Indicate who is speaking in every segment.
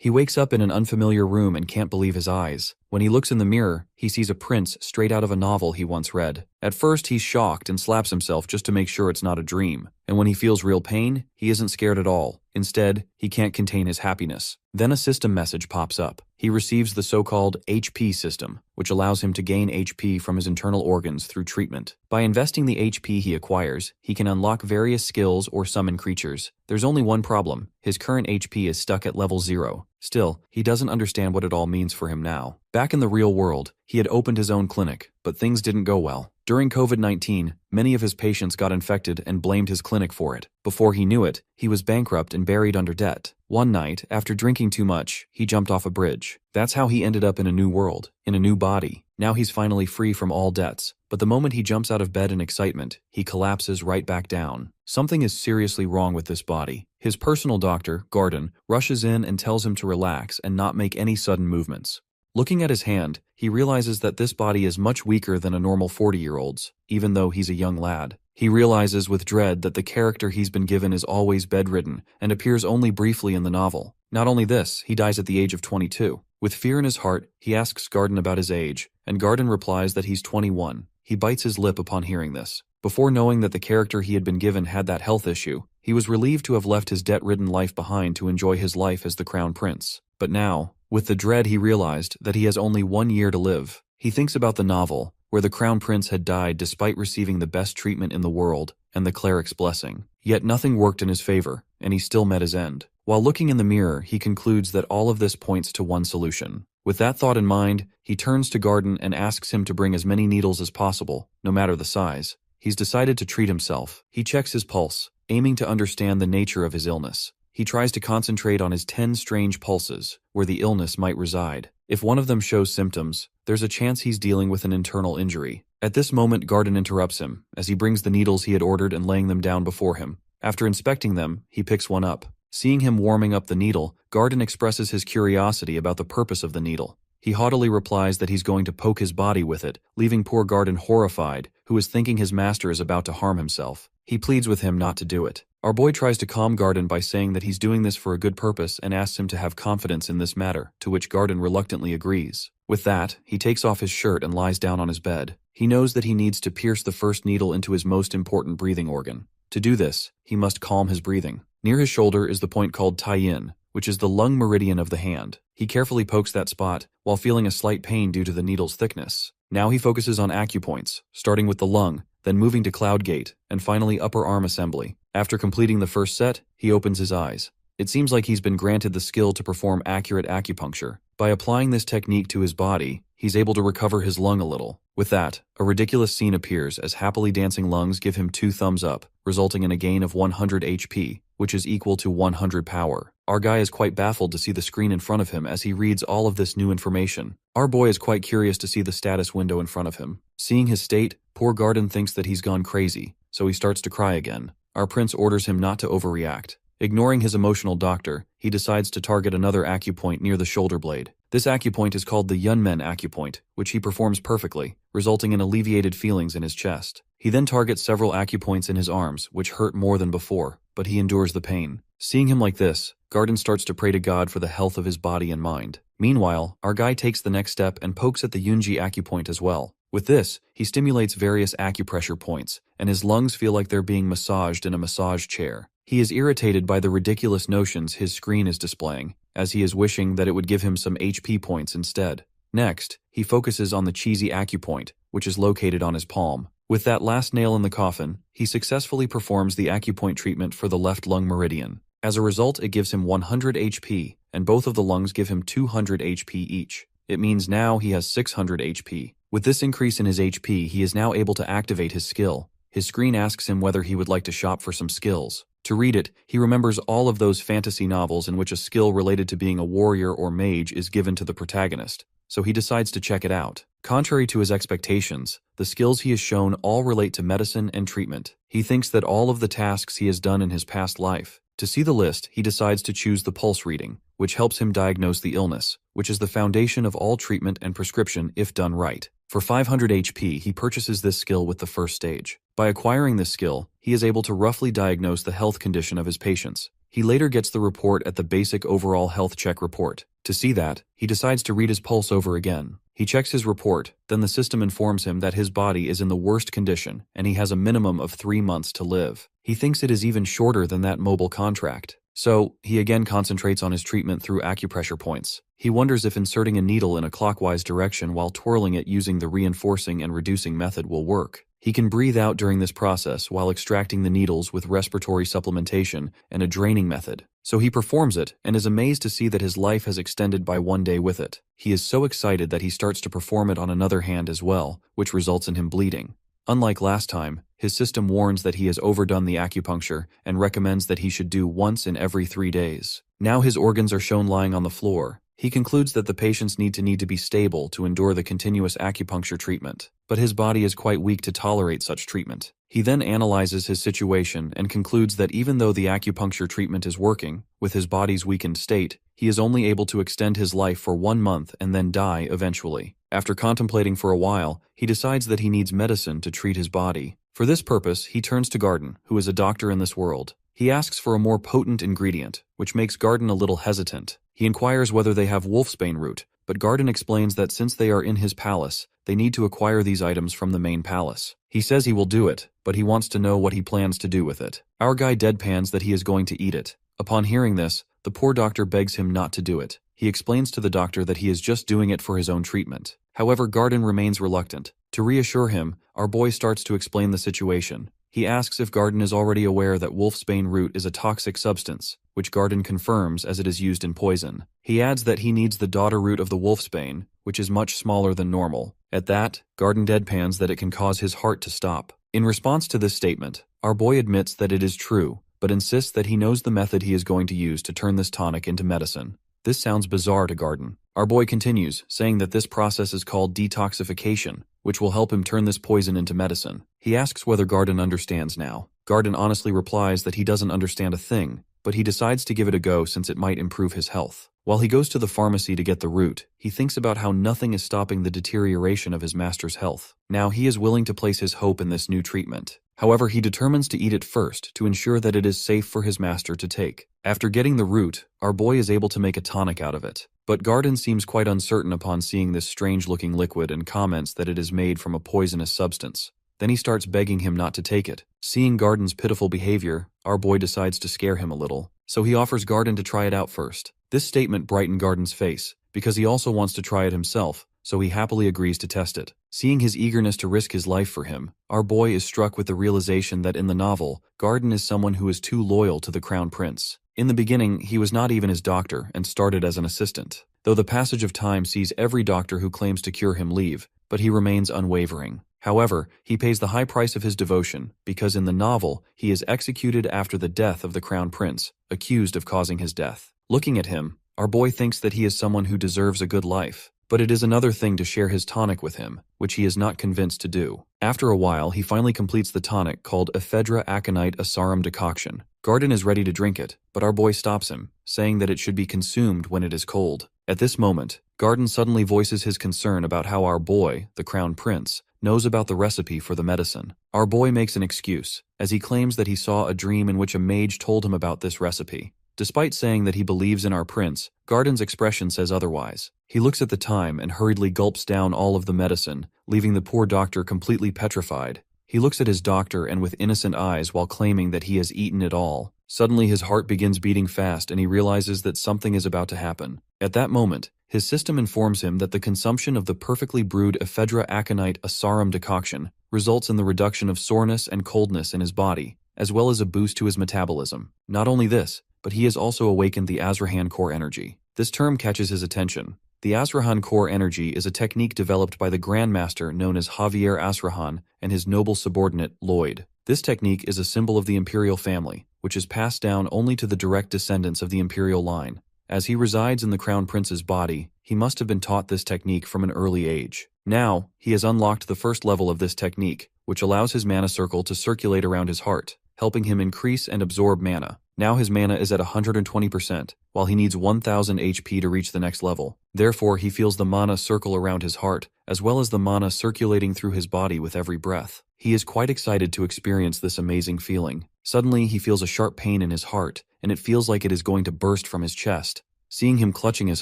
Speaker 1: He wakes up in an unfamiliar room and can't believe his eyes. When he looks in the mirror, he sees a prince straight out of a novel he once read. At first, he's shocked and slaps himself just to make sure it's not a dream. And when he feels real pain, he isn't scared at all. Instead, he can't contain his happiness. Then a system message pops up. He receives the so-called HP system, which allows him to gain HP from his internal organs through treatment. By investing the HP he acquires, he can unlock various skills or summon creatures. There's only one problem. His current HP is stuck at level 0. Still, he doesn't understand what it all means for him now. Back in the real world, he had opened his own clinic, but things didn't go well. During COVID-19, many of his patients got infected and blamed his clinic for it. Before he knew it, he was bankrupt and buried under debt. One night, after drinking too much, he jumped off a bridge. That's how he ended up in a new world, in a new body. Now he's finally free from all debts. But the moment he jumps out of bed in excitement, he collapses right back down. Something is seriously wrong with this body. His personal doctor, Garden, rushes in and tells him to relax and not make any sudden movements. Looking at his hand, he realizes that this body is much weaker than a normal 40-year-old's, even though he's a young lad. He realizes with dread that the character he's been given is always bedridden and appears only briefly in the novel. Not only this, he dies at the age of 22. With fear in his heart, he asks Garden about his age, and Garden replies that he's 21. He bites his lip upon hearing this. Before knowing that the character he had been given had that health issue, he was relieved to have left his debt-ridden life behind to enjoy his life as the Crown Prince. But now, with the dread, he realized that he has only 1 year to live. He thinks about the novel, where the Crown Prince had died despite receiving the best treatment in the world and the cleric's blessing. Yet nothing worked in his favor, and he still met his end. While looking in the mirror, he concludes that all of this points to one solution. With that thought in mind, he turns to Garden and asks him to bring as many needles as possible, no matter the size. He's decided to treat himself. He checks his pulse, aiming to understand the nature of his illness. He tries to concentrate on his 10 strange pulses, where the illness might reside. If one of them shows symptoms, there's a chance he's dealing with an internal injury. At this moment, Garden interrupts him, as he brings the needles he had ordered and laying them down before him. After inspecting them, he picks one up. Seeing him warming up the needle, Garden expresses his curiosity about the purpose of the needle. He haughtily replies that he's going to poke his body with it, leaving poor Garden horrified, who is thinking his master is about to harm himself. He pleads with him not to do it. Our boy tries to calm Garden by saying that he's doing this for a good purpose and asks him to have confidence in this matter, to which Garden reluctantly agrees. With that, he takes off his shirt and lies down on his bed. He knows that he needs to pierce the first needle into his most important breathing organ. To do this, he must calm his breathing. Near his shoulder is the point called Tai-yin, which is the lung meridian of the hand. He carefully pokes that spot, while feeling a slight pain due to the needle's thickness. Now he focuses on acupoints, starting with the lung, then moving to cloud gate, and finally upper arm assembly. After completing the first set, he opens his eyes. It seems like he's been granted the skill to perform accurate acupuncture. By applying this technique to his body, he's able to recover his lung a little. With that, a ridiculous scene appears as happily dancing lungs give him 2 thumbs up, resulting in a gain of 100 HP, which is equal to 100 power. Our guy is quite baffled to see the screen in front of him as he reads all of this new information. Our boy is quite curious to see the status window in front of him. Seeing his state, poor Garden thinks that he's gone crazy, so he starts to cry again. Our prince orders him not to overreact. Ignoring his emotional doctor, he decides to target another acupoint near the shoulder blade. This acupoint is called the Yunmen acupoint, which he performs perfectly, resulting in alleviated feelings in his chest. He then targets several acupoints in his arms, which hurt more than before, but he endures the pain. Seeing him like this, Garden starts to pray to God for the health of his body and mind. Meanwhile, our guy takes the next step and pokes at the Yunji acupoint as well. With this, he stimulates various acupressure points, and his lungs feel like they're being massaged in a massage chair. He is irritated by the ridiculous notions his screen is displaying, as he is wishing that it would give him some HP points instead. Next, he focuses on the cheesy acupoint, which is located on his palm. With that last nail in the coffin, he successfully performs the acupoint treatment for the left lung meridian. As a result, it gives him 100 HP, and both of the lungs give him 200 HP each. It means now he has 600 HP. With this increase in his HP, he is now able to activate his skill. His screen asks him whether he would like to shop for some skills. To read it, he remembers all of those fantasy novels in which a skill related to being a warrior or mage is given to the protagonist, so he decides to check it out. Contrary to his expectations, the skills he is shown all relate to medicine and treatment. He thinks that all of the tasks he has done in his past life. To see the list, he decides to choose the pulse reading, which helps him diagnose the illness, which is the foundation of all treatment and prescription if done right. For 500 HP, he purchases this skill with the first stage. By acquiring this skill, he is able to roughly diagnose the health condition of his patients. He later gets the report at the basic overall health check report. To see that, he decides to read his pulse over again. He checks his report, then the system informs him that his body is in the worst condition and he has a minimum of 3 months to live. He thinks it is even shorter than that mobile contract. So, he again concentrates on his treatment through acupressure points. He wonders if inserting a needle in a clockwise direction while twirling it using the reinforcing and reducing method will work. He can breathe out during this process while extracting the needles with respiratory supplementation and a draining method. So he performs it and is amazed to see that his life has extended by 1 day with it. He is so excited that he starts to perform it on another hand as well, which results in him bleeding. Unlike last time, his system warns that he has overdone the acupuncture and recommends that he should do once in every 3 days. Now his organs are shown lying on the floor. He concludes that the patients need to be stable to endure the continuous acupuncture treatment, but his body is quite weak to tolerate such treatment. He then analyzes his situation and concludes that even though the acupuncture treatment is working, with his body's weakened state, he is only able to extend his life for 1 month and then die eventually. After contemplating for a while, he decides that he needs medicine to treat his body. For this purpose, he turns to Garden, who is a doctor in this world. He asks for a more potent ingredient, which makes Garden a little hesitant. He inquires whether they have wolfsbane root, but Garden explains that since they are in his palace, they need to acquire these items from the main palace. He says he will do it, but he wants to know what he plans to do with it. Our guy deadpans that he is going to eat it. Upon hearing this, the poor doctor begs him not to do it. He explains to the doctor that he is just doing it for his own treatment. However, Garden remains reluctant. To reassure him, our boy starts to explain the situation. He asks if Garden is already aware that wolfsbane root is a toxic substance, which Garden confirms as it is used in poison. He adds that he needs the daughter root of the wolfsbane, which is much smaller than normal. At that, Garden deadpans that it can cause his heart to stop. In response to this statement, our boy admits that it is true, but insists that he knows the method he is going to use to turn this tonic into medicine. This sounds bizarre to Garden. Our boy continues, saying that this process is called detoxification, which will help him turn this poison into medicine. He asks whether Garden understands now. Garden honestly replies that he doesn't understand a thing, but he decides to give it a go since it might improve his health. While he goes to the pharmacy to get the root, he thinks about how nothing is stopping the deterioration of his master's health. Now he is willing to place his hope in this new treatment. However, he determines to eat it first to ensure that it is safe for his master to take. After getting the root, our boy is able to make a tonic out of it. But Garden seems quite uncertain upon seeing this strange-looking liquid and comments that it is made from a poisonous substance. Then he starts begging him not to take it. Seeing Garden's pitiful behavior, our boy decides to scare him a little. So he offers Garden to try it out first. This statement brightened Garden's face, because he also wants to try it himself, so he happily agrees to test it. Seeing his eagerness to risk his life for him, our boy is struck with the realization that in the novel, Garden is someone who is too loyal to the Crown Prince. In the beginning, he was not even his doctor and started as an assistant. Though the passage of time sees every doctor who claims to cure him leave, but he remains unwavering. However, he pays the high price of his devotion because in the novel, he is executed after the death of the Crown Prince, accused of causing his death. Looking at him, our boy thinks that he is someone who deserves a good life. But it is another thing to share his tonic with him, which he is not convinced to do. After a while, he finally completes the tonic called Ephedra Aconite Asarum Decoction. Garden is ready to drink it, but our boy stops him, saying that it should be consumed when it is cold. At this moment, Garden suddenly voices his concern about how our boy, the Crown Prince, knows about the recipe for the medicine. Our boy makes an excuse, as he claims that he saw a dream in which a mage told him about this recipe. Despite saying that he believes in our prince, Garden's expression says otherwise. He looks at the time and hurriedly gulps down all of the medicine, leaving the poor doctor completely petrified. He looks at his doctor and with innocent eyes while claiming that he has eaten it all. Suddenly his heart begins beating fast and he realizes that something is about to happen. At that moment, his system informs him that the consumption of the perfectly brewed Ephedra Aconite Asarum decoction results in the reduction of soreness and coldness in his body, as well as a boost to his metabolism. Not only this, but he has also awakened the Azrahan core energy. This term catches his attention. The Azrahan core energy is a technique developed by the Grandmaster known as Javier Azrahan and his noble subordinate, Lloyd. This technique is a symbol of the imperial family, which is passed down only to the direct descendants of the imperial line. As he resides in the Crown Prince's body, he must have been taught this technique from an early age. Now, he has unlocked the first level of this technique, which allows his mana circle to circulate around his heart, helping him increase and absorb mana. Now his mana is at 120%, while he needs 1000 HP to reach the next level. Therefore, he feels the mana circle around his heart, as well as the mana circulating through his body with every breath. He is quite excited to experience this amazing feeling. Suddenly, he feels a sharp pain in his heart, and it feels like it is going to burst from his chest. Seeing him clutching his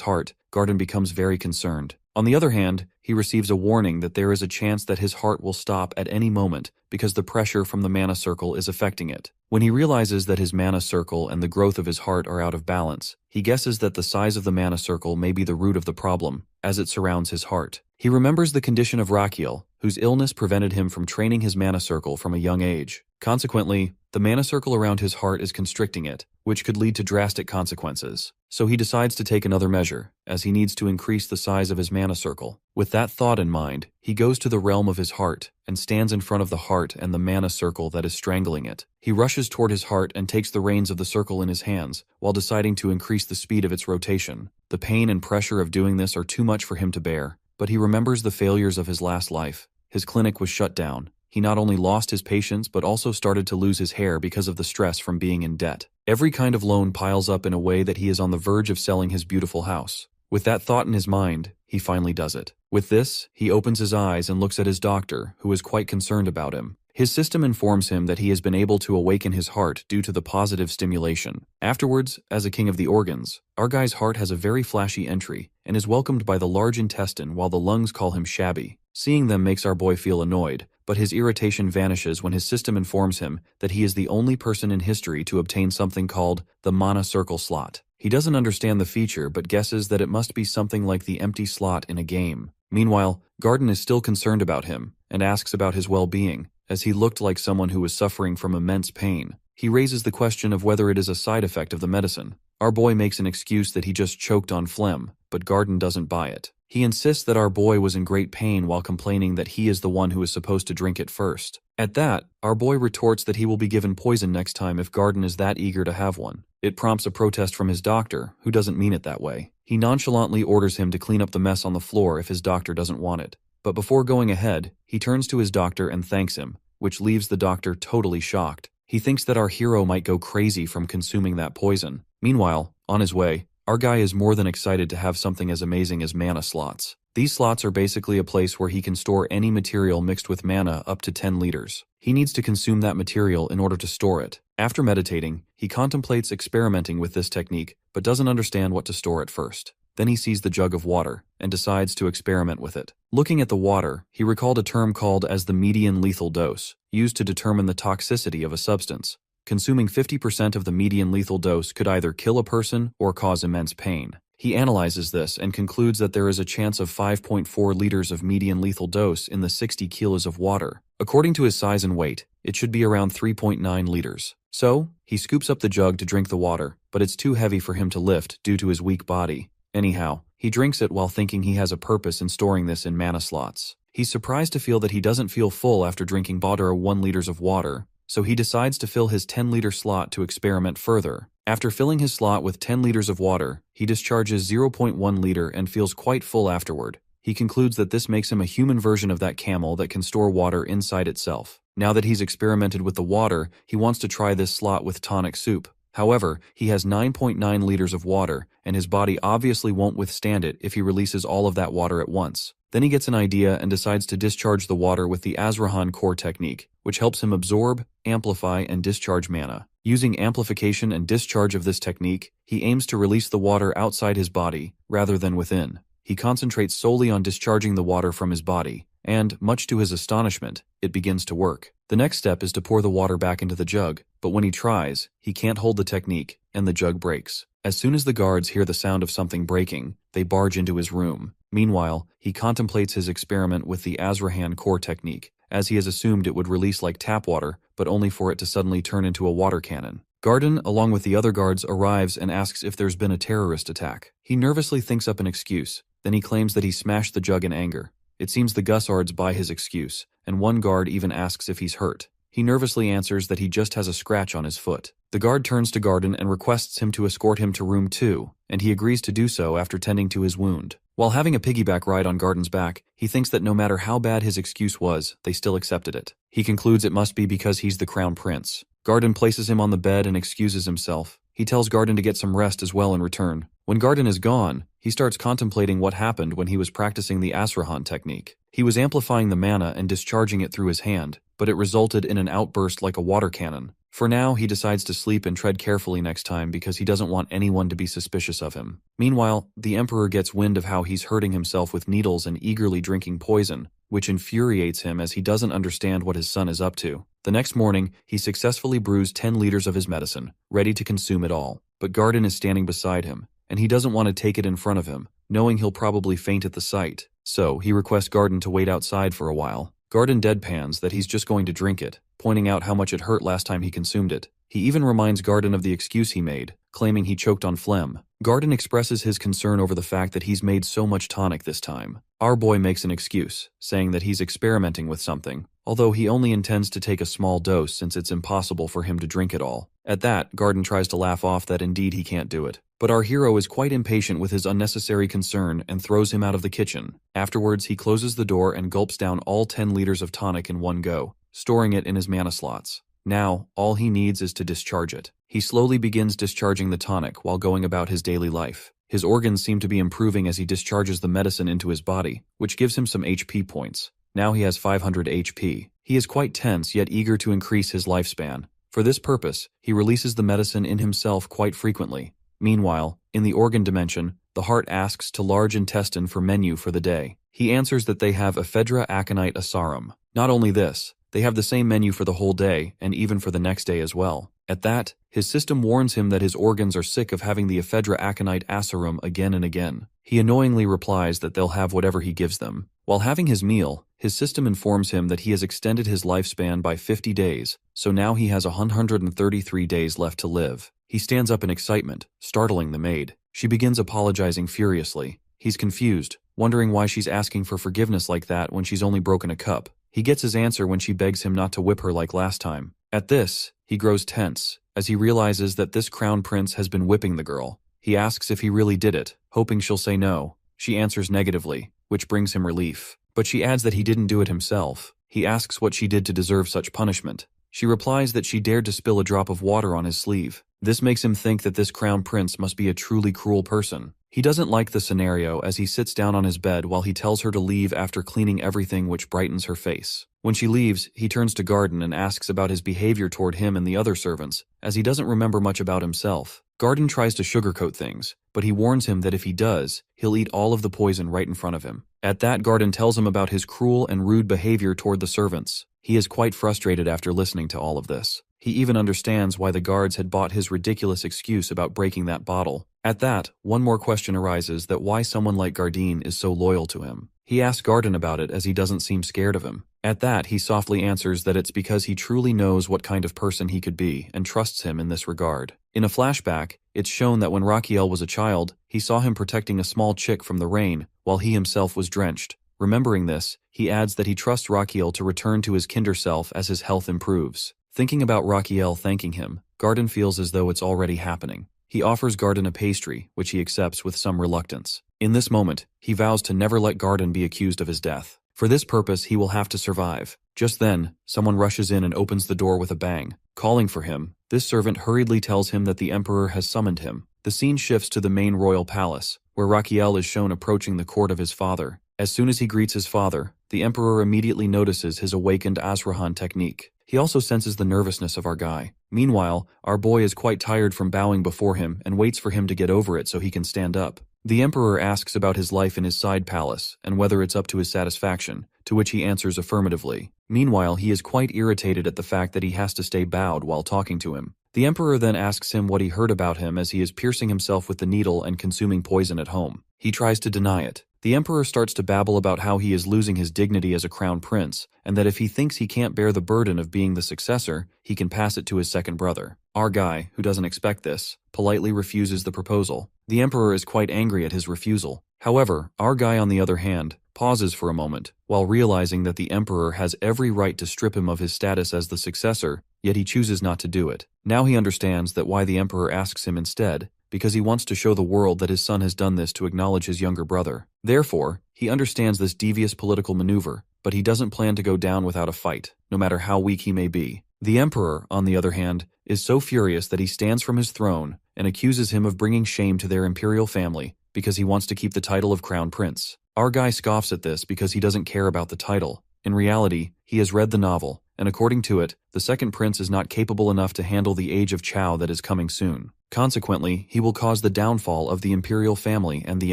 Speaker 1: heart, Garden becomes very concerned. On the other hand, he receives a warning that there is a chance that his heart will stop at any moment because the pressure from the mana circle is affecting it. When he realizes that his mana circle and the growth of his heart are out of balance, he guesses that the size of the mana circle may be the root of the problem, as it surrounds his heart. He remembers the condition of Rakiel, whose illness prevented him from training his mana circle from a young age. Consequently, the mana circle around his heart is constricting it, which could lead to drastic consequences. So he decides to take another measure, as he needs to increase the size of his mana circle. With that thought in mind, he goes to the realm of his heart and stands in front of the heart and the mana circle that is strangling it. He rushes toward his heart and takes the reins of the circle in his hands, while deciding to increase the speed of its rotation. The pain and pressure of doing this are too much for him to bear, but he remembers the failures of his last life. His clinic was shut down. He not only lost his patients but also started to lose his hair because of the stress from being in debt. Every kind of loan piles up in a way that he is on the verge of selling his beautiful house. With that thought in his mind, he finally does it. With this, he opens his eyes and looks at his doctor, who is quite concerned about him. His system informs him that he has been able to awaken his heart due to the positive stimulation. Afterwards, as a king of the organs, our guy's heart has a very flashy entry and is welcomed by the large intestine while the lungs call him shabby. Seeing them makes our boy feel annoyed, but his irritation vanishes when his system informs him that he is the only person in history to obtain something called the mana circle slot. He doesn't understand the feature but guesses that it must be something like the empty slot in a game. Meanwhile, Garden is still concerned about him and asks about his well-being, as he looked like someone who was suffering from immense pain. He raises the question of whether it is a side effect of the medicine. Our boy makes an excuse that he just choked on phlegm, but Garden doesn't buy it. He insists that our boy was in great pain while complaining that he is the one who is supposed to drink it first. At that, our boy retorts that he will be given poison next time if Garden is that eager to have one. It prompts a protest from his doctor, who doesn't mean it that way. He nonchalantly orders him to clean up the mess on the floor if his doctor doesn't want it. But before going ahead, he turns to his doctor and thanks him, which leaves the doctor totally shocked. He thinks that our hero might go crazy from consuming that poison. Meanwhile, on his way, our guy is more than excited to have something as amazing as mana slots. These slots are basically a place where he can store any material mixed with mana up to 10 liters. He needs to consume that material in order to store it. After meditating, he contemplates experimenting with this technique, but doesn't understand what to store at first. Then he sees the jug of water and decides to experiment with it. Looking at the water, he recalled a term called as the median lethal dose, used to determine the toxicity of a substance. Consuming 50% of the median lethal dose could either kill a person or cause immense pain. He analyzes this and concludes that there is a chance of 5.4 liters of median lethal dose in the 60 kilos of water. According to his size and weight, it should be around 3.9 liters. So, he scoops up the jug to drink the water, but it's too heavy for him to lift due to his weak body. Anyhow, he drinks it while thinking he has a purpose in storing this in mana slots. He's surprised to feel that he doesn't feel full after drinking 1 liters of water, so he decides to fill his 10-liter slot to experiment further. After filling his slot with 10 liters of water, he discharges 0.1 liter and feels quite full afterward. He concludes that this makes him a human version of that camel that can store water inside itself. Now that he's experimented with the water, he wants to try this slot with tonic soup. However, he has 9.9 liters of water, and his body obviously won't withstand it if he releases all of that water at once. Then he gets an idea and decides to discharge the water with the Azrahan core technique, which helps him absorb, amplify, and discharge mana. Using amplification and discharge of this technique, he aims to release the water outside his body, rather than within. He concentrates solely on discharging the water from his body, and, much to his astonishment, it begins to work. The next step is to pour the water back into the jug, but when he tries, he can't hold the technique, and the jug breaks. As soon as the guards hear the sound of something breaking, they barge into his room. Meanwhile, he contemplates his experiment with the Azrahan core technique, as he has assumed it would release like tap water, but only for it to suddenly turn into a water cannon. Garden, along with the other guards, arrives and asks if there's been a terrorist attack. He nervously thinks up an excuse, then he claims that he smashed the jug in anger. It seems the Gussards buy his excuse, and one guard even asks if he's hurt. He nervously answers that he just has a scratch on his foot. The guard turns to Garden and requests him to escort him to room 2, and he agrees to do so after tending to his wound. While having a piggyback ride on Garden's back, he thinks that no matter how bad his excuse was, they still accepted it. He concludes it must be because he's the crown prince. Garden places him on the bed and excuses himself. He tells Garden to get some rest as well in return. When Garden is gone, he starts contemplating what happened when he was practicing the Azrahan technique. He was amplifying the mana and discharging it through his hand, but it resulted in an outburst like a water cannon. For now, he decides to sleep and tread carefully next time because he doesn't want anyone to be suspicious of him. Meanwhile, the Emperor gets wind of how he's hurting himself with needles and eagerly drinking poison, which infuriates him as he doesn't understand what his son is up to. The next morning, he successfully brews 10 liters of his medicine, ready to consume it all. But Garden is standing beside him, and he doesn't want to take it in front of him, knowing he'll probably faint at the sight. So, he requests Garden to wait outside for a while. Garden deadpans that he's just going to drink it, pointing out how much it hurt last time he consumed it. He even reminds Garden of the excuse he made, claiming he choked on phlegm. Garden expresses his concern over the fact that he's made so much tonic this time. Our boy makes an excuse, saying that he's experimenting with something, although he only intends to take a small dose since it's impossible for him to drink it all. At that, Garden tries to laugh off that indeed he can't do it. But our hero is quite impatient with his unnecessary concern and throws him out of the kitchen. Afterwards, he closes the door and gulps down all 10 liters of tonic in one go, storing it in his mana slots. Now, all he needs is to discharge it. He slowly begins discharging the tonic while going about his daily life. His organs seem to be improving as he discharges the medicine into his body, which gives him some HP points. Now he has 500 HP. He is quite tense yet eager to increase his lifespan. For this purpose, he releases the medicine in himself quite frequently. Meanwhile, in the organ dimension, the heart asks to large intestine for menu for the day. He answers that they have ephedra aconite asarum. Not only this, they have the same menu for the whole day and even for the next day as well. At that, his system warns him that his organs are sick of having the ephedra aconite asarum again and again. He annoyingly replies that they'll have whatever he gives them. While having his meal, his system informs him that he has extended his lifespan by 50 days, so now he has 133 days left to live. He stands up in excitement, startling the maid. She begins apologizing furiously. He's confused, wondering why she's asking for forgiveness like that when she's only broken a cup. He gets his answer when she begs him not to whip her like last time. At this, he grows tense, as he realizes that this crown prince has been whipping the girl. He asks if he really did it, hoping she'll say no. She answers negatively, which brings him relief. But she adds that he didn't do it himself. He asks what she did to deserve such punishment. She replies that she dared to spill a drop of water on his sleeve. This makes him think that this crown prince must be a truly cruel person. He doesn't like the scenario as he sits down on his bed while he tells her to leave after cleaning everything, which brightens her face. When she leaves, he turns to Garden and asks about his behavior toward him and the other servants, as he doesn't remember much about himself. Garden tries to sugarcoat things, but he warns him that if he does, he'll eat all of the poison right in front of him. At that, Garden tells him about his cruel and rude behavior toward the servants. He is quite frustrated after listening to all of this. He even understands why the guards had bought his ridiculous excuse about breaking that bottle. At that, one more question arises, that why someone like Garden is so loyal to him. He asks Garden about it as he doesn't seem scared of him. At that, he softly answers that it's because he truly knows what kind of person he could be and trusts him in this regard. In a flashback, it's shown that when Raquiel was a child, he saw him protecting a small chick from the rain while he himself was drenched. Remembering this, he adds that he trusts Raquiel to return to his kinder self as his health improves. Thinking about Raquiel thanking him, Garden feels as though it's already happening. He offers Garden a pastry, which he accepts with some reluctance. In this moment, he vows to never let Garden be accused of his death. For this purpose, he will have to survive. Just then, someone rushes in and opens the door with a bang. Calling for him, this servant hurriedly tells him that the Emperor has summoned him. The scene shifts to the main royal palace, where Raquiel is shown approaching the court of his father. As soon as he greets his father, the Emperor immediately notices his awakened Azrahan technique. He also senses the nervousness of our guy. Meanwhile, our boy is quite tired from bowing before him and waits for him to get over it so he can stand up. The Emperor asks about his life in his side palace and whether it's up to his satisfaction, to which he answers affirmatively. Meanwhile, he is quite irritated at the fact that he has to stay bowed while talking to him. The Emperor then asks him what he heard about him as he is piercing himself with the needle and consuming poison at home. He tries to deny it. The Emperor starts to babble about how he is losing his dignity as a crown prince, and that if he thinks he can't bear the burden of being the successor, he can pass it to his second brother. Our guy, who doesn't expect this, politely refuses the proposal. The Emperor is quite angry at his refusal. However, our guy, on the other hand, pauses for a moment, while realizing that the Emperor has every right to strip him of his status as the successor, yet he chooses not to do it. Now he understands that why the Emperor asks him instead, because he wants to show the world that his son has done this to acknowledge his younger brother. Therefore, he understands this devious political maneuver, but he doesn't plan to go down without a fight, no matter how weak he may be. The Emperor, on the other hand, is so furious that he stands from his throne and accuses him of bringing shame to their imperial family because he wants to keep the title of crown prince. Our guy scoffs at this because he doesn't care about the title. In reality, he has read the novel, and according to it, the second prince is not capable enough to handle the age of Chao that is coming soon. Consequently, he will cause the downfall of the imperial family and the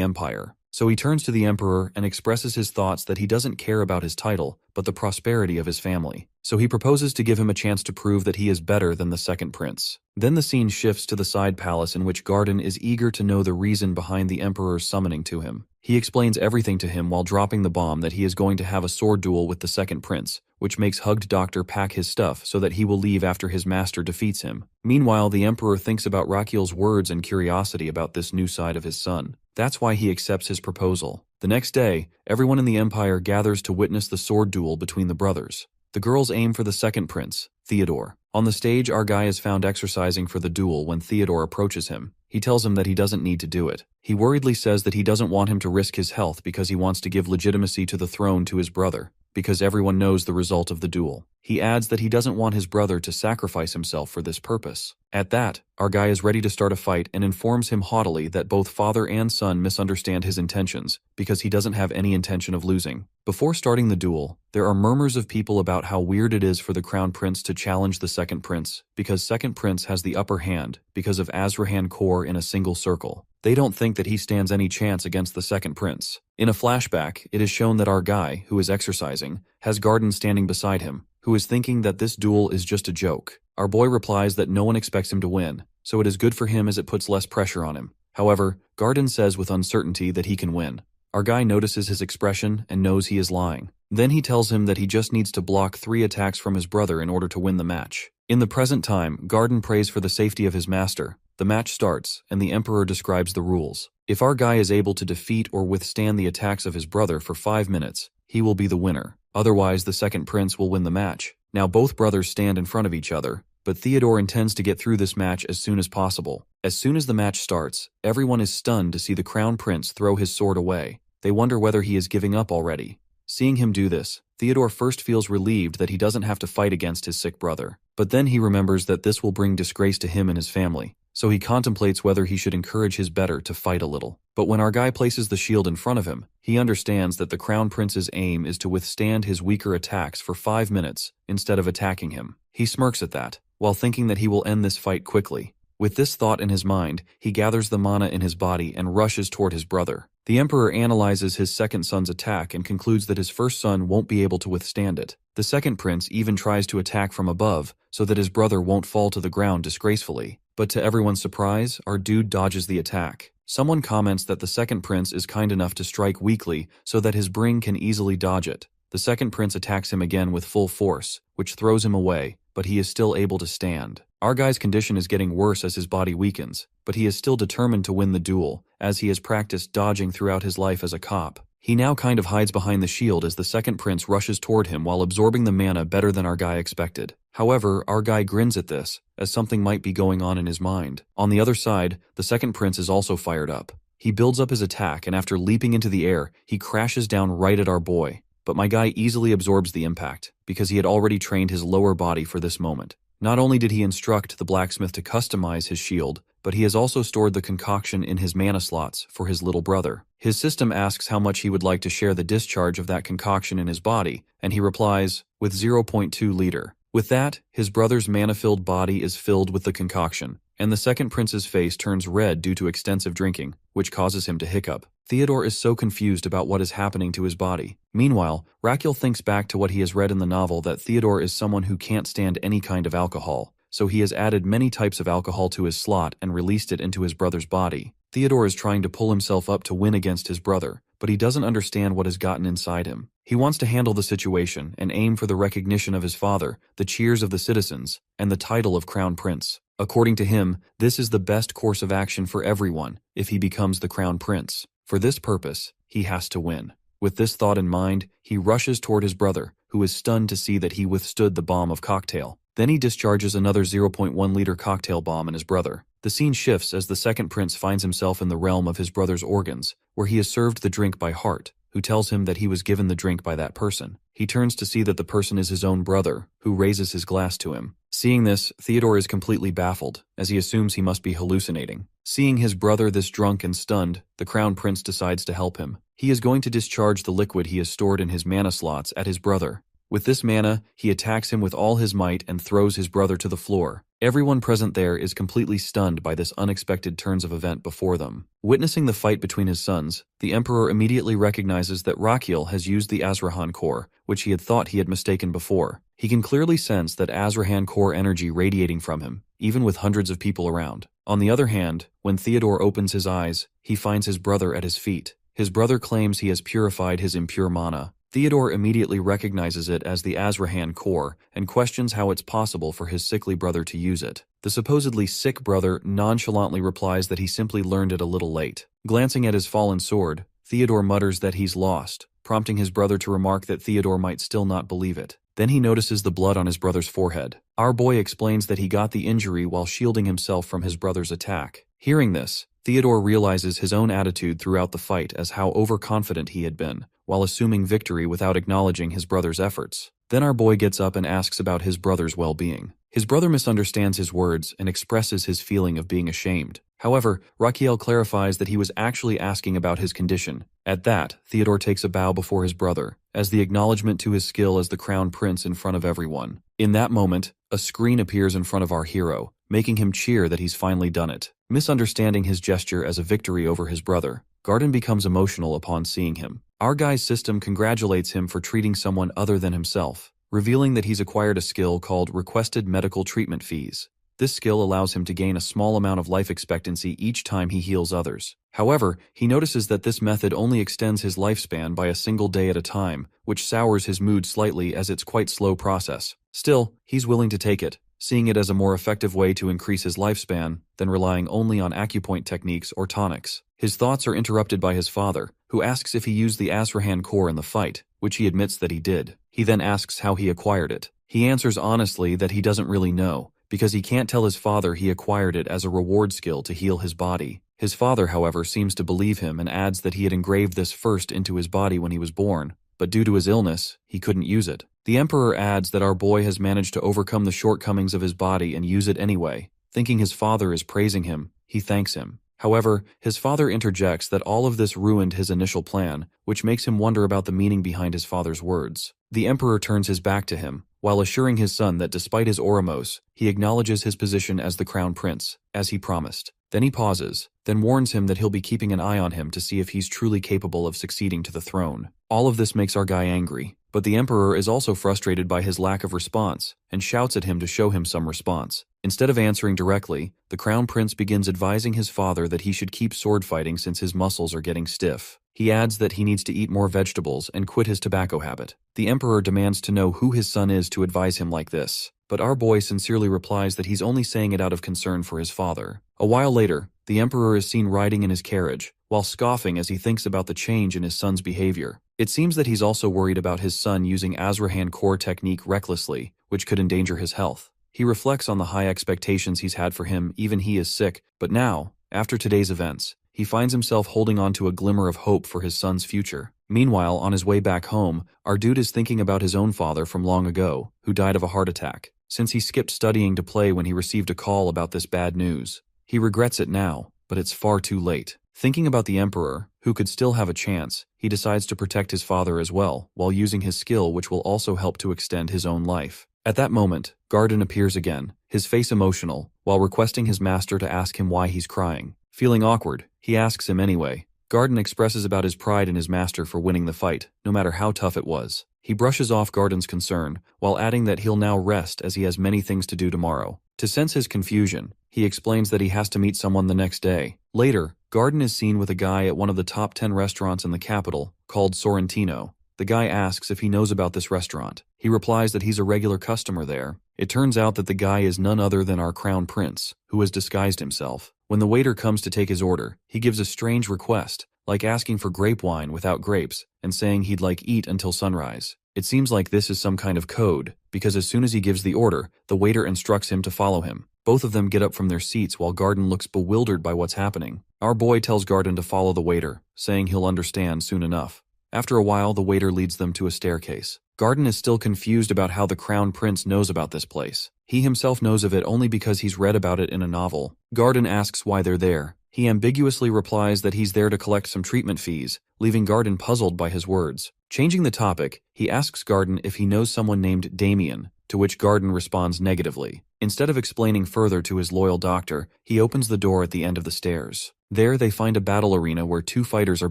Speaker 1: empire. So he turns to the emperor and expresses his thoughts that he doesn't care about his title, but the prosperity of his family. So he proposes to give him a chance to prove that he is better than the second prince. Then the scene shifts to the side palace in which Garden is eager to know the reason behind the emperor's summoning to him. He explains everything to him while dropping the bomb that he is going to have a sword duel with the second prince, which makes Hugged Doctor pack his stuff so that he will leave after his master defeats him. Meanwhile, the emperor thinks about Rakiel's words and curiosity about this new side of his son. That's why he accepts his proposal. The next day, everyone in the empire gathers to witness the sword duel between the brothers. The girls aim for the second prince, Theodore. On the stage, our guy is found exercising for the duel when Theodore approaches him. He tells him that he doesn't need to do it. He worriedly says that he doesn't want him to risk his health because he wants to give legitimacy to the throne to his brother, because everyone knows the result of the duel. He adds that he doesn't want his brother to sacrifice himself for this purpose. At that, our guy is ready to start a fight and informs him haughtily that both father and son misunderstand his intentions because he doesn't have any intention of losing. Before starting the duel, there are murmurs of people about how weird it is for the crown prince to challenge the second prince because second prince has the upper hand because of Azrahan core in a single circle. They don't think that he stands any chance against the second prince. In a flashback, it is shown that our guy, who is exercising, has Garden standing beside him, who is thinking that this duel is just a joke. Our boy replies that no one expects him to win, so it is good for him as it puts less pressure on him. However, Garden says with uncertainty that he can win. Our guy notices his expression and knows he is lying. Then he tells him that he just needs to block 3 attacks from his brother in order to win the match. In the present time, Garden prays for the safety of his master. The match starts, and the emperor describes the rules. If our guy is able to defeat or withstand the attacks of his brother for 5 minutes, he will be the winner. Otherwise, the second prince will win the match. Now both brothers stand in front of each other, but Theodore intends to get through this match as soon as possible. As soon as the match starts, everyone is stunned to see the crown prince throw his sword away. They wonder whether he is giving up already. Seeing him do this, Theodore first feels relieved that he doesn't have to fight against his sick brother. But then he remembers that this will bring disgrace to him and his family. So he contemplates whether he should encourage his better to fight a little. But when our guy places the shield in front of him, he understands that the crown prince's aim is to withstand his weaker attacks for 5 minutes instead of attacking him. He smirks at that, while thinking that he will end this fight quickly. With this thought in his mind, he gathers the mana in his body and rushes toward his brother. The emperor analyzes his second son's attack and concludes that his first son won't be able to withstand it. The second prince even tries to attack from above so that his brother won't fall to the ground disgracefully. But to everyone's surprise, our dude dodges the attack. Someone comments that the second prince is kind enough to strike weakly so that his bring can easily dodge it. The second prince attacks him again with full force, which throws him away, but he is still able to stand. Our guy's condition is getting worse as his body weakens, but he is still determined to win the duel, as he has practiced dodging throughout his life as a cop. He now kind of hides behind the shield as the second prince rushes toward him while absorbing the mana better than our guy expected. However, our guy grins at this, as something might be going on in his mind. On the other side, the second prince is also fired up. He builds up his attack, and after leaping into the air, he crashes down right at our boy. But my guy easily absorbs the impact, because he had already trained his lower body for this moment. Not only did he instruct the blacksmith to customize his shield, but he has also stored the concoction in his mana slots for his little brother. His system asks how much he would like to share the discharge of that concoction in his body, and he replies, with 0.2 liter. With that, his brother's mana-filled body is filled with the concoction, and the second prince's face turns red due to extensive drinking, which causes him to hiccup. Theodore is so confused about what is happening to his body. Meanwhile, Rakiel thinks back to what he has read in the novel that Theodore is someone who can't stand any kind of alcohol, so he has added many types of alcohol to his slot and released it into his brother's body. Theodore is trying to pull himself up to win against his brother, but he doesn't understand what has gotten inside him. He wants to handle the situation and aim for the recognition of his father, the cheers of the citizens, and the title of Crown Prince. According to him, this is the best course of action for everyone if he becomes the Crown Prince. For this purpose, he has to win. With this thought in mind, he rushes toward his brother, who is stunned to see that he withstood the bomb of cocktail. Then he discharges another 0.1 liter cocktail bomb in his brother. The scene shifts as the second prince finds himself in the realm of his brother's organs, where he is served the drink by Hart, who tells him that he was given the drink by that person. He turns to see that the person is his own brother, who raises his glass to him. Seeing this, Theodore is completely baffled, as he assumes he must be hallucinating. Seeing his brother this drunk and stunned, the crown prince decides to help him. He is going to discharge the liquid he has stored in his mana slots at his brother. With this mana, he attacks him with all his might and throws his brother to the floor. Everyone present there is completely stunned by this unexpected turns of event before them. Witnessing the fight between his sons, the Emperor immediately recognizes that Rakiel has used the Azrahan core, which he had thought he had mistaken before. He can clearly sense that Azrahan core energy radiating from him, even with hundreds of people around. On the other hand, when Theodore opens his eyes, he finds his brother at his feet. His brother claims he has purified his impure mana. Theodore immediately recognizes it as the Azrahan core and questions how it's possible for his sickly brother to use it. The supposedly sick brother nonchalantly replies that he simply learned it a little late. Glancing at his fallen sword, Theodore mutters that he's lost, prompting his brother to remark that Theodore might still not believe it. Then he notices the blood on his brother's forehead. Our boy explains that he got the injury while shielding himself from his brother's attack. Hearing this, Theodore realizes his own attitude throughout the fight as how overconfident he had been, while assuming victory without acknowledging his brother's efforts. Then our boy gets up and asks about his brother's well-being. His brother misunderstands his words and expresses his feeling of being ashamed. However, Rakiel clarifies that he was actually asking about his condition. At that, Theodore takes a bow before his brother, as the acknowledgement to his skill as the crown prince in front of everyone. In that moment, a screen appears in front of our hero, making him cheer that he's finally done it. Misunderstanding his gesture as a victory over his brother, Garden becomes emotional upon seeing him. Our guy's system congratulates him for treating someone other than himself, revealing that he's acquired a skill called Requested Medical Treatment Fees. This skill allows him to gain a small amount of life expectancy each time he heals others. However, he notices that this method only extends his lifespan by a single day at a time, which sours his mood slightly as it's quite slow process. Still, he's willing to take it, seeing it as a more effective way to increase his lifespan than relying only on acupoint techniques or tonics. His thoughts are interrupted by his father, who asks if he used the Azrahan core in the fight, which he admits that he did. He then asks how he acquired it. He answers honestly that he doesn't really know, because he can't tell his father he acquired it as a reward skill to heal his body. His father, however, seems to believe him and adds that he had engraved this first into his body when he was born, but due to his illness, he couldn't use it. The Emperor adds that our boy has managed to overcome the shortcomings of his body and use it anyway. Thinking his father is praising him, he thanks him. However, his father interjects that all of this ruined his initial plan, which makes him wonder about the meaning behind his father's words. The Emperor turns his back to him, while assuring his son that despite his Oramos, he acknowledges his position as the crown prince, as he promised. Then he pauses, then warns him that he'll be keeping an eye on him to see if he's truly capable of succeeding to the throne. All of this makes our guy angry, but the Emperor is also frustrated by his lack of response, and shouts at him to show him some response. Instead of answering directly, the Crown Prince begins advising his father that he should keep sword fighting since his muscles are getting stiff. He adds that he needs to eat more vegetables and quit his tobacco habit. The Emperor demands to know who his son is to advise him like this, but our boy sincerely replies that he's only saying it out of concern for his father. A while later, the Emperor is seen riding in his carriage, while scoffing as he thinks about the change in his son's behavior. It seems that he's also worried about his son using Azrahan core technique recklessly, which could endanger his health. He reflects on the high expectations he's had for him, even he is sick, but now, after today's events, he finds himself holding on to a glimmer of hope for his son's future. Meanwhile, on his way back home, our dude is thinking about his own father from long ago, who died of a heart attack, since he skipped studying to play when he received a call about this bad news. He regrets it now, but it's far too late. Thinking about the Emperor, who could still have a chance, he decides to protect his father as well, while using his skill which will also help to extend his own life. At that moment, Garden appears again, his face emotional, while requesting his master to ask him why he's crying. Feeling awkward, he asks him anyway. Garden expresses about his pride in his master for winning the fight, no matter how tough it was. He brushes off Garden's concern, while adding that he'll now rest as he has many things to do tomorrow. To sense his confusion, he explains that he has to meet someone the next day. Later, Garden is seen with a guy at one of the top 10 restaurants in the capital, called Sorrentino. The guy asks if he knows about this restaurant. He replies that he's a regular customer there. It turns out that the guy is none other than our crown prince, who has disguised himself. When the waiter comes to take his order, he gives a strange request, like asking for grape wine without grapes, and saying he'd like eat until sunrise. It seems like this is some kind of code, because as soon as he gives the order, the waiter instructs him to follow him. Both of them get up from their seats while Garden looks bewildered by what's happening. Our boy tells Garden to follow the waiter, saying he'll understand soon enough. After a while, the waiter leads them to a staircase. Garden is still confused about how the Crown Prince knows about this place. He himself knows of it only because he's read about it in a novel. Garden asks why they're there. He ambiguously replies that he's there to collect some treatment fees, leaving Garden puzzled by his words. Changing the topic, he asks Garden if he knows someone named Damien, to which Garden responds negatively. Instead of explaining further to his loyal doctor, he opens the door at the end of the stairs. There they find a battle arena where two fighters are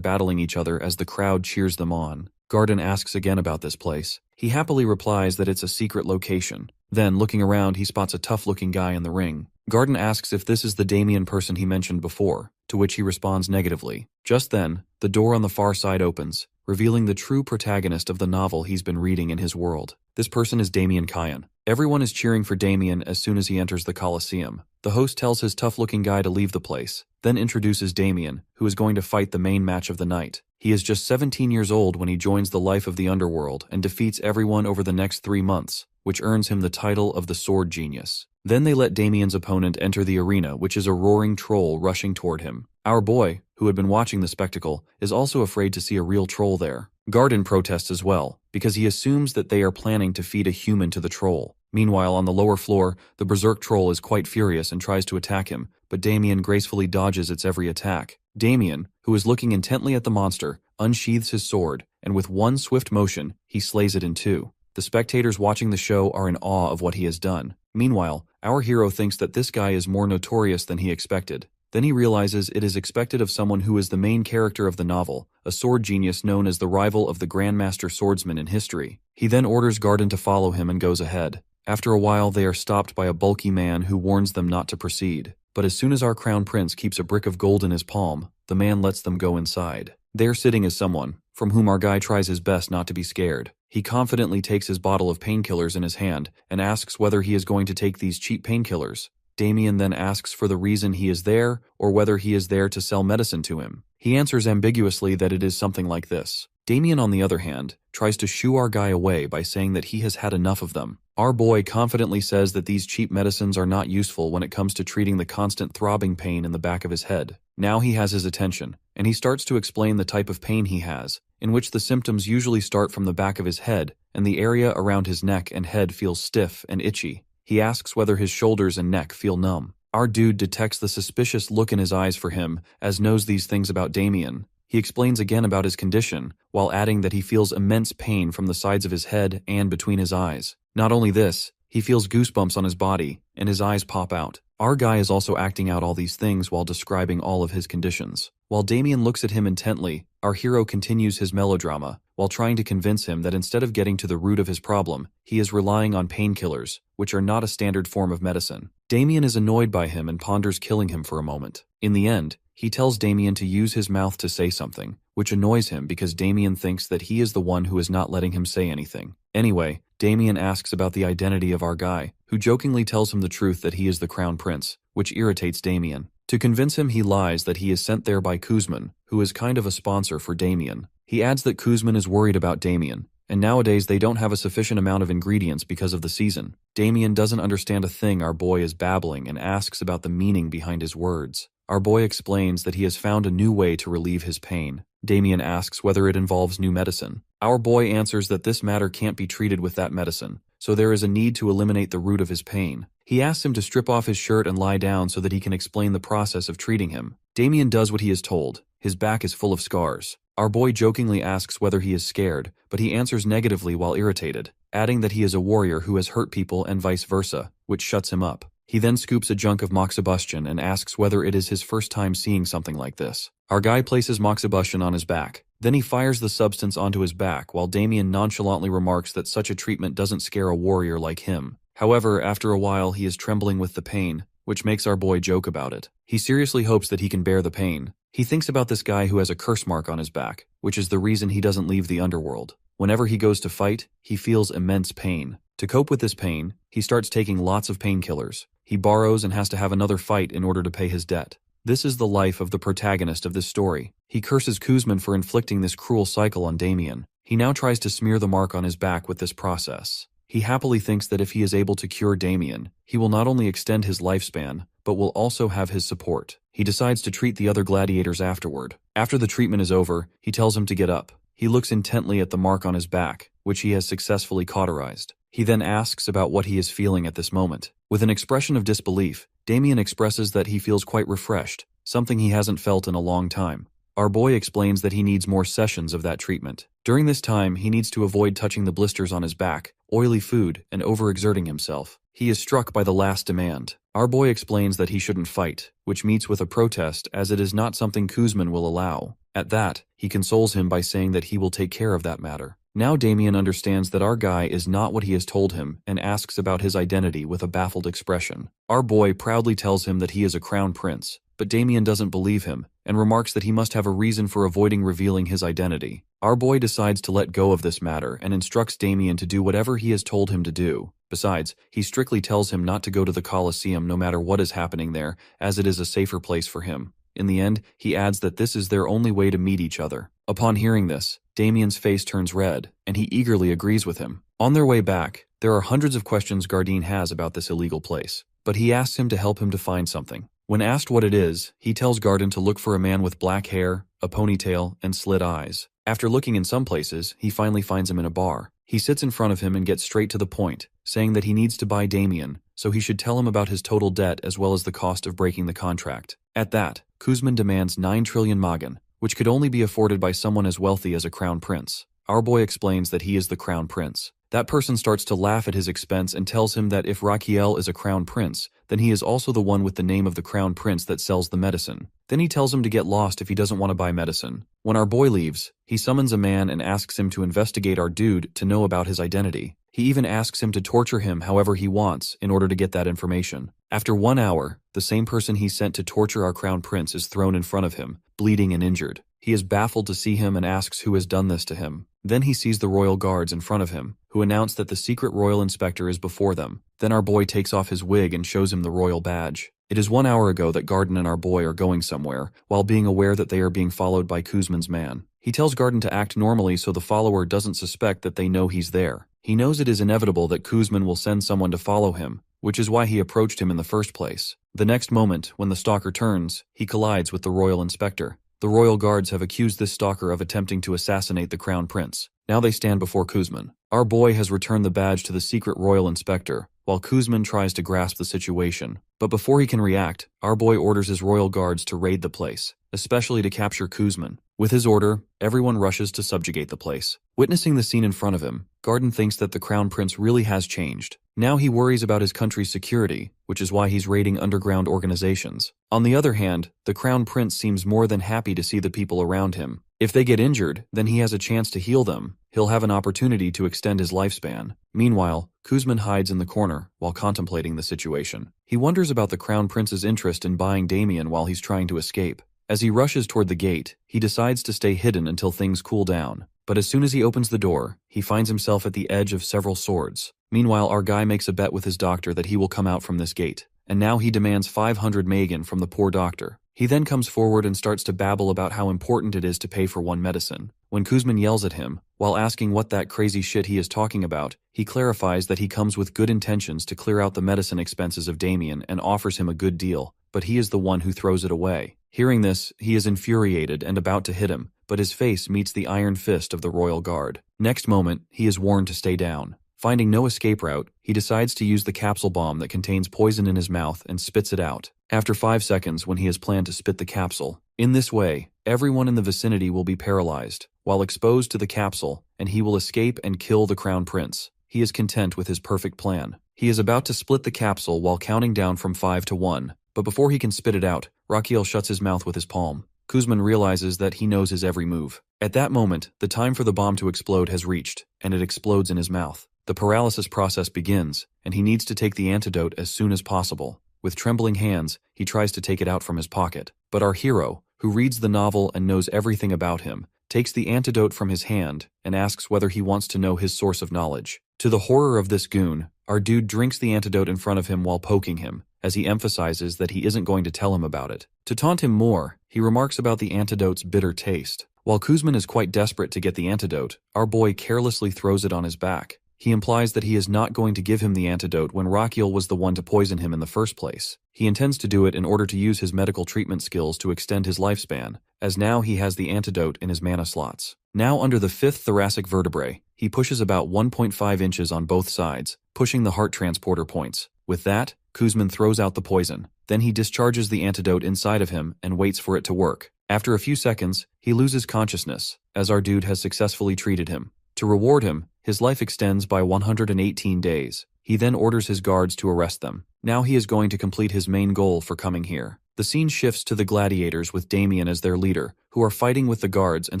Speaker 1: battling each other as the crowd cheers them on. Garden asks again about this place. He happily replies that it's a secret location. Then, looking around, he spots a tough-looking guy in the ring. Garden asks if this is the Damien person he mentioned before, to which he responds negatively. Just then, the door on the far side opens, revealing the true protagonist of the novel he's been reading in his world. This person is Damien Kian. Everyone is cheering for Damien as soon as he enters the Colosseum. The host tells his tough-looking guy to leave the place, then introduces Damien, who is going to fight the main match of the night. He is just 17 years old when he joins the life of the underworld and defeats everyone over the next 3 months, which earns him the title of the Sword Genius. Then they let Damien's opponent enter the arena, which is a roaring troll rushing toward him. Our boy, who had been watching the spectacle, is also afraid to see a real troll there. Garden protests as well, because he assumes that they are planning to feed a human to the troll. Meanwhile, on the lower floor, the berserk troll is quite furious and tries to attack him, but Damien gracefully dodges its every attack. Damien, who is looking intently at the monster, unsheathes his sword, and with one swift motion, he slays it in two. The spectators watching the show are in awe of what he has done. Meanwhile, our hero thinks that this guy is more notorious than he expected. Then he realizes it is expected of someone who is the main character of the novel, a sword genius known as the rival of the Grandmaster Swordsman in history. He then orders Garden to follow him and goes ahead. After a while, they are stopped by a bulky man who warns them not to proceed. But as soon as our crown prince keeps a brick of gold in his palm, the man lets them go inside. There sitting is someone, from whom our guy tries his best not to be scared. He confidently takes his bottle of painkillers in his hand and asks whether he is going to take these cheap painkillers. Damien then asks for the reason he is there or whether he is there to sell medicine to him. He answers ambiguously that it is something like this. Damien, on the other hand, tries to shoo our guy away by saying that he has had enough of them. Our boy confidently says that these cheap medicines are not useful when it comes to treating the constant throbbing pain in the back of his head. Now he has his attention, and he starts to explain the type of pain he has, in which the symptoms usually start from the back of his head, and the area around his neck and head feels stiff and itchy. He asks whether his shoulders and neck feel numb. Our dude detects the suspicious look in his eyes for him, as knows these things about Damien. He explains again about his condition, while adding that he feels immense pain from the sides of his head and between his eyes. Not only this, he feels goosebumps on his body, and his eyes pop out. Our guy is also acting out all these things while describing all of his conditions. While Damien looks at him intently, our hero continues his melodrama, while trying to convince him that instead of getting to the root of his problem, he is relying on painkillers, which are not a standard form of medicine. Damien is annoyed by him and ponders killing him for a moment. In the end, he tells Damien to use his mouth to say something, which annoys him because Damien thinks that he is the one who is not letting him say anything. Anyway, Damien asks about the identity of our guy, who jokingly tells him the truth that he is the crown prince, which irritates Damien. To convince him, he lies that he is sent there by Kuzman, who is kind of a sponsor for Damien. He adds that Kuzman is worried about Damien, and nowadays they don't have a sufficient amount of ingredients because of the season. Damien doesn't understand a thing our boy is babbling and asks about the meaning behind his words. Our boy explains that he has found a new way to relieve his pain. Damien asks whether it involves new medicine. Our boy answers that this matter can't be treated with that medicine, so there is a need to eliminate the root of his pain. He asks him to strip off his shirt and lie down so that he can explain the process of treating him. Damien does what he is told. His back is full of scars. Our boy jokingly asks whether he is scared, but he answers negatively while irritated, adding that he is a warrior who has hurt people and vice versa, which shuts him up. He then scoops a junk of moxibustion and asks whether it is his first time seeing something like this. Our guy places moxibustion on his back. Then he fires the substance onto his back while Damien nonchalantly remarks that such a treatment doesn't scare a warrior like him. However, after a while he is trembling with the pain, which makes our boy joke about it. He seriously hopes that he can bear the pain. He thinks about this guy who has a curse mark on his back, which is the reason he doesn't leave the underworld. Whenever he goes to fight, he feels immense pain. To cope with this pain, he starts taking lots of painkillers. He borrows and has to have another fight in order to pay his debt. This is the life of the protagonist of this story. He curses Kuzman for inflicting this cruel cycle on Damien. He now tries to smear the mark on his back with this process. He happily thinks that if he is able to cure Damien, he will not only extend his lifespan, but will also have his support. He decides to treat the other gladiators afterward. After the treatment is over, he tells him to get up. He looks intently at the mark on his back, which he has successfully cauterized. He then asks about what he is feeling at this moment. With an expression of disbelief, Damien expresses that he feels quite refreshed, something he hasn't felt in a long time. Our boy explains that he needs more sessions of that treatment. During this time, he needs to avoid touching the blisters on his back, oily food, and overexerting himself. He is struck by the last demand. Our boy explains that he shouldn't fight, which meets with a protest as it is not something Kuzman will allow. At that, he consoles him by saying that he will take care of that matter. Now Damien understands that our guy is not what he has told him and asks about his identity with a baffled expression. Our boy proudly tells him that he is a crown prince, but Damien doesn't believe him and remarks that he must have a reason for avoiding revealing his identity. Our boy decides to let go of this matter and instructs Damien to do whatever he has told him to do. Besides, he strictly tells him not to go to the Colosseum no matter what is happening there, as it is a safer place for him. In the end, he adds that this is their only way to meet each other. Upon hearing this, Damien's face turns red, and he eagerly agrees with him. On their way back, there are hundreds of questions Gardin has about this illegal place, but he asks him to help him to find something. When asked what it is, he tells Gardin to look for a man with black hair, a ponytail, and slit eyes. After looking in some places, he finally finds him in a bar. He sits in front of him and gets straight to the point, saying that he needs to buy Damien, so he should tell him about his total debt as well as the cost of breaking the contract. At that, Kuzman demands 9 trillion magen, which could only be afforded by someone as wealthy as a crown prince. Our boy explains that he is the crown prince. That person starts to laugh at his expense and tells him that if Raquel is a crown prince, then he is also the one with the name of the crown prince that sells the medicine. Then he tells him to get lost if he doesn't want to buy medicine. When our boy leaves, he summons a man and asks him to investigate our dude to know about his identity. He even asks him to torture him however he wants in order to get that information. After 1 hour, the same person he sent to torture our crown prince is thrown in front of him, bleeding and injured. He is baffled to see him and asks who has done this to him. Then he sees the royal guards in front of him, who announce that the secret royal inspector is before them. Then our boy takes off his wig and shows him the royal badge. It is 1 hour ago that Gardin and our boy are going somewhere, while being aware that they are being followed by Kuzman's man. He tells Gardin to act normally so the follower doesn't suspect that they know he's there. He knows it is inevitable that Kuzman will send someone to follow him, which is why he approached him in the first place. The next moment, when the stalker turns, he collides with the royal inspector. The royal guards have accused this stalker of attempting to assassinate the crown prince. Now they stand before Kuzman. Our boy has returned the badge to the secret royal inspector, while Kuzman tries to grasp the situation. But before he can react, our boy orders his royal guards to raid the place, especially to capture Kuzman. With his order, everyone rushes to subjugate the place. Witnessing the scene in front of him, Gardin thinks that the crown prince really has changed. Now he worries about his country's security, which is why he's raiding underground organizations. On the other hand, the crown prince seems more than happy to see the people around him. If they get injured, then he has a chance to heal them. He'll have an opportunity to extend his lifespan. Meanwhile, Kuzman hides in the corner while contemplating the situation. He wonders about the crown prince's interest in buying Damien while he's trying to escape. As he rushes toward the gate, he decides to stay hidden until things cool down. But as soon as he opens the door, he finds himself at the edge of several swords. Meanwhile, our guy makes a bet with his doctor that he will come out from this gate. And now he demands 500 magen from the poor doctor. He then comes forward and starts to babble about how important it is to pay for one medicine. When Kuzman yells at him, while asking what that crazy shit he is talking about, he clarifies that he comes with good intentions to clear out the medicine expenses of Damien and offers him a good deal, but he is the one who throws it away. Hearing this, he is infuriated and about to hit him, but his face meets the iron fist of the royal guard. Next moment, he is warned to stay down. Finding no escape route, he decides to use the capsule bomb that contains poison in his mouth and spits it out. After 5 seconds when he has planned to spit the capsule. In this way, everyone in the vicinity will be paralyzed, while exposed to the capsule, and he will escape and kill the crown prince. He is content with his perfect plan. He is about to split the capsule while counting down from 5 to 1, but before he can spit it out, Raquel shuts his mouth with his palm. Kuzman realizes that he knows his every move. At that moment, the time for the bomb to explode has reached, and it explodes in his mouth. The paralysis process begins, and he needs to take the antidote as soon as possible. With trembling hands, he tries to take it out from his pocket. But our hero, who reads the novel and knows everything about him, takes the antidote from his hand and asks whether he wants to know his source of knowledge. To the horror of this goon, our dude drinks the antidote in front of him while poking him, as he emphasizes that he isn't going to tell him about it. To taunt him more, he remarks about the antidote's bitter taste. While Kuzman is quite desperate to get the antidote, our boy carelessly throws it on his back. He implies that he is not going to give him the antidote when Raquel was the one to poison him in the first place. He intends to do it in order to use his medical treatment skills to extend his lifespan, as now he has the antidote in his mana slots. Now under the 5th thoracic vertebrae, he pushes about 1.5 inches on both sides, pushing the heart transporter points. With that, Kuzman throws out the poison. Then he discharges the antidote inside of him and waits for it to work. After a few seconds, he loses consciousness, as our dude has successfully treated him. To reward him, his life extends by 118 days. He then orders his guards to arrest them. Now he is going to complete his main goal for coming here. The scene shifts to the gladiators with Damien as their leader, who are fighting with the guards and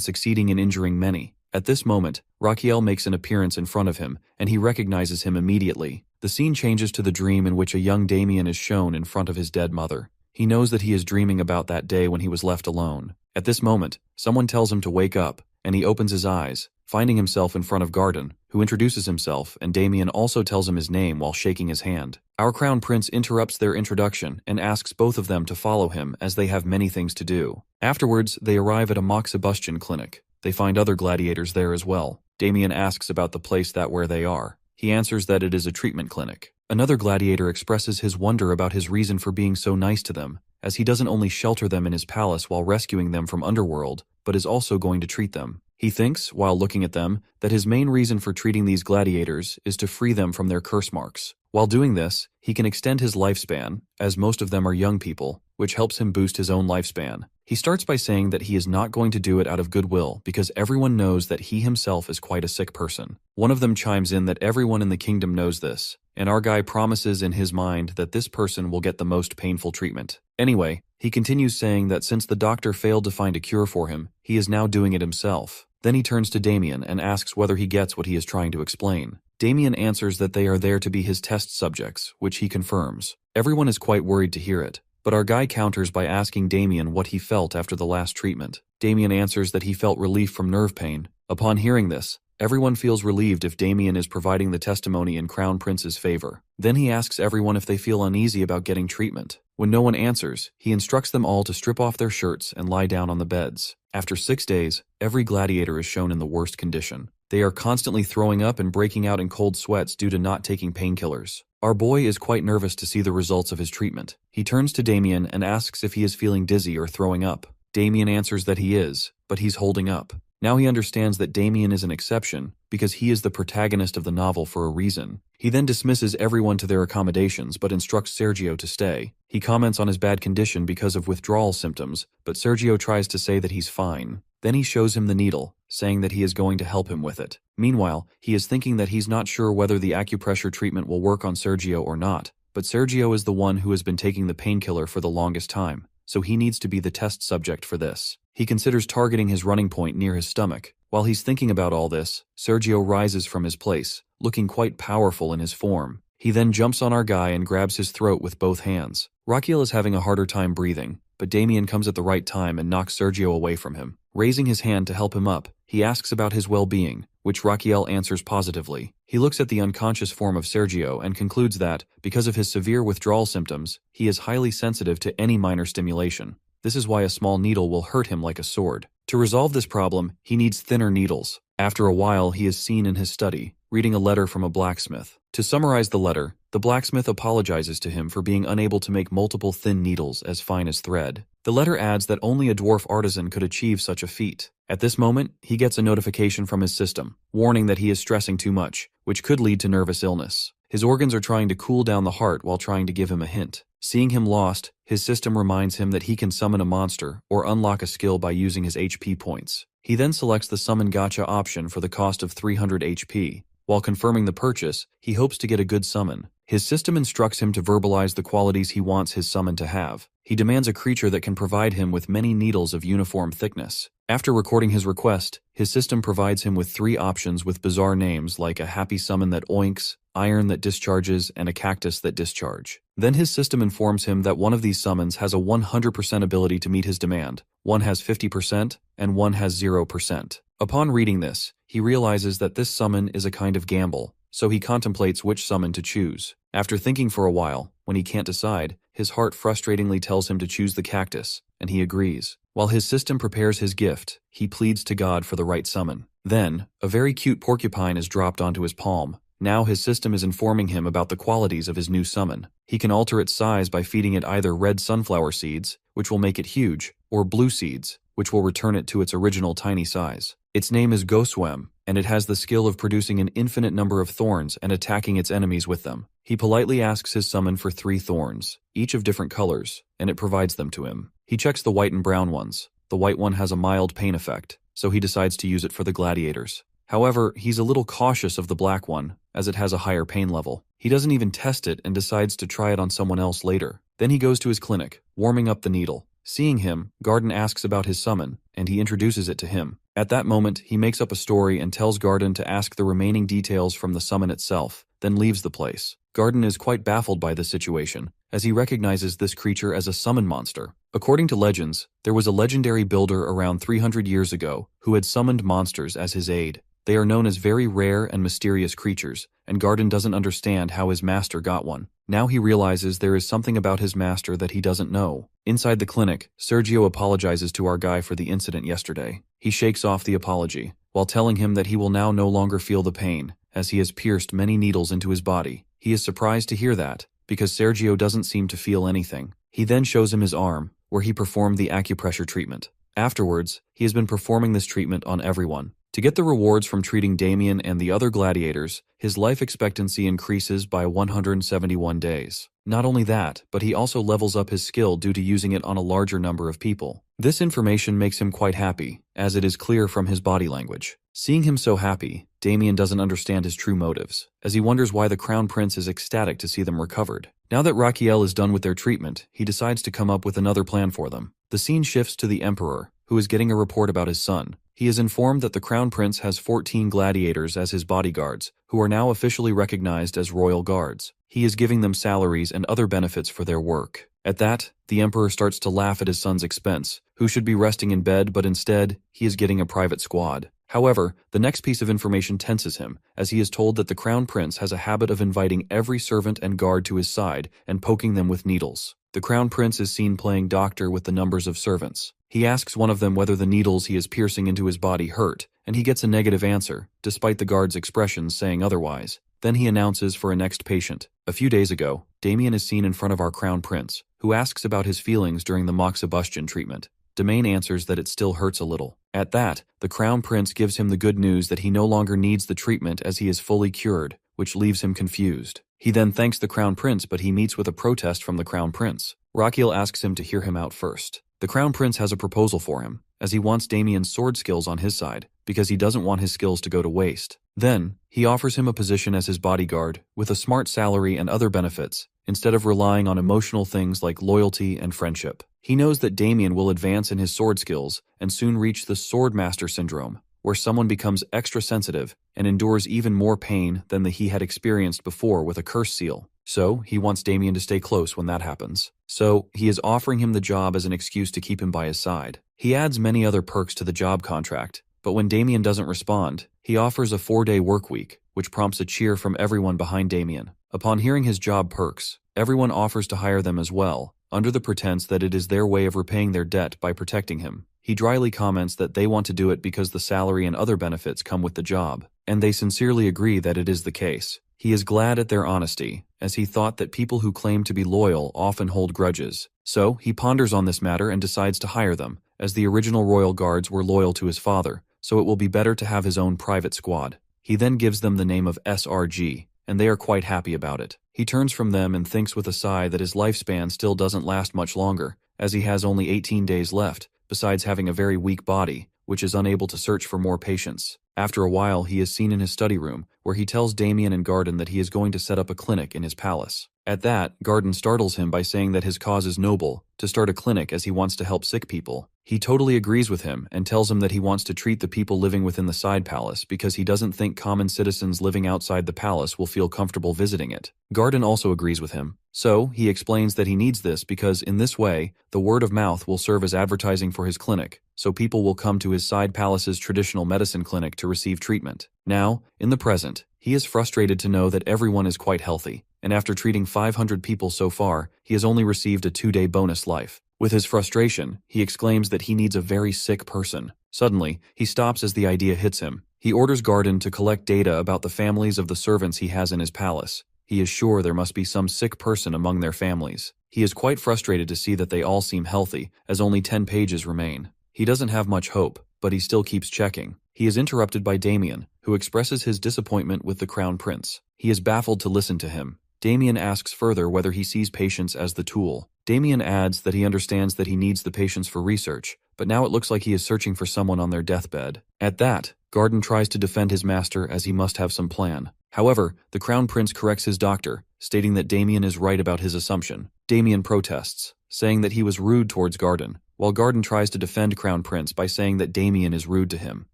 Speaker 1: succeeding in injuring many. At this moment, Raquiel makes an appearance in front of him, and he recognizes him immediately. The scene changes to the dream in which a young Damien is shown in front of his dead mother. He knows that he is dreaming about that day when he was left alone. At this moment, someone tells him to wake up, and he opens his eyes, finding himself in front of Garden, who introduces himself, and Damien also tells him his name while shaking his hand. Our crown prince interrupts their introduction and asks both of them to follow him as they have many things to do. Afterwards, they arrive at a mock Sebastian clinic. They find other gladiators there as well. Damien asks about the place where they are. He answers that it is a treatment clinic. Another gladiator expresses his wonder about his reason for being so nice to them, as he doesn't only shelter them in his palace while rescuing them from Underworld, but is also going to treat them. He thinks, while looking at them, that his main reason for treating these gladiators is to free them from their curse marks. While doing this, he can extend his lifespan, as most of them are young people, which helps him boost his own lifespan. He starts by saying that he is not going to do it out of goodwill because everyone knows that he himself is quite a sick person. One of them chimes in that everyone in the kingdom knows this, and our guy promises in his mind that this person will get the most painful treatment. Anyway, he continues saying that since the doctor failed to find a cure for him, he is now doing it himself. Then he turns to Damien and asks whether he gets what he is trying to explain. Damien answers that they are there to be his test subjects, which he confirms. Everyone is quite worried to hear it, but our guy counters by asking Damien what he felt after the last treatment. Damien answers that he felt relief from nerve pain. Upon hearing this, everyone feels relieved if Damien is providing the testimony in Crown Prince's favor. Then he asks everyone if they feel uneasy about getting treatment. When no one answers, he instructs them all to strip off their shirts and lie down on the beds. After 6 days, every gladiator is shown in the worst condition. They are constantly throwing up and breaking out in cold sweats due to not taking painkillers. Our boy is quite nervous to see the results of his treatment. He turns to Damien and asks if he is feeling dizzy or throwing up. Damien answers that he is, but he's holding up. Now he understands that Damien is an exception because he is the protagonist of the novel for a reason. He then dismisses everyone to their accommodations but instructs Sergio to stay. He comments on his bad condition because of withdrawal symptoms, but Sergio tries to say that he's fine. Then he shows him the needle, saying that he is going to help him with it. Meanwhile, he is thinking that he's not sure whether the acupressure treatment will work on Sergio or not, but Sergio is the one who has been taking the painkiller for the longest time, so he needs to be the test subject for this. He considers targeting his running point near his stomach. While he's thinking about all this, Sergio rises from his place, looking quite powerful in his form. He then jumps on our guy and grabs his throat with both hands. Raquiel is having a harder time breathing, but Damien comes at the right time and knocks Sergio away from him. Raising his hand to help him up, he asks about his well-being, which Raquiel answers positively. He looks at the unconscious form of Sergio and concludes that, because of his severe withdrawal symptoms, he is highly sensitive to any minor stimulation. This is why a small needle will hurt him like a sword. To resolve this problem, he needs thinner needles. After a while, he is seen in his study, reading a letter from a blacksmith. To summarize the letter, the blacksmith apologizes to him for being unable to make multiple thin needles as fine as thread. The letter adds that only a dwarf artisan could achieve such a feat. At this moment, he gets a notification from his system, warning that he is stressing too much, which could lead to nervous illness. His organs are trying to cool down the heart while trying to give him a hint. Seeing him lost, his system reminds him that he can summon a monster or unlock a skill by using his HP points. He then selects the Summon Gacha option for the cost of 300 HP. While confirming the purchase, he hopes to get a good summon. His system instructs him to verbalize the qualities he wants his summon to have. He demands a creature that can provide him with many needles of uniform thickness. After recording his request, his system provides him with 3 options with bizarre names like a happy summon that oinks, iron that discharges, and a cactus that discharge. Then his system informs him that one of these summons has a 100% ability to meet his demand, one has 50%, and one has 0%. Upon reading this, he realizes that this summon is a kind of gamble, so he contemplates which summon to choose. After thinking for a while, when he can't decide, his heart frustratingly tells him to choose the cactus, and he agrees. While his system prepares his gift, he pleads to God for the right summon. Then, a very cute porcupine is dropped onto his palm. Now his system is informing him about the qualities of his new summon. He can alter its size by feeding it either red sunflower seeds, which will make it huge, or blue seeds, which will return it to its original tiny size. Its name is Goswem, and it has the skill of producing an infinite number of thorns and attacking its enemies with them. He politely asks his summon for 3 thorns, each of different colors, and it provides them to him. He checks the white and brown ones. the white one has a mild pain effect, so he decides to use it for the gladiators. However, he's a little cautious of the black one, as it has a higher pain level. He doesn't even test it and decides to try it on someone else later. Then he goes to his clinic, warming up the needle. Seeing him, Garden asks about his summon, and he introduces it to him. At that moment, he makes up a story and tells Garden to ask the remaining details from the summon itself, then leaves the place. Garden is quite baffled by this situation, as he recognizes this creature as a summon monster. According to legends, there was a legendary builder around 300 years ago who had summoned monsters as his aid. They are known as very rare and mysterious creatures, and Garden doesn't understand how his master got one. Now he realizes there is something about his master that he doesn't know. Inside the clinic, Sergio apologizes to our guy for the incident yesterday. He shakes off the apology, while telling him that he will now no longer feel the pain, as he has pierced many needles into his body. He is surprised to hear that, because Sergio doesn't seem to feel anything. He then shows him his arm, where he performed the acupressure treatment. Afterwards, he has been performing this treatment on everyone. To get the rewards from treating Damien and the other gladiators, his life expectancy increases by 171 days. Not only that, but he also levels up his skill due to using it on a larger number of people. This information makes him quite happy, as it is clear from his body language. Seeing him so happy, Damien doesn't understand his true motives, as he wonders why the Crown Prince is ecstatic to see them recovered. Now that Raquiel is done with their treatment, he decides to come up with another plan for them. The scene shifts to the Emperor, who is getting a report about his son. He is informed that the Crown Prince has 14 gladiators as his bodyguards, who are now officially recognized as royal guards. He is giving them salaries and other benefits for their work. At that, the Emperor starts to laugh at his son's expense, who should be resting in bed, but instead, he is getting a private squad. However, the next piece of information tenses him, as he is told that the Crown Prince has a habit of inviting every servant and guard to his side and poking them with needles. The Crown Prince is seen playing doctor with the numbers of servants. He asks one of them whether the needles he is piercing into his body hurt, and he gets a negative answer, despite the guard's expressions saying otherwise. Then he announces for a next patient. A few days ago, Damien is seen in front of our Crown Prince, who asks about his feelings during the moxibustion treatment. Domain answers that it still hurts a little. At that, the Crown Prince gives him the good news that he no longer needs the treatment as he is fully cured, which leaves him confused. He then thanks the Crown Prince, but he meets with a protest from the Crown Prince. Raquiel asks him to hear him out first. The Crown Prince has a proposal for him, as he wants Damien's sword skills on his side, because he doesn't want his skills to go to waste. Then, he offers him a position as his bodyguard, with a smart salary and other benefits, instead of relying on emotional things like loyalty and friendship. He knows that Damien will advance in his sword skills and soon reach the Swordmaster syndrome, where someone becomes extra sensitive and endures even more pain than he had experienced before with a curse seal. So, he wants Damien to stay close when that happens. So, he is offering him the job as an excuse to keep him by his side. He adds many other perks to the job contract, but when Damien doesn't respond, he offers a 4-day work week, which prompts a cheer from everyone behind Damien. Upon hearing his job perks, everyone offers to hire them as well, under the pretense that it is their way of repaying their debt by protecting him. He dryly comments that they want to do it because the salary and other benefits come with the job, and they sincerely agree that it is the case. He is glad at their honesty, as he thought that people who claim to be loyal often hold grudges. So, he ponders on this matter and decides to hire them, as the original royal guards were loyal to his father, so it will be better to have his own private squad. He then gives them the name of SRG, and they are quite happy about it. He turns from them and thinks with a sigh that his lifespan still doesn't last much longer, as he has only 18 days left, besides having a very weak body, which is unable to search for more patients. After a while, he is seen in his study room, where he tells Damien and Garden that he is going to set up a clinic in his palace. At that, Garden startles him by saying that his cause is noble, to start a clinic as he wants to help sick people. He totally agrees with him and tells him that he wants to treat the people living within the side palace because he doesn't think common citizens living outside the palace will feel comfortable visiting it. Garden also agrees with him. So, he explains that he needs this because in this way, the word of mouth will serve as advertising for his clinic, so people will come to his side palace's traditional medicine clinic to receive treatment. Now, in the present, he is frustrated to know that everyone is quite healthy, and after treating 500 people so far, he has only received a 2-day bonus life. With his frustration, he exclaims that he needs a very sick person. Suddenly, he stops as the idea hits him. He orders Garden to collect data about the families of the servants he has in his palace. He is sure there must be some sick person among their families. He is quite frustrated to see that they all seem healthy, as only 10 pages remain. He doesn't have much hope, but he still keeps checking. He is interrupted by Damien, who expresses his disappointment with the Crown Prince. He is baffled to listen to him. Damien asks further whether he sees patients as the tool. Damien adds that he understands that he needs the patients for research, but now it looks like he is searching for someone on their deathbed. At that, Garden tries to defend his master as he must have some plan. However, the Crown Prince corrects his doctor, stating that Damien is right about his assumption. Damien protests, saying that he was rude towards Garden, while Garden tries to defend Crown Prince by saying that Damien is rude to him.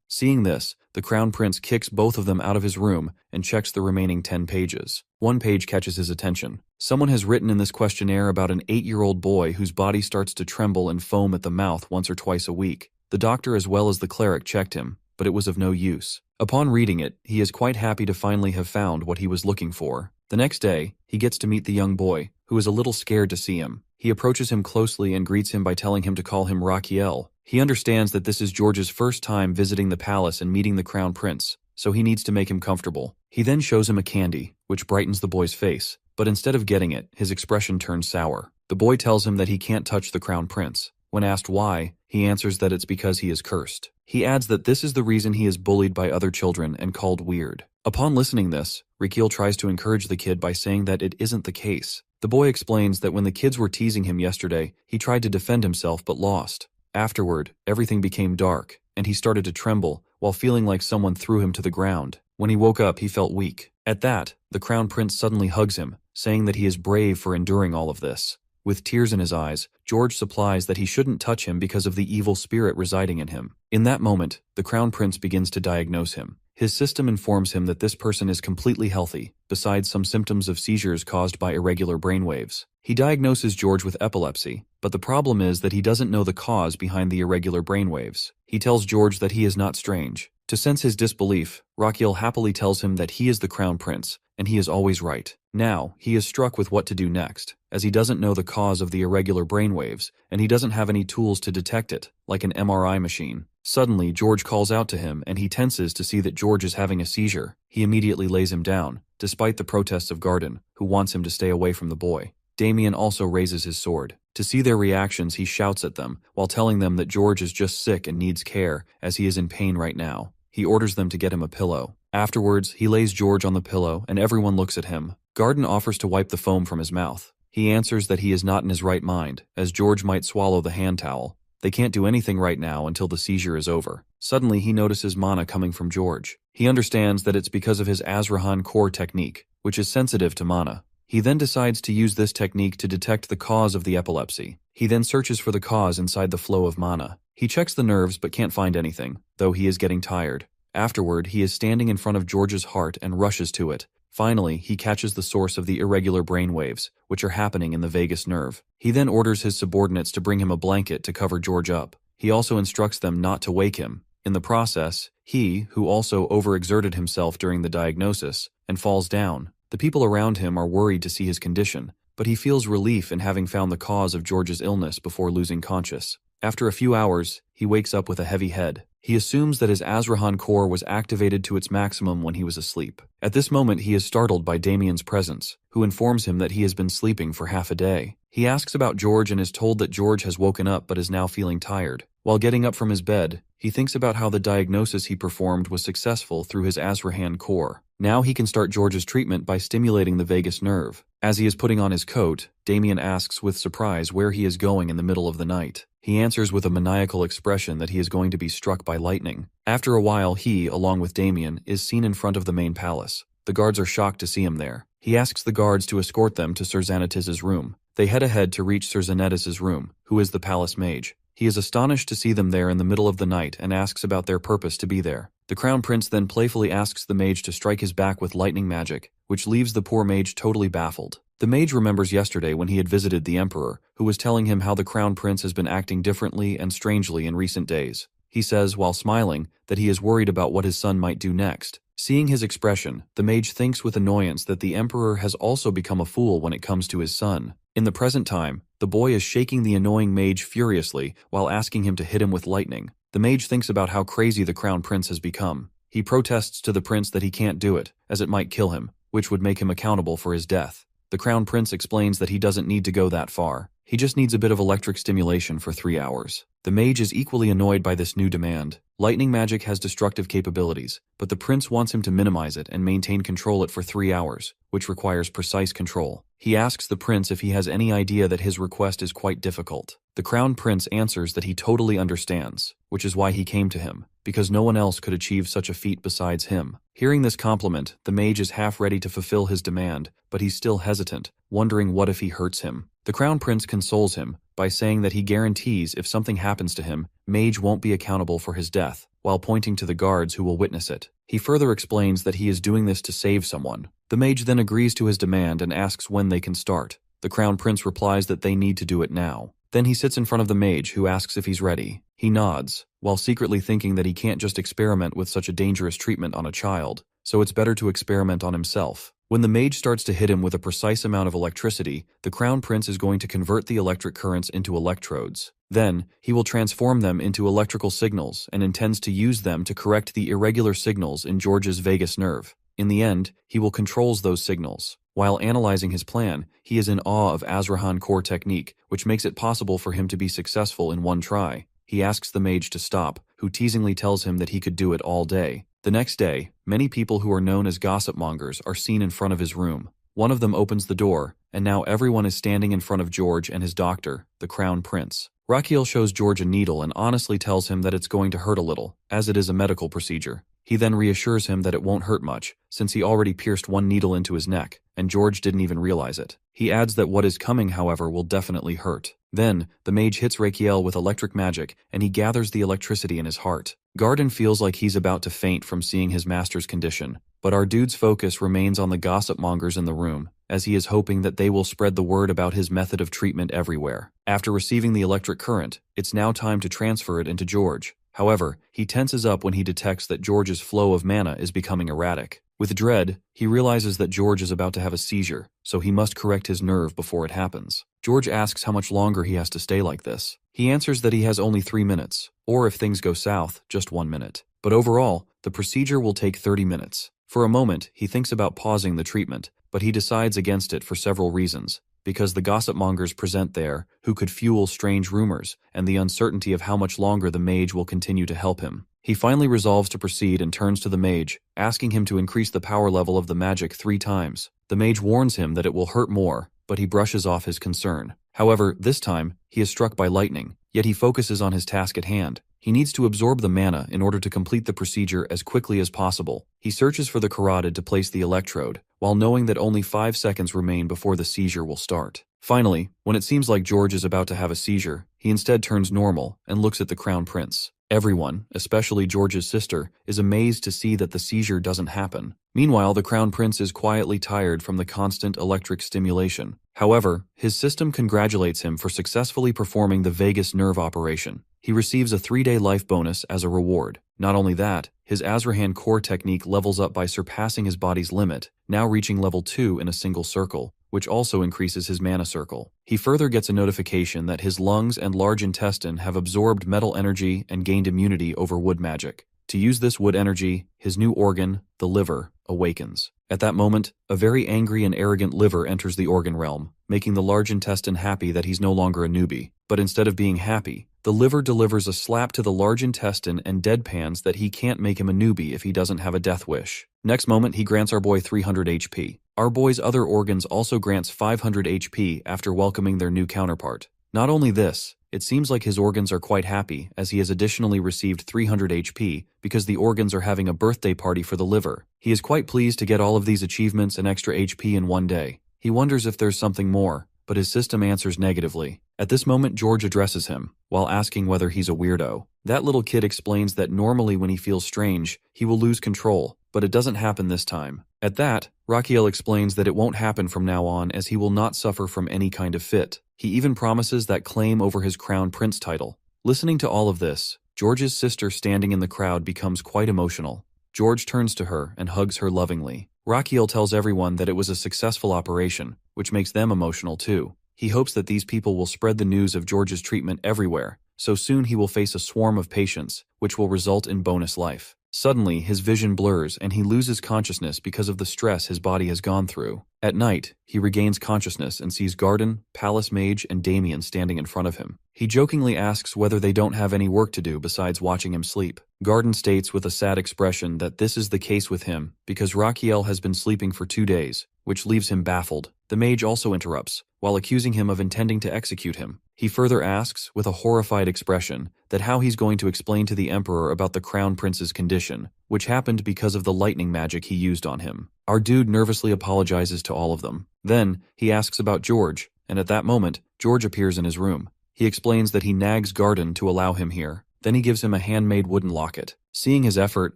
Speaker 1: Seeing this, the Crown Prince kicks both of them out of his room and checks the remaining 10 pages. One page catches his attention. Someone has written in this questionnaire about an 8-year-old boy whose body starts to tremble and foam at the mouth once or twice a week. The doctor as well as the cleric checked him, but it was of no use. Upon reading it, he is quite happy to finally have found what he was looking for. The next day, he gets to meet the young boy, who is a little scared to see him. He approaches him closely and greets him by telling him to call him Raquiel. He understands that this is George's first time visiting the palace and meeting the Crown Prince, so he needs to make him comfortable. He then shows him a candy, which brightens the boy's face, but instead of getting it, his expression turns sour. The boy tells him that he can't touch the Crown Prince. When asked why, he answers that it's because he is cursed. He adds that this is the reason he is bullied by other children and called weird. Upon listening this, Raquiel tries to encourage the kid by saying that it isn't the case. The boy explains that when the kids were teasing him yesterday, he tried to defend himself but lost. Afterward, everything became dark, and he started to tremble, while feeling like someone threw him to the ground. When he woke up, he felt weak. At that, the Crown Prince suddenly hugs him, saying that he is brave for enduring all of this. With tears in his eyes, George supplies that he shouldn't touch him because of the evil spirit residing in him. In that moment, the Crown Prince begins to diagnose him. His system informs him that this person is completely healthy, besides some symptoms of seizures caused by irregular brainwaves. He diagnoses George with epilepsy, but the problem is that he doesn't know the cause behind the irregular brainwaves. He tells George that he is not strange. To sense his disbelief, Raquiel happily tells him that he is the Crown Prince, and he is always right. Now, he is struck with what to do next, as he doesn't know the cause of the irregular brainwaves, and he doesn't have any tools to detect it, like an MRI machine. Suddenly, George calls out to him, and he tenses to see that George is having a seizure. He immediately lays him down, despite the protests of Garden, who wants him to stay away from the boy. Damien also raises his sword. To see their reactions, he shouts at them, while telling them that George is just sick and needs care, as he is in pain right now. He orders them to get him a pillow. Afterwards, he lays George on the pillow, and everyone looks at him. Garden offers to wipe the foam from his mouth. He answers that he is not in his right mind, as George might swallow the hand towel. They can't do anything right now until the seizure is over. Suddenly, he notices mana coming from George. He understands that it's because of his Azrahan core technique, which is sensitive to mana. He then decides to use this technique to detect the cause of the epilepsy. He then searches for the cause inside the flow of mana. He checks the nerves but can't find anything, though he is getting tired. Afterward, he is standing in front of George's heart and rushes to it. Finally, he catches the source of the irregular brainwaves, which are happening in the vagus nerve. He then orders his subordinates to bring him a blanket to cover George up. He also instructs them not to wake him. In the process, he, who also overexerted himself during the diagnosis, and falls down. The people around him are worried to see his condition, but he feels relief in having found the cause of George's illness before losing conscious. After a few hours, he wakes up with a heavy head. He assumes that his Azrahan core was activated to its maximum when he was asleep. At this moment, he is startled by Damien's presence, who informs him that he has been sleeping for half a day. He asks about George and is told that George has woken up but is now feeling tired. While getting up from his bed, he thinks about how the diagnosis he performed was successful through his Azrahan core. Now he can start George's treatment by stimulating the vagus nerve. As he is putting on his coat, Damien asks with surprise where he is going in the middle of the night. He answers with a maniacal expression that he is going to be struck by lightning. After a while, he, along with Damien, is seen in front of the main palace. The guards are shocked to see him there. He asks the guards to escort them to Sir Xanatis's room. They head ahead to reach Sir Xanatis's room, who is the palace mage. He is astonished to see them there in the middle of the night and asks about their purpose to be there. The Crown Prince then playfully asks the mage to strike his back with lightning magic, which leaves the poor mage totally baffled. The mage remembers yesterday when he had visited the Emperor, who was telling him how the Crown Prince has been acting differently and strangely in recent days. He says, while smiling, that he is worried about what his son might do next. Seeing his expression, the mage thinks with annoyance that the Emperor has also become a fool when it comes to his son. In the present time, the boy is shaking the annoying mage furiously while asking him to hit him with lightning. The mage thinks about how crazy the Crown Prince has become. He protests to the prince that he can't do it, as it might kill him, which would make him accountable for his death. The Crown Prince explains that he doesn't need to go that far. He just needs a bit of electric stimulation for 3 hours. The mage is equally annoyed by this new demand. Lightning magic has destructive capabilities, but the prince wants him to minimize it and maintain control it for 3 hours, which requires precise control. He asks the prince if he has any idea that his request is quite difficult. The Crown Prince answers that he totally understands, which is why he came to him, because no one else could achieve such a feat besides him. Hearing this compliment, the mage is half ready to fulfill his demand, but he's still hesitant, wondering what if he hurts him. The Crown Prince consoles him by saying that he guarantees if something happens to him, Mage won't be accountable for his death, while pointing to the guards who will witness it. He further explains that he is doing this to save someone. The mage then agrees to his demand and asks when they can start. The Crown Prince replies that they need to do it now. Then he sits in front of the mage, who asks if he's ready. He nods, while secretly thinking that he can't just experiment with such a dangerous treatment on a child, so it's better to experiment on himself. When the mage starts to hit him with a precise amount of electricity, the Crown Prince is going to convert the electric currents into electrodes. Then, he will transform them into electrical signals and intends to use them to correct the irregular signals in George's vagus nerve. In the end, he will control those signals. While analyzing his plan, he is in awe of Azrahan core technique, which makes it possible for him to be successful in one try. He asks the mage to stop, who teasingly tells him that he could do it all day. The next day, many people who are known as gossip mongers are seen in front of his room. One of them opens the door, and now everyone is standing in front of George and his doctor, the Crown Prince. Rakiel shows George a needle and honestly tells him that it's going to hurt a little, as it is a medical procedure. He then reassures him that it won't hurt much, since he already pierced one needle into his neck, and George didn't even realize it. He adds that what is coming, however, will definitely hurt. Then, the mage hits Rakiel with electric magic, and he gathers the electricity in his heart. Garden feels like he's about to faint from seeing his master's condition, but our dude's focus remains on the gossip mongers in the room, as he is hoping that they will spread the word about his method of treatment everywhere. After receiving the electric current, it's now time to transfer it into George. However, he tenses up when he detects that George's flow of mana is becoming erratic. With dread, he realizes that George is about to have a seizure, so he must correct his nerve before it happens. George asks how much longer he has to stay like this. He answers that he has only 3 minutes, or if things go south, just 1 minute. But overall, the procedure will take 30 minutes. For a moment, he thinks about pausing the treatment, but he decides against it for several reasons. Because the gossip mongers present there, who could fuel strange rumors, and the uncertainty of how much longer the mage will continue to help him. He finally resolves to proceed and turns to the mage, asking him to increase the power level of the magic 3 times. The mage warns him that it will hurt more, but he brushes off his concern. However, this time, he is struck by lightning, yet he focuses on his task at hand. He needs to absorb the mana in order to complete the procedure as quickly as possible. He searches for the carotid to place the electrode, while knowing that only 5 seconds remain before the seizure will start. Finally, when it seems like George is about to have a seizure, he instead turns normal and looks at the Crown Prince. Everyone, especially George's sister, is amazed to see that the seizure doesn't happen. Meanwhile, the Crown Prince is quietly tired from the constant electric stimulation. However, his system congratulates him for successfully performing the vagus nerve operation. He receives a 3-day life bonus as a reward. Not only that, his Azrahan core technique levels up by surpassing his body's limit, now reaching level 2 in a single circle, which also increases his mana circle. He further gets a notification that his lungs and large intestine have absorbed metal energy and gained immunity over wood magic. To use this wood energy, his new organ, the liver, awakens. At that moment, a very angry and arrogant liver enters the organ realm, making the large intestine happy that he's no longer a newbie. But instead of being happy, the liver delivers a slap to the large intestine and deadpans that he can't make him a newbie if he doesn't have a death wish. Next moment, he grants our boy 300 HP. Our boy's other organs also grants 500 HP after welcoming their new counterpart. Not only this, it seems like his organs are quite happy, as he has additionally received 300 HP because the organs are having a birthday party for the liver. He is quite pleased to get all of these achievements and extra HP in one day. He wonders if there's something more, but his system answers negatively. At this moment, George addresses him, while asking whether he's a weirdo. That little kid explains that normally when he feels strange, he will lose control, but it doesn't happen this time. At that, Rakiel explains that it won't happen from now on, as he will not suffer from any kind of fit. He even promises that claim over his Crown Prince title. Listening to all of this, George's sister standing in the crowd becomes quite emotional. George turns to her and hugs her lovingly. Rakiel tells everyone that it was a successful operation, which makes them emotional too. He hopes that these people will spread the news of George's treatment everywhere, so soon he will face a swarm of patients, which will result in bonus life. Suddenly, his vision blurs and he loses consciousness because of the stress his body has gone through. At night, he regains consciousness and sees Garden, Palace Mage, and Damien standing in front of him. He jokingly asks whether they don't have any work to do besides watching him sleep. Garden states with a sad expression that this is the case with him because Rakiel has been sleeping for 2 days, which leaves him baffled. The mage also interrupts, while accusing him of intending to execute him. He further asks, with a horrified expression, that how he's going to explain to the Emperor about the Crown Prince's condition, which happened because of the lightning magic he used on him. Our dude nervously apologizes to all of them. Then, he asks about George, and at that moment, George appears in his room. He explains that he nags Garden to allow him here. Then he gives him a handmade wooden locket. Seeing his effort,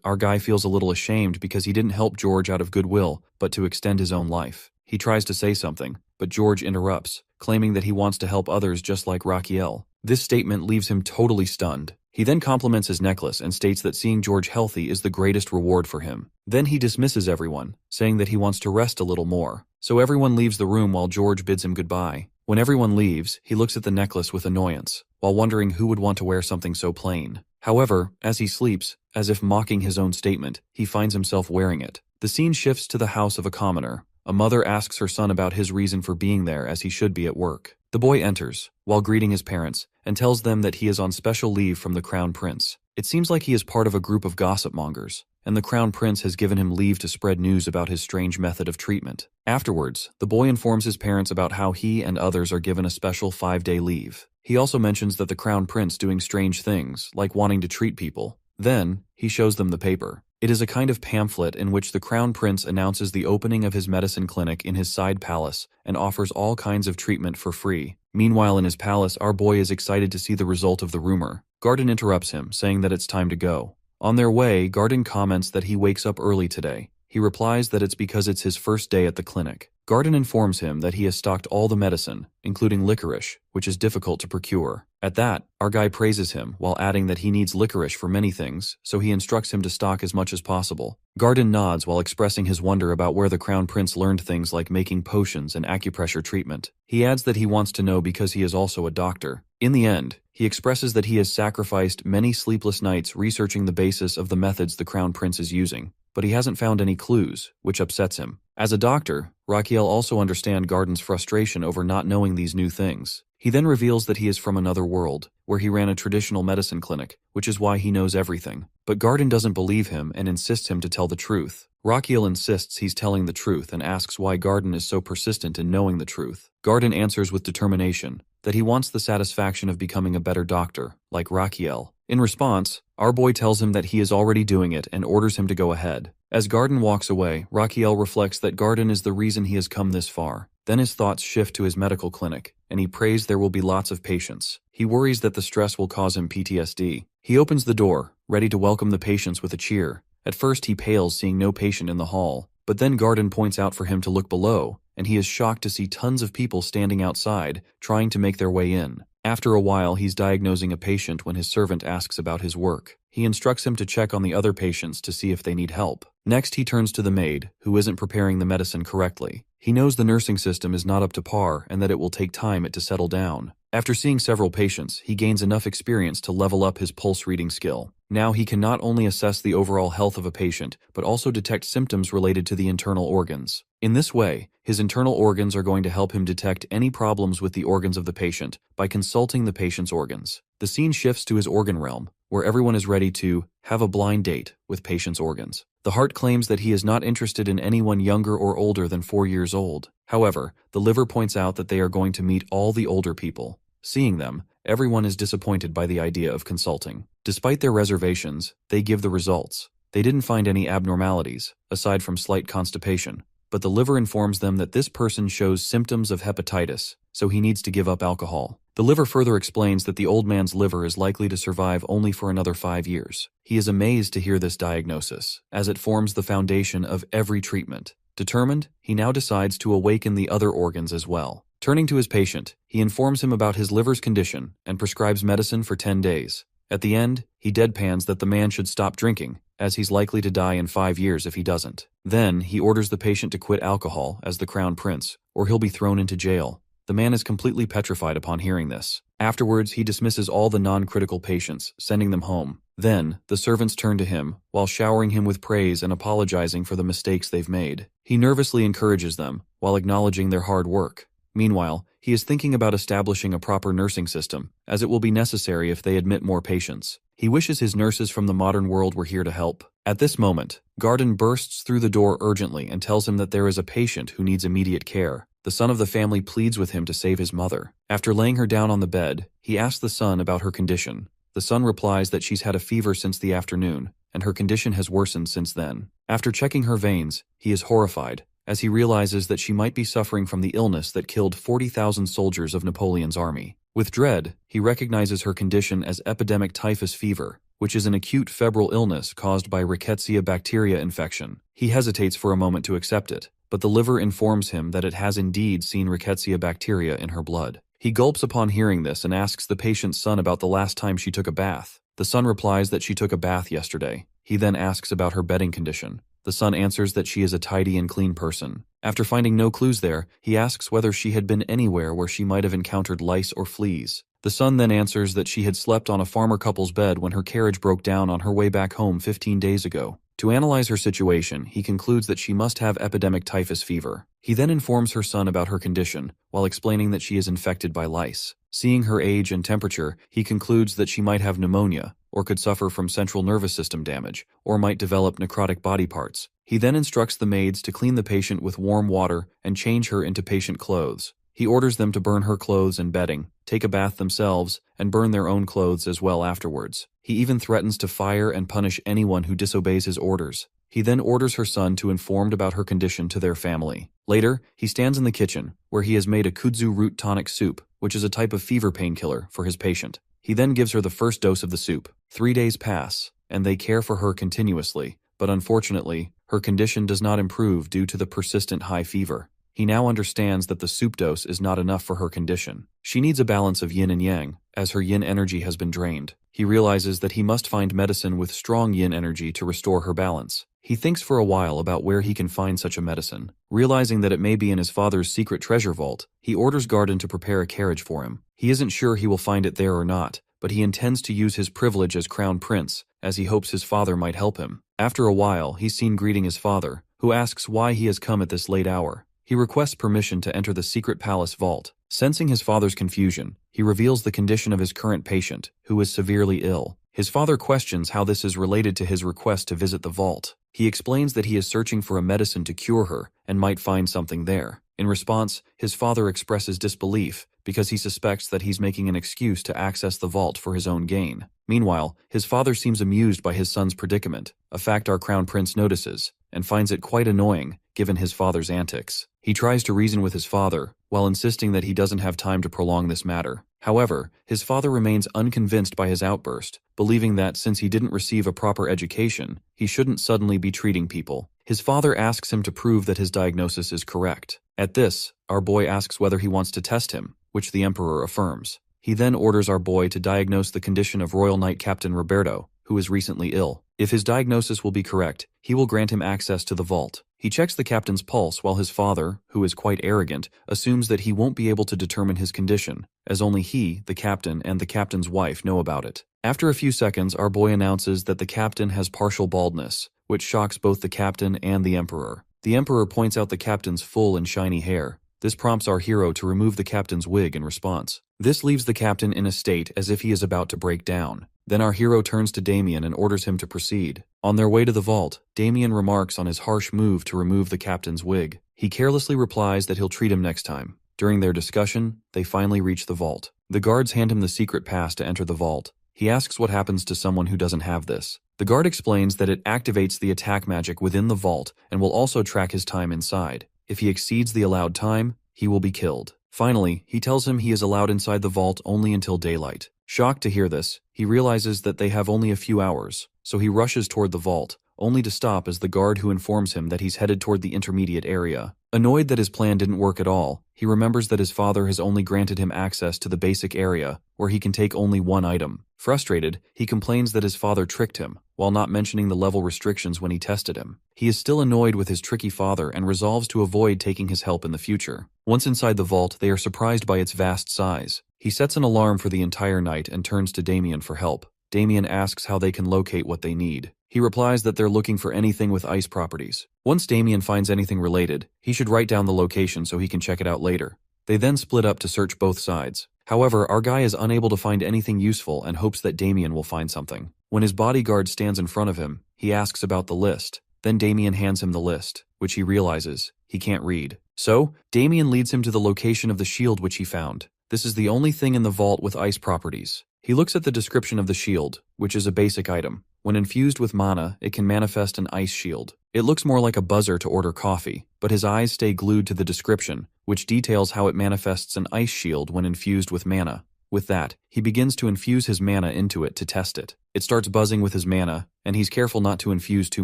Speaker 1: our guy feels a little ashamed because he didn't help George out of goodwill, but to extend his own life. He tries to say something, but George interrupts, claiming that he wants to help others just like Raquiel. This statement leaves him totally stunned. He then compliments his necklace and states that seeing George healthy is the greatest reward for him. Then he dismisses everyone, saying that he wants to rest a little more. So everyone leaves the room while George bids him goodbye. When everyone leaves, he looks at the necklace with annoyance, while wondering who would want to wear something so plain. However, as he sleeps, as if mocking his own statement, he finds himself wearing it. The scene shifts to the house of a commoner. A mother asks her son about his reason for being there as he should be at work. The boy enters, while greeting his parents, and tells them that he is on special leave from the Crown Prince. It seems like he is part of a group of gossip mongers, and the Crown Prince has given him leave to spread news about his strange method of treatment. Afterwards, the boy informs his parents about how he and others are given a special 5-day leave. He also mentions that the Crown Prince doing strange things, like wanting to treat people. Then, he shows them the paper. It is a kind of pamphlet in which the Crown Prince announces the opening of his medicine clinic in his side palace and offers all kinds of treatment for free. Meanwhile, in his palace, our boy is excited to see the result of the rumor. Garden interrupts him, saying that it's time to go. On their way, Garden comments that he wakes up early today. He replies that it's because it's his first day at the clinic. Garden informs him that he has stocked all the medicine, including licorice, which is difficult to procure. At that, our guy praises him, while adding that he needs licorice for many things, so he instructs him to stock as much as possible. Garden nods while expressing his wonder about where the Crown Prince learned things like making potions and acupressure treatment. He adds that he wants to know because he is also a doctor. In the end, he expresses that he has sacrificed many sleepless nights researching the basis of the methods the Crown Prince is using, but he hasn't found any clues, which upsets him. As a doctor, Raquiel also understands Garden's frustration over not knowing these new things. He then reveals that he is from another world, where he ran a traditional medicine clinic, which is why he knows everything. But Garden doesn't believe him and insists him to tell the truth. Raquiel insists he's telling the truth and asks why Garden is so persistent in knowing the truth. Garden answers with determination that he wants the satisfaction of becoming a better doctor, like Raquiel. In response, our boy tells him that he is already doing it and orders him to go ahead. As Garden walks away, Raquiel reflects that Garden is the reason he has come this far. Then his thoughts shift to his medical clinic, and he prays there will be lots of patients. He worries that the stress will cause him PTSD. He opens the door, ready to welcome the patients with a cheer. At first he pales seeing no patient in the hall, but then Garden points out for him to look below, and he is shocked to see tons of people standing outside, trying to make their way in. After a while, he's diagnosing a patient when his servant asks about his work. He instructs him to check on the other patients to see if they need help. Next, he turns to the maid, who isn't preparing the medicine correctly. He knows the nursing system is not up to par and that it will take time to settle down. After seeing several patients, he gains enough experience to level up his pulse reading skill. Now he can not only assess the overall health of a patient, but also detect symptoms related to the internal organs. In this way, his internal organs are going to help him detect any problems with the organs of the patient by consulting the patient's organs. The scene shifts to his organ realm, where everyone is ready to have a blind date with patient's organs. The heart claims that he is not interested in anyone younger or older than 4 years old. However, the liver points out that they are going to meet all the older people. Seeing them, everyone is disappointed by the idea of consulting. Despite their reservations, they give the results. They didn't find any abnormalities, aside from slight constipation, but the liver informs them that this person shows symptoms of hepatitis, so he needs to give up alcohol. The liver further explains that the old man's liver is likely to survive only for another 5 years. He is amazed to hear this diagnosis, as it forms the foundation of every treatment. Determined, he now decides to awaken the other organs as well. Turning to his patient, he informs him about his liver's condition and prescribes medicine for 10 days. At the end, he deadpans that the man should stop drinking, as he's likely to die in 5 years if he doesn't. Then, he orders the patient to quit alcohol as the Crown Prince, or he'll be thrown into jail. The man is completely petrified upon hearing this. Afterwards, he dismisses all the non-critical patients, sending them home. Then, the servants turn to him, while showering him with praise and apologizing for the mistakes they've made. He nervously encourages them, while acknowledging their hard work. Meanwhile, he is thinking about establishing a proper nursing system, as it will be necessary if they admit more patients. He wishes his nurses from the modern world were here to help. At this moment, Garden bursts through the door urgently and tells him that there is a patient who needs immediate care. The son of the family pleads with him to save his mother. After laying her down on the bed, he asks the son about her condition. The son replies that she's had a fever since the afternoon, and her condition has worsened since then. After checking her veins, he is horrified, as he realizes that she might be suffering from the illness that killed 40,000 soldiers of Napoleon's army. With dread, he recognizes her condition as epidemic typhus fever, which is an acute febrile illness caused by Rickettsia bacteria infection. He hesitates for a moment to accept it, but the liver informs him that it has indeed seen Rickettsia bacteria in her blood. He gulps upon hearing this and asks the patient's son about the last time she took a bath. The son replies that she took a bath yesterday. He then asks about her bedding condition. The son answers that she is a tidy and clean person. After finding no clues there, he asks whether she had been anywhere where she might have encountered lice or fleas. The son then answers that she had slept on a farmer couple's bed when her carriage broke down on her way back home 15 days ago. To analyze her situation, he concludes that she must have epidemic typhus fever. He then informs her son about her condition, while explaining that she is infected by lice. Seeing her age and temperature, he concludes that she might have pneumonia, or could suffer from central nervous system damage, or might develop necrotic body parts. He then instructs the maids to clean the patient with warm water and change her into patient clothes. He orders them to burn her clothes and bedding, take a bath themselves, and burn their own clothes as well afterwards. He even threatens to fire and punish anyone who disobeys his orders. He then orders her son to inform about her condition to their family. Later, he stands in the kitchen, where he has made a kudzu root tonic soup, which is a type of fever painkiller, for his patient. He then gives her the first dose of the soup. 3 days pass, and they care for her continuously, but unfortunately, her condition does not improve due to the persistent high fever. He now understands that the soup dose is not enough for her condition. She needs a balance of yin and yang, as her yin energy has been drained. He realizes that he must find medicine with strong yin energy to restore her balance. He thinks for a while about where he can find such a medicine. Realizing that it may be in his father's secret treasure vault, he orders Garden to prepare a carriage for him. He isn't sure he will find it there or not, but he intends to use his privilege as crown prince, as he hopes his father might help him. After a while, he's seen greeting his father, who asks why he has come at this late hour. He requests permission to enter the secret palace vault. Sensing his father's confusion, he reveals the condition of his current patient, who is severely ill. His father questions how this is related to his request to visit the vault. He explains that he is searching for a medicine to cure her and might find something there. In response, his father expresses disbelief because he suspects that he's making an excuse to access the vault for his own gain. Meanwhile, his father seems amused by his son's predicament, a fact our crown prince notices, and finds it quite annoying given his father's antics. He tries to reason with his father, while insisting that he doesn't have time to prolong this matter. However, his father remains unconvinced by his outburst, believing that since he didn't receive a proper education, he shouldn't suddenly be treating people. His father asks him to prove that his diagnosis is correct. At this, our boy asks whether he wants to test him, which the Emperor affirms. He then orders our boy to diagnose the condition of Royal Knight Captain Roberto, who is recently ill. If his diagnosis will be correct, he will grant him access to the vault. He checks the captain's pulse while his father, who is quite arrogant, assumes that he won't be able to determine his condition, as only he, the captain, and the captain's wife know about it. After a few seconds, our boy announces that the captain has partial baldness, which shocks both the captain and the Emperor. The Emperor points out the captain's full and shiny hair. This prompts our hero to remove the captain's wig in response. This leaves the captain in a state as if he is about to break down. Then our hero turns to Damien and orders him to proceed. On their way to the vault, Damien remarks on his harsh move to remove the captain's wig. He carelessly replies that he'll treat him next time. During their discussion, they finally reach the vault. The guards hand him the secret pass to enter the vault. He asks what happens to someone who doesn't have this. The guard explains that it activates the attack magic within the vault and will also track his time inside. If he exceeds the allowed time, he will be killed. Finally, he tells him he is allowed inside the vault only until daylight. Shocked to hear this, he realizes that they have only a few hours, so he rushes toward the vault, only to stop as the guard who informs him that he's headed toward the intermediate area. Annoyed that his plan didn't work at all, he remembers that his father has only granted him access to the basic area, where he can take only one item. Frustrated, he complains that his father tricked him, while not mentioning the level restrictions when he tested him. He is still annoyed with his tricky father and resolves to avoid taking his help in the future. Once inside the vault, they are surprised by its vast size. He sets an alarm for the entire night and turns to Damien for help. Damien asks how they can locate what they need. He replies that they're looking for anything with ice properties. Once Damien finds anything related, he should write down the location so he can check it out later. They then split up to search both sides. However, our guy is unable to find anything useful and hopes that Damien will find something. When his bodyguard stands in front of him, he asks about the list. Then Damien hands him the list, which he realizes he can't read. So, Damien leads him to the location of the shield which he found. This is the only thing in the vault with ice properties. He looks at the description of the shield, which is a basic item. When infused with mana, it can manifest an ice shield. It looks more like a buzzer to order coffee, but his eyes stay glued to the description, which details how it manifests an ice shield when infused with mana. With that, he begins to infuse his mana into it to test it. It starts buzzing with his mana, and he's careful not to infuse too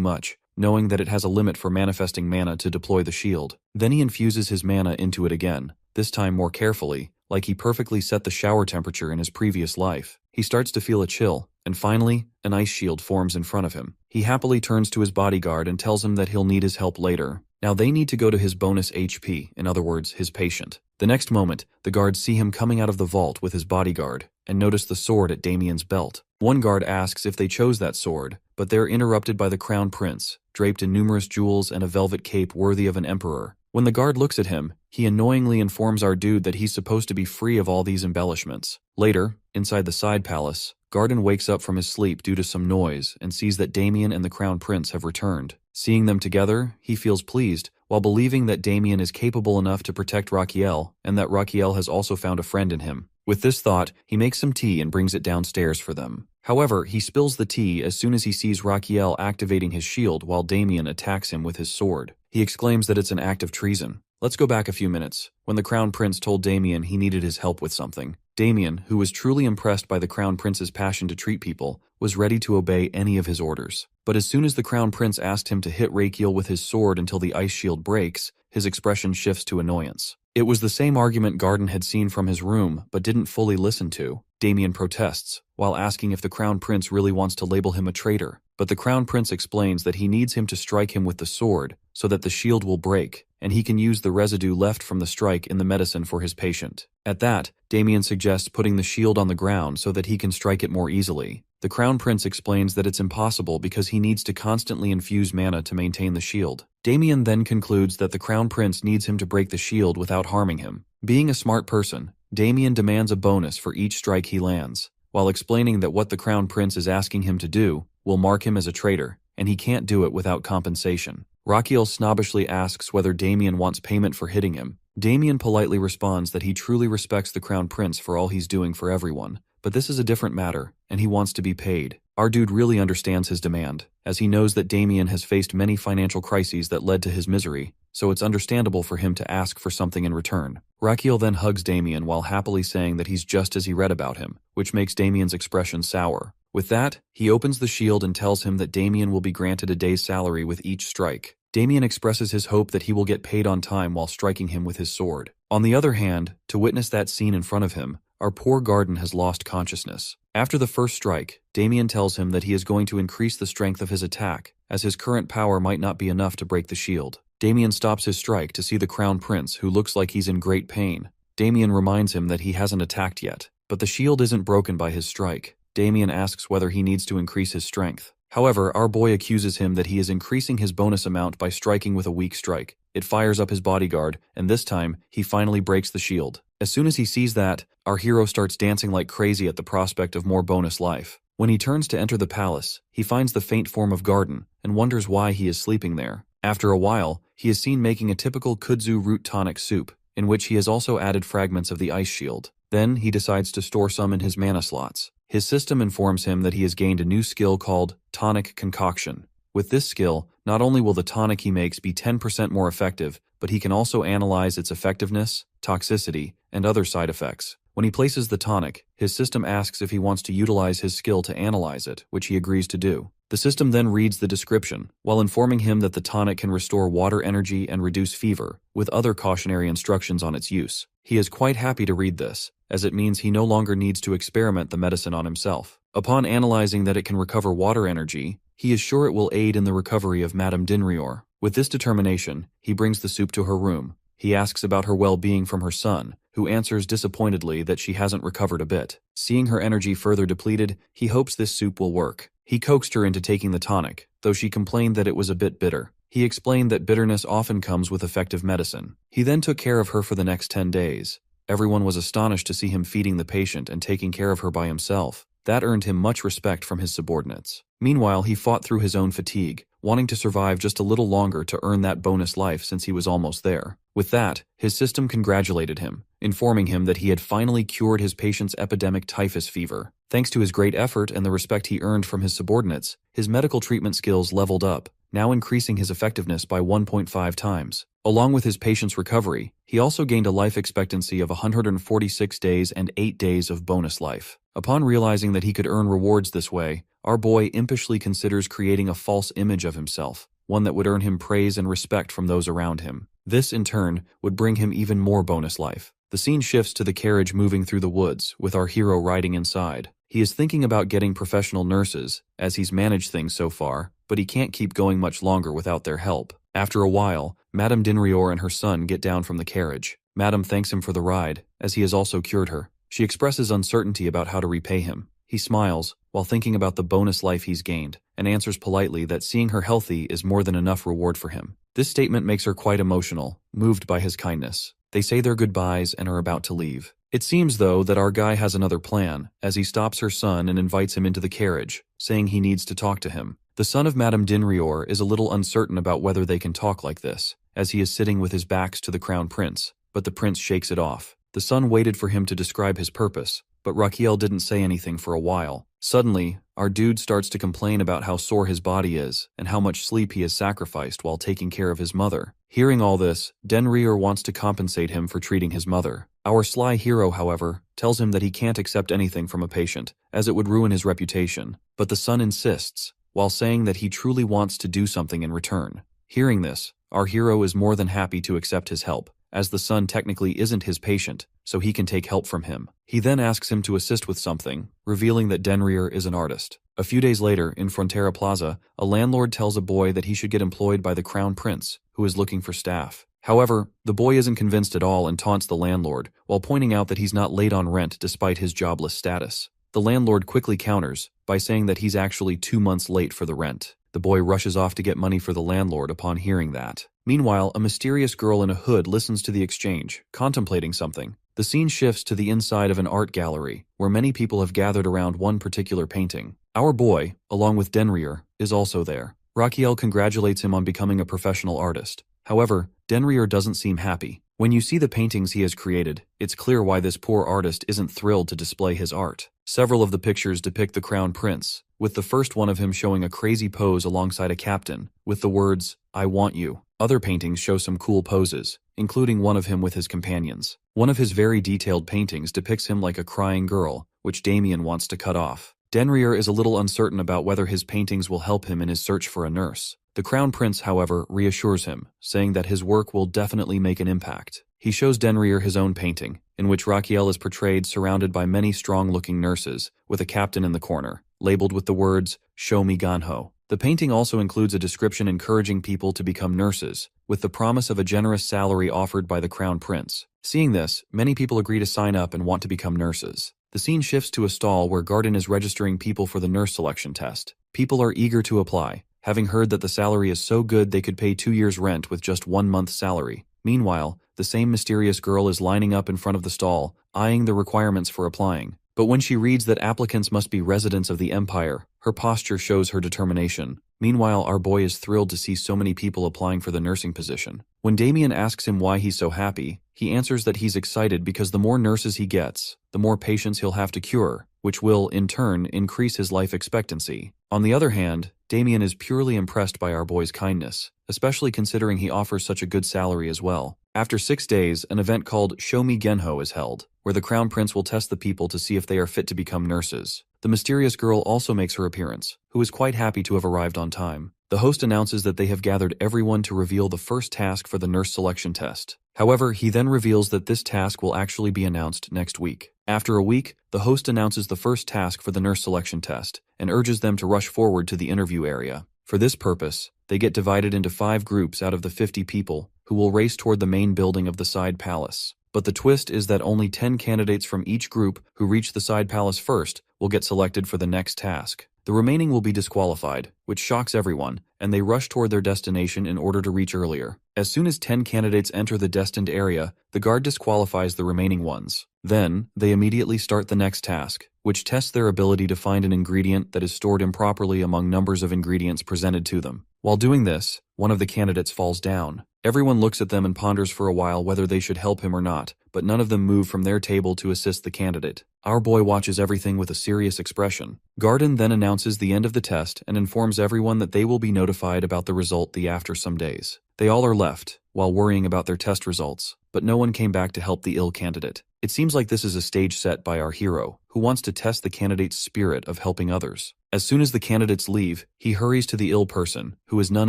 Speaker 1: much, knowing that it has a limit for manifesting mana to deploy the shield. Then he infuses his mana into it again, this time more carefully, like he perfectly set the shower temperature in his previous life. He starts to feel a chill, and finally, an ice shield forms in front of him. He happily turns to his bodyguard and tells him that he'll need his help later. Now they need to go to his bonus HP, in other words, his patient. The next moment, the guards see him coming out of the vault with his bodyguard, and notice the sword at Damien's belt. One guard asks if they chose that sword, but they're interrupted by the crown prince, draped in numerous jewels and a velvet cape worthy of an emperor. When the guard looks at him, he annoyingly informs our dude that he's supposed to be free of all these embellishments. Later, inside the side palace, Garden wakes up from his sleep due to some noise and sees that Damien and the crown prince have returned. Seeing them together, he feels pleased, while believing that Damien is capable enough to protect Raquiel and that Raquiel has also found a friend in him. With this thought, he makes some tea and brings it downstairs for them. However, he spills the tea as soon as he sees Raquiel activating his shield while Damien attacks him with his sword. He exclaims that it's an act of treason. Let's go back a few minutes, when the crown prince told Damien he needed his help with something. Damien, who was truly impressed by the crown prince's passion to treat people, was ready to obey any of his orders. But as soon as the crown prince asked him to hit Raquiel with his sword until the ice shield breaks, his expression shifts to annoyance. It was the same argument Garden had seen from his room, but didn't fully listen to. Damien protests, while asking if the crown prince really wants to label him a traitor. But the crown prince explains that he needs him to strike him with the sword, so that the shield will break, and he can use the residue left from the strike in the medicine for his patient. At that, Damien suggests putting the shield on the ground so that he can strike it more easily. The crown prince explains that it's impossible because he needs to constantly infuse mana to maintain the shield. Damien then concludes that the crown prince needs him to break the shield without harming him. Being a smart person, Damien demands a bonus for each strike he lands, while explaining that what the crown prince is asking him to do will mark him as a traitor, and he can't do it without compensation. Raquiel snobbishly asks whether Damien wants payment for hitting him. Damien politely responds that he truly respects the crown prince for all he's doing for everyone, but this is a different matter, and he wants to be paid. Our dude really understands his demand, as he knows that Damien has faced many financial crises that led to his misery, so it's understandable for him to ask for something in return. Raquiel then hugs Damien while happily saying that he's just as he read about him, which makes Damien's expression sour. With that, he opens the shield and tells him that Damien will be granted a day's salary with each strike. Damien expresses his hope that he will get paid on time while striking him with his sword. On the other hand, to witness that scene in front of him, our poor Garden has lost consciousness. After the first strike, Damien tells him that he is going to increase the strength of his attack, as his current power might not be enough to break the shield. Damien stops his strike to see the crown prince, who looks like he's in great pain. Damien reminds him that he hasn't attacked yet, but the shield isn't broken by his strike. Damien asks whether he needs to increase his strength. However, our boy accuses him that he is increasing his bonus amount by striking with a weak strike. It fires up his bodyguard, and this time, he finally breaks the shield. As soon as he sees that, our hero starts dancing like crazy at the prospect of more bonus life. When he turns to enter the palace, he finds the faint form of Garden, and wonders why he is sleeping there. After a while, he is seen making a typical kudzu root tonic soup, in which he has also added fragments of the ice shield. Then, he decides to store some in his mana slots. His system informs him that he has gained a new skill called Tonic Concoction. With this skill, not only will the tonic he makes be 10% more effective, but he can also analyze its effectiveness, toxicity, and other side effects. When he places the tonic, his system asks if he wants to utilize his skill to analyze it, which he agrees to do. The system then reads the description, while informing him that the tonic can restore water energy and reduce fever, with other cautionary instructions on its use. He is quite happy to read this, as it means he no longer needs to experiment the medicine on himself. Upon analyzing that it can recover water energy, he is sure it will aid in the recovery of Madame Dinrior. With this determination, he brings the soup to her room. He asks about her well-being from her son, who answers disappointedly that she hasn't recovered a bit. Seeing her energy further depleted, he hopes this soup will work. He coaxed her into taking the tonic, though she complained that it was a bit bitter. He explained that bitterness often comes with effective medicine. He then took care of her for the next 10 days. Everyone was astonished to see him feeding the patient and taking care of her by himself. That earned him much respect from his subordinates. Meanwhile, he fought through his own fatigue, wanting to survive just a little longer to earn that bonus life since he was almost there. With that, his system congratulated him, informing him that he had finally cured his patient's epidemic typhus fever. Thanks to his great effort and the respect he earned from his subordinates, his medical treatment skills leveled up, now increasing his effectiveness by 1.5 times. Along with his patient's recovery, he also gained a life expectancy of 146 days and 8 days of bonus life. Upon realizing that he could earn rewards this way, our boy impishly considers creating a false image of himself, one that would earn him praise and respect from those around him. This, in turn, would bring him even more bonus life. The scene shifts to the carriage moving through the woods, with our hero riding inside. He is thinking about getting professional nurses, as he's managed things so far, but he can't keep going much longer without their help. After a while, Madame Dinrior and her son get down from the carriage. Madame thanks him for the ride, as he has also cured her. She expresses uncertainty about how to repay him. He smiles, while thinking about the bonus life he's gained, and answers politely that seeing her healthy is more than enough reward for him. This statement makes her quite emotional, moved by his kindness. They say their goodbyes and are about to leave. It seems, though, that our guy has another plan, as he stops her son and invites him into the carriage, saying he needs to talk to him. The son of Madame Dinrior is a little uncertain about whether they can talk like this, as he is sitting with his backs to the crown prince, but the prince shakes it off. The son waited for him to describe his purpose, but Raquiel didn't say anything for a while. Suddenly, our dude starts to complain about how sore his body is and how much sleep he has sacrificed while taking care of his mother. Hearing all this, Dinrior wants to compensate him for treating his mother. Our sly hero, however, tells him that he can't accept anything from a patient, as it would ruin his reputation. But the son insists, while saying that he truly wants to do something in return. Hearing this, our hero is more than happy to accept his help, as the son technically isn't his patient, so he can take help from him. He then asks him to assist with something, revealing that Dinrior is an artist. A few days later, in Frontera Plaza, a landlord tells a boy that he should get employed by the crown prince, who is looking for staff. However, the boy isn't convinced at all and taunts the landlord, while pointing out that he's not late on rent despite his jobless status. The landlord quickly counters, by saying that he's actually 2 months late for the rent. The boy rushes off to get money for the landlord upon hearing that. Meanwhile, a mysterious girl in a hood listens to the exchange, contemplating something. The scene shifts to the inside of an art gallery, where many people have gathered around one particular painting. Our boy, along with Dinrior, is also there. Raquiel congratulates him on becoming a professional artist. However, Dinrior doesn't seem happy. When you see the paintings he has created, it's clear why this poor artist isn't thrilled to display his art. Several of the pictures depict the crown prince, with the first one of him showing a crazy pose alongside a captain, with the words, "I want you." Other paintings show some cool poses, including one of him with his companions. One of his very detailed paintings depicts him like a crying girl, which Damien wants to cut off. Dinrior is a little uncertain about whether his paintings will help him in his search for a nurse. The crown prince, however, reassures him, saying that his work will definitely make an impact. He shows Dinrior his own painting, in which Raquiel is portrayed surrounded by many strong-looking nurses, with a captain in the corner, labeled with the words, "Show me Ganho." The painting also includes a description encouraging people to become nurses, with the promise of a generous salary offered by the crown prince. Seeing this, many people agree to sign up and want to become nurses. The scene shifts to a stall where Garden is registering people for the nurse selection test. People are eager to apply, having heard that the salary is so good they could pay 2 years' rent with just 1 month's salary. Meanwhile, the same mysterious girl is lining up in front of the stall, eyeing the requirements for applying. But when she reads that applicants must be residents of the Empire, her posture shows her determination. Meanwhile, our boy is thrilled to see so many people applying for the nursing position. When Damien asks him why he's so happy, he answers that he's excited because the more nurses he gets, the more patients he'll have to cure, which will, in turn, increase his life expectancy. On the other hand, Damien is purely impressed by our boy's kindness, especially considering he offers such a good salary as well. After 6 days, an event called Show Me Genho is held, where the crown prince will test the people to see if they are fit to become nurses. The mysterious girl also makes her appearance, who is quite happy to have arrived on time. The host announces that they have gathered everyone to reveal the first task for the nurse selection test. However, he then reveals that this task will actually be announced next week. After a week, the host announces the first task for the nurse selection test and urges them to rush forward to the interview area. For this purpose, they get divided into 5 groups out of the 50 people who will race toward the main building of the side palace. But the twist is that only 10 candidates from each group who reach the side palace first will get selected for the next task. The remaining will be disqualified, which shocks everyone, and they rush toward their destination in order to reach earlier. As soon as 10 candidates enter the destined area, the guard disqualifies the remaining ones. Then, they immediately start the next task, which tests their ability to find an ingredient that is stored improperly among numbers of ingredients presented to them. While doing this, one of the candidates falls down. Everyone looks at them and ponders for a while whether they should help him or not, but none of them move from their table to assist the candidate. Our boy watches everything with a serious expression. Garden then announces the end of the test and informs everyone that they will be notified about the result after some days. They all are left, while worrying about their test results, but no one came back to help the ill candidate. It seems like this is a stage set by our hero, who wants to test the candidate's spirit of helping others. As soon as the candidates leave, he hurries to the ill person, who is none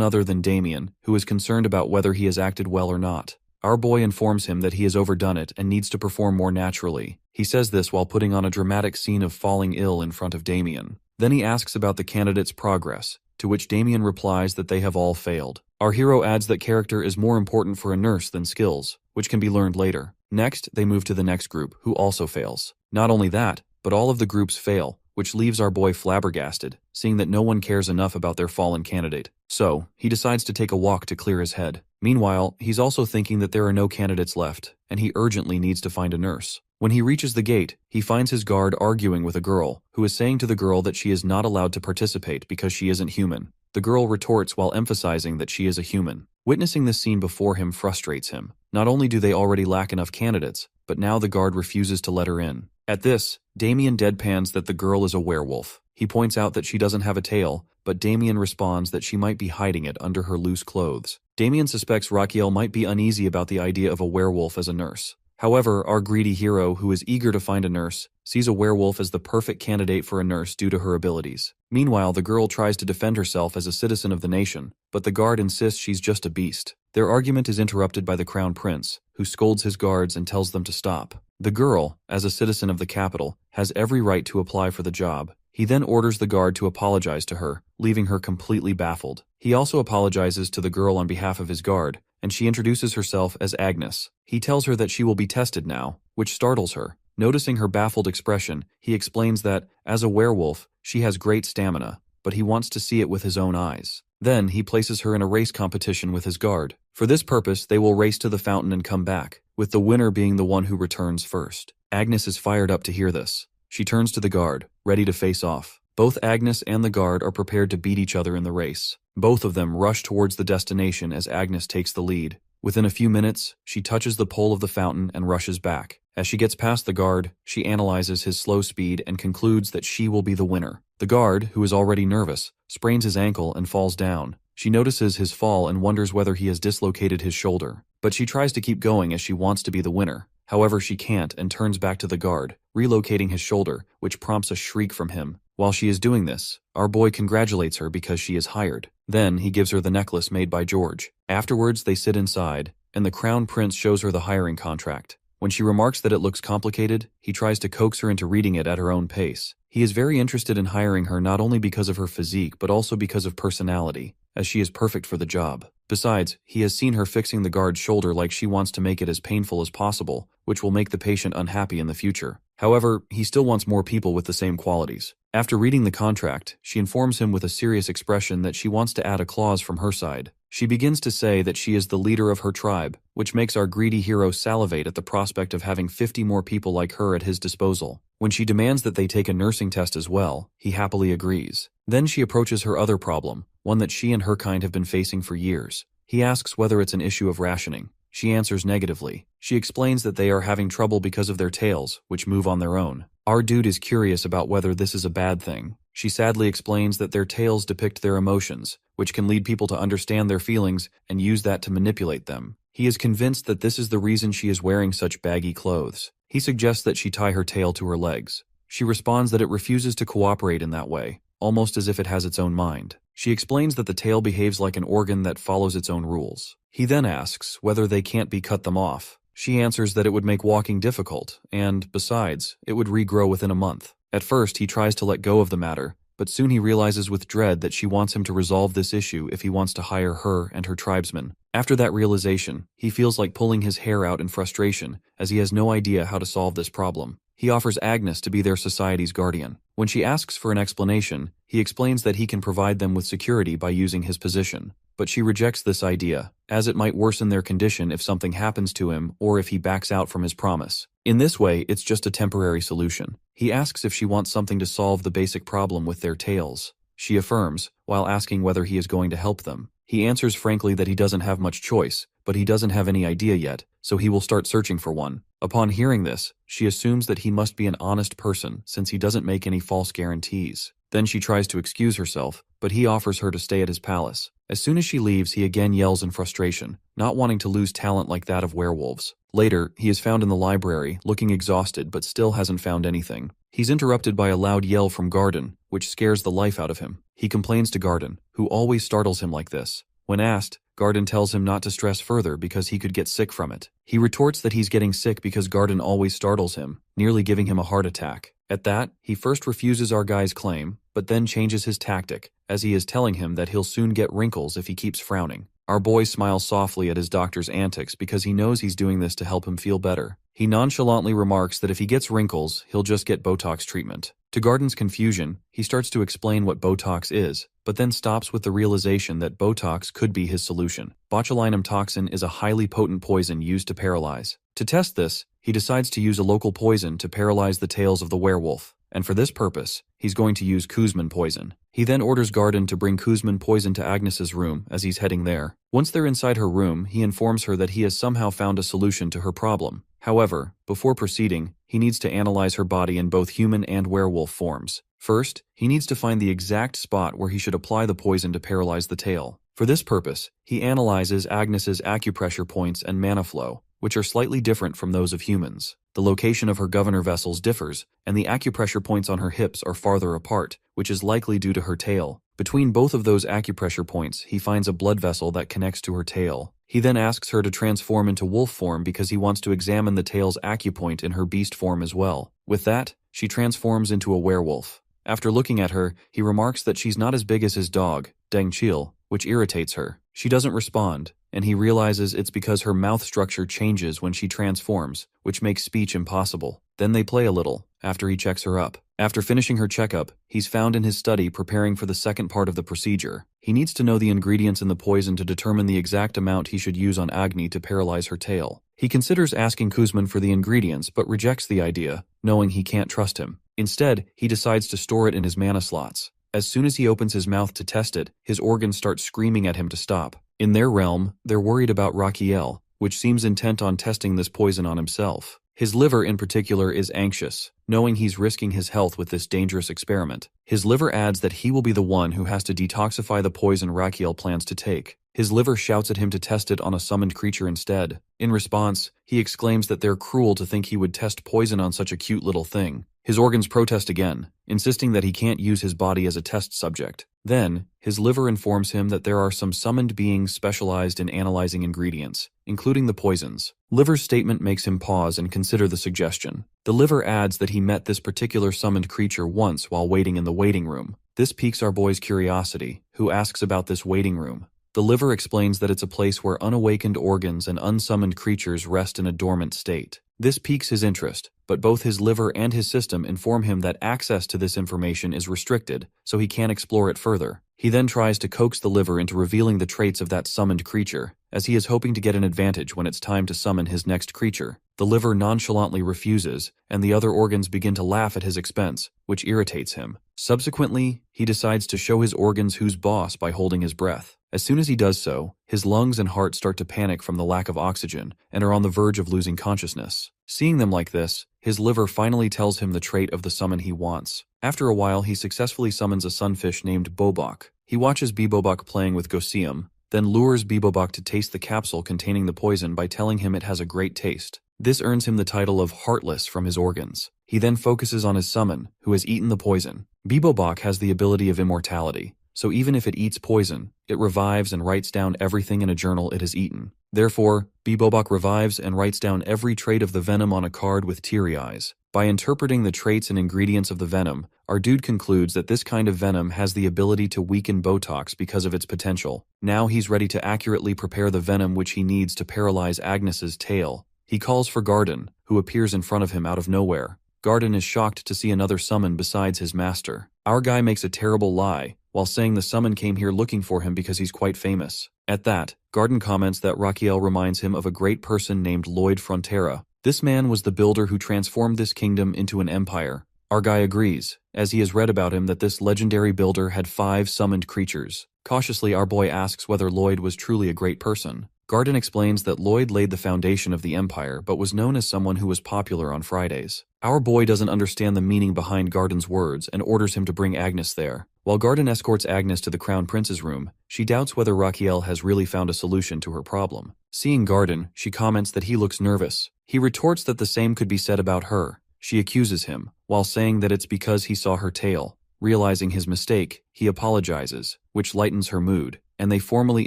Speaker 1: other than Damien, who is concerned about whether he has acted well or not. Our boy informs him that he has overdone it and needs to perform more naturally. He says this while putting on a dramatic scene of falling ill in front of Damien. Then he asks about the candidate's progress, to which Damien replies that they have all failed. Our hero adds that character is more important for a nurse than skills, which can be learned later. Next, they move to the next group, who also fails. Not only that, but all of the groups fail, which leaves our boy flabbergasted, seeing that no one cares enough about their fallen candidate. So, he decides to take a walk to clear his head. Meanwhile, he's also thinking that there are no candidates left, and he urgently needs to find a nurse. When he reaches the gate, he finds his guard arguing with a girl, who is saying to the girl that she is not allowed to participate because she isn't human. The girl retorts while emphasizing that she is a human. Witnessing this scene before him frustrates him. Not only do they already lack enough candidates, but now the guard refuses to let her in. At this, Damien deadpans that the girl is a werewolf. He points out that she doesn't have a tail, but Damien responds that she might be hiding it under her loose clothes. Damien suspects Raquel might be uneasy about the idea of a werewolf as a nurse. However, our greedy hero, who is eager to find a nurse, sees a werewolf as the perfect candidate for a nurse due to her abilities. Meanwhile, the girl tries to defend herself as a citizen of the nation, but the guard insists she's just a beast. Their argument is interrupted by the crown prince, who scolds his guards and tells them to stop. The girl, as a citizen of the capital, has every right to apply for the job. He then orders the guard to apologize to her, leaving her completely baffled. He also apologizes to the girl on behalf of his guard, and she introduces herself as Agnes. He tells her that she will be tested now, which startles her. Noticing her baffled expression, he explains that, as a werewolf, she has great stamina, but he wants to see it with his own eyes. Then he places her in a race competition with his guard. For this purpose, they will race to the fountain and come back, with the winner being the one who returns first. Agnes is fired up to hear this. She turns to the guard, ready to face off. Both Agnes and the guard are prepared to beat each other in the race. Both of them rush towards the destination as Agnes takes the lead. Within a few minutes, she touches the pole of the fountain and rushes back. As she gets past the guard, she analyzes his slow speed and concludes that she will be the winner. The guard, who is already nervous, sprains his ankle and falls down. She notices his fall and wonders whether he has dislocated his shoulder. But she tries to keep going as she wants to be the winner. However, she can't and turns back to the guard, relocating his shoulder, which prompts a shriek from him. While she is doing this, our boy congratulates her because she is hired. Then he gives her the necklace made by George. Afterwards, they sit inside, and the crown prince shows her the hiring contract. When she remarks that it looks complicated, he tries to coax her into reading it at her own pace. He is very interested in hiring her not only because of her physique but also because of personality, as she is perfect for the job. Besides, he has seen her fixing the guard's shoulder like she wants to make it as painful as possible, which will make the patient unhappy in the future. However, he still wants more people with the same qualities. After reading the contract, she informs him with a serious expression that she wants to add a clause from her side. She begins to say that she is the leader of her tribe, which makes our greedy hero salivate at the prospect of having 50 more people like her at his disposal. When she demands that they take a nursing test as well, he happily agrees. Then she approaches her other problem, one that she and her kind have been facing for years. He asks whether it's an issue of rationing. She answers negatively. She explains that they are having trouble because of their tails, which move on their own. Our dude is curious about whether this is a bad thing. She sadly explains that their tails depict their emotions, which can lead people to understand their feelings and use that to manipulate them. He is convinced that this is the reason she is wearing such baggy clothes. He suggests that she tie her tail to her legs. She responds that it refuses to cooperate in that way, almost as if it has its own mind. She explains that the tail behaves like an organ that follows its own rules. He then asks whether they can't be cut them off. She answers that it would make walking difficult, and, besides, it would regrow within a month. At first, he tries to let go of the matter, but soon he realizes with dread that she wants him to resolve this issue if he wants to hire her and her tribesmen. After that realization, he feels like pulling his hair out in frustration, as he has no idea how to solve this problem. He offers Agnes to be their society's guardian. When she asks for an explanation, he explains that he can provide them with security by using his position. But she rejects this idea, as it might worsen their condition if something happens to him or if he backs out from his promise. In this way, it's just a temporary solution. He asks if she wants something to solve the basic problem with their tails. She affirms, while asking whether he is going to help them. He answers frankly that he doesn't have much choice, but he doesn't have any idea yet, so he will start searching for one. Upon hearing this, she assumes that he must be an honest person since he doesn't make any false guarantees. Then she tries to excuse herself, but he offers her to stay at his palace. As soon as she leaves, he again yells in frustration, not wanting to lose talent like that of werewolves. Later, he is found in the library, looking exhausted but still hasn't found anything. He's interrupted by a loud yell from Garden, which scares the life out of him. He complains to Garden, who always startles him like this. When asked, Garden tells him not to stress further because he could get sick from it. He retorts that he's getting sick because Garden always startles him, nearly giving him a heart attack. At that, he first refuses our guy's claim, but then changes his tactic, as he is telling him that he'll soon get wrinkles if he keeps frowning. Our boy smiles softly at his doctor's antics because he knows he's doing this to help him feel better. He nonchalantly remarks that if he gets wrinkles, he'll just get Botox treatment. To Garden's confusion, he starts to explain what Botox is, but then stops with the realization that Botox could be his solution. Botulinum toxin is a highly potent poison used to paralyze. To test this, he decides to use a local poison to paralyze the tails of the werewolf, and for this purpose, he's going to use Kuzman poison. He then orders Garden to bring Kuzman poison to Agnes's room as he's heading there. Once they're inside her room, he informs her that he has somehow found a solution to her problem. However, before proceeding, he needs to analyze her body in both human and werewolf forms. First, he needs to find the exact spot where he should apply the poison to paralyze the tail. For this purpose, he analyzes Agnes's acupressure points and mana flow, which are slightly different from those of humans. The location of her governor vessels differs, and the acupressure points on her hips are farther apart, which is likely due to her tail. Between both of those acupressure points, he finds a blood vessel that connects to her tail. He then asks her to transform into wolf form because he wants to examine the tail's acupoint in her beast form as well. With that, she transforms into a werewolf. After looking at her, he remarks that she's not as big as his dog, Deng Chil, which irritates her. She doesn't respond, and he realizes it's because her mouth structure changes when she transforms, which makes speech impossible. Then they play a little, after he checks her up. After finishing her checkup, he's found in his study preparing for the second part of the procedure. He needs to know the ingredients in the poison to determine the exact amount he should use on Agni to paralyze her tail. He considers asking Kuzman for the ingredients but rejects the idea, knowing he can't trust him. Instead, he decides to store it in his mana slots. As soon as he opens his mouth to test it, his organs start screaming at him to stop. In their realm, they're worried about Rakiel, which seems intent on testing this poison on himself. His liver in particular is anxious, knowing he's risking his health with this dangerous experiment. His liver adds that he will be the one who has to detoxify the poison Rakiel plans to take. His liver shouts at him to test it on a summoned creature instead. In response, he exclaims that they're cruel to think he would test poison on such a cute little thing. His organs protest again, insisting that he can't use his body as a test subject. Then, his liver informs him that there are some summoned beings specialized in analyzing ingredients, including the poisons. Liver's statement makes him pause and consider the suggestion. The liver adds that he met this particular summoned creature once while waiting in the waiting room. This piques our boy's curiosity, who asks about this waiting room. The liver explains that it's a place where unawakened organs and unsummoned creatures rest in a dormant state. This piques his interest, but both his liver and his system inform him that access to this information is restricted, so he can't explore it further. He then tries to coax the liver into revealing the traits of that summoned creature, as he is hoping to get an advantage when it's time to summon his next creature. The liver nonchalantly refuses, and the other organs begin to laugh at his expense, which irritates him. Subsequently, he decides to show his organs who's boss by holding his breath. As soon as he does so, his lungs and heart start to panic from the lack of oxygen and are on the verge of losing consciousness. Seeing them like this, his liver finally tells him the trait of the summon he wants. After a while, he successfully summons a sunfish named Bobok. He watches Bebobok playing with Gosium, then lures Bebobok to taste the capsule containing the poison by telling him it has a great taste. This earns him the title of Heartless from his organs. He then focuses on his summon, who has eaten the poison. Bebobok has the ability of immortality, so even if it eats poison, it revives and writes down everything in a journal it has eaten. Therefore, Bebobok revives and writes down every trait of the venom on a card with teary eyes. By interpreting the traits and ingredients of the venom, our dude concludes that this kind of venom has the ability to weaken Botox because of its potential. Now he's ready to accurately prepare the venom which he needs to paralyze Agnes's tail. He calls for Garden, who appears in front of him out of nowhere. Garden is shocked to see another summon besides his master. Our guy makes a terrible lie, while saying the summon came here looking for him because he's quite famous. At that, Garden comments that Raquiel reminds him of a great person named Lloyd Frontera. This man was the builder who transformed this kingdom into an empire. Our guy agrees, as he has read about him that this legendary builder had 5 summoned creatures. Cautiously, our boy asks whether Lloyd was truly a great person. Garden explains that Lloyd laid the foundation of the empire but was known as someone who was popular on Fridays. Our boy doesn't understand the meaning behind Garden's words and orders him to bring Agnes there. While Garden escorts Agnes to the Crown Prince's room, she doubts whether Raquiel has really found a solution to her problem. Seeing Garden, she comments that he looks nervous. He retorts that the same could be said about her. She accuses him, while saying that it's because he saw her tail. Realizing his mistake, he apologizes, which lightens her mood, and they formally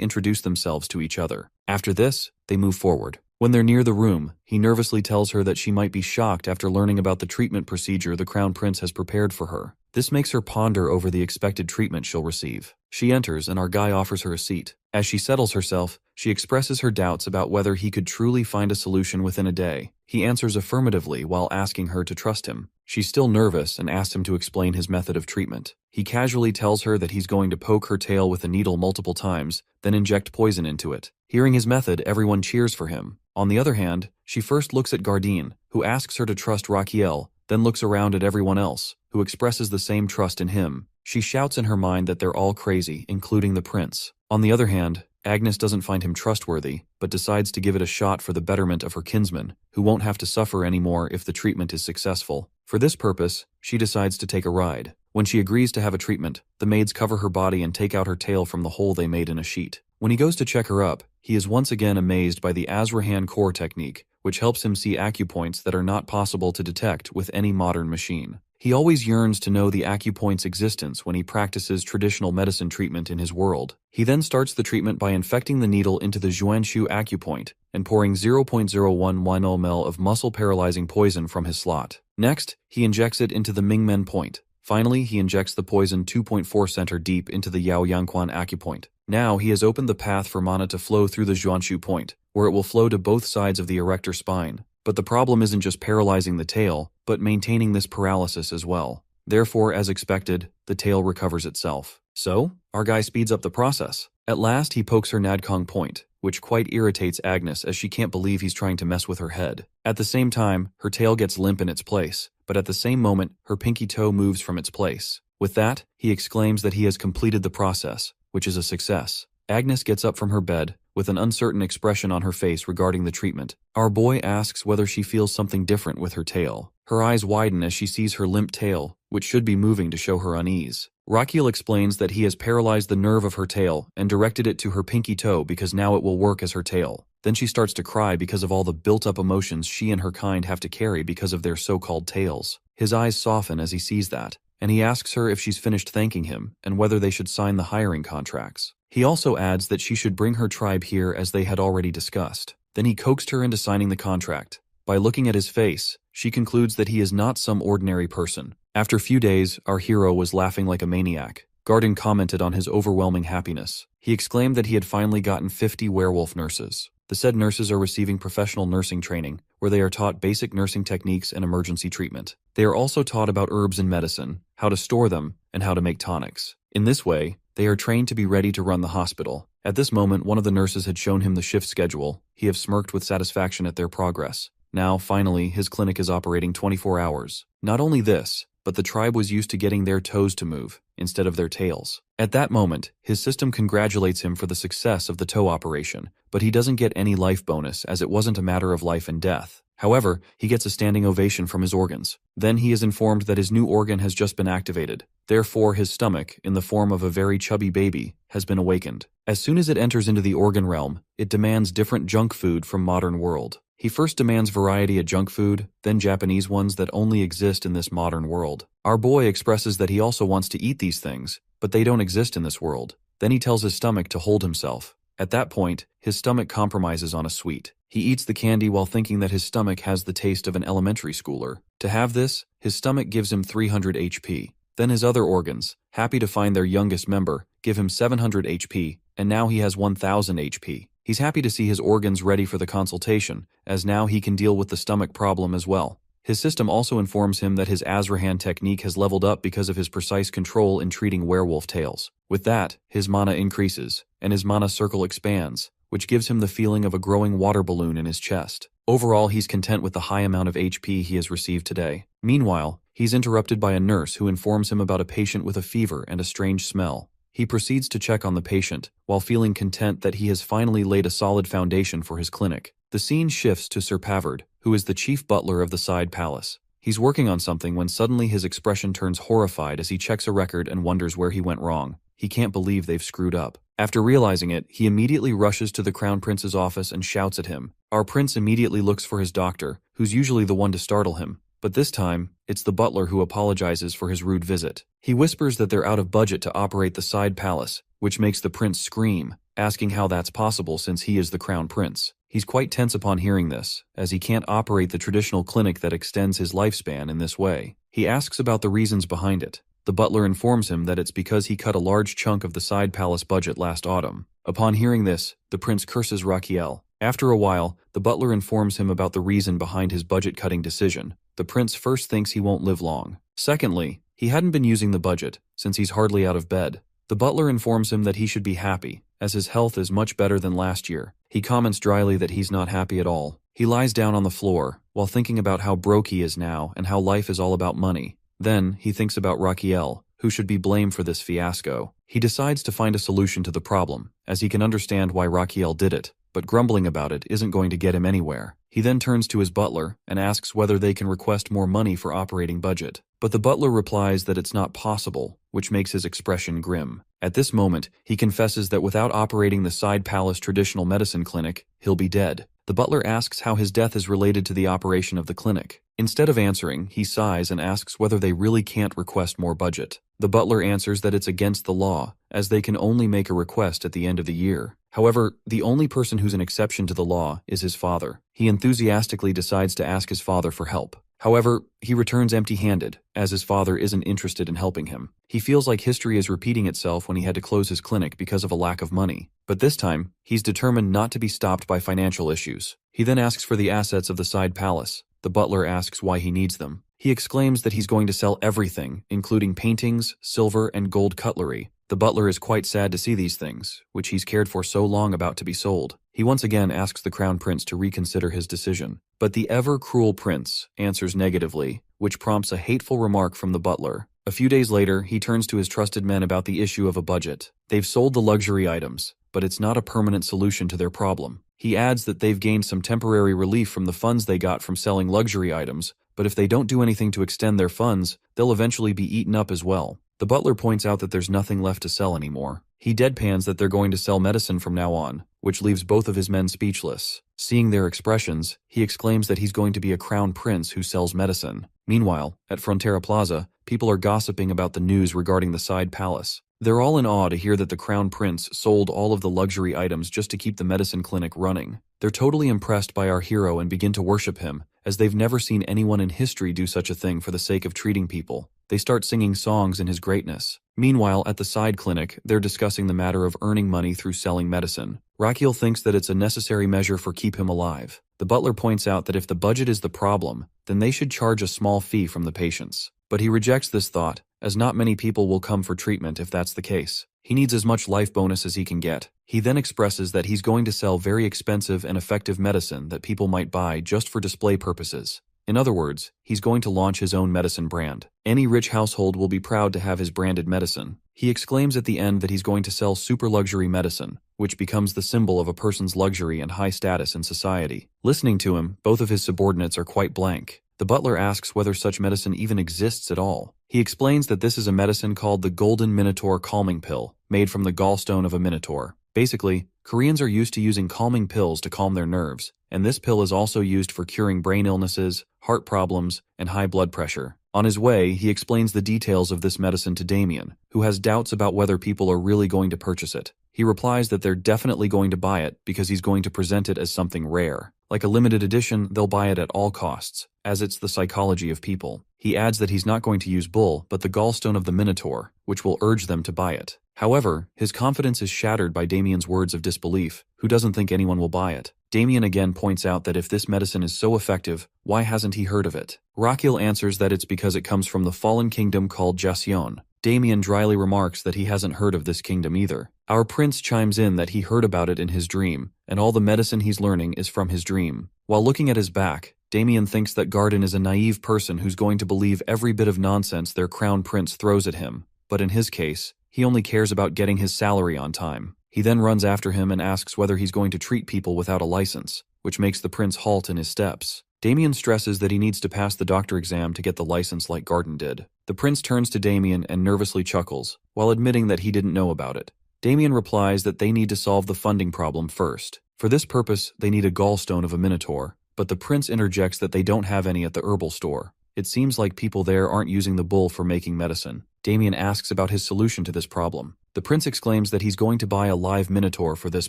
Speaker 1: introduce themselves to each other. After this, they move forward. When they're near the room, he nervously tells her that she might be shocked after learning about the treatment procedure the Crown Prince has prepared for her. This makes her ponder over the expected treatment she'll receive. She enters and our guy offers her a seat. As she settles herself, she expresses her doubts about whether he could truly find a solution within a day. He answers affirmatively while asking her to trust him. She's still nervous and asks him to explain his method of treatment. He casually tells her that he's going to poke her tail with a needle multiple times, then inject poison into it. Hearing his method, everyone cheers for him. On the other hand, she first looks at Garden, who asks her to trust Raquiel, then looks around at everyone else, who expresses the same trust in him. She shouts in her mind that they're all crazy, including the prince. On the other hand, Agnes doesn't find him trustworthy, but decides to give it a shot for the betterment of her kinsman, who won't have to suffer anymore if the treatment is successful. For this purpose, she decides to take a ride. When she agrees to have a treatment, the maids cover her body and take out her tail from the hole they made in a sheet. When he goes to check her up, he is once again amazed by the Azrahan core technique, which helps him see acupoints that are not possible to detect with any modern machine. He always yearns to know the acupoint's existence when he practices traditional medicine treatment in his world. He then starts the treatment by infecting the needle into the Xuanshu acupoint and pouring 0.01 ml of muscle-paralyzing poison from his slot. Next, he injects it into the Mingmen point. Finally, he injects the poison 2.4 center deep into the Yao Yangquan acupoint. Now, he has opened the path for mana to flow through the Xuanshu point, where it will flow to both sides of the erector spine. But the problem isn't just paralyzing the tail, but maintaining this paralysis as well. Therefore, as expected, the tail recovers itself. So, our guy speeds up the process. At last, he pokes her Nadkong point, which quite irritates Agnes as she can't believe he's trying to mess with her head. At the same time, her tail gets limp in its place, but at the same moment, her pinky toe moves from its place. With that, he exclaims that he has completed the process, which is a success. Agnes gets up from her bed, with an uncertain expression on her face regarding the treatment. Our boy asks whether she feels something different with her tail. Her eyes widen as she sees her limp tail, which should be moving to show her unease. Raquiel explains that he has paralyzed the nerve of her tail and directed it to her pinky toe because now it will work as her tail. Then she starts to cry because of all the built-up emotions she and her kind have to carry because of their so-called tails. His eyes soften as he sees that, and he asks her if she's finished thanking him and whether they should sign the hiring contracts. He also adds that she should bring her tribe here as they had already discussed. Then he coaxed her into signing the contract. By looking at his face, she concludes that he is not some ordinary person. After a few days, our hero was laughing like a maniac. Garden commented on his overwhelming happiness. He exclaimed that he had finally gotten 50 werewolf nurses. The said nurses are receiving professional nursing training, where they are taught basic nursing techniques and emergency treatment. They are also taught about herbs and medicine, how to store them, and how to make tonics. In this way, they are trained to be ready to run the hospital. At this moment, one of the nurses had shown him the shift schedule. He have smirked with satisfaction at their progress. Now, finally, his clinic is operating 24 hours. Not only this, but the tribe was used to getting their toes to move, instead of their tails. At that moment, his system congratulates him for the success of the toe operation, but he doesn't get any life bonus as it wasn't a matter of life and death. However, he gets a standing ovation from his organs. Then he is informed that his new organ has just been activated. Therefore, his stomach, in the form of a very chubby baby, has been awakened. As soon as it enters into the organ realm, it demands different junk food from modern world. He first demands variety of junk food, then Japanese ones that only exist in this modern world. Our boy expresses that he also wants to eat these things, but they don't exist in this world. Then he tells his stomach to hold himself. At that point, his stomach compromises on a sweet. He eats the candy while thinking that his stomach has the taste of an elementary schooler. To have this, his stomach gives him 300 HP. Then his other organs, happy to find their youngest member, give him 700 HP, and now he has 1000 HP. He's happy to see his organs ready for the consultation, as now he can deal with the stomach problem as well. His system also informs him that his Azrahan technique has leveled up because of his precise control in treating werewolf tales. With that, his mana increases, and his mana circle expands, which gives him the feeling of a growing water balloon in his chest. Overall, he's content with the high amount of HP he has received today. Meanwhile, he's interrupted by a nurse who informs him about a patient with a fever and a strange smell. He proceeds to check on the patient, while feeling content that he has finally laid a solid foundation for his clinic. The scene shifts to Sir Pavard, who is the chief butler of the side palace. He's working on something when suddenly his expression turns horrified as he checks a record and wonders where he went wrong. He can't believe they've screwed up. After realizing it, he immediately rushes to the Crown Prince's office and shouts at him. Our prince immediately looks for his doctor, who's usually the one to startle him. But this time, it's the butler who apologizes for his rude visit. He whispers that they're out of budget to operate the side palace, which makes the prince scream, asking how that's possible since he is the Crown Prince. He's quite tense upon hearing this, as he can't operate the traditional clinic that extends his lifespan in this way. He asks about the reasons behind it. The butler informs him that it's because he cut a large chunk of the side palace budget last autumn. Upon hearing this, the prince curses Raquiel. After a while, the butler informs him about the reason behind his budget-cutting decision. The prince first thinks he won't live long. Secondly, he hadn't been using the budget, since he's hardly out of bed. The butler informs him that he should be happy, as his health is much better than last year. He comments dryly that he's not happy at all. He lies down on the floor, while thinking about how broke he is now and how life is all about money. Then, he thinks about Raquiel, who should be blamed for this fiasco. He decides to find a solution to the problem, as he can understand why Raquiel did it, but grumbling about it isn't going to get him anywhere. He then turns to his butler and asks whether they can request more money for operating budget. But the butler replies that it's not possible, which makes his expression grim. At this moment, he confesses that without operating the side palace traditional medicine clinic, he'll be dead. The butler asks how his death is related to the operation of the clinic. Instead of answering, he sighs and asks whether they really can't request more budget. The butler answers that it's against the law, as they can only make a request at the end of the year. However, the only person who's an exception to the law is his father. He enthusiastically decides to ask his father for help. However, he returns empty-handed, as his father isn't interested in helping him. He feels like history is repeating itself when he had to close his clinic because of a lack of money. But this time, he's determined not to be stopped by financial issues. He then asks for the assets of the side palace. The butler asks why he needs them. He exclaims that he's going to sell everything, including paintings, silver, and gold cutlery. The butler is quite sad to see these things, which he's cared for so long about to be sold. He once again asks the Crown Prince to reconsider his decision. But the ever-cruel prince answers negatively, which prompts a hateful remark from the butler. A few days later, he turns to his trusted men about the issue of a budget. They've sold the luxury items, but it's not a permanent solution to their problem. He adds that they've gained some temporary relief from the funds they got from selling luxury items, but if they don't do anything to extend their funds, they'll eventually be eaten up as well. The butler points out that there's nothing left to sell anymore. He deadpans that they're going to sell medicine from now on, which leaves both of his men speechless. Seeing their expressions, he exclaims that he's going to be a crown prince who sells medicine. Meanwhile, at Frontera Plaza, people are gossiping about the news regarding the side palace. They're all in awe to hear that the Crown Prince sold all of the luxury items just to keep the medicine clinic running. They're totally impressed by our hero and begin to worship him, as they've never seen anyone in history do such a thing for the sake of treating people. They start singing songs in his greatness. Meanwhile, at the side clinic, they're discussing the matter of earning money through selling medicine. Raquiel thinks that it's a necessary measure for keep him alive. The butler points out that if the budget is the problem, then they should charge a small fee from the patients. But he rejects this thought, as not many people will come for treatment if that's the case. He needs as much life bonus as he can get. He then expresses that he's going to sell very expensive and effective medicine that people might buy just for display purposes. In other words, he's going to launch his own medicine brand. Any rich household will be proud to have his branded medicine. He exclaims at the end that he's going to sell super luxury medicine, which becomes the symbol of a person's luxury and high status in society. Listening to him, both of his subordinates are quite blank. The butler asks whether such medicine even exists at all. He explains that this is a medicine called the Golden Minotaur Calming Pill, made from the gallstone of a minotaur. Basically, Koreans are used to using calming pills to calm their nerves, and this pill is also used for curing brain illnesses, heart problems, and high blood pressure. On his way, he explains the details of this medicine to Damien, who has doubts about whether people are really going to purchase it. He replies that they're definitely going to buy it because he's going to present it as something rare. Like a limited edition, they'll buy it at all costs, as it's the psychology of people. He adds that he's not going to use bull, but the gallstone of the Minotaur, which will urge them to buy it. However, his confidence is shattered by Damien's words of disbelief, who doesn't think anyone will buy it. Damien again points out that if this medicine is so effective, why hasn't he heard of it? Rakiel answers that it's because it comes from the fallen kingdom called Jasion. Damien dryly remarks that he hasn't heard of this kingdom either. Our prince chimes in that he heard about it in his dream, and all the medicine he's learning is from his dream. While looking at his back, Damien thinks that Garden is a naive person who's going to believe every bit of nonsense their crown prince throws at him. But in his case, he only cares about getting his salary on time. He then runs after him and asks whether he's going to treat people without a license, which makes the prince halt in his steps. Damien stresses that he needs to pass the doctor exam to get the license like Garden did. The prince turns to Damien and nervously chuckles, while admitting that he didn't know about it. Damien replies that they need to solve the funding problem first. For this purpose, they need a gallstone of a minotaur, but the prince interjects that they don't have any at the herbal store. It seems like people there aren't using the bull for making medicine. Damien asks about his solution to this problem. The prince exclaims that he's going to buy a live minotaur for this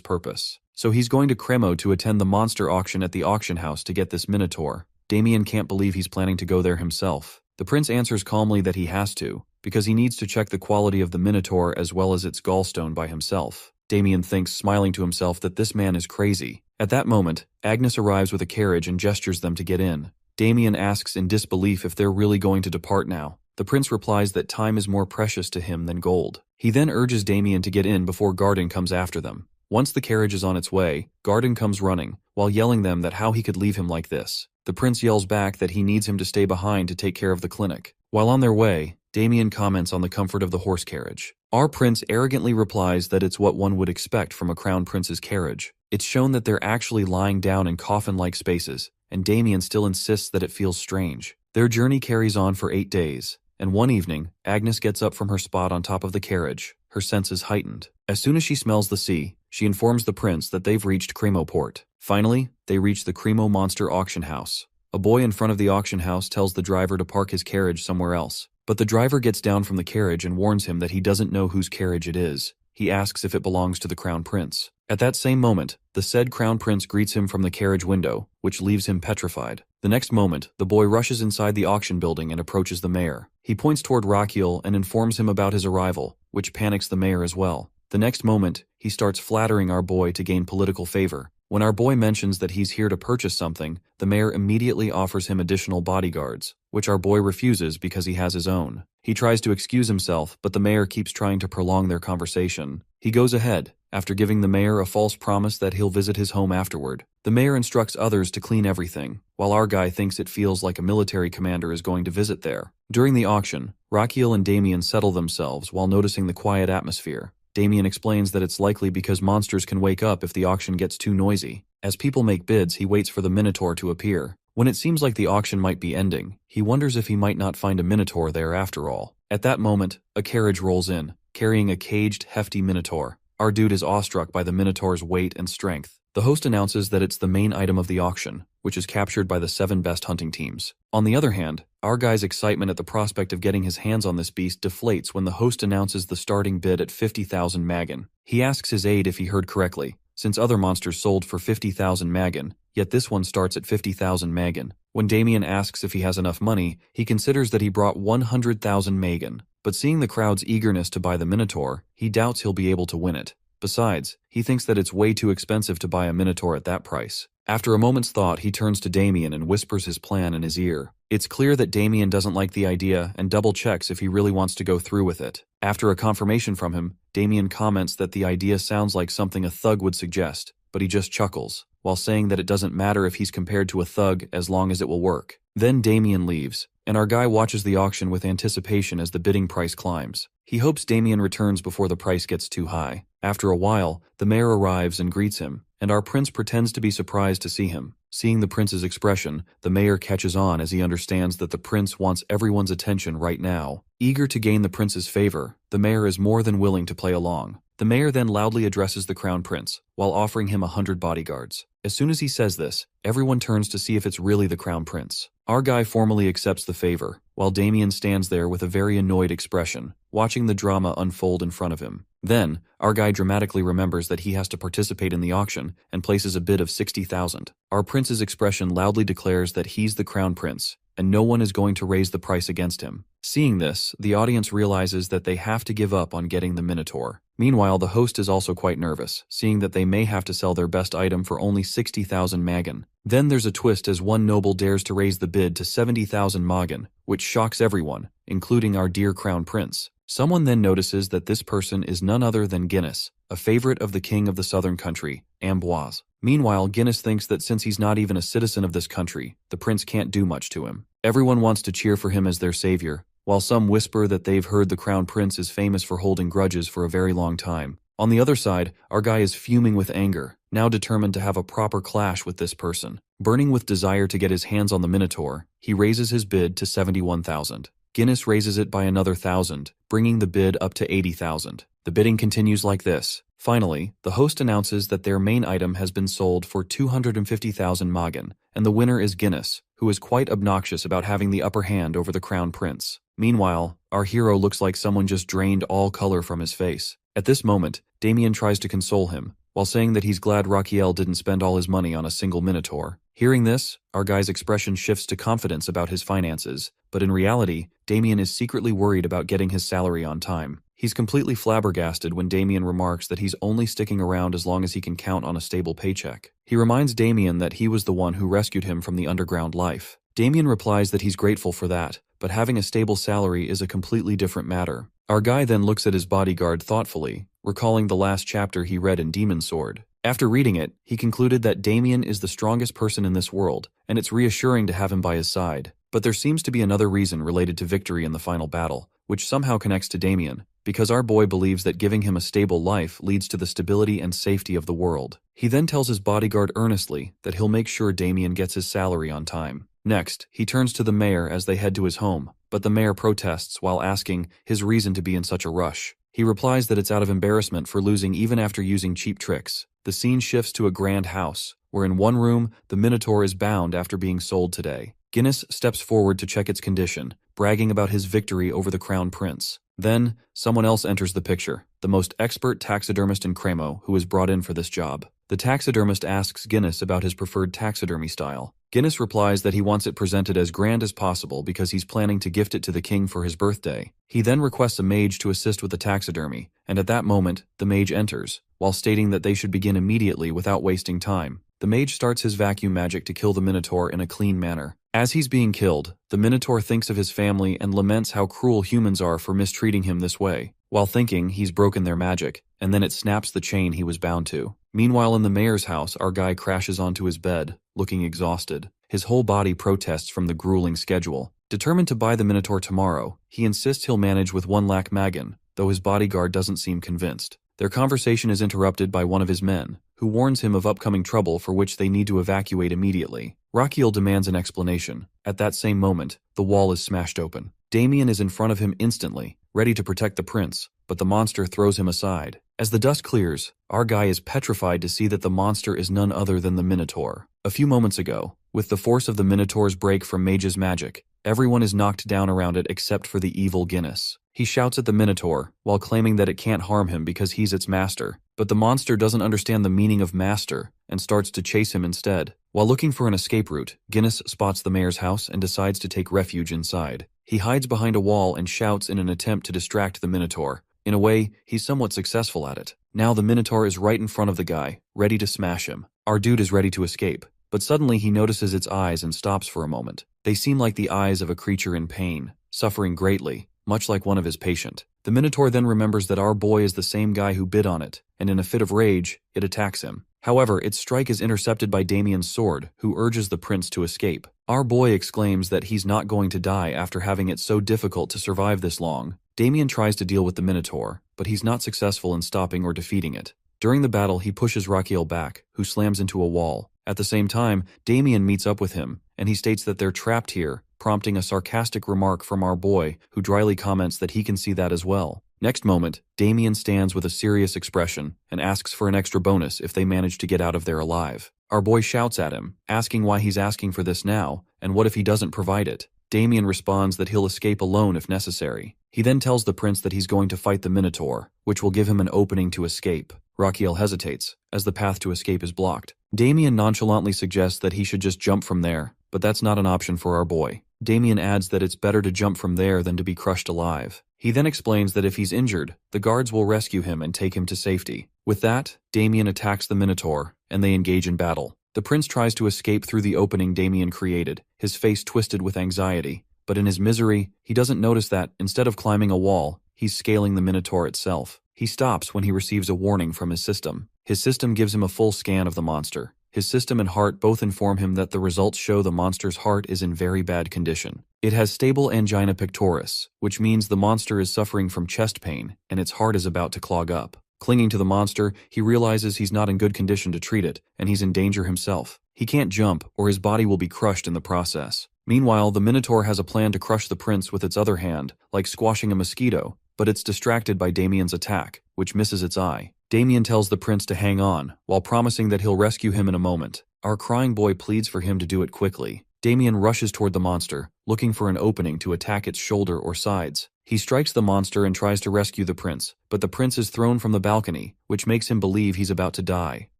Speaker 1: purpose. So he's going to Cremo to attend the monster auction at the auction house to get this minotaur. Damien can't believe he's planning to go there himself. The prince answers calmly that he has to, because he needs to check the quality of the minotaur as well as its gallstone by himself. Damien thinks, smiling to himself, that this man is crazy. At that moment, Agnes arrives with a carriage and gestures them to get in. Damien asks in disbelief if they're really going to depart now. The prince replies that time is more precious to him than gold. He then urges Damien to get in before Garden comes after them. Once the carriage is on its way, Garden comes running, while yelling them that how he could leave him like this. The prince yells back that he needs him to stay behind to take care of the clinic. While on their way, Damien comments on the comfort of the horse carriage. Our prince arrogantly replies that it's what one would expect from a crown prince's carriage. It's shown that they're actually lying down in coffin-like spaces, and Damien still insists that it feels strange. Their journey carries on for 8 days, and one evening, Agnes gets up from her spot on top of the carriage, her senses heightened. As soon as she smells the sea, she informs the prince that they've reached Cremo Port. Finally, they reach the Cremo Monster Auction House. A boy in front of the auction house tells the driver to park his carriage somewhere else, but the driver gets down from the carriage and warns him that he doesn't know whose carriage it is. He asks if it belongs to the crown prince. At that same moment, the said crown prince greets him from the carriage window, which leaves him petrified. The next moment, the boy rushes inside the auction building and approaches the mayor. He points toward Rakiel and informs him about his arrival, which panics the mayor as well. The next moment, he starts flattering our boy to gain political favor. When our boy mentions that he's here to purchase something, the mayor immediately offers him additional bodyguards, which our boy refuses because he has his own. He tries to excuse himself, but the mayor keeps trying to prolong their conversation. He goes ahead, after giving the mayor a false promise that he'll visit his home afterward. The mayor instructs others to clean everything, while our guy thinks it feels like a military commander is going to visit there. During the auction, Rakiel and Damien settle themselves while noticing the quiet atmosphere. Damien explains that it's likely because monsters can wake up if the auction gets too noisy. As people make bids, he waits for the Minotaur to appear. When it seems like the auction might be ending, he wonders if he might not find a Minotaur there after all. At that moment, a carriage rolls in, carrying a caged, hefty Minotaur. Our dude is awestruck by the Minotaur's weight and strength. The host announces that it's the main item of the auction, which is captured by the 7 best hunting teams. On the other hand, our guy's excitement at the prospect of getting his hands on this beast deflates when the host announces the starting bid at 50,000 Magan. He asks his aide if he heard correctly, since other monsters sold for 50,000 Magan, yet this one starts at 50,000 Magan. When Damien asks if he has enough money, he considers that he brought 100,000 Magan, but seeing the crowd's eagerness to buy the Minotaur, he doubts he'll be able to win it. Besides, he thinks that it's way too expensive to buy a Minotaur at that price. After a moment's thought, he turns to Damien and whispers his plan in his ear. It's clear that Damien doesn't like the idea and double-checks if he really wants to go through with it. After a confirmation from him, Damien comments that the idea sounds like something a thug would suggest, but he just chuckles, while saying that it doesn't matter if he's compared to a thug as long as it will work. Then Damien leaves, and our guy watches the auction with anticipation as the bidding price climbs. He hopes Damien returns before the price gets too high. After a while, the mayor arrives and greets him, and our prince pretends to be surprised to see him. Seeing the prince's expression, the mayor catches on as he understands that the prince wants everyone's attention right now. Eager to gain the prince's favor, the mayor is more than willing to play along. The mayor then loudly addresses the crown prince, while offering him 100 bodyguards. As soon as he says this, everyone turns to see if it's really the crown prince. Our guy formally accepts the favor, while Damien stands there with a very annoyed expression, watching the drama unfold in front of him. Then, our guy dramatically remembers that he has to participate in the auction and places a bid of 60,000. Our prince's expression loudly declares that he's the crown prince, and no one is going to raise the price against him. Seeing this, the audience realizes that they have to give up on getting the Minotaur. Meanwhile, the host is also quite nervous, seeing that they may have to sell their best item for only 60,000 magan. Then there's a twist as one noble dares to raise the bid to 70,000 magan, which shocks everyone, including our dear crown prince. Someone then notices that this person is none other than Guinness, a favorite of the king of the southern country, Amboise. Meanwhile, Guinness thinks that since he's not even a citizen of this country, the prince can't do much to him. Everyone wants to cheer for him as their savior, while some whisper that they've heard the crown prince is famous for holding grudges for a very long time. On the other side, our guy is fuming with anger, now determined to have a proper clash with this person. Burning with desire to get his hands on the Minotaur, he raises his bid to 71,000. Guinness raises it by another 1,000, bringing the bid up to 80,000. The bidding continues like this. Finally, the host announces that their main item has been sold for 250,000 magan, and the winner is Guinness, who is quite obnoxious about having the upper hand over the crown prince. Meanwhile, our hero looks like someone just drained all color from his face. At this moment, Damien tries to console him, while saying that he's glad Raquiel didn't spend all his money on a single Minotaur. Hearing this, our guy's expression shifts to confidence about his finances, but in reality, Damien is secretly worried about getting his salary on time. He's completely flabbergasted when Damien remarks that he's only sticking around as long as he can count on a stable paycheck. He reminds Damien that he was the one who rescued him from the underground life. Damien replies that he's grateful for that, but having a stable salary is a completely different matter. Our guy then looks at his bodyguard thoughtfully, recalling the last chapter he read in Demon Sword. After reading it, he concluded that Damien is the strongest person in this world, and it's reassuring to have him by his side. But there seems to be another reason related to victory in the final battle, which somehow connects to Damien, because our boy believes that giving him a stable life leads to the stability and safety of the world. He then tells his bodyguard earnestly that he'll make sure Damien gets his salary on time. Next, he turns to the mayor as they head to his home, but the mayor protests while asking his reason to be in such a rush. He replies that it's out of embarrassment for losing even after using cheap tricks. The scene shifts to a grand house, where in one room, the Minotaur is bound after being sold today. Guinness steps forward to check its condition, bragging about his victory over the crown prince. Then, someone else enters the picture, the most expert taxidermist in Cremo, who is brought in for this job. The taxidermist asks Guinness about his preferred taxidermy style. Guinness replies that he wants it presented as grand as possible because he's planning to gift it to the king for his birthday. He then requests a mage to assist with the taxidermy, and at that moment, the mage enters, while stating that they should begin immediately without wasting time. The mage starts his vacuum magic to kill the Minotaur in a clean manner. As he's being killed, the Minotaur thinks of his family and laments how cruel humans are for mistreating him this way, while thinking he's broken their magic, and then it snaps the chain he was bound to. Meanwhile, in the mayor's house, our guy crashes onto his bed, looking exhausted. His whole body protests from the grueling schedule. Determined to buy the Minotaur tomorrow, he insists he'll manage with 1 lakh magan, though his bodyguard doesn't seem convinced. Their conversation is interrupted by one of his men, who warns him of upcoming trouble for which they need to evacuate immediately. Raquiel demands an explanation. At that same moment, the wall is smashed open. Damien is in front of him instantly, ready to protect the prince, but the monster throws him aside. As the dust clears, our guy is petrified to see that the monster is none other than the Minotaur. A few moments ago, with the force of the Minotaur's break from Mage's magic, everyone is knocked down around it except for the evil Guinness. He shouts at the Minotaur, while claiming that it can't harm him because he's its master. But the monster doesn't understand the meaning of master, and starts to chase him instead. While looking for an escape route, Guinness spots the mayor's house and decides to take refuge inside. He hides behind a wall and shouts in an attempt to distract the Minotaur. In a way, he's somewhat successful at it. Now the Minotaur is right in front of the guy, ready to smash him. Our dude is ready to escape, but suddenly he notices its eyes and stops for a moment. They seem like the eyes of a creature in pain, suffering greatly, much like one of his patient. The Minotaur then remembers that our boy is the same guy who bid on it, and in a fit of rage, it attacks him. However, its strike is intercepted by Damien's sword, who urges the prince to escape. Our boy exclaims that he's not going to die after having it so difficult to survive this long. Damien tries to deal with the Minotaur, but he's not successful in stopping or defeating it. During the battle, he pushes Raquiel back, who slams into a wall. At the same time, Damien meets up with him, and he states that they're trapped here, prompting a sarcastic remark from our boy, who dryly comments that he can see that as well. Next moment, Damien stands with a serious expression and asks for an extra bonus if they manage to get out of there alive. Our boy shouts at him, asking why he's asking for this now, and what if he doesn't provide it. Damien responds that he'll escape alone if necessary. He then tells the prince that he's going to fight the Minotaur, which will give him an opening to escape. Raquiel hesitates, as the path to escape is blocked. Damien nonchalantly suggests that he should just jump from there, but that's not an option for our boy. Damien adds that it's better to jump from there than to be crushed alive. He then explains that if he's injured, the guards will rescue him and take him to safety. With that, Damien attacks the Minotaur, and they engage in battle. The prince tries to escape through the opening Damien created, his face twisted with anxiety. But in his misery, he doesn't notice that, instead of climbing a wall, he's scaling the Minotaur itself. He stops when he receives a warning from his system. His system gives him a full scan of the monster. His system and heart both inform him that the results show the monster's heart is in very bad condition. It has stable angina pectoris, which means the monster is suffering from chest pain, and its heart is about to clog up. Clinging to the monster, he realizes he's not in good condition to treat it, and he's in danger himself. He can't jump, or his body will be crushed in the process. Meanwhile, the Minotaur has a plan to crush the prince with its other hand, like squashing a mosquito, but it's distracted by Damien's attack, which misses its eye. Damien tells the prince to hang on, while promising that he'll rescue him in a moment. Our crying boy pleads for him to do it quickly. Damien rushes toward the monster, looking for an opening to attack its shoulder or sides. He strikes the monster and tries to rescue the prince, but the prince is thrown from the balcony, which makes him believe he's about to die.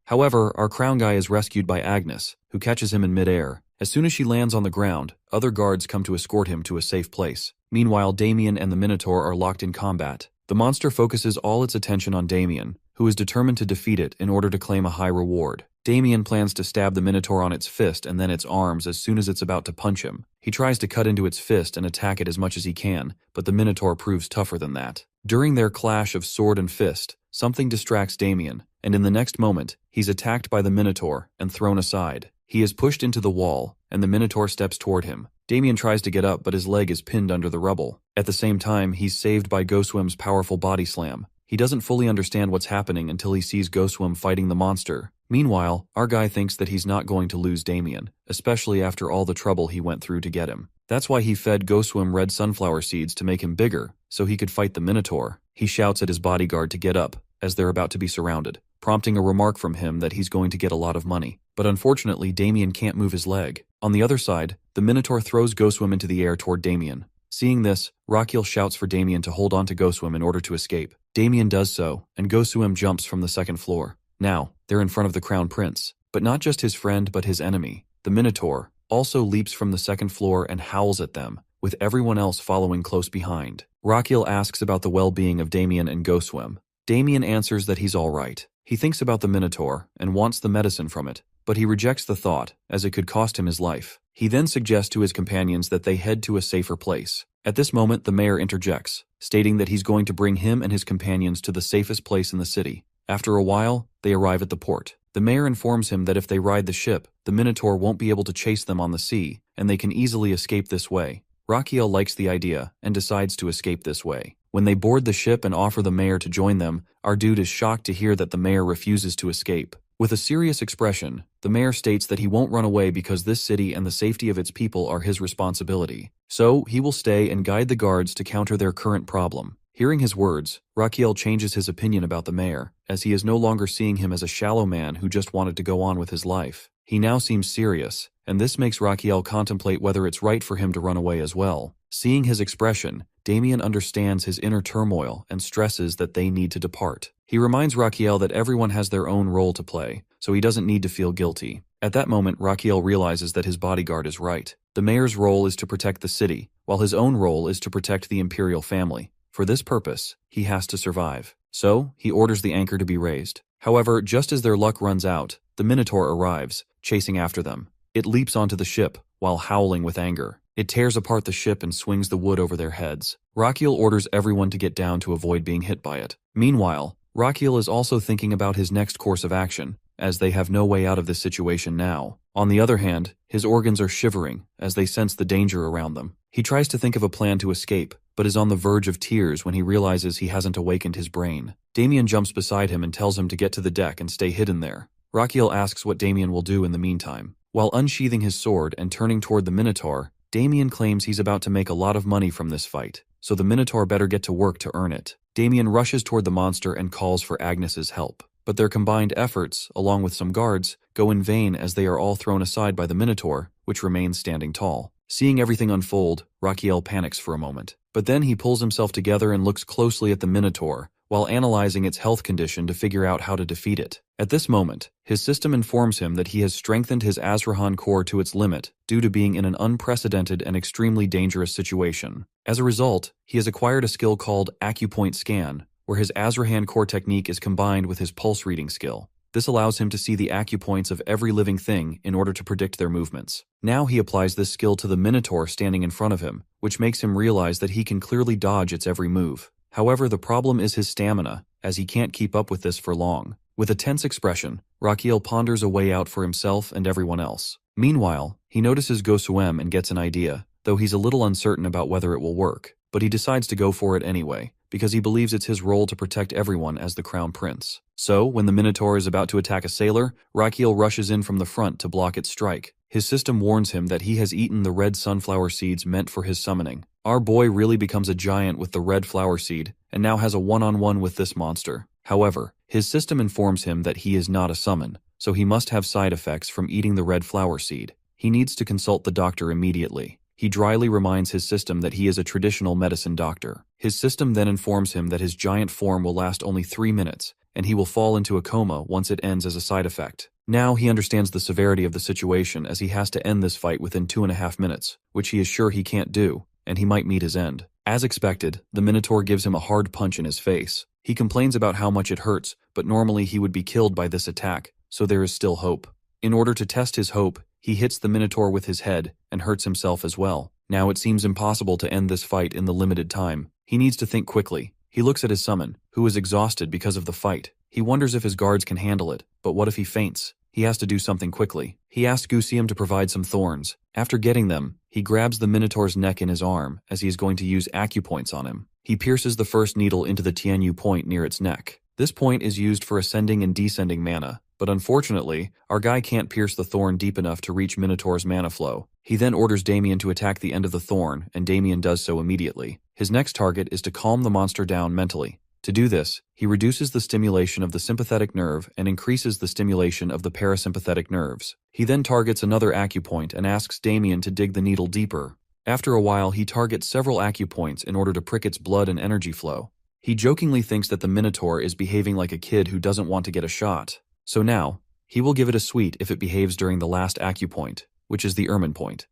Speaker 1: However, our crown guy is rescued by Agnes, who catches him in midair. As soon as she lands on the ground, other guards come to escort him to a safe place. Meanwhile, Damien and the Minotaur are locked in combat. The monster focuses all its attention on Damien, who is determined to defeat it in order to claim a high reward. Damien plans to stab the Minotaur on its fist and then its arms as soon as it's about to punch him. He tries to cut into its fist and attack it as much as he can, but the Minotaur proves tougher than that. During their clash of sword and fist, something distracts Damien, and in the next moment, he's attacked by the Minotaur and thrown aside. He is pushed into the wall, and the Minotaur steps toward him. Damien tries to get up, but his leg is pinned under the rubble. At the same time, he's saved by Goswim's powerful body slam. He doesn't fully understand what's happening until he sees Goswim fighting the monster. Meanwhile, our guy thinks that he's not going to lose Damien, especially after all the trouble he went through to get him. That's why he fed Goswim red sunflower seeds to make him bigger, so he could fight the Minotaur. He shouts at his bodyguard to get up, as they're about to be surrounded, prompting a remark from him that he's going to get a lot of money. But unfortunately, Damien can't move his leg. On the other side, the Minotaur throws Goswim into the air toward Damien. Seeing this, Rakiel shouts for Damien to hold on to Goswim in order to escape. Damien does so, and Goswim jumps from the second floor. Now, they're in front of the Crown Prince. But not just his friend but his enemy. The Minotaur also leaps from the second floor and howls at them, with everyone else following close behind. Rakiel asks about the well-being of Damien and Goswim. Damien answers that he's all right. He thinks about the Minotaur and wants the medicine from it, but he rejects the thought, as it could cost him his life. He then suggests to his companions that they head to a safer place. At this moment, the mayor interjects, stating that he's going to bring him and his companions to the safest place in the city. After a while, they arrive at the port. The mayor informs him that if they ride the ship, the Minotaur won't be able to chase them on the sea, and they can easily escape this way. Rakiel likes the idea and decides to escape this way. When they board the ship and offer the mayor to join them, our dude is shocked to hear that the mayor refuses to escape. With a serious expression, the mayor states that he won't run away because this city and the safety of its people are his responsibility. So, he will stay and guide the guards to counter their current problem. Hearing his words, Rakiel changes his opinion about the mayor, as he is no longer seeing him as a shallow man who just wanted to go on with his life. He now seems serious, and this makes Rakiel contemplate whether it's right for him to run away as well. Seeing his expression, Damien understands his inner turmoil and stresses that they need to depart. He reminds Rakiel that everyone has their own role to play, so he doesn't need to feel guilty. At that moment, Rakiel realizes that his bodyguard is right. The mayor's role is to protect the city, while his own role is to protect the imperial family. For this purpose, he has to survive. So, he orders the anchor to be raised. However, just as their luck runs out, the Minotaur arrives, chasing after them. It leaps onto the ship, while howling with anger. It tears apart the ship and swings the wood over their heads. Rakiel orders everyone to get down to avoid being hit by it. Meanwhile, Rakiel is also thinking about his next course of action, as they have no way out of this situation now. On the other hand, his organs are shivering as they sense the danger around them. He tries to think of a plan to escape, but is on the verge of tears when he realizes he hasn't awakened his brain. Damien jumps beside him and tells him to get to the deck and stay hidden there. Rakiel asks what Damien will do in the meantime. While unsheathing his sword and turning toward the Minotaur, Damien claims he's about to make a lot of money from this fight, so the Minotaur better get to work to earn it. Damien rushes toward the monster and calls for Agnes's help. But their combined efforts, along with some guards, go in vain as they are all thrown aside by the Minotaur, which remains standing tall. Seeing everything unfold, Rakiel panics for a moment. But then he pulls himself together and looks closely at the Minotaur, while analyzing its health condition to figure out how to defeat it. At this moment, his system informs him that he has strengthened his Azrahan core to its limit due to being in an unprecedented and extremely dangerous situation. As a result, he has acquired a skill called Acupoint Scan, where his Azrahan core technique is combined with his pulse reading skill. This allows him to see the acupoints of every living thing in order to predict their movements. Now he applies this skill to the Minotaur standing in front of him, which makes him realize that he can clearly dodge its every move. However, the problem is his stamina, as he can't keep up with this for long. With a tense expression, Rakiel ponders a way out for himself and everyone else. Meanwhile, he notices Gosuem and gets an idea, though he's a little uncertain about whether it will work. But he decides to go for it anyway, because he believes it's his role to protect everyone as the Crown Prince. So, when the Minotaur is about to attack a sailor, Rakiel rushes in from the front to block its strike. His system warns him that he has eaten the red sunflower seeds meant for his summoning. Our boy really becomes a giant with the red flower seed, and now has a one-on-one with this monster. However, his system informs him that he is not a summon, so he must have side effects from eating the red flower seed. He needs to consult the doctor immediately. He dryly reminds his system that he is a traditional medicine doctor. His system then informs him that his giant form will last only 3 minutes, and he will fall into a coma once it ends as a side effect. Now he understands the severity of the situation, as he has to end this fight within 2.5 minutes, which he is sure he can't do, and he might meet his end. As expected, the Minotaur gives him a hard punch in his face. He complains about how much it hurts, but normally he would be killed by this attack, so there is still hope. In order to test his hope, he hits the Minotaur with his head and hurts himself as well. Now it seems impossible to end this fight in the limited time. He needs to think quickly. He looks at his summon, who is exhausted because of the fight. He wonders if his guards can handle it, but what if he faints? He has to do something quickly. He asks Gusium to provide some thorns. After getting them, he grabs the Minotaur's neck in his arm, as he is going to use acupoints on him. He pierces the first needle into the Tianyu point near its neck. This point is used for ascending and descending mana, but unfortunately, our guy can't pierce the thorn deep enough to reach Minotaur's mana flow. He then orders Damien to attack the end of the thorn, and Damien does so immediately. His next target is to calm the monster down mentally. To do this, he reduces the stimulation of the sympathetic nerve and increases the stimulation of the parasympathetic nerves. He then targets another acupoint and asks Damien to dig the needle deeper. After a while, he targets several acupoints in order to prick its blood and energy flow. He jokingly thinks that the Minotaur is behaving like a kid who doesn't want to get a shot. So now, he will give it a sweet if it behaves during the last acupoint, which is the Ermine point.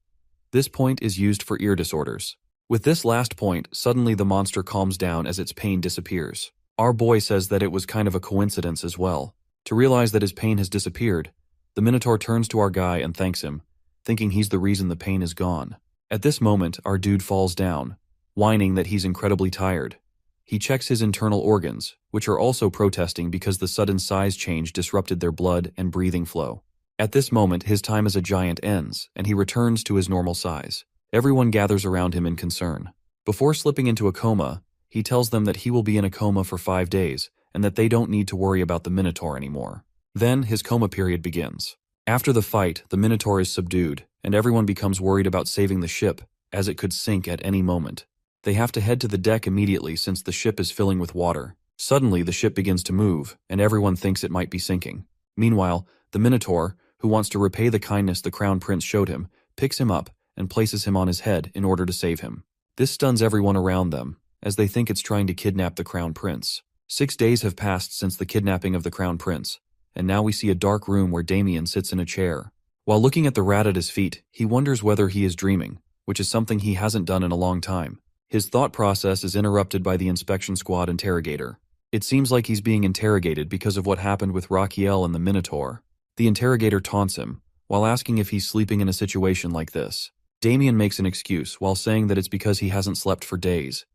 Speaker 1: This point is used for ear disorders. With this last point, suddenly the monster calms down as its pain disappears. Our boy says that it was kind of a coincidence as well. To realize that his pain has disappeared, the Minotaur turns to our guy and thanks him, thinking he's the reason the pain is gone. At this moment, our dude falls down, whining that he's incredibly tired. He checks his internal organs, which are also protesting because the sudden size change disrupted their blood and breathing flow. At this moment, his time as a giant ends, and he returns to his normal size. Everyone gathers around him in concern. Before slipping into a coma, he tells them that he will be in a coma for 5 days, and that they don't need to worry about the Minotaur anymore. Then, his coma period begins. After the fight, the Minotaur is subdued, and everyone becomes worried about saving the ship, as it could sink at any moment. They have to head to the deck immediately since the ship is filling with water. Suddenly, the ship begins to move, and everyone thinks it might be sinking. Meanwhile, the Minotaur, who wants to repay the kindness the Crown Prince showed him, picks him up and places him on his head in order to save him. This stuns everyone around them, as they think it's trying to kidnap the Crown Prince. 6 days have passed since the kidnapping of the Crown Prince, and now we see a dark room where Damien sits in a chair. While looking at the rat at his feet, he wonders whether he is dreaming, which is something he hasn't done in a long time. His thought process is interrupted by the inspection squad interrogator. It seems like he's being interrogated because of what happened with Rakiel and the Minotaur. The interrogator taunts him, while asking if he's sleeping in a situation like this. Damien makes an excuse while saying that it's because he hasn't slept for days.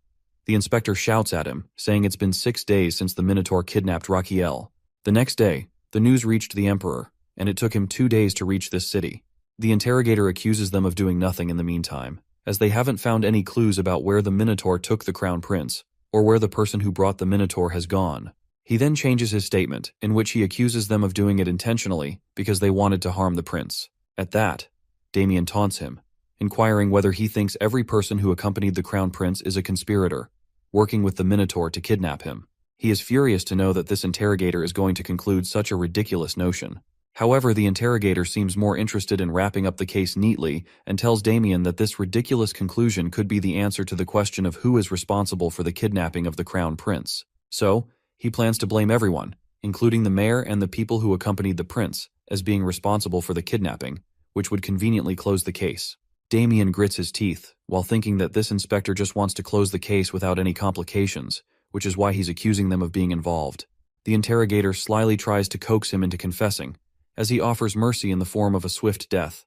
Speaker 1: The inspector shouts at him, saying it's been 6 days since the Minotaur kidnapped Rakiel. The next day, the news reached the Emperor, and it took him 2 days to reach this city. The interrogator accuses them of doing nothing in the meantime, as they haven't found any clues about where the Minotaur took the Crown Prince, or where the person who brought the Minotaur has gone. He then changes his statement, in which he accuses them of doing it intentionally because they wanted to harm the prince. At that, Damien taunts him, inquiring whether he thinks every person who accompanied the Crown Prince is a conspirator, working with the Minotaur to kidnap him. He is furious to know that this interrogator is going to conclude such a ridiculous notion. However, the interrogator seems more interested in wrapping up the case neatly and tells Damien that this ridiculous conclusion could be the answer to the question of who is responsible for the kidnapping of the Crown Prince. So, he plans to blame everyone, including the mayor and the people who accompanied the prince, as being responsible for the kidnapping, which would conveniently close the case. Damien grits his teeth, while thinking that this inspector just wants to close the case without any complications, which is why he's accusing them of being involved. The interrogator slyly tries to coax him into confessing, as he offers mercy in the form of a swift death.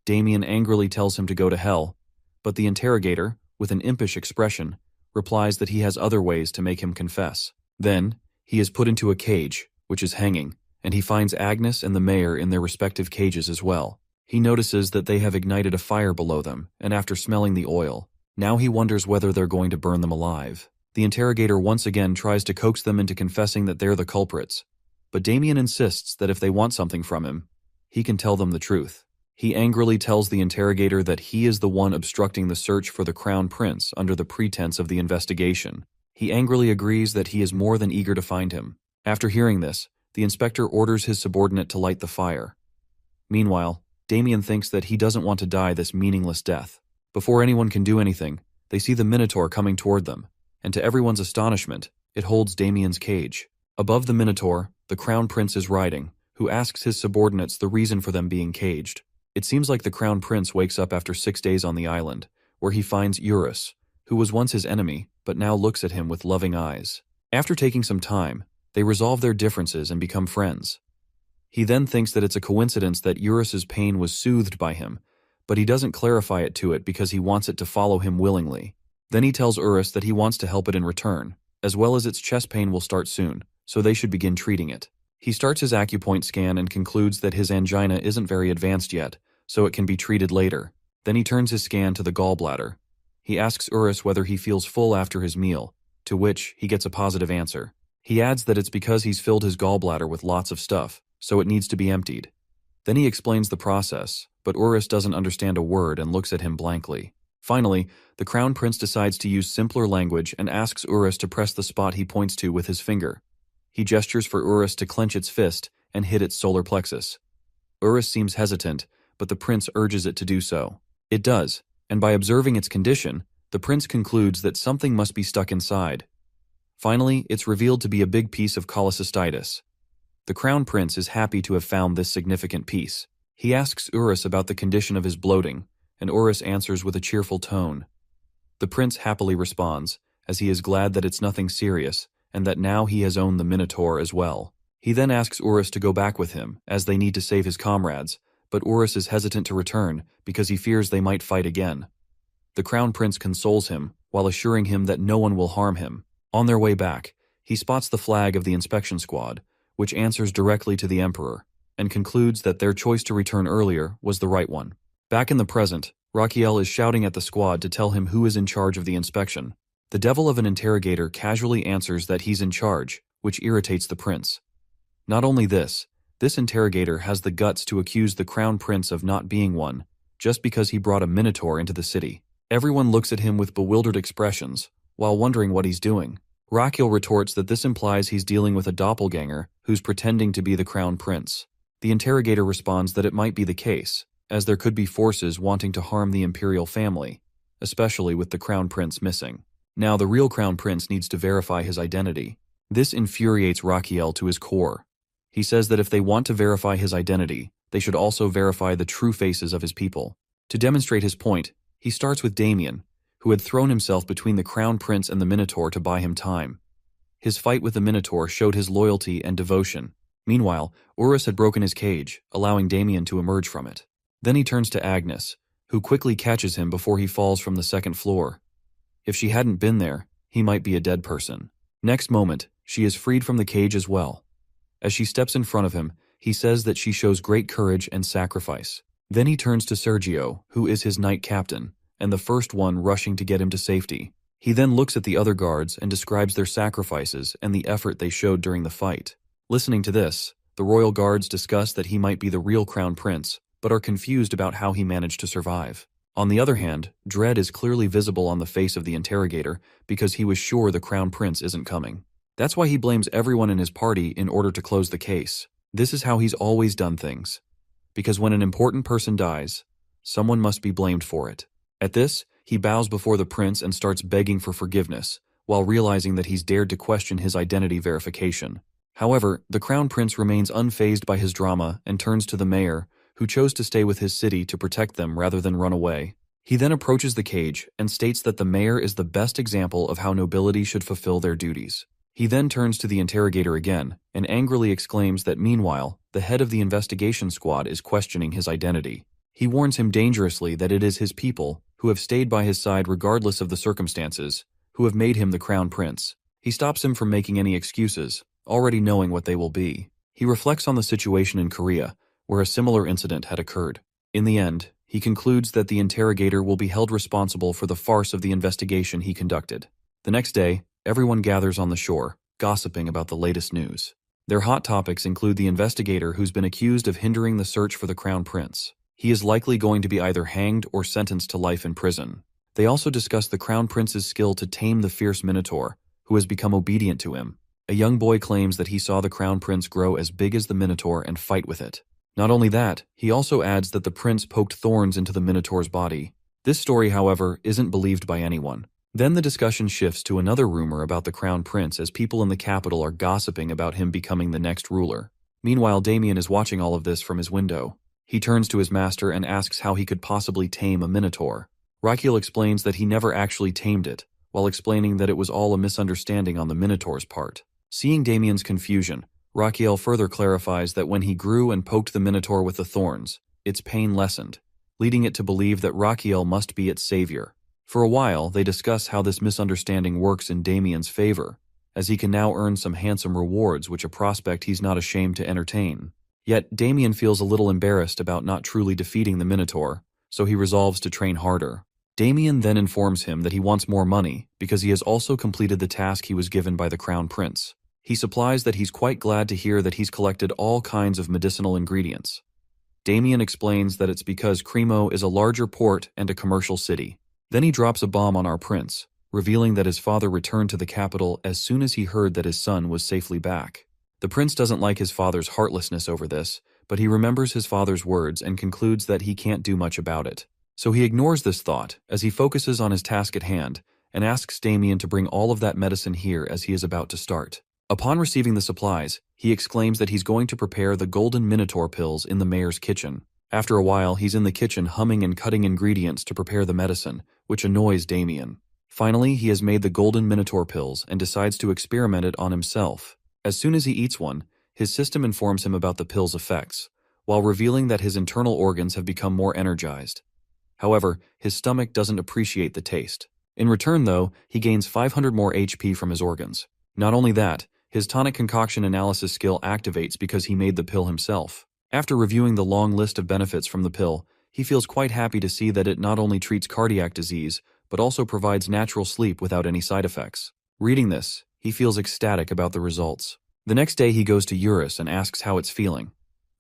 Speaker 1: Damien angrily tells him to go to hell, but the interrogator, with an impish expression, replies that he has other ways to make him confess. Then, he is put into a cage, which is hanging, and he finds Agnes and the mayor in their respective cages as well. He notices that they have ignited a fire below them, and after smelling the oil, now he wonders whether they're going to burn them alive. The interrogator once again tries to coax them into confessing that they're the culprits, but Damien insists that if they want something from him, he can tell them the truth. He angrily tells the interrogator that he is the one obstructing the search for the crown prince under the pretense of the investigation. He angrily agrees that he is more than eager to find him. After hearing this, the inspector orders his subordinate to light the fire. Meanwhile, Damien thinks that he doesn't want to die this meaningless death. Before anyone can do anything, they see the Minotaur coming toward them, and to everyone's astonishment, it holds Damien's cage. Above the Minotaur, the crown prince is riding, who asks his subordinates the reason for them being caged. It seems like the crown prince wakes up after 6 days on the island, where he finds Eurus, who was once his enemy, but now looks at him with loving eyes. After taking some time, they resolve their differences and become friends. He then thinks that it's a coincidence that Eurus's pain was soothed by him, but he doesn't clarify it to it because he wants it to follow him willingly. Then he tells Eurus that he wants to help it in return, as well as its chest pain will start soon, so they should begin treating it. He starts his acupoint scan and concludes that his angina isn't very advanced yet, so it can be treated later. Then he turns his scan to the gallbladder. He asks Eurus whether he feels full after his meal, to which he gets a positive answer. He adds that it's because he's filled his gallbladder with lots of stuff, so it needs to be emptied. Then he explains the process, but Eurus doesn't understand a word and looks at him blankly. Finally, the crown prince decides to use simpler language and asks Eurus to press the spot he points to with his finger. He gestures for Eurus to clench its fist and hit its solar plexus. Eurus seems hesitant, but the prince urges it to do so. It does, and by observing its condition, the prince concludes that something must be stuck inside. Finally, it's revealed to be a big piece of cholecystitis. The crown prince is happy to have found this significant piece. He asks Eurus about the condition of his bloating, and Eurus answers with a cheerful tone. The prince happily responds, as he is glad that it's nothing serious, and that now he has owned the Minotaur as well. He then asks Eurus to go back with him, as they need to save his comrades, but Eurus is hesitant to return because he fears they might fight again. The crown prince consoles him, while assuring him that no one will harm him. On their way back, he spots the flag of the inspection squad, which answers directly to the emperor, and concludes that their choice to return earlier was the right one. Back in the present, Rachiel is shouting at the squad to tell him who is in charge of the inspection. The devil of an interrogator casually answers that he's in charge, which irritates the prince. Not only this interrogator has the guts to accuse the crown prince of not being one, just because he brought a Minotaur into the city. Everyone looks at him with bewildered expressions, while wondering what he's doing. Rachiel retorts that this implies he's dealing with a doppelganger who's pretending to be the crown prince. The interrogator responds that it might be the case, as there could be forces wanting to harm the imperial family, especially with the crown prince missing. Now the real crown prince needs to verify his identity. This infuriates Rachiel to his core. He says that if they want to verify his identity, they should also verify the true faces of his people. To demonstrate his point, he starts with Damien, who had thrown himself between the crown prince and the Minotaur to buy him time. His fight with the Minotaur showed his loyalty and devotion. Meanwhile, Eurus had broken his cage, allowing Damien to emerge from it. Then he turns to Agnes, who quickly catches him before he falls from the second floor. If she hadn't been there, he might be a dead person. Next moment, she is freed from the cage as well. As she steps in front of him, he says that she shows great courage and sacrifice. Then he turns to Sergio, who is his knight captain, and the first one rushing to get him to safety. He then looks at the other guards and describes their sacrifices and the effort they showed during the fight. Listening to this, the royal guards discuss that he might be the real crown prince, but are confused about how he managed to survive. On the other hand, dread is clearly visible on the face of the interrogator because he was sure the crown prince isn't coming. That's why he blames everyone in his party in order to close the case. This is how he's always done things. Because when an important person dies, someone must be blamed for it. At this, he bows before the prince and starts begging for forgiveness, while realizing that he's dared to question his identity verification. However, the Crown Prince remains unfazed by his drama and turns to the mayor, who chose to stay with his city to protect them rather than run away. He then approaches the cage and states that the mayor is the best example of how nobility should fulfill their duties. He then turns to the interrogator again and angrily exclaims that meanwhile, the head of the investigation squad is questioning his identity. He warns him dangerously that it is his people, who have stayed by his side regardless of the circumstances, who have made him the Crown Prince. He stops him from making any excuses, already knowing what they will be. He reflects on the situation in Korea, where a similar incident had occurred. In the end, he concludes that the interrogator will be held responsible for the farce of the investigation he conducted. The next day, everyone gathers on the shore, gossiping about the latest news. Their hot topics include the investigator who's been accused of hindering the search for the Crown Prince. He is likely going to be either hanged or sentenced to life in prison. They also discuss the Crown Prince's skill to tame the fierce Minotaur, who has become obedient to him. A young boy claims that he saw the Crown Prince grow as big as the Minotaur and fight with it. Not only that, he also adds that the prince poked thorns into the Minotaur's body. This story, however, isn't believed by anyone. Then the discussion shifts to another rumor about the Crown Prince as people in the capital are gossiping about him becoming the next ruler. Meanwhile, Damien is watching all of this from his window. He turns to his master and asks how he could possibly tame a Minotaur. Rakiel explains that he never actually tamed it, while explaining that it was all a misunderstanding on the Minotaur's part. Seeing Damien's confusion, Rakiel further clarifies that when he grew and poked the Minotaur with the thorns, its pain lessened, leading it to believe that Rakiel must be its savior. For a while, they discuss how this misunderstanding works in Damien's favor, as he can now earn some handsome rewards, which a prospect he's not ashamed to entertain. Yet, Damien feels a little embarrassed about not truly defeating the Minotaur, so he resolves to train harder. Damien then informs him that he wants more money because he has also completed the task he was given by the Crown Prince. He supplies that he's quite glad to hear that he's collected all kinds of medicinal ingredients. Damien explains that it's because Cremo is a larger port and a commercial city. Then he drops a bomb on our prince, revealing that his father returned to the capital as soon as he heard that his son was safely back. The prince doesn't like his father's heartlessness over this, but he remembers his father's words and concludes that he can't do much about it. So he ignores this thought as he focuses on his task at hand and asks Damien to bring all of that medicine here as he is about to start. Upon receiving the supplies, he exclaims that he's going to prepare the golden Minotaur pills in the mayor's kitchen. After a while, he's in the kitchen humming and cutting ingredients to prepare the medicine, which annoys Damien. Finally, he has made the golden Minotaur pills and decides to experiment it on himself. As soon as he eats one, his system informs him about the pill's effects, while revealing that his internal organs have become more energized. However, his stomach doesn't appreciate the taste. In return, though, he gains 500 more HP from his organs. Not only that, his tonic concoction analysis skill activates because he made the pill himself. After reviewing the long list of benefits from the pill, he feels quite happy to see that it not only treats cardiac disease, but also provides natural sleep without any side effects. Reading this, he feels ecstatic about the results. The next day he goes to Eurus and asks how it's feeling.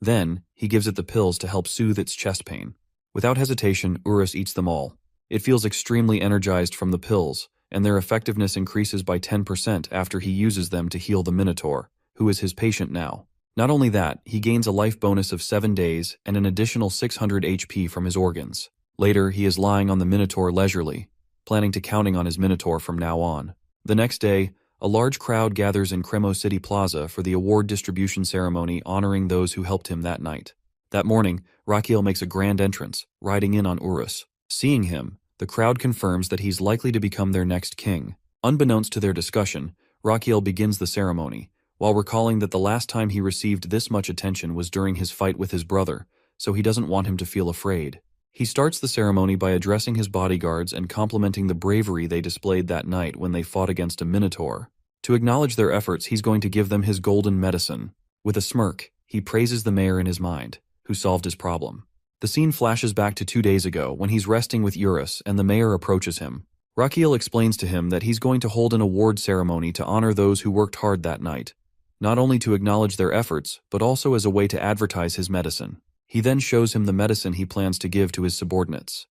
Speaker 1: Then, he gives it the pills to help soothe its chest pain. Without hesitation, Eurus eats them all. It feels extremely energized from the pills, and their effectiveness increases by 10% after he uses them to heal the Minotaur, who is his patient now. Not only that, he gains a life bonus of 7 days and an additional 600 HP from his organs. Later, he is lying on the Minotaur leisurely, planning to counting on his Minotaur from now on. The next day, a large crowd gathers in Cremo City Plaza for the award distribution ceremony honoring those who helped him that night. That morning, Rakiel makes a grand entrance, riding in on Eurus. Seeing him, the crowd confirms that he's likely to become their next king. Unbeknownst to their discussion, Rakiel begins the ceremony, while recalling that the last time he received this much attention was during his fight with his brother, so he doesn't want him to feel afraid. He starts the ceremony by addressing his bodyguards and complimenting the bravery they displayed that night when they fought against a Minotaur. To acknowledge their efforts, he's going to give them his golden medicine. With a smirk, he praises the mayor in his mind, who solved his problem. The scene flashes back to 2 days ago when he's resting with Eurus and the mayor approaches him. Rakiel explains to him that he's going to hold an award ceremony to honor those who worked hard that night, not only to acknowledge their efforts, but also as a way to advertise his medicine. He then shows him the medicine he plans to give to his subordinates.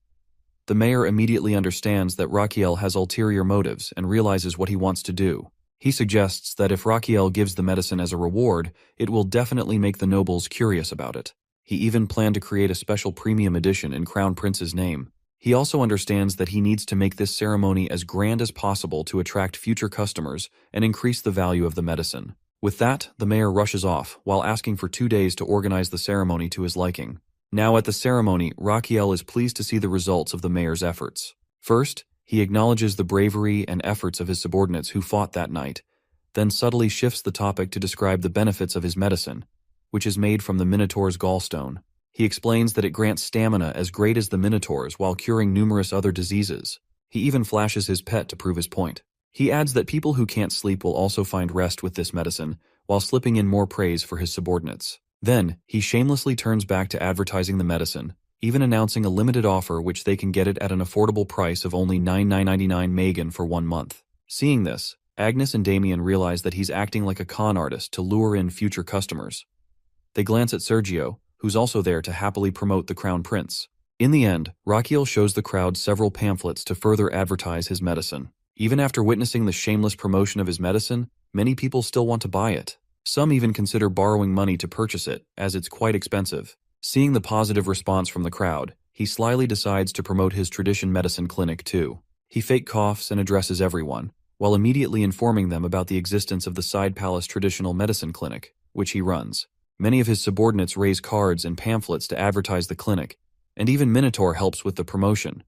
Speaker 1: The mayor immediately understands that Rakiel has ulterior motives and realizes what he wants to do. He suggests that if Rakiel gives the medicine as a reward, it will definitely make the nobles curious about it. He even planned to create a special premium edition in Crown Prince's name. He also understands that he needs to make this ceremony as grand as possible to attract future customers and increase the value of the medicine. With that, the mayor rushes off, while asking for 2 days to organize the ceremony to his liking. Now at the ceremony, Raquiel is pleased to see the results of the mayor's efforts. First, he acknowledges the bravery and efforts of his subordinates who fought that night, then subtly shifts the topic to describe the benefits of his medicine, which is made from the Minotaur's gallstone. He explains that it grants stamina as great as the Minotaur's while curing numerous other diseases. He even flashes his pet to prove his point. He adds that people who can't sleep will also find rest with this medicine, while slipping in more praise for his subordinates. Then, he shamelessly turns back to advertising the medicine, even announcing a limited offer which they can get it at an affordable price of only $9.99 Megan for 1 month. Seeing this, Agnes and Damien realize that he's acting like a con artist to lure in future customers. They glance at Sergio, who's also there to happily promote the Crown Prince. In the end, Raquiel shows the crowd several pamphlets to further advertise his medicine. Even after witnessing the shameless promotion of his medicine, many people still want to buy it. Some even consider borrowing money to purchase it, as it's quite expensive. Seeing the positive response from the crowd, he slyly decides to promote his tradition medicine clinic too. He fake coughs and addresses everyone, while immediately informing them about the existence of the Side Palace Traditional Medicine Clinic, which he runs. Many of his subordinates raise cards and pamphlets to advertise the clinic, and even Minotaur helps with the promotion.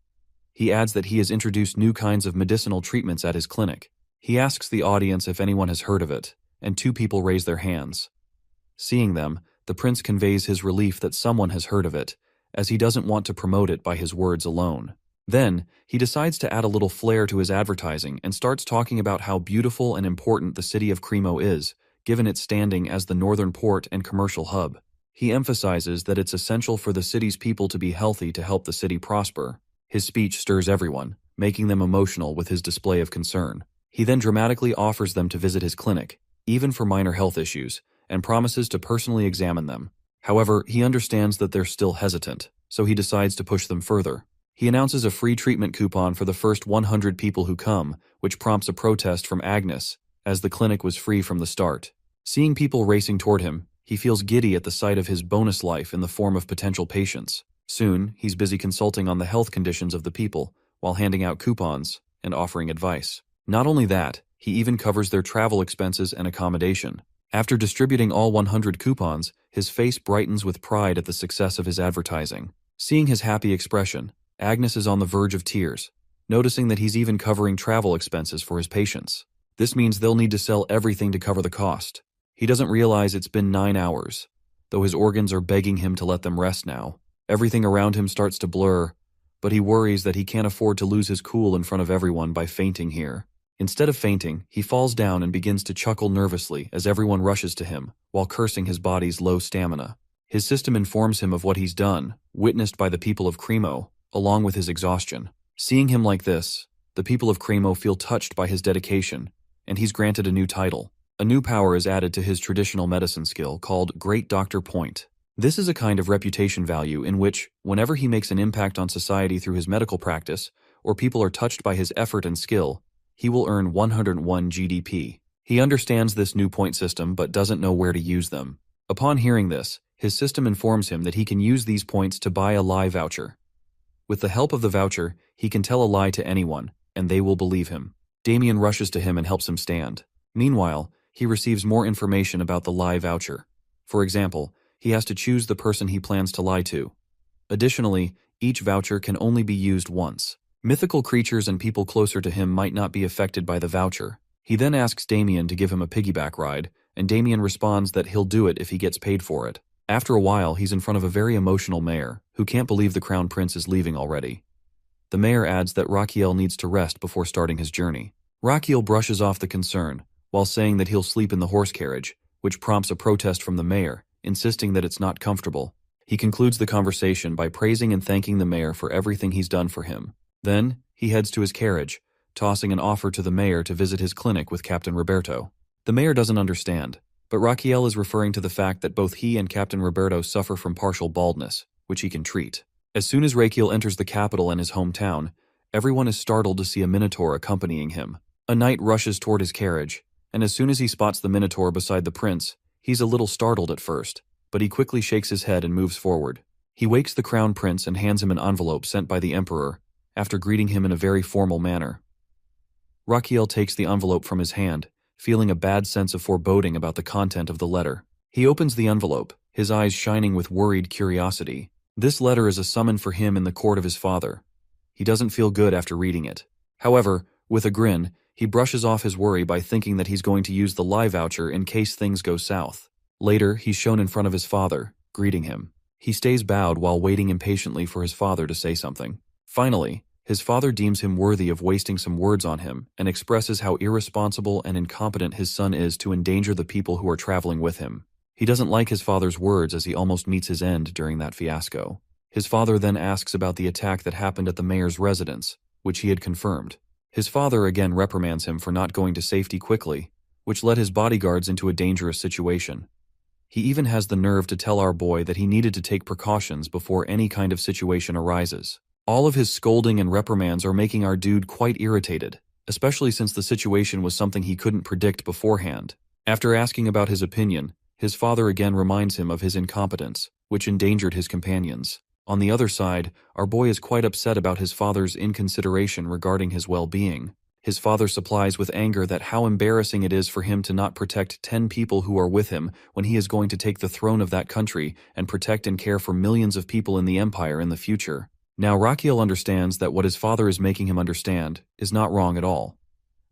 Speaker 1: He adds that he has introduced new kinds of medicinal treatments at his clinic. He asks the audience if anyone has heard of it, and 2 people raise their hands. Seeing them, the prince conveys his relief that someone has heard of it, as he doesn't want to promote it by his words alone. Then, he decides to add a little flair to his advertising and starts talking about how beautiful and important the city of Cremo is, given its standing as the northern port and commercial hub. He emphasizes that it's essential for the city's people to be healthy to help the city prosper. His speech stirs everyone, making them emotional with his display of concern. He then dramatically offers them to visit his clinic, even for minor health issues, and promises to personally examine them. However, he understands that they're still hesitant, so he decides to push them further. He announces a free treatment coupon for the first 100 people who come, which prompts a protest from Agnes, as the clinic was free from the start. Seeing people racing toward him, he feels giddy at the sight of his bonus life in the form of potential patients. Soon, he's busy consulting on the health conditions of the people, while handing out coupons and offering advice. Not only that, he even covers their travel expenses and accommodation. After distributing all 100 coupons, his face brightens with pride at the success of his advertising. Seeing his happy expression, Agnes is on the verge of tears, noticing that he's even covering travel expenses for his patients. This means they'll need to sell everything to cover the cost. He doesn't realize it's been 9 hours, though his organs are begging him to let them rest now. Everything around him starts to blur, but he worries that he can't afford to lose his cool in front of everyone by fainting here. Instead of fainting, he falls down and begins to chuckle nervously as everyone rushes to him, while cursing his body's low stamina. His system informs him of what he's done, witnessed by the people of Cremo, along with his exhaustion. Seeing him like this, the people of Cremo feel touched by his dedication, and he's granted a new title. A new power is added to his traditional medicine skill called Great Doctor Point. This is a kind of reputation value in which, whenever he makes an impact on society through his medical practice, or people are touched by his effort and skill, he will earn 101 GDP. He understands this new point system but doesn't know where to use them. Upon hearing this, his system informs him that he can use these points to buy a lie voucher. With the help of the voucher, he can tell a lie to anyone, and they will believe him. Damien rushes to him and helps him stand. Meanwhile, he receives more information about the lie voucher. For example, he has to choose the person he plans to lie to. Additionally, each voucher can only be used once. Mythical creatures and people closer to him might not be affected by the voucher. He then asks Damien to give him a piggyback ride, and Damien responds that he'll do it if he gets paid for it. After a while, he's in front of a very emotional mayor, who can't believe the Crown Prince is leaving already. The mayor adds that Raquiel needs to rest before starting his journey. Raquiel brushes off the concern, while saying that he'll sleep in the horse carriage, which prompts a protest from the mayor, insisting that it's not comfortable. He concludes the conversation by praising and thanking the mayor for everything he's done for him. Then, he heads to his carriage, tossing an offer to the mayor to visit his clinic with Captain Roberto. The mayor doesn't understand, but Raquiel is referring to the fact that both he and Captain Roberto suffer from partial baldness, which he can treat. As soon as Raquiel enters the capital and his hometown, everyone is startled to see a minotaur accompanying him. A knight rushes toward his carriage, and as soon as he spots the minotaur beside the prince, he's a little startled at first, but he quickly shakes his head and moves forward. He wakes the crown prince and hands him an envelope sent by the emperor, after greeting him in a very formal manner. Rakiel takes the envelope from his hand, feeling a bad sense of foreboding about the content of the letter. He opens the envelope, his eyes shining with worried curiosity. This letter is a summon for him in the court of his father. He doesn't feel good after reading it. However, with a grin, he brushes off his worry by thinking that he's going to use the lie voucher in case things go south. Later, he's shown in front of his father, greeting him. He stays bowed while waiting impatiently for his father to say something. Finally, his father deems him worthy of wasting some words on him and expresses how irresponsible and incompetent his son is to endanger the people who are traveling with him. He doesn't like his father's words as he almost meets his end during that fiasco. His father then asks about the attack that happened at the mayor's residence, which he had confirmed. His father again reprimands him for not going to safety quickly, which led his bodyguards into a dangerous situation. He even has the nerve to tell our boy that he needed to take precautions before any kind of situation arises. All of his scolding and reprimands are making our dude quite irritated, especially since the situation was something he couldn't predict beforehand. After asking about his opinion, his father again reminds him of his incompetence, which endangered his companions. On the other side, our boy is quite upset about his father's inconsideration regarding his well-being. His father supplies with anger that how embarrassing it is for him to not protect 10 people who are with him when he is going to take the throne of that country and protect and care for millions of people in the empire in the future. Now Rakiel understands that what his father is making him understand is not wrong at all.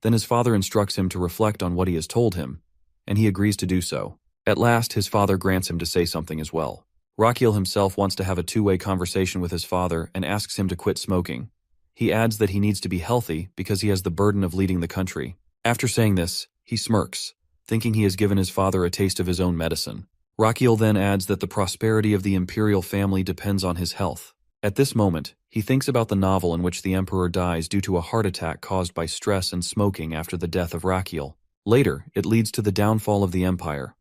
Speaker 1: Then his father instructs him to reflect on what he has told him, and he agrees to do so. At last, his father grants him to say something as well. Rakiel himself wants to have a two-way conversation with his father and asks him to quit smoking. He adds that he needs to be healthy because he has the burden of leading the country. After saying this, he smirks, thinking he has given his father a taste of his own medicine. Rakiel then adds that the prosperity of the imperial family depends on his health. At this moment, he thinks about the novel in which the emperor dies due to a heart attack caused by stress and smoking after the death of Rakiel. Later, it leads to the downfall of the empire.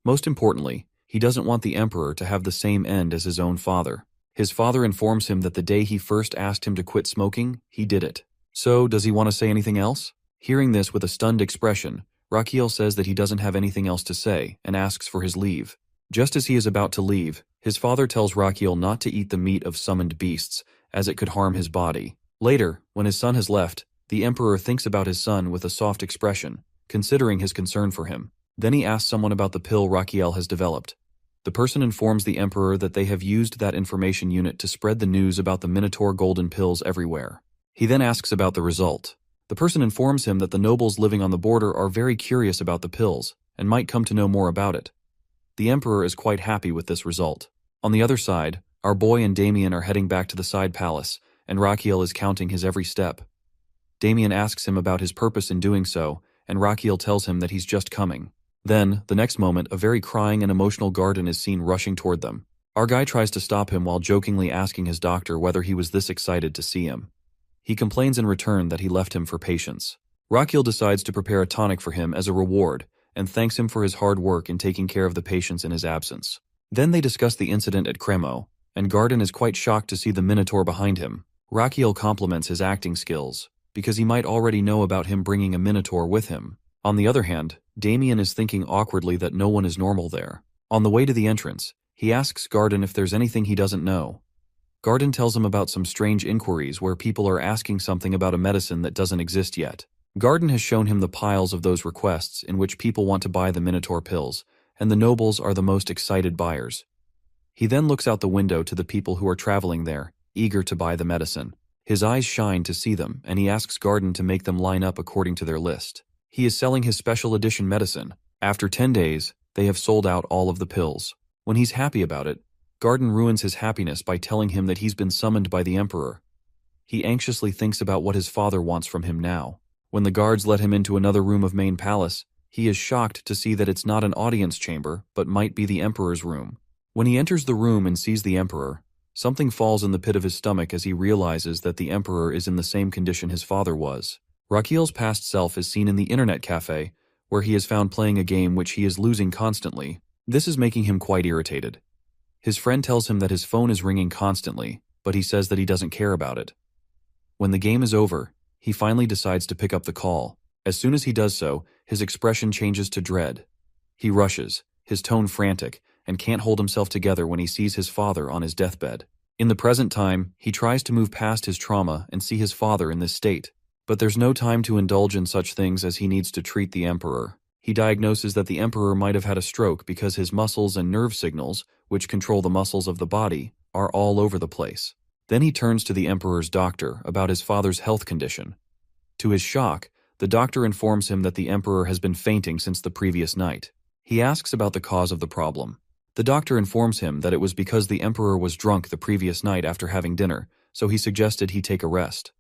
Speaker 1: Most importantly, he doesn't want the emperor to have the same end as his own father. His father informs him that the day he first asked him to quit smoking, he did it. So, does he want to say anything else? Hearing this with a stunned expression, Rakiel says that he doesn't have anything else to say and asks for his leave. Just as he is about to leave, his father tells Rakiel not to eat the meat of summoned beasts, as it could harm his body. Later, when his son has left, the emperor thinks about his son with a soft expression, considering his concern for him. Then he asks someone about the pill Rakiel has developed. The person informs the emperor that they have used that information unit to spread the news about the Minotaur golden pills everywhere. He then asks about the result. The person informs him that the nobles living on the border are very curious about the pills and might come to know more about it. The emperor is quite happy with this result. On the other side, our boy and Damien are heading back to the side palace, and Rakiel is counting his every step. Damien asks him about his purpose in doing so, and Rakiel tells him that he's just coming. Then, the next moment, a very crying and emotional Garden is seen rushing toward them. Our guy tries to stop him while jokingly asking his doctor whether he was this excited to see him. He complains in return that he left him for patience. Rakiel decides to prepare a tonic for him as a reward and thanks him for his hard work in taking care of the patients in his absence. Then they discuss the incident at Cremo, and Garden is quite shocked to see the Minotaur behind him. Rakiel compliments his acting skills, because he might already know about him bringing a Minotaur with him. On the other hand, Damien is thinking awkwardly that no one is normal there. On the way to the entrance, he asks Garden if there's anything he doesn't know. Garden tells him about some strange inquiries where people are asking something about a medicine that doesn't exist yet. Garden has shown him the piles of those requests in which people want to buy the Minotaur pills, and the nobles are the most excited buyers. He then looks out the window to the people who are traveling there, eager to buy the medicine. His eyes shine to see them, and he asks Garden to make them line up according to their list. He is selling his special edition medicine. After 10 days, they have sold out all of the pills. When he's happy about it, Garden ruins his happiness by telling him that he's been summoned by the Emperor. He anxiously thinks about what his father wants from him now. When the guards let him into another room of main palace, he is shocked to see that it's not an audience chamber, but might be the Emperor's room. When he enters the room and sees the Emperor, something falls in the pit of his stomach as he realizes that the Emperor is in the same condition his father was. Rakiel's past self is seen in the internet cafe, where he is found playing a game which he is losing constantly. This is making him quite irritated. His friend tells him that his phone is ringing constantly, but he says that he doesn't care about it. When the game is over, he finally decides to pick up the call. As soon as he does so, his expression changes to dread. He rushes, his tone frantic, and can't hold himself together when he sees his father on his deathbed. In the present time, he tries to move past his trauma and see his father in this state. But there's no time to indulge in such things as he needs to treat the Emperor. He diagnoses that the Emperor might have had a stroke because his muscles and nerve signals, which control the muscles of the body, are all over the place. Then he turns to the Emperor's doctor about his father's health condition. To his shock, the doctor informs him that the Emperor has been fainting since the previous night. He asks about the cause of the problem. The doctor informs him that it was because the Emperor was drunk the previous night after having dinner, so he suggested he take a rest.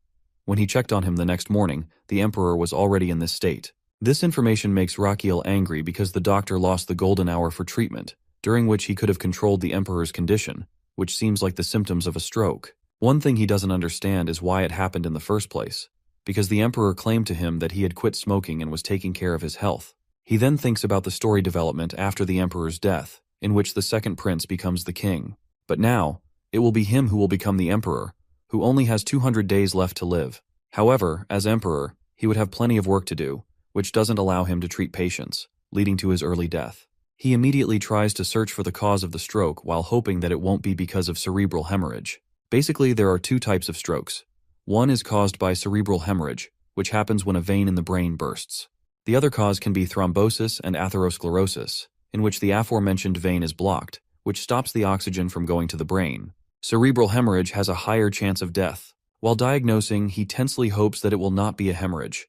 Speaker 1: When he checked on him the next morning, the Emperor was already in this state. This information makes Rakiel angry because the doctor lost the golden hour for treatment, during which he could have controlled the Emperor's condition, which seems like the symptoms of a stroke. One thing he doesn't understand is why it happened in the first place, because the Emperor claimed to him that he had quit smoking and was taking care of his health. He then thinks about the story development after the Emperor's death, in which the second prince becomes the king. But now, it will be him who will become the Emperor, who only has 200 days left to live. However, as Emperor, he would have plenty of work to do, which doesn't allow him to treat patients, leading to his early death. He immediately tries to search for the cause of the stroke while hoping that it won't be because of cerebral hemorrhage. Basically, there are two types of strokes. One is caused by cerebral hemorrhage, which happens when a vein in the brain bursts. The other cause can be thrombosis and atherosclerosis, in which the aforementioned vein is blocked, which stops the oxygen from going to the brain. Cerebral hemorrhage has a higher chance of death. While diagnosing, he tensely hopes that it will not be a hemorrhage.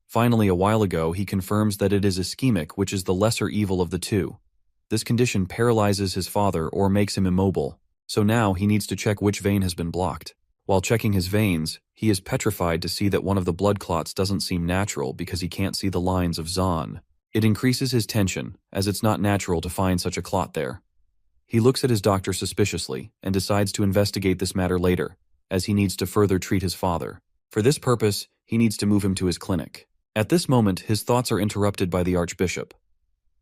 Speaker 1: Finally, a while ago, he confirms that it is ischemic, which is the lesser evil of the two. This condition paralyzes his father or makes him immobile, so now he needs to check which vein has been blocked. While checking his veins, he is petrified to see that one of the blood clots doesn't seem natural because he can't see the lines of Zahn. It increases his tension, as it's not natural to find such a clot there. He looks at his doctor suspiciously and decides to investigate this matter later, as he needs to further treat his father. For this purpose, he needs to move him to his clinic. At this moment, his thoughts are interrupted by the Archbishop.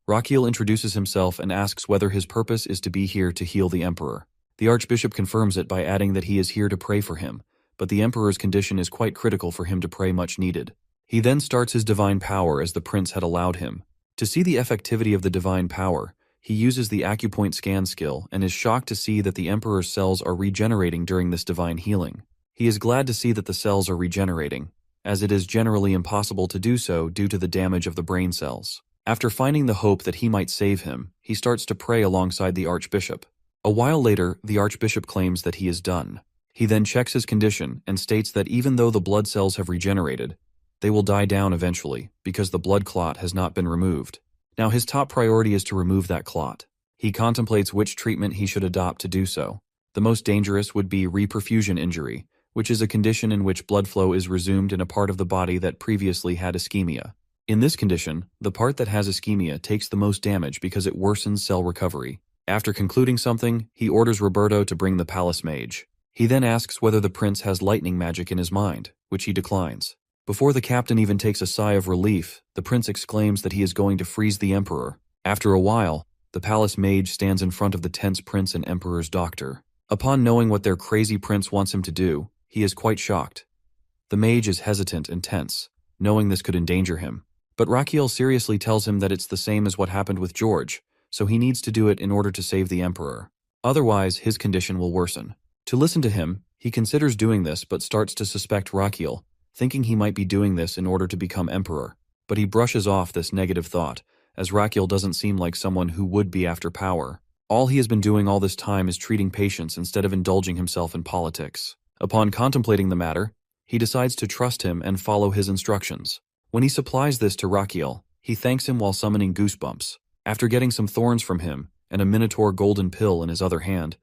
Speaker 1: Rakiel introduces himself and asks whether his purpose is to be here to heal the Emperor. The Archbishop confirms it by adding that he is here to pray for him, but the Emperor's condition is quite critical for him to pray much needed. He then starts his divine power as the prince had allowed him. To see the effectivity of the divine power, he uses the acupoint scan skill and is shocked to see that the Emperor's cells are regenerating during this divine healing. He is glad to see that the cells are regenerating, as it is generally impossible to do so due to the damage of the brain cells. After finding the hope that he might save him, he starts to pray alongside the Archbishop. A while later, the Archbishop claims that he is done. He then checks his condition and states that even though the blood cells have regenerated, they will die down eventually because the blood clot has not been removed. Now his top priority is to remove that clot. He contemplates which treatment he should adopt to do so. The most dangerous would be reperfusion injury, which is a condition in which blood flow is resumed in a part of the body that previously had ischemia. In this condition, the part that has ischemia takes the most damage because it worsens cell recovery. After concluding something, he orders Roberto to bring the palace mage. He then asks whether the prince has lightning magic in his mind, which he declines. Before the captain even takes a sigh of relief, the prince exclaims that he is going to freeze the Emperor. After a while, the palace mage stands in front of the tense prince and Emperor's doctor. Upon knowing what their crazy prince wants him to do, he is quite shocked. The mage is hesitant and tense, knowing this could endanger him. But Rakiel seriously tells him that it's the same as what happened with George, so he needs to do it in order to save the Emperor. Otherwise, his condition will worsen. To listen to him, he considers doing this but starts to suspect Rakiel, thinking he might be doing this in order to become Emperor. But he brushes off this negative thought, as Rakiel doesn't seem like someone who would be after power. All he has been doing all this time is treating patients instead of indulging himself in politics. Upon contemplating the matter, he decides to trust him and follow his instructions. When he supplies this to Rakiel, he thanks him while summoning Goosebumps. After getting some thorns from him and a Minotaur golden pill in his other hand,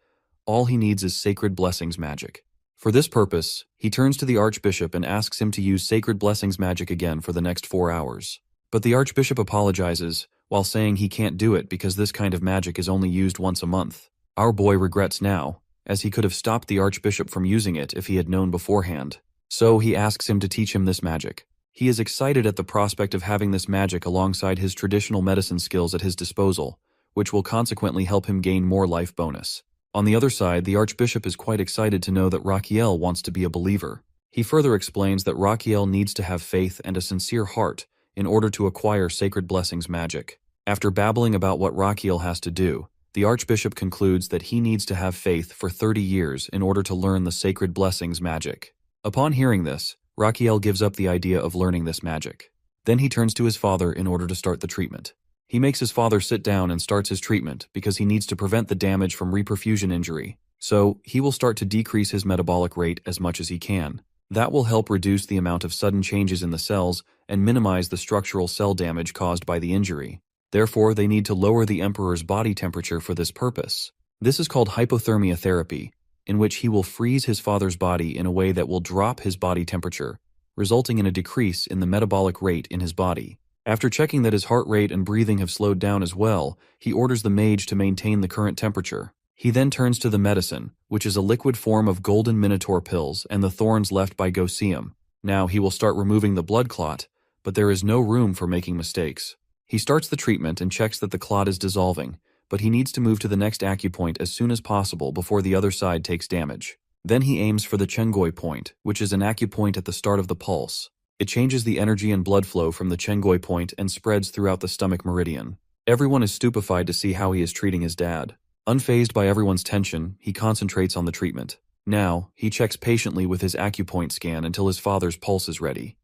Speaker 1: all he needs is Sacred Blessings magic. For this purpose, he turns to the Archbishop and asks him to use Sacred Blessings magic again for the next 4 hours. But the Archbishop apologizes, while saying he can't do it because this kind of magic is only used once a month. Our boy regrets now, as he could have stopped the Archbishop from using it if he had known beforehand. So he asks him to teach him this magic. He is excited at the prospect of having this magic alongside his traditional medicine skills at his disposal, which will consequently help him gain more life bonus. On the other side, the Archbishop is quite excited to know that Rakiel wants to be a believer. He further explains that Rakiel needs to have faith and a sincere heart in order to acquire Sacred Blessings magic. After babbling about what Rakiel has to do, The archbishop concludes that he needs to have faith for 30 years in order to learn the sacred blessings magic. Upon hearing this, Raquiel gives up the idea of learning this magic. Then he turns to his father in order to start the treatment. He makes his father sit down and starts his treatment because he needs to prevent the damage from reperfusion injury. So, he will start to decrease his metabolic rate as much as he can. That will help reduce the amount of sudden changes in the cells and minimize the structural cell damage caused by the injury. Therefore, they need to lower the emperor's body temperature for this purpose. This is called hypothermia therapy, in which he will freeze his father's body in a way that will drop his body temperature, resulting in a decrease in the metabolic rate in his body. After checking that his heart rate and breathing have slowed down as well, he orders the mage to maintain the current temperature. He then turns to the medicine, which is a liquid form of golden minotaur pills and the thorns left by Gaucium. Now he will start removing the blood clot, but there is no room for making mistakes. He starts the treatment and checks that the clot is dissolving, but he needs to move to the next acupoint as soon as possible before the other side takes damage. Then he aims for the Chengoi point, which is an acupoint at the start of the pulse. It changes the energy and blood flow from the Chengoi point and spreads throughout the stomach meridian. Everyone is stupefied to see how he is treating his dad. Unfazed by everyone's tension, he concentrates on the treatment. Now, he checks patiently with his acupoint scan until his father's pulse is ready.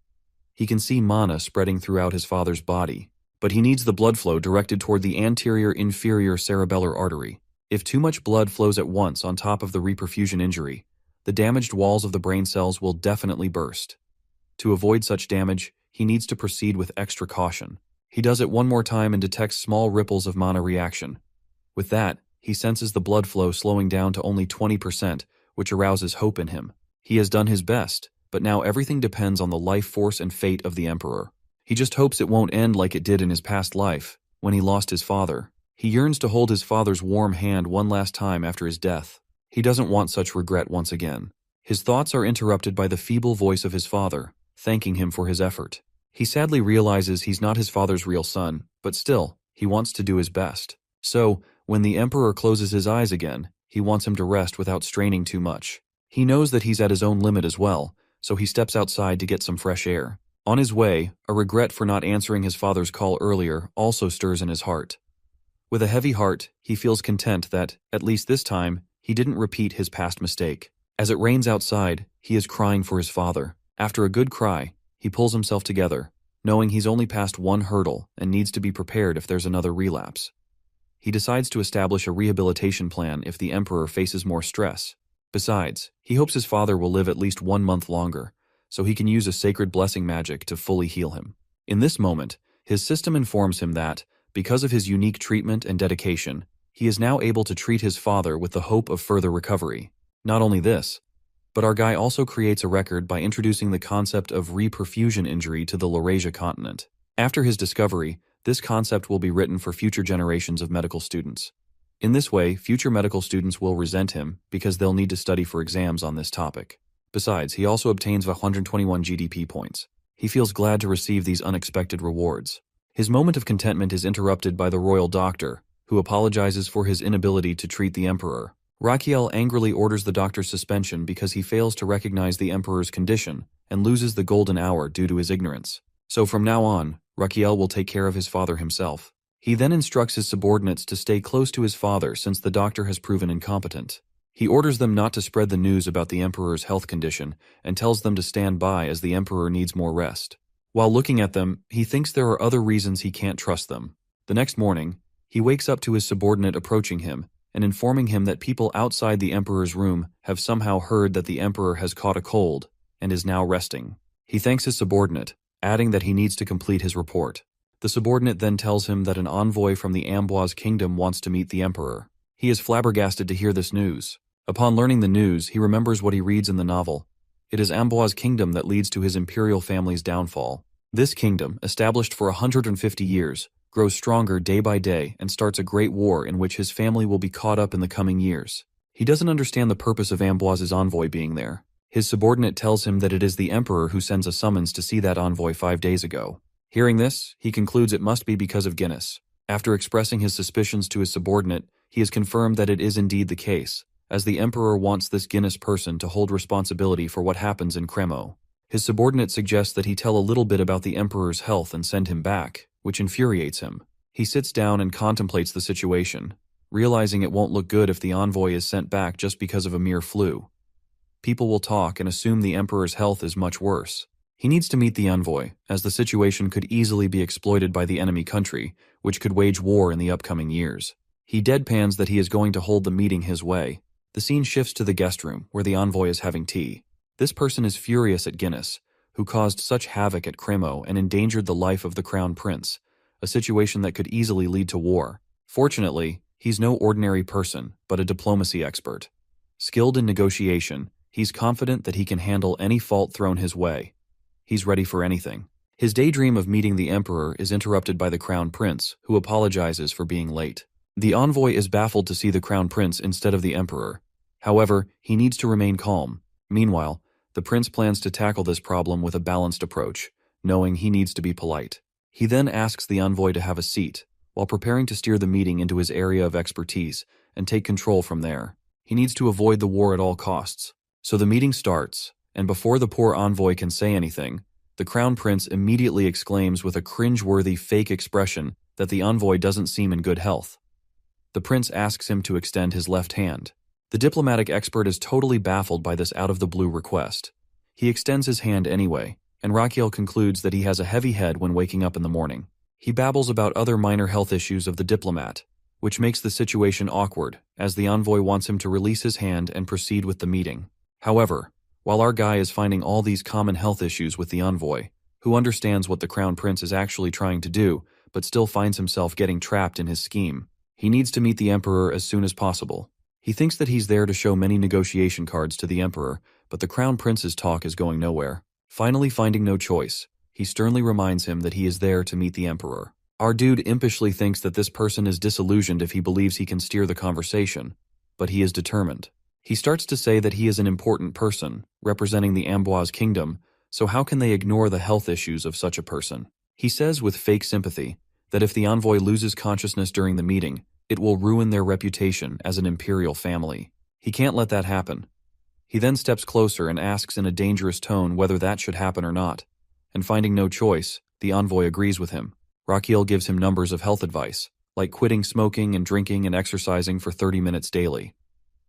Speaker 1: He can see mana spreading throughout his father's body, but he needs the blood flow directed toward the anterior inferior cerebellar artery. If too much blood flows at once on top of the reperfusion injury, the damaged walls of the brain cells will definitely burst. To avoid such damage, he needs to proceed with extra caution. He does it one more time and detects small ripples of mana reaction. With that, he senses the blood flow slowing down to only 20%, which arouses hope in him. He has done his best, but now everything depends on the life force and fate of the Emperor. He just hopes it won't end like it did in his past life, when he lost his father. He yearns to hold his father's warm hand one last time after his death. He doesn't want such regret once again. His thoughts are interrupted by the feeble voice of his father, thanking him for his effort. He sadly realizes he's not his father's real son, but still, he wants to do his best. So, when the Emperor closes his eyes again, he wants him to rest without straining too much. He knows that he's at his own limit as well, so he steps outside to get some fresh air. On his way, a regret for not answering his father's call earlier also stirs in his heart. With a heavy heart, he feels content that, at least this time, he didn't repeat his past mistake. As it rains outside, he is crying for his father. After a good cry, he pulls himself together, knowing he's only passed one hurdle and needs to be prepared if there's another relapse. He decides to establish a rehabilitation plan if the Emperor faces more stress. Besides, he hopes his father will live at least 1 month longer, so he can use a sacred blessing magic to fully heal him. In this moment, his system informs him that, because of his unique treatment and dedication, he is now able to treat his father with the hope of further recovery. Not only this, but our guy also creates a record by introducing the concept of reperfusion injury to the Laurasia continent. After his discovery, this concept will be written for future generations of medical students. In this way, future medical students will resent him because they'll need to study for exams on this topic. Besides, he also obtains 121 GDP points. He feels glad to receive these unexpected rewards. His moment of contentment is interrupted by the royal doctor, who apologizes for his inability to treat the Emperor. Raquiel angrily orders the doctor's suspension because he fails to recognize the Emperor's condition and loses the golden hour due to his ignorance. So from now on, Raquiel will take care of his father himself. He then instructs his subordinates to stay close to his father since the doctor has proven incompetent. He orders them not to spread the news about the Emperor's health condition and tells them to stand by as the Emperor needs more rest. While looking at them, he thinks there are other reasons he can't trust them. The next morning, he wakes up to his subordinate approaching him and informing him that people outside the Emperor's room have somehow heard that the Emperor has caught a cold and is now resting. He thanks his subordinate, adding that he needs to complete his report. The subordinate then tells him that an envoy from the Amboise kingdom wants to meet the Emperor. He is flabbergasted to hear this news. Upon learning the news, he remembers what he reads in the novel. It is Amboise kingdom that leads to his imperial family's downfall. This kingdom, established for 150 years, grows stronger day by day and starts a great war in which his family will be caught up in the coming years. He doesn't understand the purpose of Amboise's envoy being there. His subordinate tells him that it is the Emperor who sends a summons to see that envoy 5 days ago. Hearing this, he concludes it must be because of Guinness. After expressing his suspicions to his subordinate, he has confirmed that it is indeed the case, as the Emperor wants this Guinness person to hold responsibility for what happens in Cremo. His subordinate suggests that he tell a little bit about the Emperor's health and send him back, which infuriates him. He sits down and contemplates the situation. realizing it won't look good if the envoy is sent back just because of a mere flu. People will talk and assume the emperor's health is much worse. He needs to meet the envoy, as the situation could easily be exploited by the enemy country, which could wage war in the upcoming years. He deadpans that he is going to hold the meeting his way. The scene shifts to the guest room, where the envoy is having tea. This person is furious at Guinness, who caused such havoc at Cremo and endangered the life of the crown prince, a situation that could easily lead to war. Fortunately, he's no ordinary person, but a diplomacy expert. Skilled in negotiation, he's confident that he can handle any fault thrown his way. He's ready for anything. His daydream of meeting the emperor is interrupted by the crown prince, who apologizes for being late. The envoy is baffled to see the crown prince instead of the emperor. However, he needs to remain calm. Meanwhile, the prince plans to tackle this problem with a balanced approach, knowing he needs to be polite. He then asks the envoy to have a seat, while preparing to steer the meeting into his area of expertise and take control from there. He needs to avoid the war at all costs. So the meeting starts, and before the poor envoy can say anything, the crown prince immediately exclaims with a cringe-worthy fake expression that the envoy doesn't seem in good health. The prince asks him to extend his left hand. The diplomatic expert is totally baffled by this out-of-the-blue request. He extends his hand anyway, and Rakiel concludes that he has a heavy head when waking up in the morning. He babbles about other minor health issues of the diplomat, which makes the situation awkward, as the envoy wants him to release his hand and proceed with the meeting. However, while our guy is finding all these common health issues with the envoy, who understands what the crown prince is actually trying to do, but still finds himself getting trapped in his scheme, he needs to meet the emperor as soon as possible. He thinks that he's there to show many negotiation cards to the emperor, but the crown prince's talk is going nowhere. Finally finding no choice, he sternly reminds him that he is there to meet the emperor. Our dude impishly thinks that this person is disillusioned if he believes he can steer the conversation, but he is determined. He starts to say that he is an important person, representing the Amboise kingdom, so how can they ignore the health issues of such a person? He says with fake sympathy that if the envoy loses consciousness during the meeting, it will ruin their reputation as an imperial family. He can't let that happen. He then steps closer and asks in a dangerous tone whether that should happen or not, and finding no choice, the envoy agrees with him. Rakiel gives him numbers of health advice, like quitting smoking and drinking and exercising for 30 minutes daily.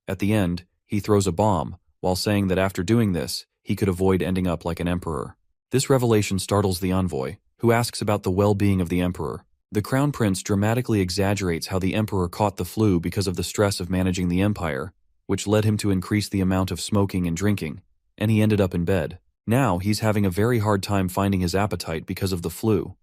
Speaker 1: At the end, he throws a bomb, while saying that after doing this, he could avoid ending up like an emperor. This revelation startles the envoy, who asks about the well-being of the emperor. The crown prince dramatically exaggerates how the emperor caught the flu because of the stress of managing the empire, which led him to increase the amount of smoking and drinking, and he ended up in bed. Now he's having a very hard time finding his appetite because of the flu.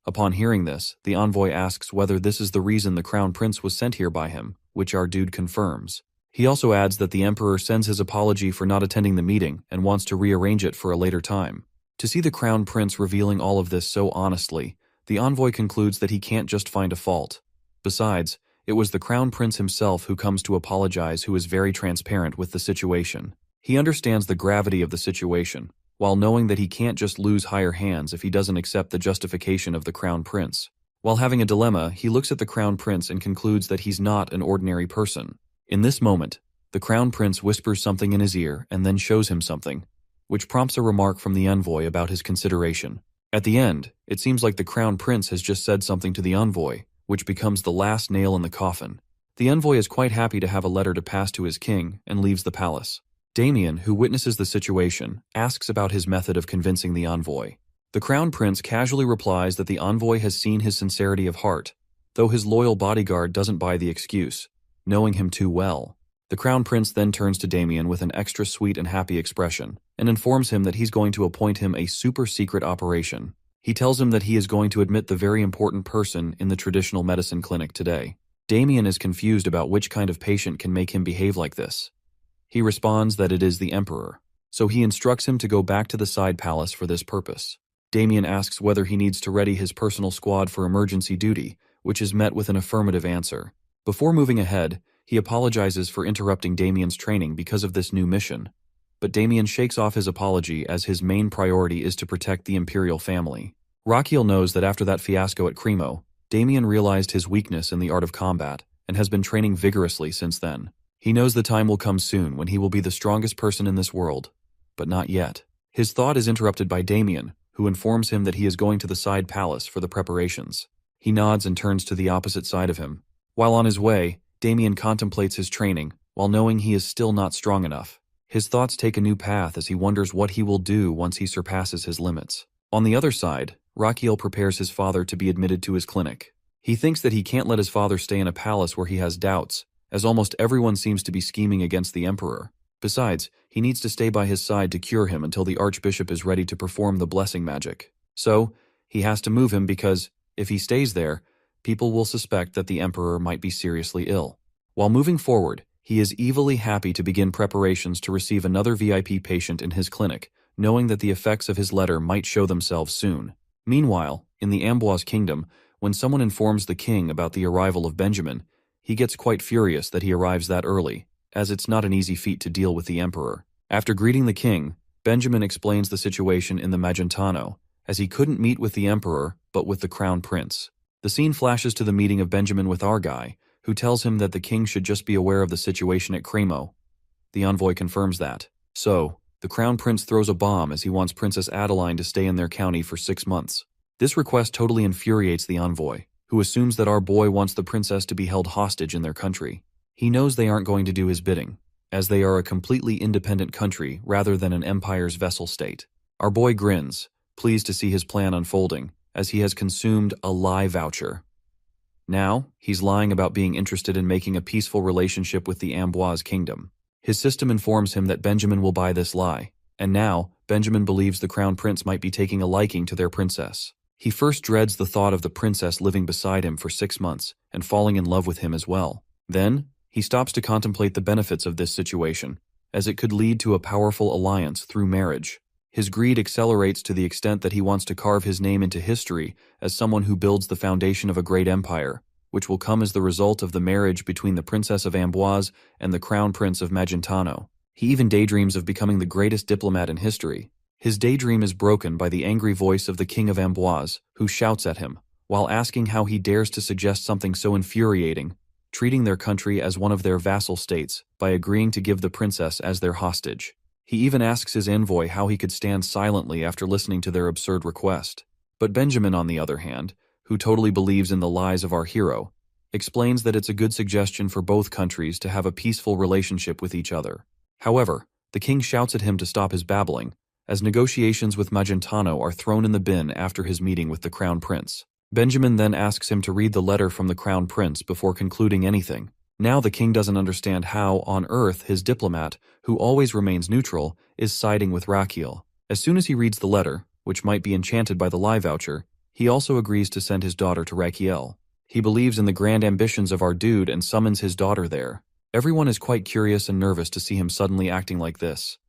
Speaker 1: Upon hearing this, the envoy asks whether this is the reason the crown prince was sent here by him, which our dude confirms. He also adds that the emperor sends his apology for not attending the meeting and wants to rearrange it for a later time. To see the crown prince revealing all of this so honestly, the envoy concludes that he can't just find a fault. Besides, it was the crown prince himself who comes to apologize, who is very transparent with the situation. He understands the gravity of the situation, while knowing that he can't just lose higher hands if he doesn't accept the justification of the crown prince. While having a dilemma, he looks at the crown prince and concludes that he's not an ordinary person. In this moment, the crown prince whispers something in his ear and then shows him something, which prompts a remark from the envoy about his consideration. At the end, it seems like the crown prince has just said something to the envoy, which becomes the last nail in the coffin. The envoy is quite happy to have a letter to pass to his king and leaves the palace. Damien, who witnesses the situation, asks about his method of convincing the envoy. The crown prince casually replies that the envoy has seen his sincerity of heart, though his loyal bodyguard doesn't buy the excuse, knowing him too well. The crown prince then turns to Damien with an extra sweet and happy expression, and informs him that he's going to appoint him a super-secret operation. He tells him that he is going to admit the very important person in the traditional medicine clinic today. Damien is confused about which kind of patient can make him behave like this. He responds that it is the emperor, so he instructs him to go back to the side palace for this purpose. Damien asks whether he needs to ready his personal squad for emergency duty, which is met with an affirmative answer. Before moving ahead, he apologizes for interrupting Damien's training because of this new mission, but Damien shakes off his apology as his main priority is to protect the imperial family. Rakiel knows that after that fiasco at Cremo, Damien realized his weakness in the art of combat and has been training vigorously since then. He knows the time will come soon when he will be the strongest person in this world, but not yet. His thought is interrupted by Damien, who informs him that he is going to the side palace for the preparations. He nods and turns to the opposite side of him. While on his way, Damien contemplates his training, while knowing he is still not strong enough. His thoughts take a new path as he wonders what he will do once he surpasses his limits. On the other side, Rakiel prepares his father to be admitted to his clinic. He thinks that he can't let his father stay in a palace where he has doubts, as almost everyone seems to be scheming against the Emperor. Besides, he needs to stay by his side to cure him until the Archbishop is ready to perform the blessing magic. So, he has to move him because, if he stays there, people will suspect that the Emperor might be seriously ill. While moving forward, he is evilly happy to begin preparations to receive another VIP patient in his clinic, knowing that the effects of his letter might show themselves soon. Meanwhile, in the Amboise kingdom, when someone informs the king about the arrival of Benjamin, he gets quite furious that he arrives that early, as it's not an easy feat to deal with the Emperor. After greeting the king, Benjamin explains the situation in the Magentano, as he couldn't meet with the Emperor, but with the Crown Prince. The scene flashes to the meeting of Benjamin with Argai, who tells him that the king should just be aware of the situation at Cremo. The envoy confirms that. So, the Crown Prince throws a bomb as he wants Princess Adeline to stay in their county for 6 months. This request totally infuriates the envoy, who assumes that our boy wants the princess to be held hostage in their country. He knows they aren't going to do his bidding, as they are a completely independent country rather than an empire's vassal state. Our boy grins, pleased to see his plan unfolding, as he has consumed a lie voucher. Now, he's lying about being interested in making a peaceful relationship with the Amboise kingdom. His system informs him that Benjamin will buy this lie, and now, Benjamin believes the Crown Prince might be taking a liking to their princess. He first dreads the thought of the princess living beside him for 6 months and falling in love with him as well. Then, he stops to contemplate the benefits of this situation, as it could lead to a powerful alliance through marriage. His greed accelerates to the extent that he wants to carve his name into history as someone who builds the foundation of a great empire, which will come as the result of the marriage between the Princess of Amboise and the Crown Prince of Magentano. He even daydreams of becoming the greatest diplomat in history. His daydream is broken by the angry voice of the King of Amboise, who shouts at him, while asking how he dares to suggest something so infuriating, treating their country as one of their vassal states by agreeing to give the princess as their hostage. He even asks his envoy how he could stand silently after listening to their absurd request. But Benjamin, on the other hand, who totally believes in the lies of our hero, explains that it's a good suggestion for both countries to have a peaceful relationship with each other. However, the king shouts at him to stop his babbling, as negotiations with Magentano are thrown in the bin after his meeting with the Crown Prince. Benjamin then asks him to read the letter from the Crown Prince before concluding anything. Now the king doesn't understand how, on Earth, his diplomat, who always remains neutral, is siding with Rakiel. As soon as he reads the letter, which might be enchanted by the lie voucher, he also agrees to send his daughter to Rakiel. He believes in the grand ambitions of our dude and summons his daughter there. Everyone is quite curious and nervous to see him suddenly acting like this.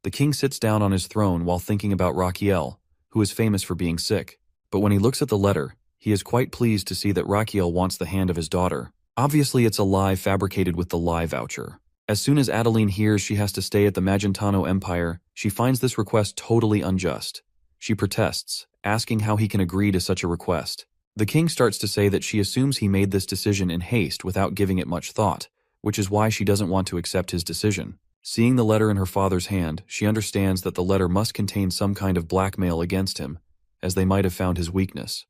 Speaker 1: The king sits down on his throne while thinking about Rakiel, who is famous for being sick. But when he looks at the letter, he is quite pleased to see that Rakiel wants the hand of his daughter. Obviously, it's a lie fabricated with the lie voucher. As soon as Adeline hears she has to stay at the Magentano Empire, she finds this request totally unjust. She protests, asking how he can agree to such a request. The king starts to say that she assumes he made this decision in haste without giving it much thought, which is why she doesn't want to accept his decision. Seeing the letter in her father's hand, she understands that the letter must contain some kind of blackmail against him, as they might have found his weakness.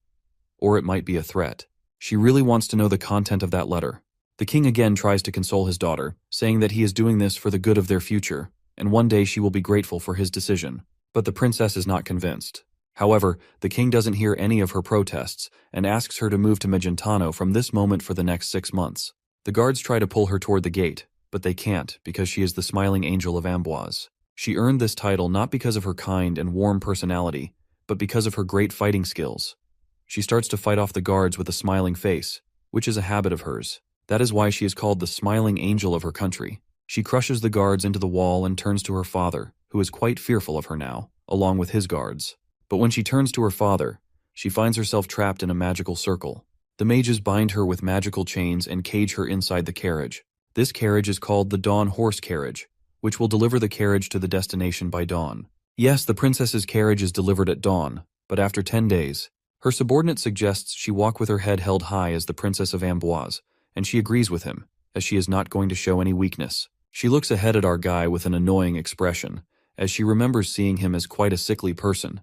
Speaker 1: Or it might be a threat. She really wants to know the content of that letter. The king again tries to console his daughter, saying that he is doing this for the good of their future, and one day she will be grateful for his decision. But the princess is not convinced. However, the king doesn't hear any of her protests and asks her to move to Magentano from this moment for the next 6 months. The guards try to pull her toward the gate, but they can't because she is the smiling angel of Amboise. She earned this title not because of her kind and warm personality, but because of her great fighting skills. She starts to fight off the guards with a smiling face, which is a habit of hers. That is why she is called the smiling angel of her country. She crushes the guards into the wall and turns to her father, who is quite fearful of her now, along with his guards. But when she turns to her father, she finds herself trapped in a magical circle. The mages bind her with magical chains and cage her inside the carriage. This carriage is called the Dawn Horse Carriage, which will deliver the carriage to the destination by dawn. Yes, the princess's carriage is delivered at dawn, but after 10 days, her subordinate suggests she walk with her head held high as the Princess of Amboise, and she agrees with him, as she is not going to show any weakness. She looks ahead at our guy with an annoying expression, as she remembers seeing him as quite a sickly person.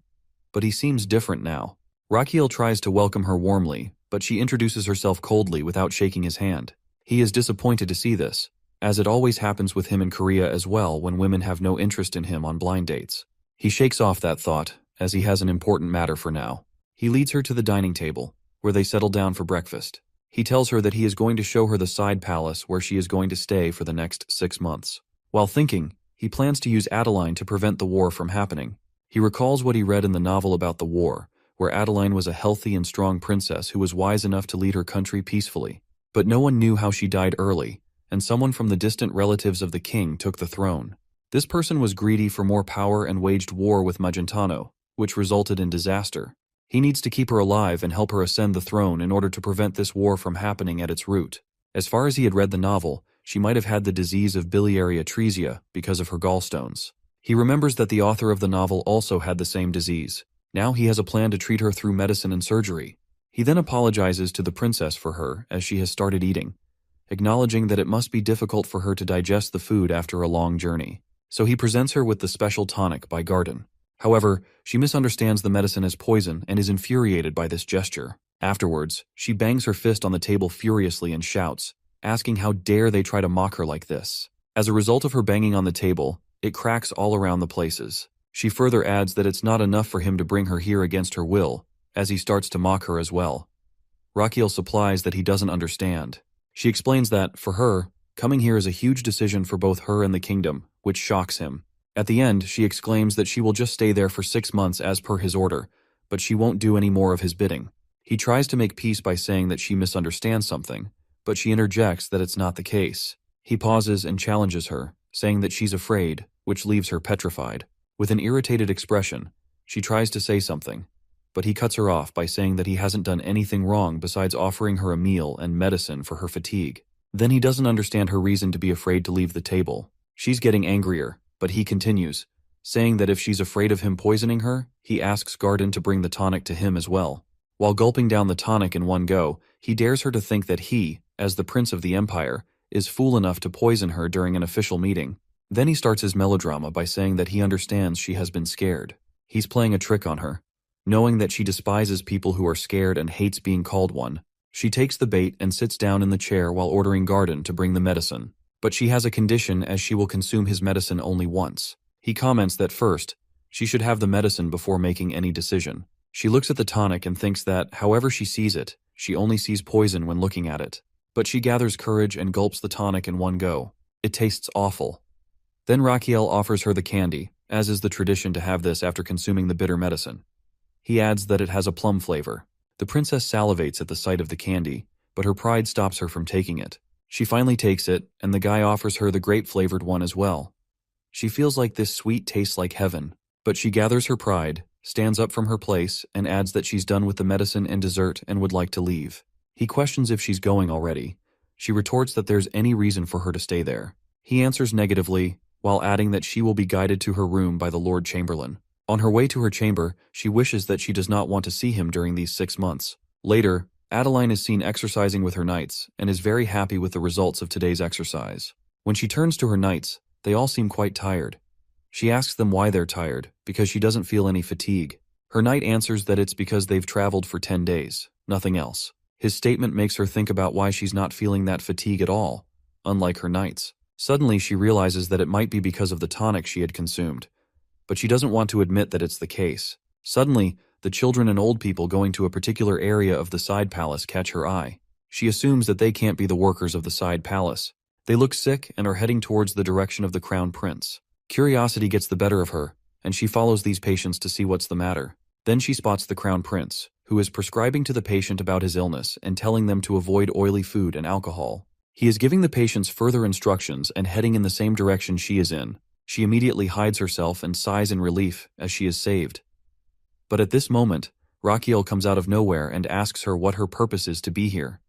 Speaker 1: But he seems different now. Rakiel tries to welcome her warmly, but she introduces herself coldly without shaking his hand. He is disappointed to see this, as it always happens with him in Korea as well when women have no interest in him on blind dates. He shakes off that thought, as he has an important matter for now. He leads her to the dining table, where they settle down for breakfast. He tells her that he is going to show her the side palace where she is going to stay for the next 6 months. While thinking, he plans to use Adeline to prevent the war from happening. He recalls what he read in the novel about the war, where Adeline was a healthy and strong princess who was wise enough to lead her country peacefully. But no one knew how she died early, and someone from the distant relatives of the king took the throne. This person was greedy for more power and waged war with Magentano, which resulted in disaster. He needs to keep her alive and help her ascend the throne in order to prevent this war from happening at its root. As far as he had read the novel, she might have had the disease of biliary atresia because of her gallstones. He remembers that the author of the novel also had the same disease. Now he has a plan to treat her through medicine and surgery. He then apologizes to the princess for her as she has started eating, acknowledging that it must be difficult for her to digest the food after a long journey. So he presents her with the special tonic by Garden. However, she misunderstands the medicine as poison and is infuriated by this gesture. Afterwards, she bangs her fist on the table furiously and shouts, asking how dare they try to mock her like this. As a result of her banging on the table, it cracks all around the places. She further adds that it's not enough for him to bring her here against her will, as he starts to mock her as well. Raquel supplies that he doesn't understand. She explains that, for her, coming here is a huge decision for both her and the kingdom, which shocks him. At the end, she exclaims that she will just stay there for 6 months as per his order, but she won't do any more of his bidding. He tries to make peace by saying that she misunderstands something, but she interjects that it's not the case. He pauses and challenges her, saying that she's afraid, which leaves her petrified. With an irritated expression, she tries to say something, but he cuts her off by saying that he hasn't done anything wrong besides offering her a meal and medicine for her fatigue. Then he doesn't understand her reason to be afraid to leave the table. She's getting angrier, but he continues, saying that if she's afraid of him poisoning her, he asks Garden to bring the tonic to him as well. While gulping down the tonic in one go, he dares her to think that he, as the prince of the empire, is fool enough to poison her during an official meeting. Then he starts his melodrama by saying that he understands she has been scared. He's playing a trick on her. Knowing that she despises people who are scared and hates being called one, she takes the bait and sits down in the chair while ordering Garden to bring the medicine. But she has a condition as she will consume his medicine only once. He comments that first, she should have the medicine before making any decision. She looks at the tonic and thinks that, however she sees it, she only sees poison when looking at it. But she gathers courage and gulps the tonic in one go. It tastes awful. Then Raquel offers her the candy, as is the tradition to have this after consuming the bitter medicine. He adds that it has a plum flavor. The princess salivates at the sight of the candy, but her pride stops her from taking it. She finally takes it, and the guy offers her the grape-flavored one as well. She feels like this sweet tastes like heaven, but she gathers her pride, stands up from her place, and adds that she's done with the medicine and dessert and would like to leave. He questions if she's going already. She retorts that there's any reason for her to stay there. He answers negatively, while adding that she will be guided to her room by the Lord Chamberlain. On her way to her chamber, she wishes that she does not want to see him during these 6 months. Later, Adeline is seen exercising with her knights and is very happy with the results of today's exercise. When she turns to her knights, they all seem quite tired. She asks them why they're tired, because she doesn't feel any fatigue. Her knight answers that it's because they've traveled for 10 days, nothing else. His statement makes her think about why she's not feeling that fatigue at all, unlike her knights. Suddenly she realizes that it might be because of the tonic she had consumed, but she doesn't want to admit that it's the case. Suddenly, the children and old people going to a particular area of the side palace catch her eye. She assumes that they can't be the workers of the side palace. They look sick and are heading towards the direction of the crown prince. Curiosity gets the better of her, and she follows these patients to see what's the matter. Then she spots the crown prince, who is prescribing to the patient about his illness and telling them to avoid oily food and alcohol. He is giving the patients further instructions and heading in the same direction she is in. She immediately hides herself and sighs in relief as she is saved. But at this moment, Raquel comes out of nowhere and asks her what her purpose is to be here.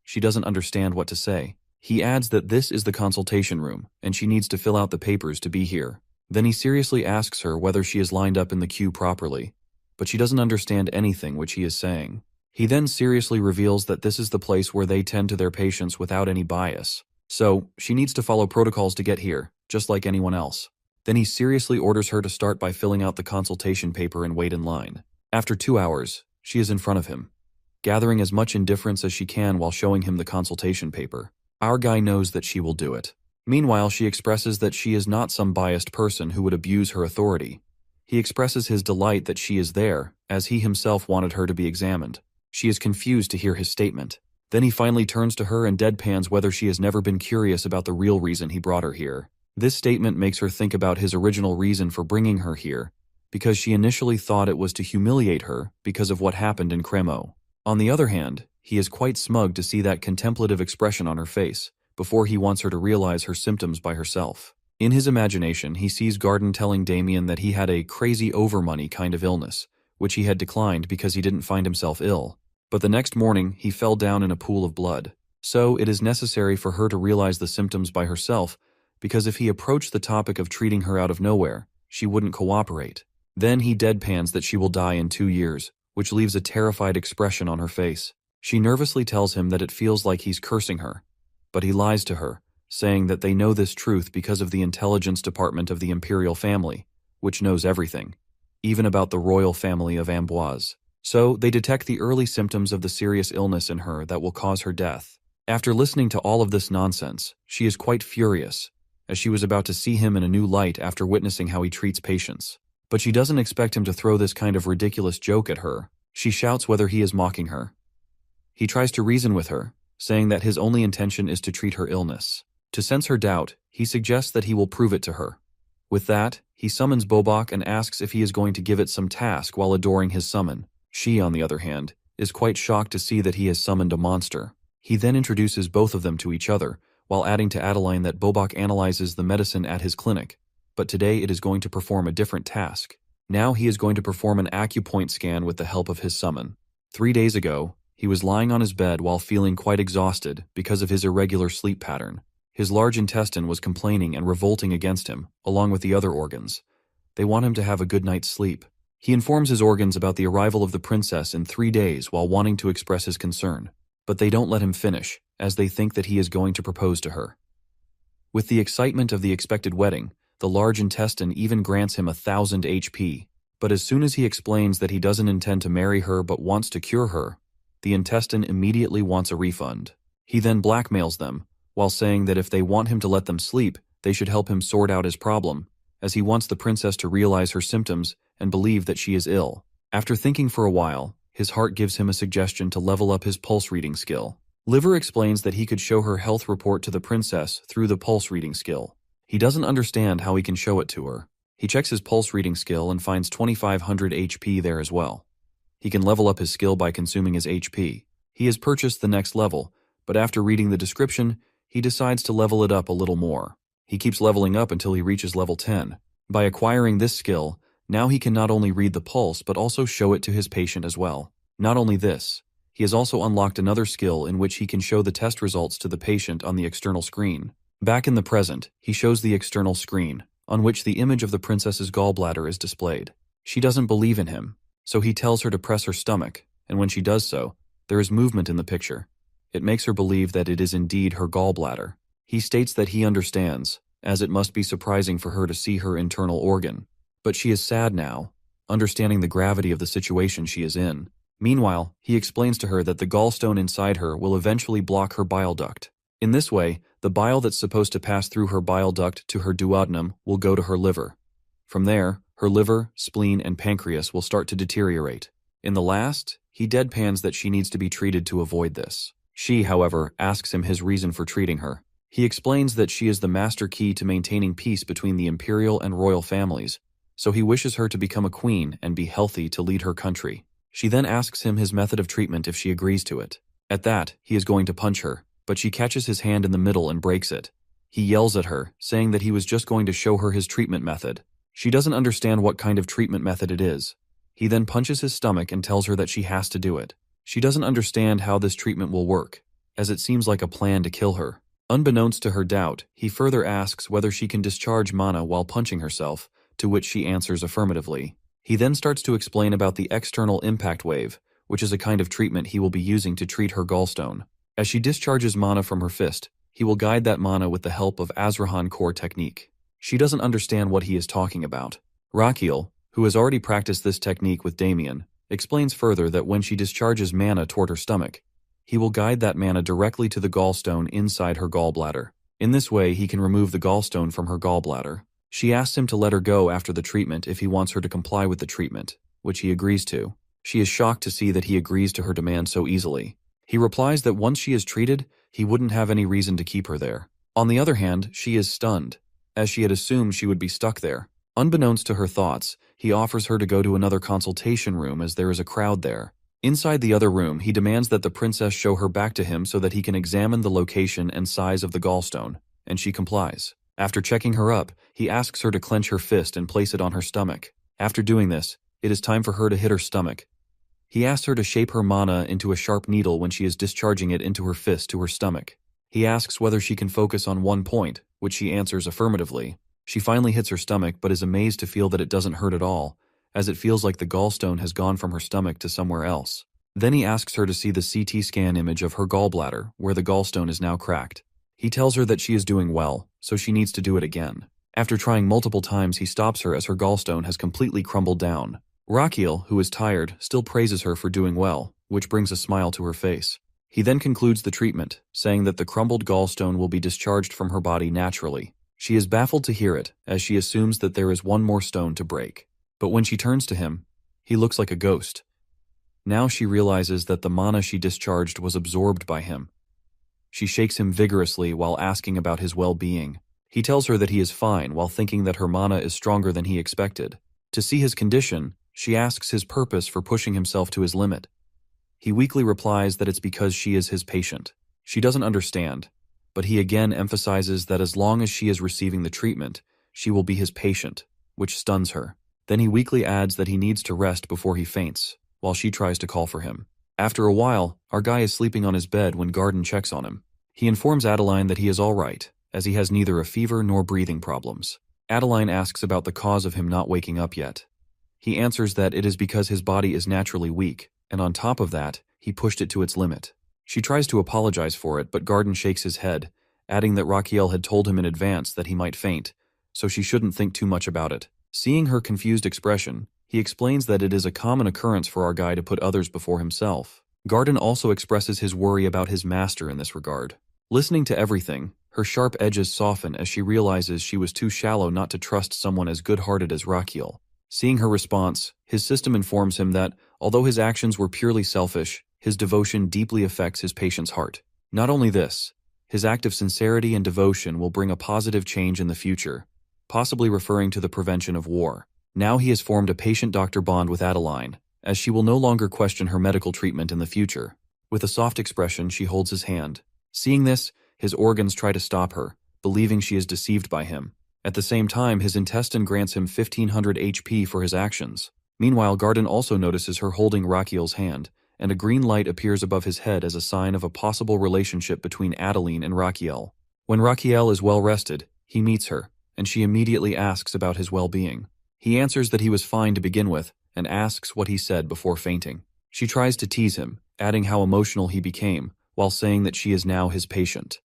Speaker 1: She doesn't understand what to say. He adds that this is the consultation room, and she needs to fill out the papers to be here. Then he seriously asks her whether she is lined up in the queue properly, but she doesn't understand anything which he is saying. He then seriously reveals that this is the place where they tend to their patients without any bias. So, she needs to follow protocols to get here, just like anyone else. Then he seriously orders her to start by filling out the consultation paper and wait in line. After 2 hours, she is in front of him, gathering as much indifference as she can while showing him the consultation paper. Our guy knows that she will do it. Meanwhile, she expresses that she is not some biased person who would abuse her authority. He expresses his delight that she is there, as he himself wanted her to be examined. She is confused to hear his statement. Then he finally turns to her and deadpans whether she has never been curious about the real reason he brought her here. This statement makes her think about his original reason for bringing her here, because she initially thought it was to humiliate her because of what happened in Cremo. On the other hand, he is quite smug to see that contemplative expression on her face, before he wants her to realize her symptoms by herself. In his imagination, he sees Garden telling Damien that he had a crazy overmoney kind of illness, which he had declined because he didn't find himself ill. But the next morning, he fell down in a pool of blood. So, it is necessary for her to realize the symptoms by herself, because if he approached the topic of treating her out of nowhere, she wouldn't cooperate. Then he deadpans that she will die in 2 years, which leaves a terrified expression on her face. She nervously tells him that it feels like he's cursing her, but he lies to her, saying that they know this truth because of the intelligence department of the imperial family, which knows everything, even about the royal family of Amboise. So, they detect the early symptoms of the serious illness in her that will cause her death. After listening to all of this nonsense, she is quite furious, as she was about to see him in a new light after witnessing how he treats patients. But she doesn't expect him to throw this kind of ridiculous joke at her. She shouts whether he is mocking her. He tries to reason with her, saying that his only intention is to treat her illness. To sense her doubt, he suggests that he will prove it to her. With that, he summons Bobok and asks if he is going to give it some task while adoring his summon. She, on the other hand, is quite shocked to see that he has summoned a monster. He then introduces both of them to each other, while adding to Adeline that Bobok analyzes the medicine at his clinic, but today it is going to perform a different task. Now he is going to perform an acupoint scan with the help of his summon. 3 days ago, he was lying on his bed while feeling quite exhausted because of his irregular sleep pattern. His large intestine was complaining and revolting against him, along with the other organs. They want him to have a good night's sleep. He informs his organs about the arrival of the princess in 3 days while wanting to express his concern, but they don't let him finish, as they think that he is going to propose to her. With the excitement of the expected wedding, the large intestine even grants him 1,000 HP, but as soon as he explains that he doesn't intend to marry her but wants to cure her, the intestine immediately wants a refund. He then blackmails them, while saying that if they want him to let them sleep, they should help him sort out his problem, as he wants the princess to realize her symptoms and believe that she is ill. After thinking for a while, his heart gives him a suggestion to level up his pulse reading skill. Liver explains that he could show her health report to the princess through the pulse reading skill. He doesn't understand how he can show it to her. He checks his pulse reading skill and finds 2,500 HP there as well. He can level up his skill by consuming his HP. He has purchased the next level, but after reading the description, he decides to level it up a little more. He keeps leveling up until he reaches level 10. By acquiring this skill, now he can not only read the pulse but also show it to his patient as well. Not only this, he has also unlocked another skill in which he can show the test results to the patient on the external screen. Back in the present, he shows the external screen, on which the image of the princess's gallbladder is displayed. She doesn't believe in him, so he tells her to press her stomach, and when she does so, there is movement in the picture. It makes her believe that it is indeed her gallbladder. He states that he understands, as it must be surprising for her to see her internal organ. But she is sad now, understanding the gravity of the situation she is in. Meanwhile, he explains to her that the gallstone inside her will eventually block her bile duct. In this way, the bile that's supposed to pass through her bile duct to her duodenum will go to her liver. From there, her liver, spleen, and pancreas will start to deteriorate. In the last, he deadpans that she needs to be treated to avoid this. She, however, asks him his reason for treating her. He explains that she is the master key to maintaining peace between the imperial and royal families, so he wishes her to become a queen and be healthy to lead her country. She then asks him his method of treatment if she agrees to it. At that, he is going to punch her, but she catches his hand in the middle and breaks it. He yells at her, saying that he was just going to show her his treatment method. She doesn't understand what kind of treatment method it is. He then punches his stomach and tells her that she has to do it. She doesn't understand how this treatment will work, as it seems like a plan to kill her. Unbeknownst to her doubt, he further asks whether she can discharge mana while punching herself, to which she answers affirmatively. He then starts to explain about the external impact wave, which is a kind of treatment he will be using to treat her gallstone. As she discharges mana from her fist, he will guide that mana with the help of Azrahan core technique. She doesn't understand what he is talking about. Rakiel, who has already practiced this technique with Damien, explains further that when she discharges mana toward her stomach, he will guide that mana directly to the gallstone inside her gallbladder. In this way, he can remove the gallstone from her gallbladder. She asks him to let her go after the treatment if he wants her to comply with the treatment, which he agrees to. She is shocked to see that he agrees to her demand so easily. He replies that once she is treated, he wouldn't have any reason to keep her there. On the other hand, she is stunned, as she had assumed she would be stuck there. Unbeknownst to her thoughts, he offers her to go to another consultation room as there is a crowd there. Inside the other room, he demands that the princess show her back to him so that he can examine the location and size of the gallstone, and she complies. After checking her up, he asks her to clench her fist and place it on her stomach. After doing this, it is time for her to hit her stomach. He asks her to shape her mana into a sharp needle when she is discharging it into her fist to her stomach. He asks whether she can focus on one point, which she answers affirmatively. She finally hits her stomach but is amazed to feel that it doesn't hurt at all, as it feels like the gallstone has gone from her stomach to somewhere else. Then he asks her to see the CT scan image of her gallbladder, where the gallstone is now cracked. He tells her that she is doing well, so she needs to do it again. After trying multiple times, he stops her as her gallstone has completely crumbled down. Rakiel, who is tired, still praises her for doing well, which brings a smile to her face. He then concludes the treatment, saying that the crumbled gallstone will be discharged from her body naturally. She is baffled to hear it, as she assumes that there is one more stone to break. But when she turns to him, he looks like a ghost. Now she realizes that the mana she discharged was absorbed by him. She shakes him vigorously while asking about his well-being. He tells her that he is fine while thinking that her mana is stronger than he expected. To see his condition, she asks his purpose for pushing himself to his limit. He weakly replies that it's because she is his patient. She doesn't understand, but he again emphasizes that as long as she is receiving the treatment, she will be his patient, which stuns her. Then he weakly adds that he needs to rest before he faints, while she tries to call for him. After a while, our guy is sleeping on his bed when Garden checks on him. He informs Adeline that he is all right, as he has neither a fever nor breathing problems. Adeline asks about the cause of him not waking up yet. He answers that it is because his body is naturally weak, and on top of that, he pushed it to its limit. She tries to apologize for it, but Garden shakes his head, adding that Rakiel had told him in advance that he might faint, so she shouldn't think too much about it. Seeing her confused expression, he explains that it is a common occurrence for our guy to put others before himself. Garden also expresses his worry about his master in this regard. Listening to everything, her sharp edges soften as she realizes she was too shallow not to trust someone as good-hearted as Rakiel. Seeing her response, his system informs him that, although his actions were purely selfish, his devotion deeply affects his patient's heart. Not only this, his act of sincerity and devotion will bring a positive change in the future, possibly referring to the prevention of war. Now he has formed a patient-doctor bond with Adeline, as she will no longer question her medical treatment in the future. With a soft expression, she holds his hand. Seeing this, his organs try to stop her, believing she is deceived by him. At the same time, his intestine grants him 1500 HP for his actions. Meanwhile, Garden also notices her holding Rakiel's hand, and a green light appears above his head as a sign of a possible relationship between Adeline and Rakiel. When Rakiel is well rested, he meets her, and she immediately asks about his well-being. He answers that he was fine to begin with, and asks what he said before fainting. She tries to tease him, adding how emotional he became, while saying that she is now his patient.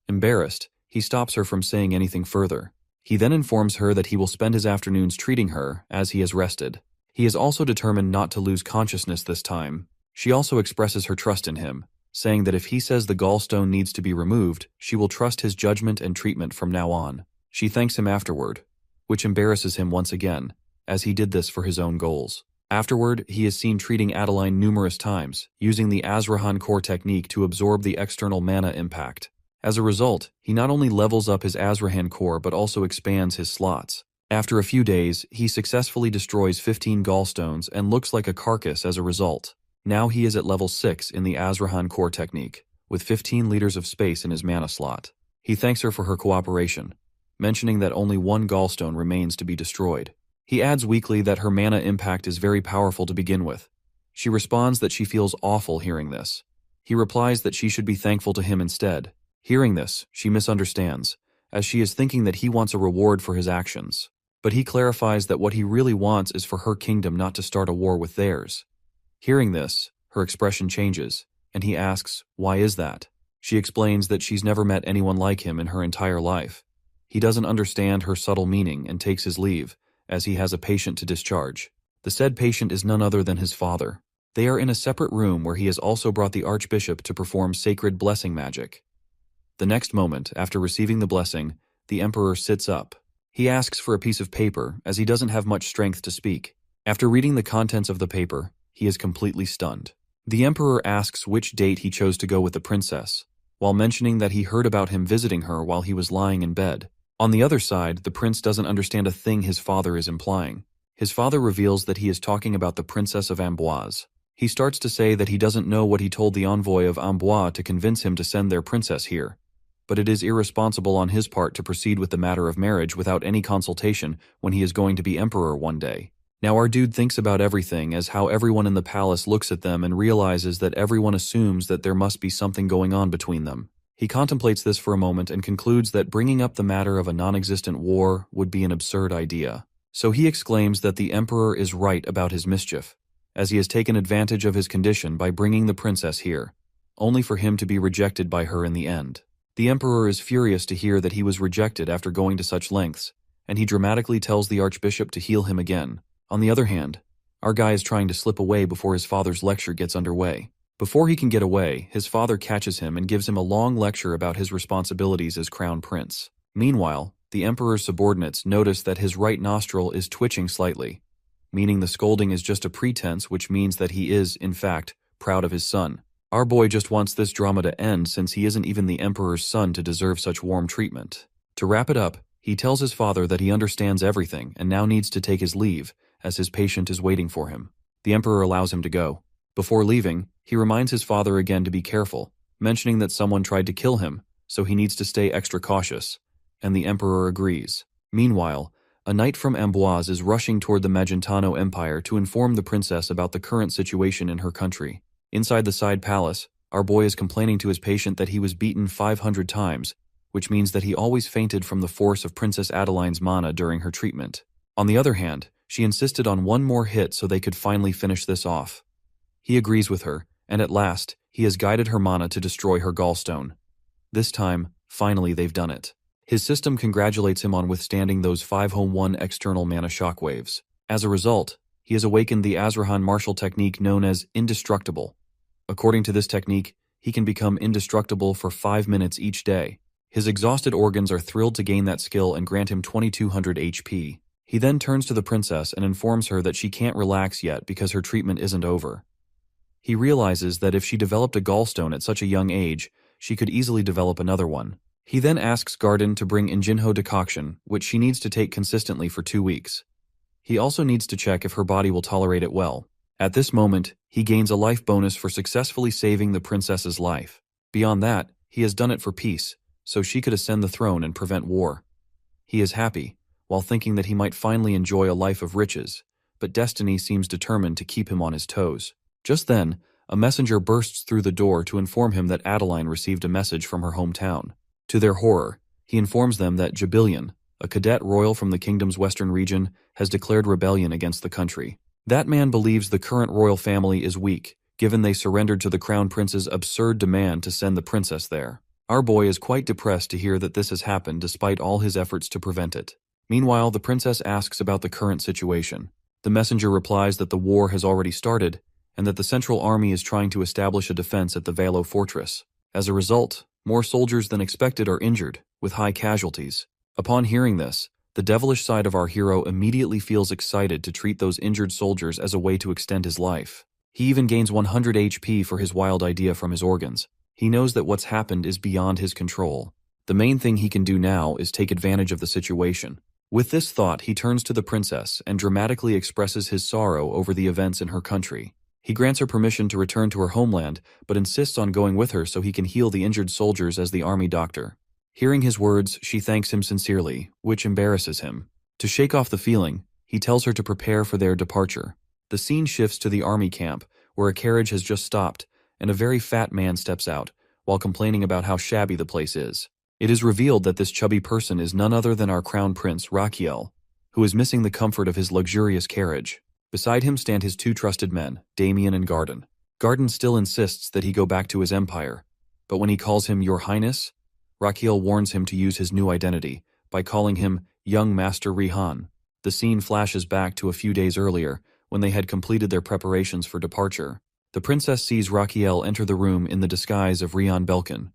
Speaker 1: Embarrassed, he stops her from saying anything further. He then informs her that he will spend his afternoons treating her as he has rested. He is also determined not to lose consciousness this time. She also expresses her trust in him, saying that if he says the gallstone needs to be removed, she will trust his judgment and treatment from now on. She thanks him afterward, which embarrasses him once again, as he did this for his own goals. Afterward, he is seen treating Adeline numerous times, using the Azrahan core technique to absorb the external mana impact. As a result, he not only levels up his Azrahan core but also expands his slots. After a few days, he successfully destroys 15 gallstones and looks like a carcass as a result. Now he is at level 6 in the Azrahan core technique, with 15 liters of space in his mana slot. He thanks her for her cooperation, mentioning that only one gallstone remains to be destroyed. He adds weakly that her mana impact is very powerful to begin with. She responds that she feels awful hearing this. He replies that she should be thankful to him instead. Hearing this, she misunderstands, as she is thinking that he wants a reward for his actions. But he clarifies that what he really wants is for her kingdom not to start a war with theirs. Hearing this, her expression changes, and he asks, why is that? She explains that she's never met anyone like him in her entire life. He doesn't understand her subtle meaning and takes his leave, as he has a patient to discharge. The said patient is none other than his father. They are in a separate room where he has also brought the archbishop to perform sacred blessing magic. The next moment, after receiving the blessing, the emperor sits up. He asks for a piece of paper, as he doesn't have much strength to speak. After reading the contents of the paper, he is completely stunned. The emperor asks which date he chose to go with the princess, while mentioning that he heard about him visiting her while he was lying in bed. On the other side, the prince doesn't understand a thing his father is implying. His father reveals that he is talking about the princess of Amboise. He starts to say that he doesn't know what he told the envoy of Amboise to convince him to send their princess here, but it is irresponsible on his part to proceed with the matter of marriage without any consultation when he is going to be emperor one day. Now our dude thinks about everything as how everyone in the palace looks at them and realizes that everyone assumes that there must be something going on between them. He contemplates this for a moment and concludes that bringing up the matter of a non-existent war would be an absurd idea. So he exclaims that the emperor is right about his mischief, as he has taken advantage of his condition by bringing the princess here, only for him to be rejected by her in the end. The emperor is furious to hear that he was rejected after going to such lengths, and he dramatically tells the archbishop to heal him again. On the other hand, our guy is trying to slip away before his father's lecture gets underway. Before he can get away, his father catches him and gives him a long lecture about his responsibilities as crown prince. Meanwhile, the emperor's subordinates notice that his right nostril is twitching slightly, meaning the scolding is just a pretense, which means that he is, in fact, proud of his son. Our boy just wants this drama to end since he isn't even the emperor's son to deserve such warm treatment. To wrap it up, he tells his father that he understands everything and now needs to take his leave, as his patient is waiting for him. The emperor allows him to go. Before leaving, he reminds his father again to be careful, mentioning that someone tried to kill him, so he needs to stay extra cautious, and the emperor agrees. Meanwhile, a knight from Amboise is rushing toward the Magentano Empire to inform the princess about the current situation in her country. Inside the side palace, our boy is complaining to his patient that he was beaten 500 times, which means that he always fainted from the force of Princess Adeline's mana during her treatment. On the other hand, she insisted on one more hit so they could finally finish this off. He agrees with her, and at last, he has guided her mana to destroy her gallstone. This time, finally they've done it. His system congratulates him on withstanding those 5-1 external mana shockwaves. As a result, he has awakened the Azrahan martial technique known as Indestructible. According to this technique, he can become indestructible for 5 minutes each day. His exhausted organs are thrilled to gain that skill and grant him 2200 HP. He then turns to the princess and informs her that she can't relax yet because her treatment isn't over. He realizes that if she developed a gallstone at such a young age, she could easily develop another one. He then asks Garden to bring Injinho decoction, which she needs to take consistently for 2 weeks. He also needs to check if her body will tolerate it well. At this moment, he gains a life bonus for successfully saving the princess's life. Beyond that, he has done it for peace, so she could ascend the throne and prevent war. He is happy, while thinking that he might finally enjoy a life of riches, but destiny seems determined to keep him on his toes. Just then, a messenger bursts through the door to inform him that Adeline received a message from her hometown. To their horror, he informs them that Jabilian, a cadet royal from the kingdom's western region, has declared rebellion against the country. That man believes the current royal family is weak, given they surrendered to the crown prince's absurd demand to send the princess there. Our boy is quite depressed to hear that this has happened despite all his efforts to prevent it. Meanwhile, the princess asks about the current situation. The messenger replies that the war has already started, and that the central army is trying to establish a defense at the Valo fortress. As a result, more soldiers than expected are injured, with high casualties. Upon hearing this, the devilish side of our hero immediately feels excited to treat those injured soldiers as a way to extend his life. He even gains 100 HP for his wild idea from his organs. He knows that what's happened is beyond his control. The main thing he can do now is take advantage of the situation. With this thought, he turns to the princess and dramatically expresses his sorrow over the events in her country. He grants her permission to return to her homeland, but insists on going with her so he can heal the injured soldiers as the army doctor. Hearing his words, she thanks him sincerely, which embarrasses him. To shake off the feeling, he tells her to prepare for their departure. The scene shifts to the army camp, where a carriage has just stopped, and a very fat man steps out, while complaining about how shabby the place is. It is revealed that this chubby person is none other than our crown prince, Rakiel, who is missing the comfort of his luxurious carriage. Beside him stand his 2 trusted men, Damien and Garden. Garden still insists that he go back to his empire, but when he calls him Your Highness, Rakiel warns him to use his new identity by calling him Young Master Rihan. The scene flashes back to a few days earlier, when they had completed their preparations for departure. The princess sees Raquiel enter the room in the disguise of Rion Belkin.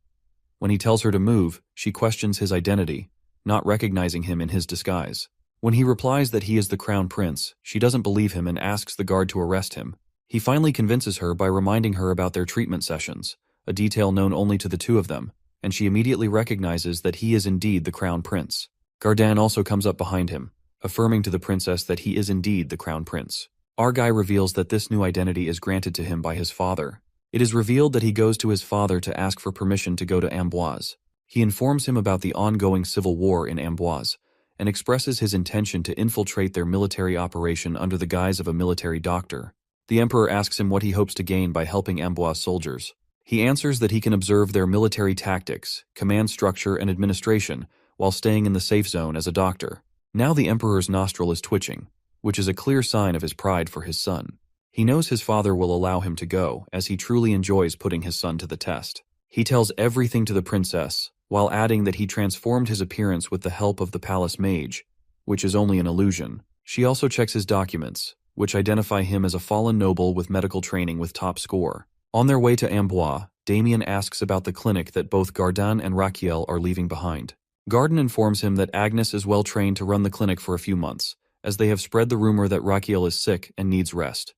Speaker 1: When he tells her to move, she questions his identity, not recognizing him in his disguise. When he replies that he is the crown prince, she doesn't believe him and asks the guard to arrest him. He finally convinces her by reminding her about their treatment sessions, a detail known only to the two of them, and she immediately recognizes that he is indeed the crown prince. Gardan also comes up behind him, affirming to the princess that he is indeed the crown prince. Argai reveals that this new identity is granted to him by his father. It is revealed that he goes to his father to ask for permission to go to Amboise. He informs him about the ongoing civil war in Amboise, and expresses his intention to infiltrate their military operation under the guise of a military doctor. The emperor asks him what he hopes to gain by helping Amboise soldiers. He answers that he can observe their military tactics, command structure, and administration while staying in the safe zone as a doctor. Now the emperor's nostril is twitching, which is a clear sign of his pride for his son. He knows his father will allow him to go, as he truly enjoys putting his son to the test. He tells everything to the princess, while adding that he transformed his appearance with the help of the palace mage, which is only an illusion. She also checks his documents, which identify him as a fallen noble with medical training with top score. On their way to Amboise, Damien asks about the clinic that both Gardan and Raquiel are leaving behind. Gardan informs him that Agnes is well trained to run the clinic for a few months, as they have spread the rumor that Raquiel is sick and needs rest.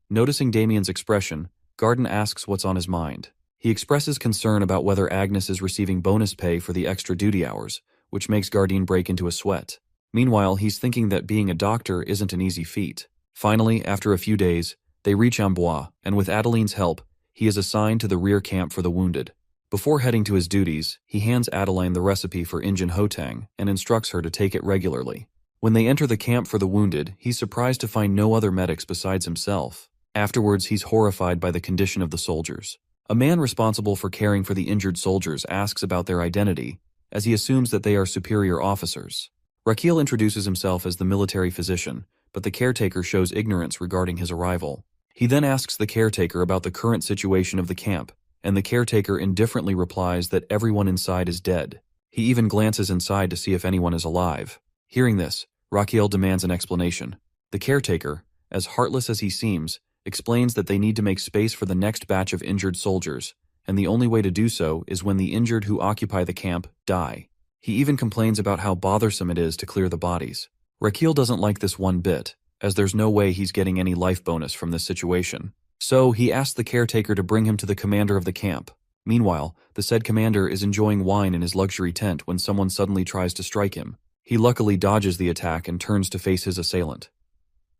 Speaker 1: Noticing Damien's expression, Gardan asks what's on his mind. He expresses concern about whether Agnes is receiving bonus pay for the extra duty hours, which makes Gardan break into a sweat. Meanwhile, he's thinking that being a doctor isn't an easy feat. Finally, after a few days, they reach Amboise, and with Adeline's help, he is assigned to the rear camp for the wounded. Before heading to his duties, he hands Adeline the recipe for Injun Hotang and instructs her to take it regularly. When they enter the camp for the wounded, he's surprised to find no other medics besides himself. Afterwards, he's horrified by the condition of the soldiers. A man responsible for caring for the injured soldiers asks about their identity, as he assumes that they are superior officers. Raquiel introduces himself as the military physician, but the caretaker shows ignorance regarding his arrival. He then asks the caretaker about the current situation of the camp, and the caretaker indifferently replies that everyone inside is dead. He even glances inside to see if anyone is alive. Hearing this, Raquiel demands an explanation. The caretaker, as heartless as he seems, explains that they need to make space for the next batch of injured soldiers, and the only way to do so is when the injured who occupy the camp die. He even complains about how bothersome it is to clear the bodies. Raquiel doesn't like this one bit, as there's no way he's getting any life bonus from this situation. So he asks the caretaker to bring him to the commander of the camp. Meanwhile, the said commander is enjoying wine in his luxury tent when someone suddenly tries to strike him. He luckily dodges the attack and turns to face his assailant.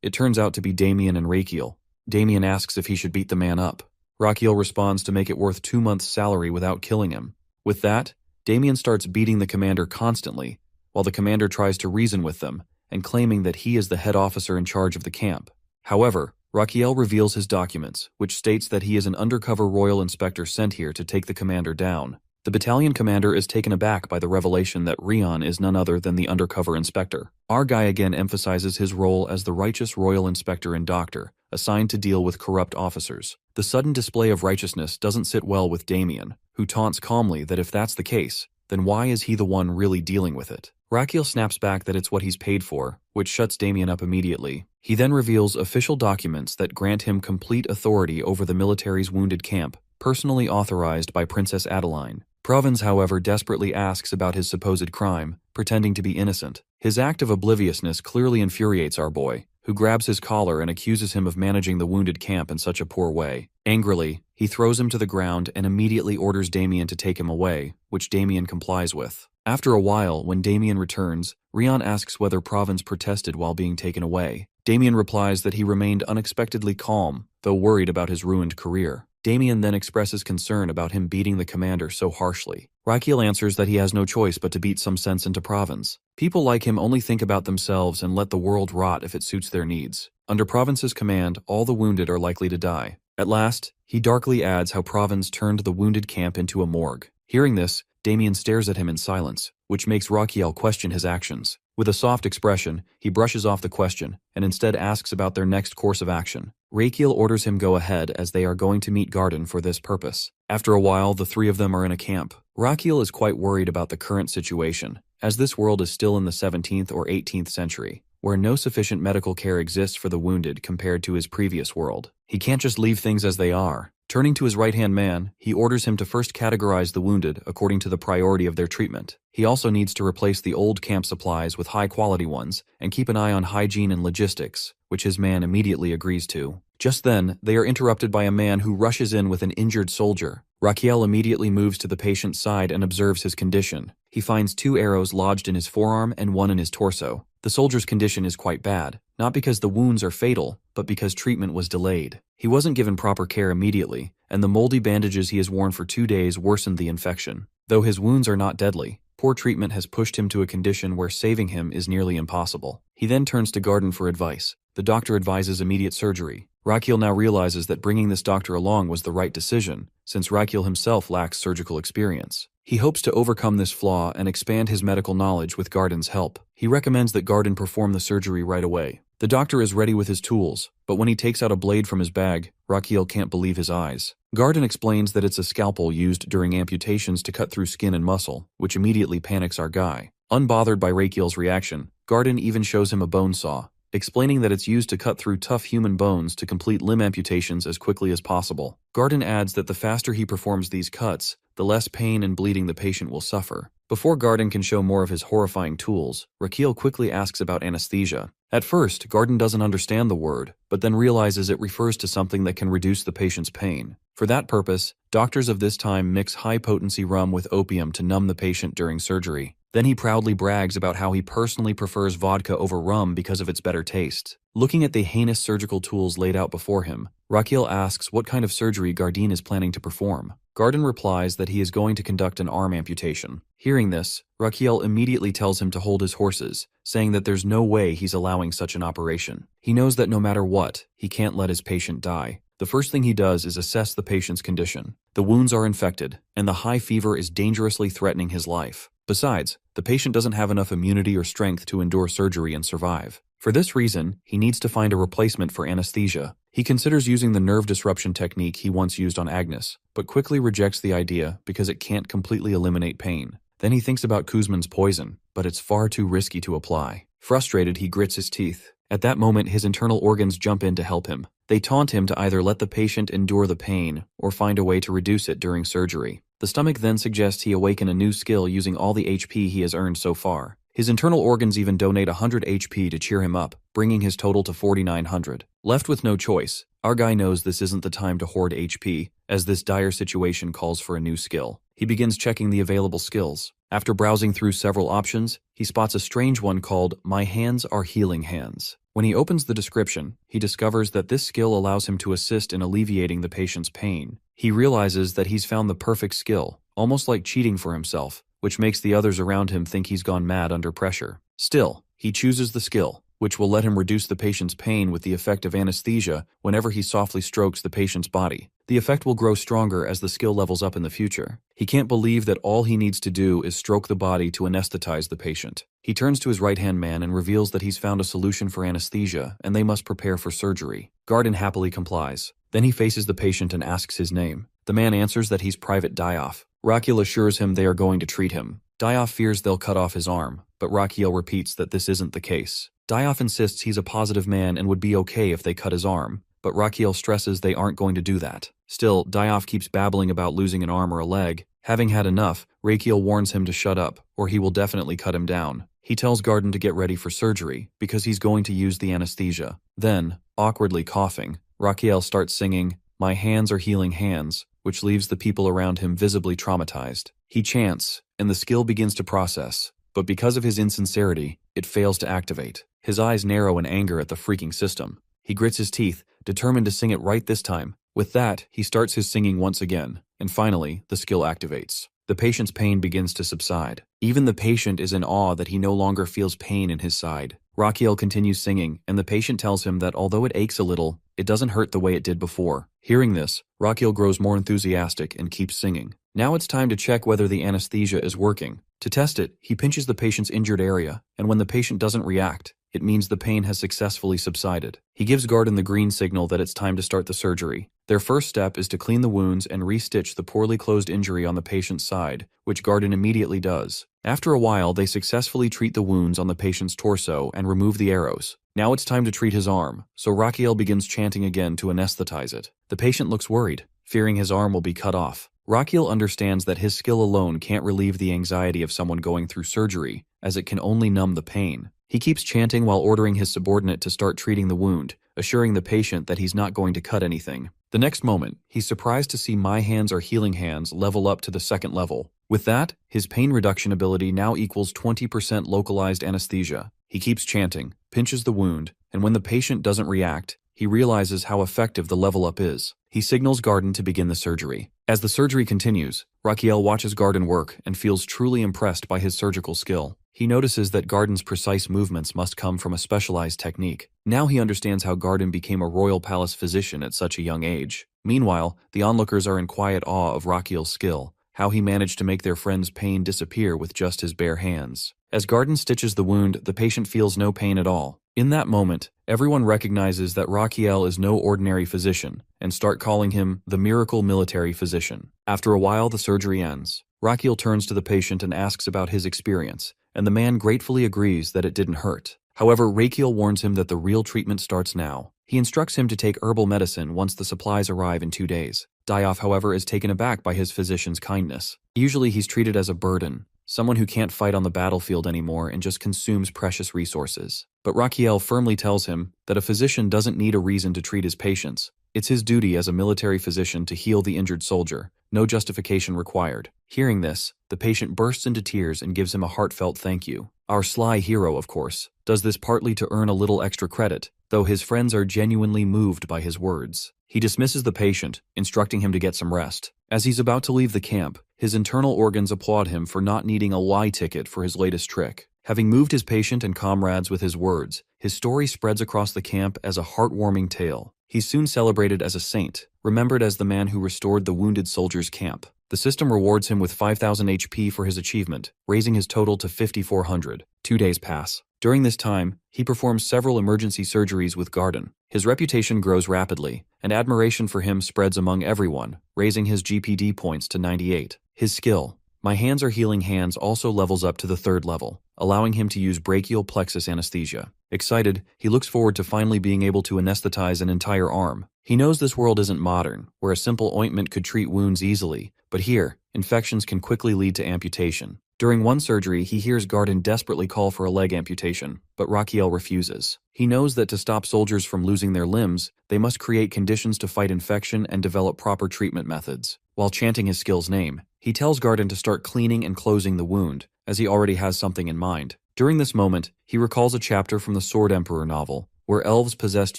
Speaker 1: It turns out to be Damien and Raquiel. Damien asks if he should beat the man up. Raquiel responds to make it worth 2 months' salary without killing him. With that, Damien starts beating the commander constantly, while the commander tries to reason with them, and claiming that he is the head officer in charge of the camp. However, Raquiel reveals his documents, which states that he is an undercover royal inspector sent here to take the commander down. The battalion commander is taken aback by the revelation that Rion is none other than the undercover inspector. Argai again emphasizes his role as the righteous royal inspector and doctor, assigned to deal with corrupt officers. The sudden display of righteousness doesn't sit well with Damien, who taunts calmly that if that's the case, then why is he the one really dealing with it? Raquiel snaps back that it's what he's paid for, which shuts Damien up immediately. He then reveals official documents that grant him complete authority over the military's wounded camp, personally authorized by Princess Adeline. Provins, however, desperately asks about his supposed crime, pretending to be innocent. His act of obliviousness clearly infuriates our boy, who grabs his collar and accuses him of managing the wounded camp in such a poor way. Angrily, he throws him to the ground and immediately orders Damien to take him away, which Damien complies with. After a while, when Damien returns, Rion asks whether Provins protested while being taken away. Damien replies that he remained unexpectedly calm, though worried about his ruined career. Damien then expresses concern about him beating the commander so harshly. Raquiel answers that he has no choice but to beat some sense into Provins. People like him only think about themselves and let the world rot if it suits their needs. Under Province's command, all the wounded are likely to die. At last, he darkly adds how Provins turned the wounded camp into a morgue. Hearing this, Damien stares at him in silence, which makes Raquiel question his actions. With a soft expression, he brushes off the question and instead asks about their next course of action. Raquiel orders him go ahead as they are going to meet Gardan for this purpose. After a while, the three of them are in a camp. Raquiel is quite worried about the current situation, as this world is still in the 17th or 18th century. where no sufficient medical care exists for the wounded compared to his previous world. He can't just leave things as they are. Turning to his right-hand man, he orders him to first categorize the wounded according to the priority of their treatment. He also needs to replace the old camp supplies with high-quality ones and keep an eye on hygiene and logistics, which his man immediately agrees to. Just then, they are interrupted by a man who rushes in with an injured soldier. Raquel immediately moves to the patient's side and observes his condition. He finds 2 arrows lodged in his forearm and 1 in his torso. The soldier's condition is quite bad, not because the wounds are fatal, but because treatment was delayed. He wasn't given proper care immediately, and the moldy bandages he has worn for 2 days worsened the infection. Though his wounds are not deadly, poor treatment has pushed him to a condition where saving him is nearly impossible. He then turns to Garden for advice. The doctor advises immediate surgery. Raquel now realizes that bringing this doctor along was the right decision, since Raquel himself lacks surgical experience. He hopes to overcome this flaw and expand his medical knowledge with Garden's help. He recommends that Garden perform the surgery right away. The doctor is ready with his tools, but when he takes out a blade from his bag, Raquel can't believe his eyes. Garden explains that it's a scalpel used during amputations to cut through skin and muscle, which immediately panics our guy. Unbothered by Raquel's reaction, Garden even shows him a bone saw, explaining that it's used to cut through tough human bones to complete limb amputations as quickly as possible. Garden adds that the faster he performs these cuts, the less pain and bleeding the patient will suffer. Before Garden can show more of his horrifying tools, Raquel quickly asks about anesthesia. At first, Garden doesn't understand the word, but then realizes it refers to something that can reduce the patient's pain. For that purpose, doctors of this time mix high-potency rum with opium to numb the patient during surgery. Then he proudly brags about how he personally prefers vodka over rum because of its better taste. Looking at the heinous surgical tools laid out before him, Raquel asks what kind of surgery Garden is planning to perform. Garden replies that he is going to conduct an arm amputation. Hearing this, Raquel immediately tells him to hold his horses, saying that there's no way he's allowing such an operation. He knows that no matter what, he can't let his patient die. The first thing he does is assess the patient's condition. The wounds are infected, and the high fever is dangerously threatening his life. Besides, the patient doesn't have enough immunity or strength to endure surgery and survive. For this reason, he needs to find a replacement for anesthesia. He considers using the nerve disruption technique he once used on Agnes, but quickly rejects the idea because it can't completely eliminate pain. Then he thinks about Kuzman's poison, but it's far too risky to apply. Frustrated, he grits his teeth. At that moment, his internal organs jump in to help him. They taunt him to either let the patient endure the pain or find a way to reduce it during surgery. The stomach then suggests he awaken a new skill using all the HP he has earned so far. His internal organs even donate 100 HP to cheer him up, bringing his total to 4,900. Left with no choice, our guy knows this isn't the time to hoard HP, as this dire situation calls for a new skill. He begins checking the available skills. After browsing through several options, he spots a strange one called My Hands Are Healing Hands. When he opens the description, he discovers that this skill allows him to assist in alleviating the patient's pain. He realizes that he's found the perfect skill, almost like cheating for himself, which makes the others around him think he's gone mad under pressure. Still, he chooses the skill, which will let him reduce the patient's pain with the effect of anesthesia whenever he softly strokes the patient's body. The effect will grow stronger as the skill levels up in the future. He can't believe that all he needs to do is stroke the body to anesthetize the patient. He turns to his right-hand man and reveals that he's found a solution for anesthesia and they must prepare for surgery. Garden happily complies. Then he faces the patient and asks his name. The man answers that he's Private Dioff. Raquel assures him they are going to treat him. Dioff fears they'll cut off his arm, but Raquel repeats that this isn't the case. Dioff insists he's a positive man and would be okay if they cut his arm, but Raquel stresses they aren't going to do that. Still, Dioff keeps babbling about losing an arm or a leg. Having had enough, Raquel warns him to shut up, or he will definitely cut him down. He tells Garden to get ready for surgery, because he's going to use the anesthesia. Then, awkwardly coughing, Raquel starts singing, My Hands Are Healing Hands, which leaves the people around him visibly traumatized. He chants, and the skill begins to process, but because of his insincerity, it fails to activate. His eyes narrow in anger at the freaking system. He grits his teeth, determined to sing it right this time. With that, he starts his singing once again, and finally, the skill activates. The patient's pain begins to subside. Even the patient is in awe that he no longer feels pain in his side. Raquel continues singing, and the patient tells him that although it aches a little, it doesn't hurt the way it did before. Hearing this, Raquel grows more enthusiastic and keeps singing. Now it's time to check whether the anesthesia is working. To test it, he pinches the patient's injured area, and when the patient doesn't react, it means the pain has successfully subsided. He gives Garden the green signal that it's time to start the surgery. Their first step is to clean the wounds and restitch the poorly closed injury on the patient's side, which Garden immediately does. After a while, they successfully treat the wounds on the patient's torso and remove the arrows. Now it's time to treat his arm, so Rakiel begins chanting again to anesthetize it. The patient looks worried, fearing his arm will be cut off. Rakiel understands that his skill alone can't relieve the anxiety of someone going through surgery, as it can only numb the pain. He keeps chanting while ordering his subordinate to start treating the wound, assuring the patient that he's not going to cut anything. The next moment, he's surprised to see My Hands Are Healing Hands level up to the second level. With that, his pain reduction ability now equals 20% localized anesthesia. He keeps chanting, pinches the wound, and when the patient doesn't react, he realizes how effective the level up is. He signals Garden to begin the surgery. As the surgery continues, Rakiel watches Garden work and feels truly impressed by his surgical skill. He notices that Garden's precise movements must come from a specialized technique. Now he understands how Garden became a royal palace physician at such a young age. Meanwhile, the onlookers are in quiet awe of Rakiel's skill, how he managed to make their friend's pain disappear with just his bare hands. As Garden stitches the wound, the patient feels no pain at all. In that moment, everyone recognizes that Rakiel is no ordinary physician and start calling him the miracle military physician. After a while, the surgery ends. Rakiel turns to the patient and asks about his experience, and the man gratefully agrees that it didn't hurt. However, Rakiel warns him that the real treatment starts now. He instructs him to take herbal medicine once the supplies arrive in 2 days. Dyath, however, is taken aback by his physician's kindness. Usually he's treated as a burden, someone who can't fight on the battlefield anymore and just consumes precious resources. But Rakiel firmly tells him that a physician doesn't need a reason to treat his patients. It's his duty as a military physician to heal the injured soldier, no justification required. Hearing this, the patient bursts into tears and gives him a heartfelt thank you. Our sly hero, of course, does this partly to earn a little extra credit, though his friends are genuinely moved by his words. He dismisses the patient, instructing him to get some rest. As he's about to leave the camp, his internal organs applaud him for not needing a lie ticket for his latest trick. Having moved his patient and comrades with his words, his story spreads across the camp as a heartwarming tale. He's soon celebrated as a saint, remembered as the man who restored the wounded soldiers' camp. The system rewards him with 5,000 HP for his achievement, raising his total to 5,400. 2 days pass. During this time, he performs several emergency surgeries with Garden. His reputation grows rapidly, and admiration for him spreads among everyone, raising his GPD points to 98. His skill, My Hands Are Healing Hands, also levels up to the 3rd level, allowing him to use brachial plexus anesthesia. Excited, he looks forward to finally being able to anesthetize an entire arm. He knows this world isn't modern, where a simple ointment could treat wounds easily, but here, infections can quickly lead to amputation. During one surgery, he hears Garden desperately call for a leg amputation, but Rakiel refuses. He knows that to stop soldiers from losing their limbs, they must create conditions to fight infection and develop proper treatment methods. While chanting his skill's name, he tells Garden to start cleaning and closing the wound, as he already has something in mind. During this moment, he recalls a chapter from the Sword Emperor novel, where elves possessed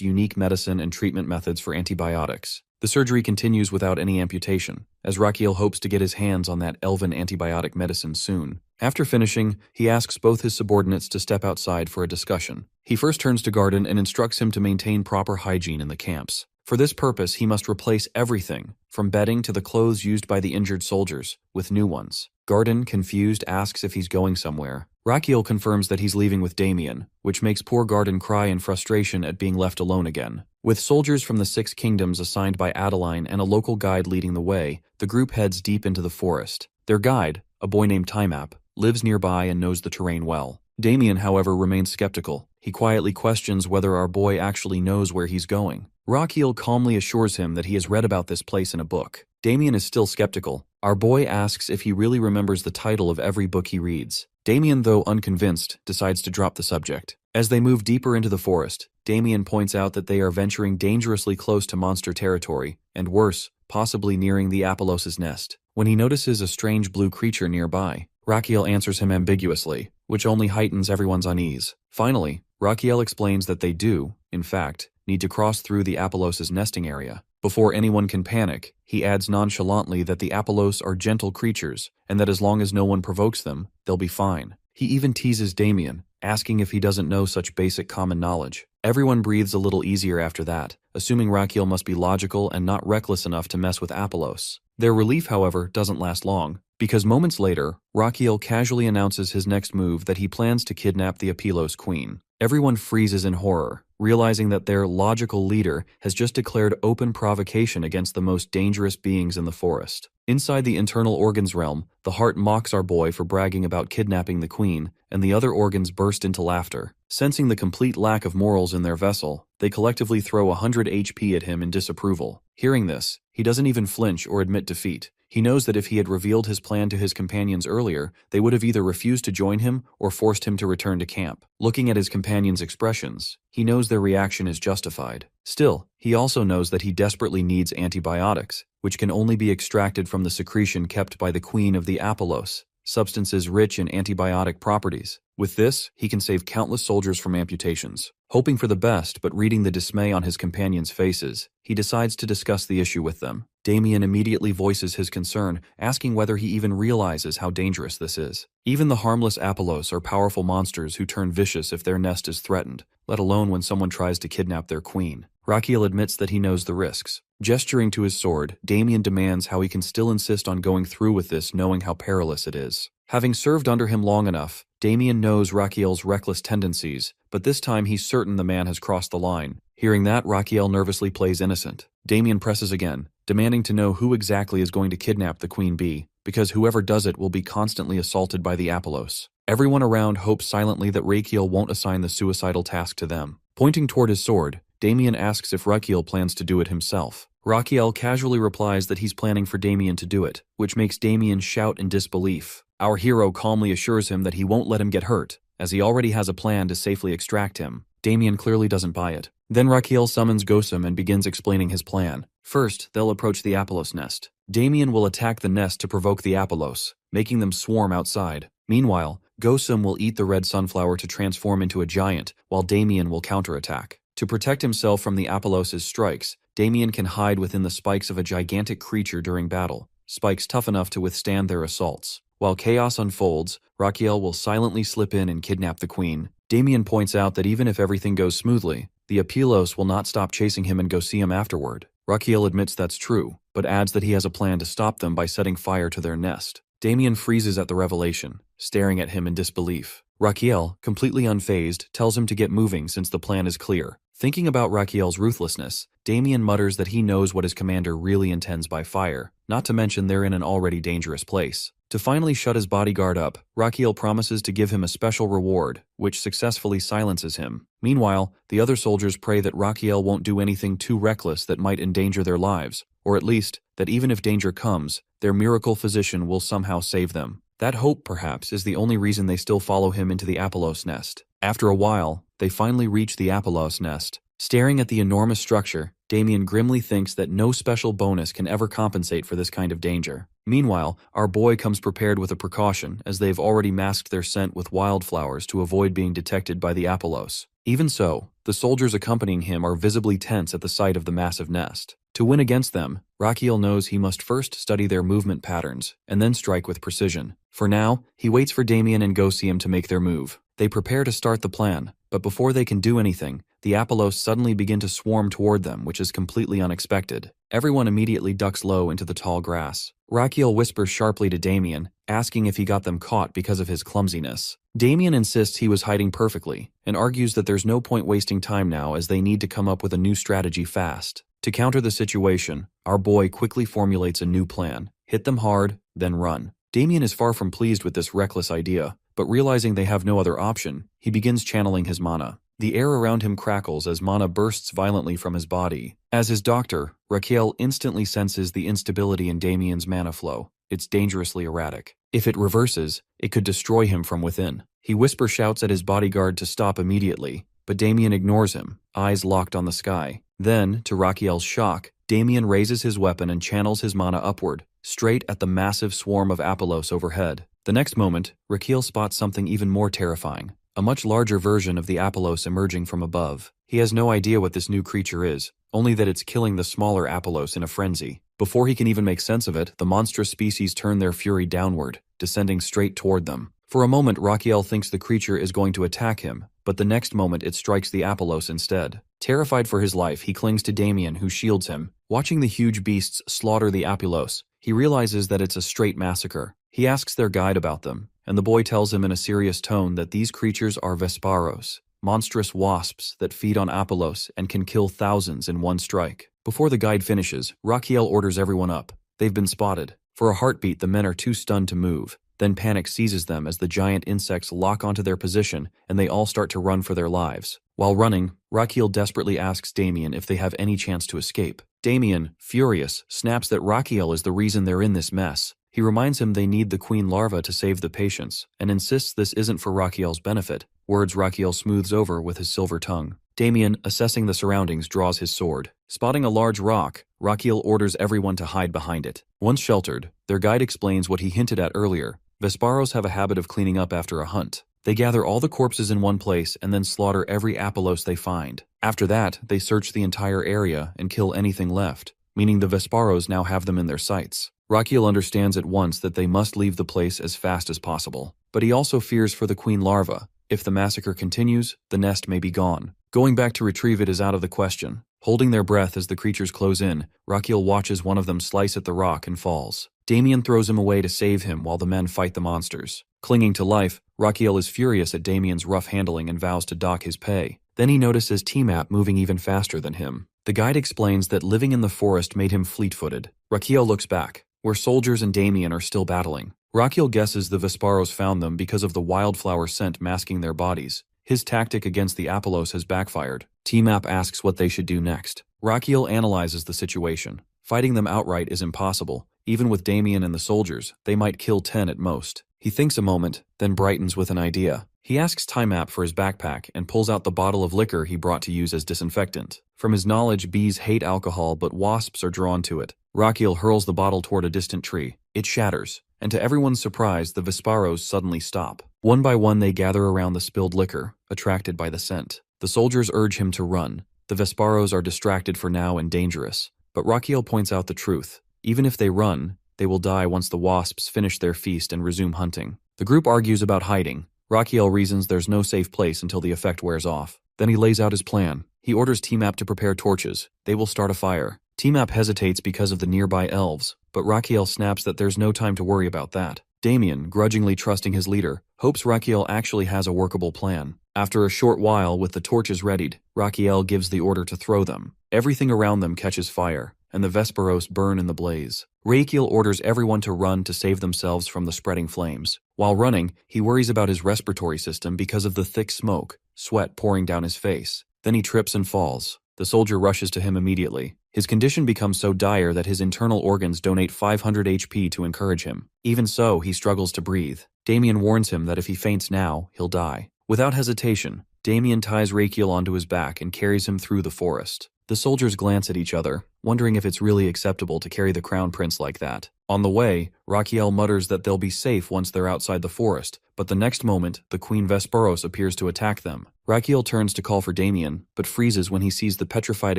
Speaker 1: unique medicine and treatment methods for antibiotics. The surgery continues without any amputation, as Rakiel hopes to get his hands on that elven antibiotic medicine soon. After finishing, he asks both his subordinates to step outside for a discussion. He first turns to Garden and instructs him to maintain proper hygiene in the camps. For this purpose, he must replace everything, from bedding to the clothes used by the injured soldiers, with new ones. Garden, confused, asks if he's going somewhere. Rakiel confirms that he's leaving with Damien, which makes poor Garden cry in frustration at being left alone again. With soldiers from the 6 kingdoms assigned by Adeline and a local guide leading the way, the group heads deep into the forest. Their guide, a boy named Timap, lives nearby and knows the terrain well. Damien, however, remains skeptical. He quietly questions whether our boy actually knows where he's going. Rakiel calmly assures him that he has read about this place in a book. Damien is still skeptical. Our boy asks if he really remembers the title of every book he reads. Damien, though unconvinced, decides to drop the subject. As they move deeper into the forest, Damien points out that they are venturing dangerously close to monster territory, and worse, possibly nearing the Apollos' nest. When he notices a strange blue creature nearby, Rakiel answers him ambiguously, which only heightens everyone's unease. Finally, Rakiel explains that they do, in fact, need to cross through the Apollos' nesting area. Before anyone can panic, he adds nonchalantly that the Apollos are gentle creatures, and that as long as no one provokes them, they'll be fine. He even teases Damien, asking if he doesn't know such basic common knowledge. Everyone breathes a little easier after that, assuming Rakiel must be logical and not reckless enough to mess with Apollos. Their relief, however, doesn't last long, because moments later, Rakiel casually announces his next move that he plans to kidnap the Apilos queen. Everyone freezes in horror, realizing that their logical leader has just declared open provocation against the most dangerous beings in the forest. Inside the internal organs realm, the heart mocks our boy for bragging about kidnapping the queen, and the other organs burst into laughter. Sensing the complete lack of morals in their vessel, they collectively throw 100 HP at him in disapproval. Hearing this, he doesn't even flinch or admit defeat. He knows that if he had revealed his plan to his companions earlier, they would have either refused to join him or forced him to return to camp. Looking at his companions' expressions, he knows their reaction is justified. Still, he also knows that he desperately needs antibiotics, which can only be extracted from the secretion kept by the Queen of the Apolos, substances rich in antibiotic properties. With this, he can save countless soldiers from amputations. Hoping for the best but reading the dismay on his companions' faces, he decides to discuss the issue with them. Damien immediately voices his concern, asking whether he even realizes how dangerous this is. Even the harmless Apolos are powerful monsters who turn vicious if their nest is threatened, let alone when someone tries to kidnap their queen. Rakiel admits that he knows the risks. Gesturing to his sword, Damien demands how he can still insist on going through with this knowing how perilous it is. Having served under him long enough, Damien knows Rakiel's reckless tendencies, but this time he's certain the man has crossed the line. Hearing that, Rakiel nervously plays innocent. Damien presses again, demanding to know who exactly is going to kidnap the Queen Bee, because whoever does it will be constantly assaulted by the Apolos. Everyone around hopes silently that Rakiel won't assign the suicidal task to them. Pointing toward his sword, Damien asks if Rakiel plans to do it himself. Rakiel casually replies that he's planning for Damien to do it, which makes Damien shout in disbelief. Our hero calmly assures him that he won't let him get hurt, as he already has a plan to safely extract him. Damien clearly doesn't buy it. Then Rakiel summons Gosum and begins explaining his plan. First, they'll approach the Apolos nest. Damien will attack the nest to provoke the Apolos, making them swarm outside. Meanwhile, Gosum will eat the red sunflower to transform into a giant, while Damien will counterattack. To protect himself from the Apolos' strikes, Damien can hide within the spikes of a gigantic creature during battle, spikes tough enough to withstand their assaults. While chaos unfolds, Rakiel will silently slip in and kidnap the queen. Damien points out that even if everything goes smoothly, the Apolos will not stop chasing him and go see him afterward. Rakiel admits that's true, but adds that he has a plan to stop them by setting fire to their nest. Damien freezes at the revelation, staring at him in disbelief. Rakiel, completely unfazed, tells him to get moving since the plan is clear. Thinking about Rakiel's ruthlessness, Damien mutters that he knows what his commander really intends by fire, not to mention they're in an already dangerous place. To finally shut his bodyguard up, Rakiel promises to give him a special reward, which successfully silences him. Meanwhile, the other soldiers pray that Rakiel won't do anything too reckless that might endanger their lives, or at least, that even if danger comes, their miracle physician will somehow save them. That hope, perhaps, is the only reason they still follow him into the Apolos nest. After a while, they finally reach the Apolos nest. Staring at the enormous structure, Damien grimly thinks that no special bonus can ever compensate for this kind of danger. Meanwhile, our boy comes prepared with a precaution, as they've already masked their scent with wildflowers to avoid being detected by the Apolos. Even so, the soldiers accompanying him are visibly tense at the sight of the massive nest. To win against them, Rakiel knows he must first study their movement patterns, and then strike with precision. For now, he waits for Damien and Gosum to make their move. They prepare to start the plan, but before they can do anything, the Apolos suddenly begin to swarm toward them, which is completely unexpected. Everyone immediately ducks low into the tall grass. Rakiel whispers sharply to Damien, asking if he got them caught because of his clumsiness. Damien insists he was hiding perfectly, and argues that there's no point wasting time now as they need to come up with a new strategy fast. To counter the situation, our boy quickly formulates a new plan. Hit them hard, then run. Damien is far from pleased with this reckless idea, but realizing they have no other option, he begins channeling his mana. The air around him crackles as mana bursts violently from his body. As his doctor, Rakiel instantly senses the instability in Damien's mana flow. It's dangerously erratic. If it reverses, it could destroy him from within. He whisper shouts at his bodyguard to stop immediately, but Damien ignores him, eyes locked on the sky. Then, to Rakiel's shock, Damien raises his weapon and channels his mana upward, straight at the massive swarm of Apolos overhead. The next moment, Rakiel spots something even more terrifying. A much larger version of the Apolos emerging from above. He has no idea what this new creature is, only that it's killing the smaller Apolos in a frenzy. Before he can even make sense of it, the monstrous species turn their fury downward, descending straight toward them. For a moment, Rakiel thinks the creature is going to attack him, but the next moment it strikes the Apolos instead. Terrified for his life, he clings to Damien, who shields him. Watching the huge beasts slaughter the Apolos, he realizes that it's a straight massacre. He asks their guide about them, and the boy tells him in a serious tone that these creatures are Vesparos, monstrous wasps that feed on Apolos and can kill thousands in one strike. Before the guide finishes, Rakiel orders everyone up. They've been spotted. For a heartbeat, the men are too stunned to move. Then panic seizes them as the giant insects lock onto their position and they all start to run for their lives. While running, Rakiel desperately asks Damien if they have any chance to escape. Damien, furious, snaps that Rakiel is the reason they're in this mess. He reminds him they need the queen larva to save the patients, and insists this isn't for Rakiel's benefit, words Rakiel smooths over with his silver tongue. Damien, assessing the surroundings, draws his sword. Spotting a large rock, Rakiel orders everyone to hide behind it. Once sheltered, their guide explains what he hinted at earlier. Vesparos have a habit of cleaning up after a hunt. They gather all the corpses in one place and then slaughter every Apolos they find. After that, they search the entire area and kill anything left, meaning the Vesparos now have them in their sights. Rakiel understands at once that they must leave the place as fast as possible. But he also fears for the queen larva. If the massacre continues, the nest may be gone. Going back to retrieve it is out of the question. Holding their breath as the creatures close in, Rakiel watches one of them slice at the rock and falls. Damien throws him away to save him while the men fight the monsters. Clinging to life, Rakiel is furious at Damien's rough handling and vows to dock his pay. Then he notices T-Map moving even faster than him. The guide explains that living in the forest made him fleet-footed. Rakiel looks back, where soldiers and Damien are still battling. Rakiel guesses the Vesparos found them because of the wildflower scent masking their bodies. His tactic against the Apolos has backfired. T-Map asks what they should do next. Rakiel analyzes the situation. Fighting them outright is impossible. Even with Damien and the soldiers, they might kill 10 at most. He thinks a moment, then brightens with an idea. He asks T-Map for his backpack and pulls out the bottle of liquor he brought to use as disinfectant. From his knowledge, bees hate alcohol, but wasps are drawn to it. Rakiel hurls the bottle toward a distant tree. It shatters, and to everyone's surprise, the Vesparos suddenly stop. One by one, they gather around the spilled liquor, attracted by the scent. The soldiers urge him to run. The Vesparos are distracted for now and dangerous. But Rakiel points out the truth. Even if they run, they will die once the wasps finish their feast and resume hunting. The group argues about hiding. Rakiel reasons there's no safe place until the effect wears off. Then he lays out his plan. He orders T-Map to prepare torches. They will start a fire. T-Map hesitates because of the nearby elves, but Rakiel snaps that there's no time to worry about that. Damien, grudgingly trusting his leader, hopes Rakiel actually has a workable plan. After a short while, with the torches readied, Rakiel gives the order to throw them. Everything around them catches fire, and the Vesparos burn in the blaze. Rakiel orders everyone to run to save themselves from the spreading flames. While running, he worries about his respiratory system because of the thick smoke, sweat pouring down his face. Then he trips and falls. The soldier rushes to him immediately. His condition becomes so dire that his internal organs donate 500 HP to encourage him. Even so, he struggles to breathe. Damien warns him that if he faints now, he'll die. Without hesitation, Damien ties Rakiel onto his back and carries him through the forest. The soldiers glance at each other, wondering if it's really acceptable to carry the crown prince like that. On the way, Rakiel mutters that they'll be safe once they're outside the forest, but the next moment, the Queen Vesparos appears to attack them. Rakiel turns to call for Damien, but freezes when he sees the petrified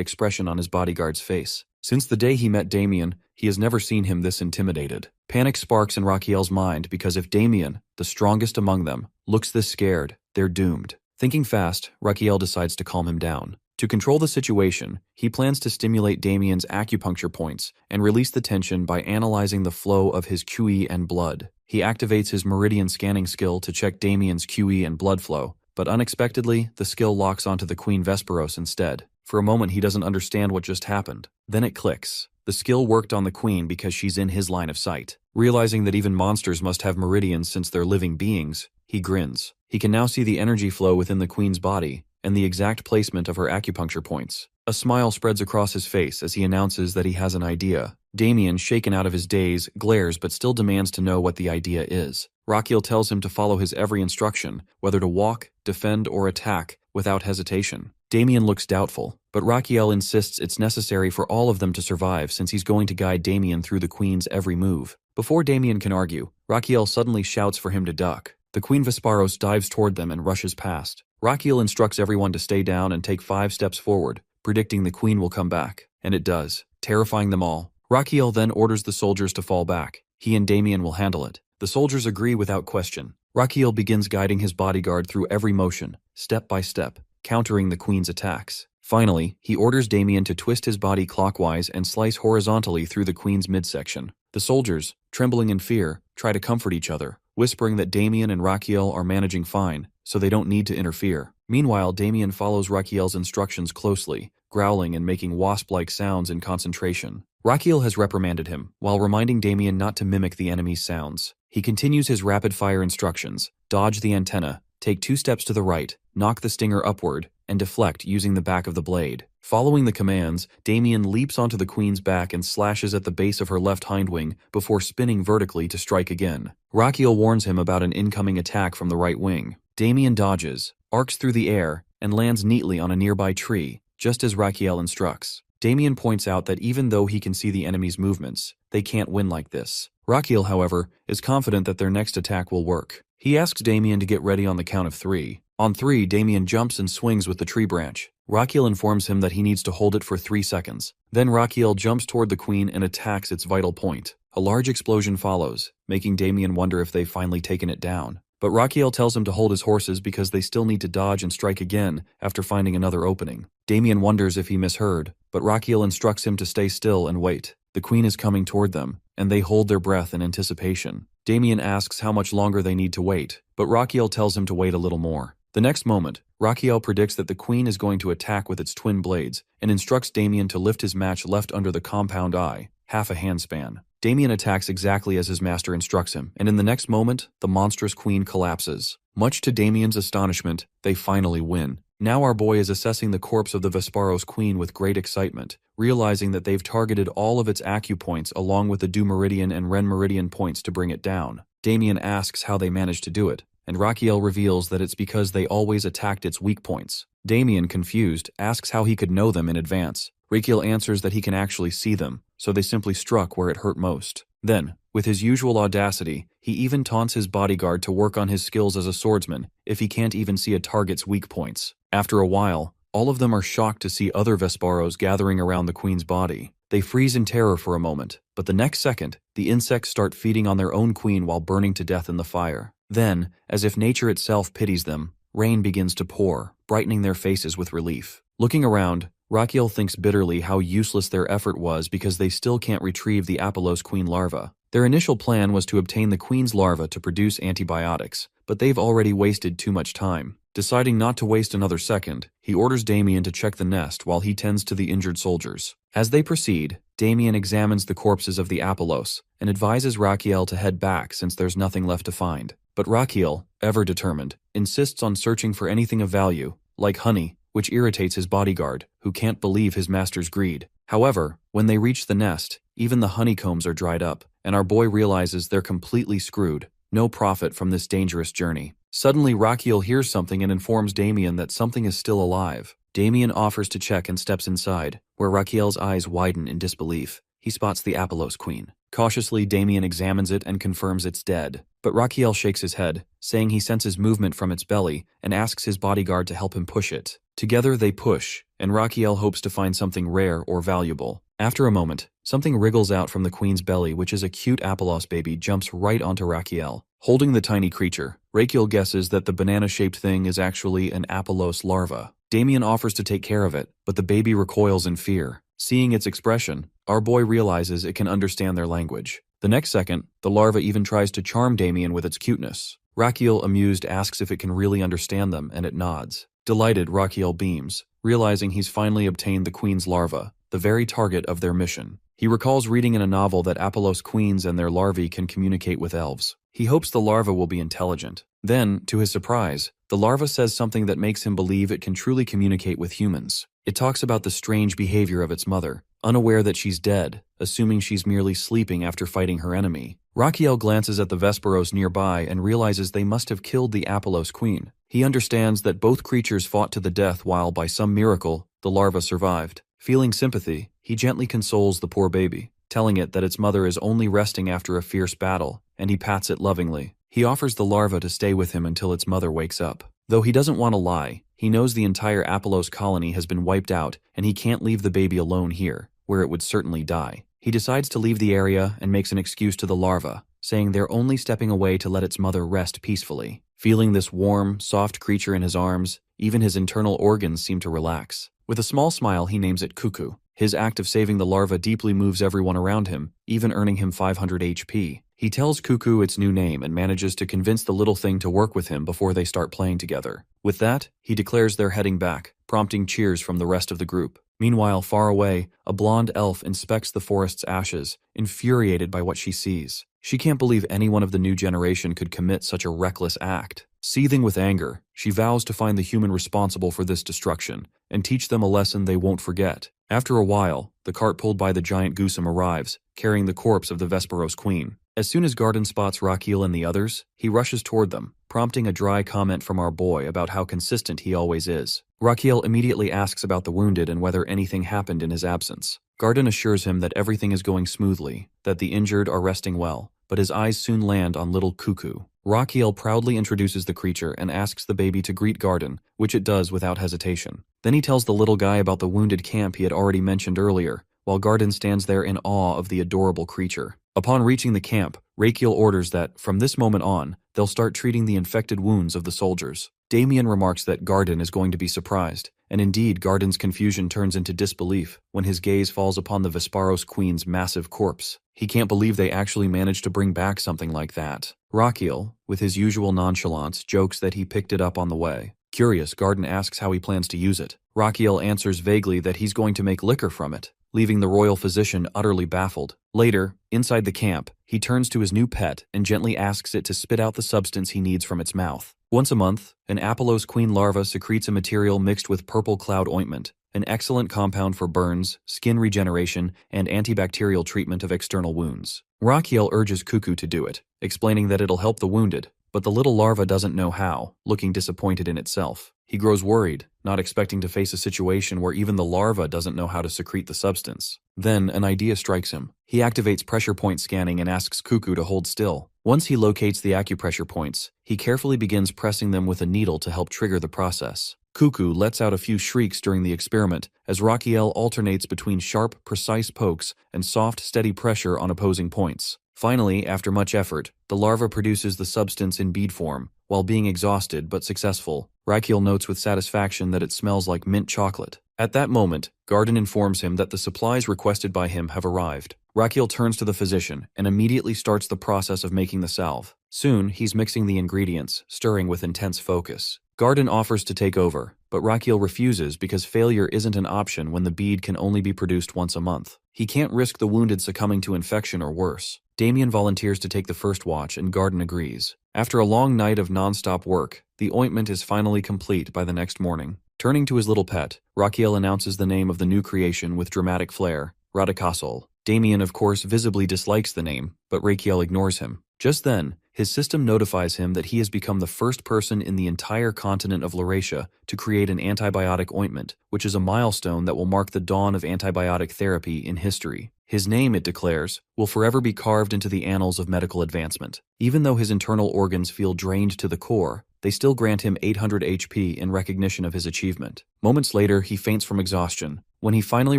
Speaker 1: expression on his bodyguard's face. Since the day he met Damien, he has never seen him this intimidated. Panic sparks in Rakiel's mind because if Damien, the strongest among them, looks this scared, they're doomed. Thinking fast, Rakiel decides to calm him down. To control the situation, he plans to stimulate Damien's acupuncture points and release the tension by analyzing the flow of his QE and blood. He activates his meridian scanning skill to check Damien's QE and blood flow, but unexpectedly, the skill locks onto the Queen Vesparos instead. For a moment, he doesn't understand what just happened. Then it clicks. The skill worked on the Queen because she's in his line of sight. Realizing that even monsters must have meridians since they're living beings, he grins. He can now see the energy flow within the Queen's body and the exact placement of her acupuncture points. A smile spreads across his face as he announces that he has an idea. Damien, shaken out of his daze, glares but still demands to know what the idea is. Rakiel tells him to follow his every instruction, whether to walk, defend, or attack, without hesitation. Damien looks doubtful, but Rakiel insists it's necessary for all of them to survive since he's going to guide Damien through the Queen's every move. Before Damien can argue, Rakiel suddenly shouts for him to duck. The Queen Vesparos dives toward them and rushes past. Rakiel instructs everyone to stay down and take 5 steps forward, predicting the Queen will come back. And it does, terrifying them all. Rakiel then orders the soldiers to fall back. He and Damien will handle it. The soldiers agree without question. Rakiel begins guiding his bodyguard through every motion, step by step, countering the Queen's attacks. Finally, he orders Damien to twist his body clockwise and slice horizontally through the Queen's midsection. The soldiers, trembling in fear, try to comfort each other, whispering that Damien and Rakiel are managing fine, so they don't need to interfere. Meanwhile, Damien follows Rakiel's instructions closely, growling and making wasp-like sounds in concentration. Rakiel has reprimanded him, while reminding Damien not to mimic the enemy's sounds. He continues his rapid-fire instructions: dodge the antenna, take 2 steps to the right, knock the stinger upward, and deflect using the back of the blade. Following the commands, Damien leaps onto the queen's back and slashes at the base of her left hindwing before spinning vertically to strike again. Rakiel warns him about an incoming attack from the right wing. Damien dodges, arcs through the air, and lands neatly on a nearby tree, just as Rakiel instructs. Damien points out that even though he can see the enemy's movements, they can't win like this. Rakiel, however, is confident that their next attack will work. He asks Damien to get ready on the count of 3. On 3, Damien jumps and swings with the tree branch. Rakiel informs him that he needs to hold it for 3 seconds. Then Rakiel jumps toward the queen and attacks its vital point. A large explosion follows, making Damien wonder if they've finally taken it down. But Rakiel tells him to hold his horses because they still need to dodge and strike again after finding another opening. Damien wonders if he misheard, but Rakiel instructs him to stay still and wait. The queen is coming toward them, and they hold their breath in anticipation. Damien asks how much longer they need to wait, but Rakiel tells him to wait a little more. The next moment, Rakiel predicts that the queen is going to attack with its twin blades and instructs Damien to lift his match left under the compound eye, half a handspan. Damien attacks exactly as his master instructs him, and in the next moment, the monstrous queen collapses. Much to Damien's astonishment, they finally win. Now our boy is assessing the corpse of the Vesparos queen with great excitement, realizing that they've targeted all of its acupoints along with the Du Meridian and Ren Meridian points to bring it down. Damien asks how they managed to do it, and Rakiel reveals that it's because they always attacked its weak points. Damien, confused, asks how he could know them in advance. Rakiel answers that he can actually see them, so they simply struck where it hurt most. Then, with his usual audacity, he even taunts his bodyguard to work on his skills as a swordsman if he can't even see a target's weak points. After a while, all of them are shocked to see other Vesparos gathering around the queen's body. They freeze in terror for a moment, but the next second, the insects start feeding on their own queen while burning to death in the fire. Then, as if nature itself pities them, rain begins to pour, brightening their faces with relief. Looking around, Rakiel thinks bitterly how useless their effort was because they still can't retrieve the Apolos queen larva. Their initial plan was to obtain the queen's larva to produce antibiotics, but they've already wasted too much time. Deciding not to waste another second, he orders Damien to check the nest while he tends to the injured soldiers. As they proceed, Damien examines the corpses of the Apolos and advises Rakiel to head back since there's nothing left to find. But Rakiel, ever determined, insists on searching for anything of value, like honey, which irritates his bodyguard, who can't believe his master's greed. However, when they reach the nest, even the honeycombs are dried up, and our boy realizes they're completely screwed. No profit from this dangerous journey. Suddenly, Rakiel hears something and informs Damien that something is still alive. Damien offers to check and steps inside, where Rakiel's eyes widen in disbelief. He spots the Apolos queen. Cautiously, Damien examines it and confirms it's dead. But Rakiel shakes his head, saying he senses movement from its belly and asks his bodyguard to help him push it. Together they push, and Rakiel hopes to find something rare or valuable. After a moment, something wriggles out from the queen's belly, which is a cute Apolos baby, jumps right onto Rakiel. Holding the tiny creature, Rakiel guesses that the banana-shaped thing is actually an Apolos larva. Damien offers to take care of it, but the baby recoils in fear. Seeing its expression, our boy realizes it can understand their language. The next second, the larva even tries to charm Damien with its cuteness. Rakiel, amused, asks if it can really understand them, and it nods. Delighted, Rakiel beams, realizing he's finally obtained the queen's larva, the very target of their mission. He recalls reading in a novel that Apolos queens and their larvae can communicate with elves. He hopes the larva will be intelligent. Then, to his surprise, the larva says something that makes him believe it can truly communicate with humans. It talks about the strange behavior of its mother, unaware that she's dead, assuming she's merely sleeping after fighting her enemy. Rakiel glances at the Vesparos nearby and realizes they must have killed the Apolos queen. He understands that both creatures fought to the death while, by some miracle, the larva survived. Feeling sympathy, he gently consoles the poor baby, telling it that its mother is only resting after a fierce battle, and he pats it lovingly. He offers the larva to stay with him until its mother wakes up. Though he doesn't want to lie, he knows the entire Apolos colony has been wiped out and he can't leave the baby alone here, where it would certainly die. He decides to leave the area and makes an excuse to the larva, saying they're only stepping away to let its mother rest peacefully. Feeling this warm, soft creature in his arms, even his internal organs seem to relax. With a small smile, he names it Cuckoo. His act of saving the larva deeply moves everyone around him, even earning him 500 HP. He tells Cuckoo its new name and manages to convince the little thing to work with him before they start playing together. With that, he declares they're heading back, prompting cheers from the rest of the group. Meanwhile, far away, a blonde elf inspects the forest's ashes, infuriated by what she sees. She can't believe anyone of the new generation could commit such a reckless act. Seething with anger, she vows to find the human responsible for this destruction and teach them a lesson they won't forget. After a while, the cart pulled by the giant Goosum arrives, carrying the corpse of the Vesperos queen. As soon as Garden spots Rakiel and the others, he rushes toward them, prompting a dry comment from our boy about how consistent he always is. Rakiel immediately asks about the wounded and whether anything happened in his absence. Garden assures him that everything is going smoothly, that the injured are resting well, but his eyes soon land on little Cuckoo. Rakiel proudly introduces the creature and asks the baby to greet Garden, which it does without hesitation. Then he tells the little guy about the wounded camp he had already mentioned earlier, while Garden stands there in awe of the adorable creature. Upon reaching the camp, Rakiel orders that, from this moment on, they'll start treating the infected wounds of the soldiers. Damien remarks that Garden is going to be surprised, and indeed Garden's confusion turns into disbelief when his gaze falls upon the Vesperos queen's massive corpse. He can't believe they actually managed to bring back something like that. Rakiel, with his usual nonchalance, jokes that he picked it up on the way. Curious, Garden asks how he plans to use it. Rakiel answers vaguely that he's going to make liquor from it, leaving the royal physician utterly baffled. Later, inside the camp, he turns to his new pet and gently asks it to spit out the substance he needs from its mouth. Once a month, an Apolos queen larva secretes a material mixed with purple cloud ointment, an excellent compound for burns, skin regeneration, and antibacterial treatment of external wounds. Rakiel urges Cuckoo to do it, explaining that it'll help the wounded, but the little larva doesn't know how, looking disappointed in itself. He grows worried, not expecting to face a situation where even the larva doesn't know how to secrete the substance. Then, an idea strikes him. He activates pressure point scanning and asks Cuckoo to hold still. Once he locates the acupressure points, he carefully begins pressing them with a needle to help trigger the process. Cuckoo lets out a few shrieks during the experiment as Rakiel alternates between sharp, precise pokes and soft, steady pressure on opposing points. Finally, after much effort, the larva produces the substance in bead form. While being exhausted but successful, Rakiel notes with satisfaction that it smells like mint chocolate. At that moment, Garden informs him that the supplies requested by him have arrived. Rakiel turns to the physician and immediately starts the process of making the salve. Soon, he's mixing the ingredients, stirring with intense focus. Garden offers to take over, but Rakiel refuses because failure isn't an option when the bead can only be produced once a month. He can't risk the wounded succumbing to infection or worse. Damien volunteers to take the first watch and Garden agrees. After a long night of non-stop work, the ointment is finally complete by the next morning. Turning to his little pet, Rakiel announces the name of the new creation with dramatic flair, Radicasol. Damien, of course, visibly dislikes the name, but Rakiel ignores him. Just then, his system notifies him that he has become the first person in the entire continent of Laurasia to create an antibiotic ointment, which is a milestone that will mark the dawn of antibiotic therapy in history. His name, it declares, will forever be carved into the annals of medical advancement. Even though his internal organs feel drained to the core, they still grant him 800 HP in recognition of his achievement. Moments later, he faints from exhaustion. When he finally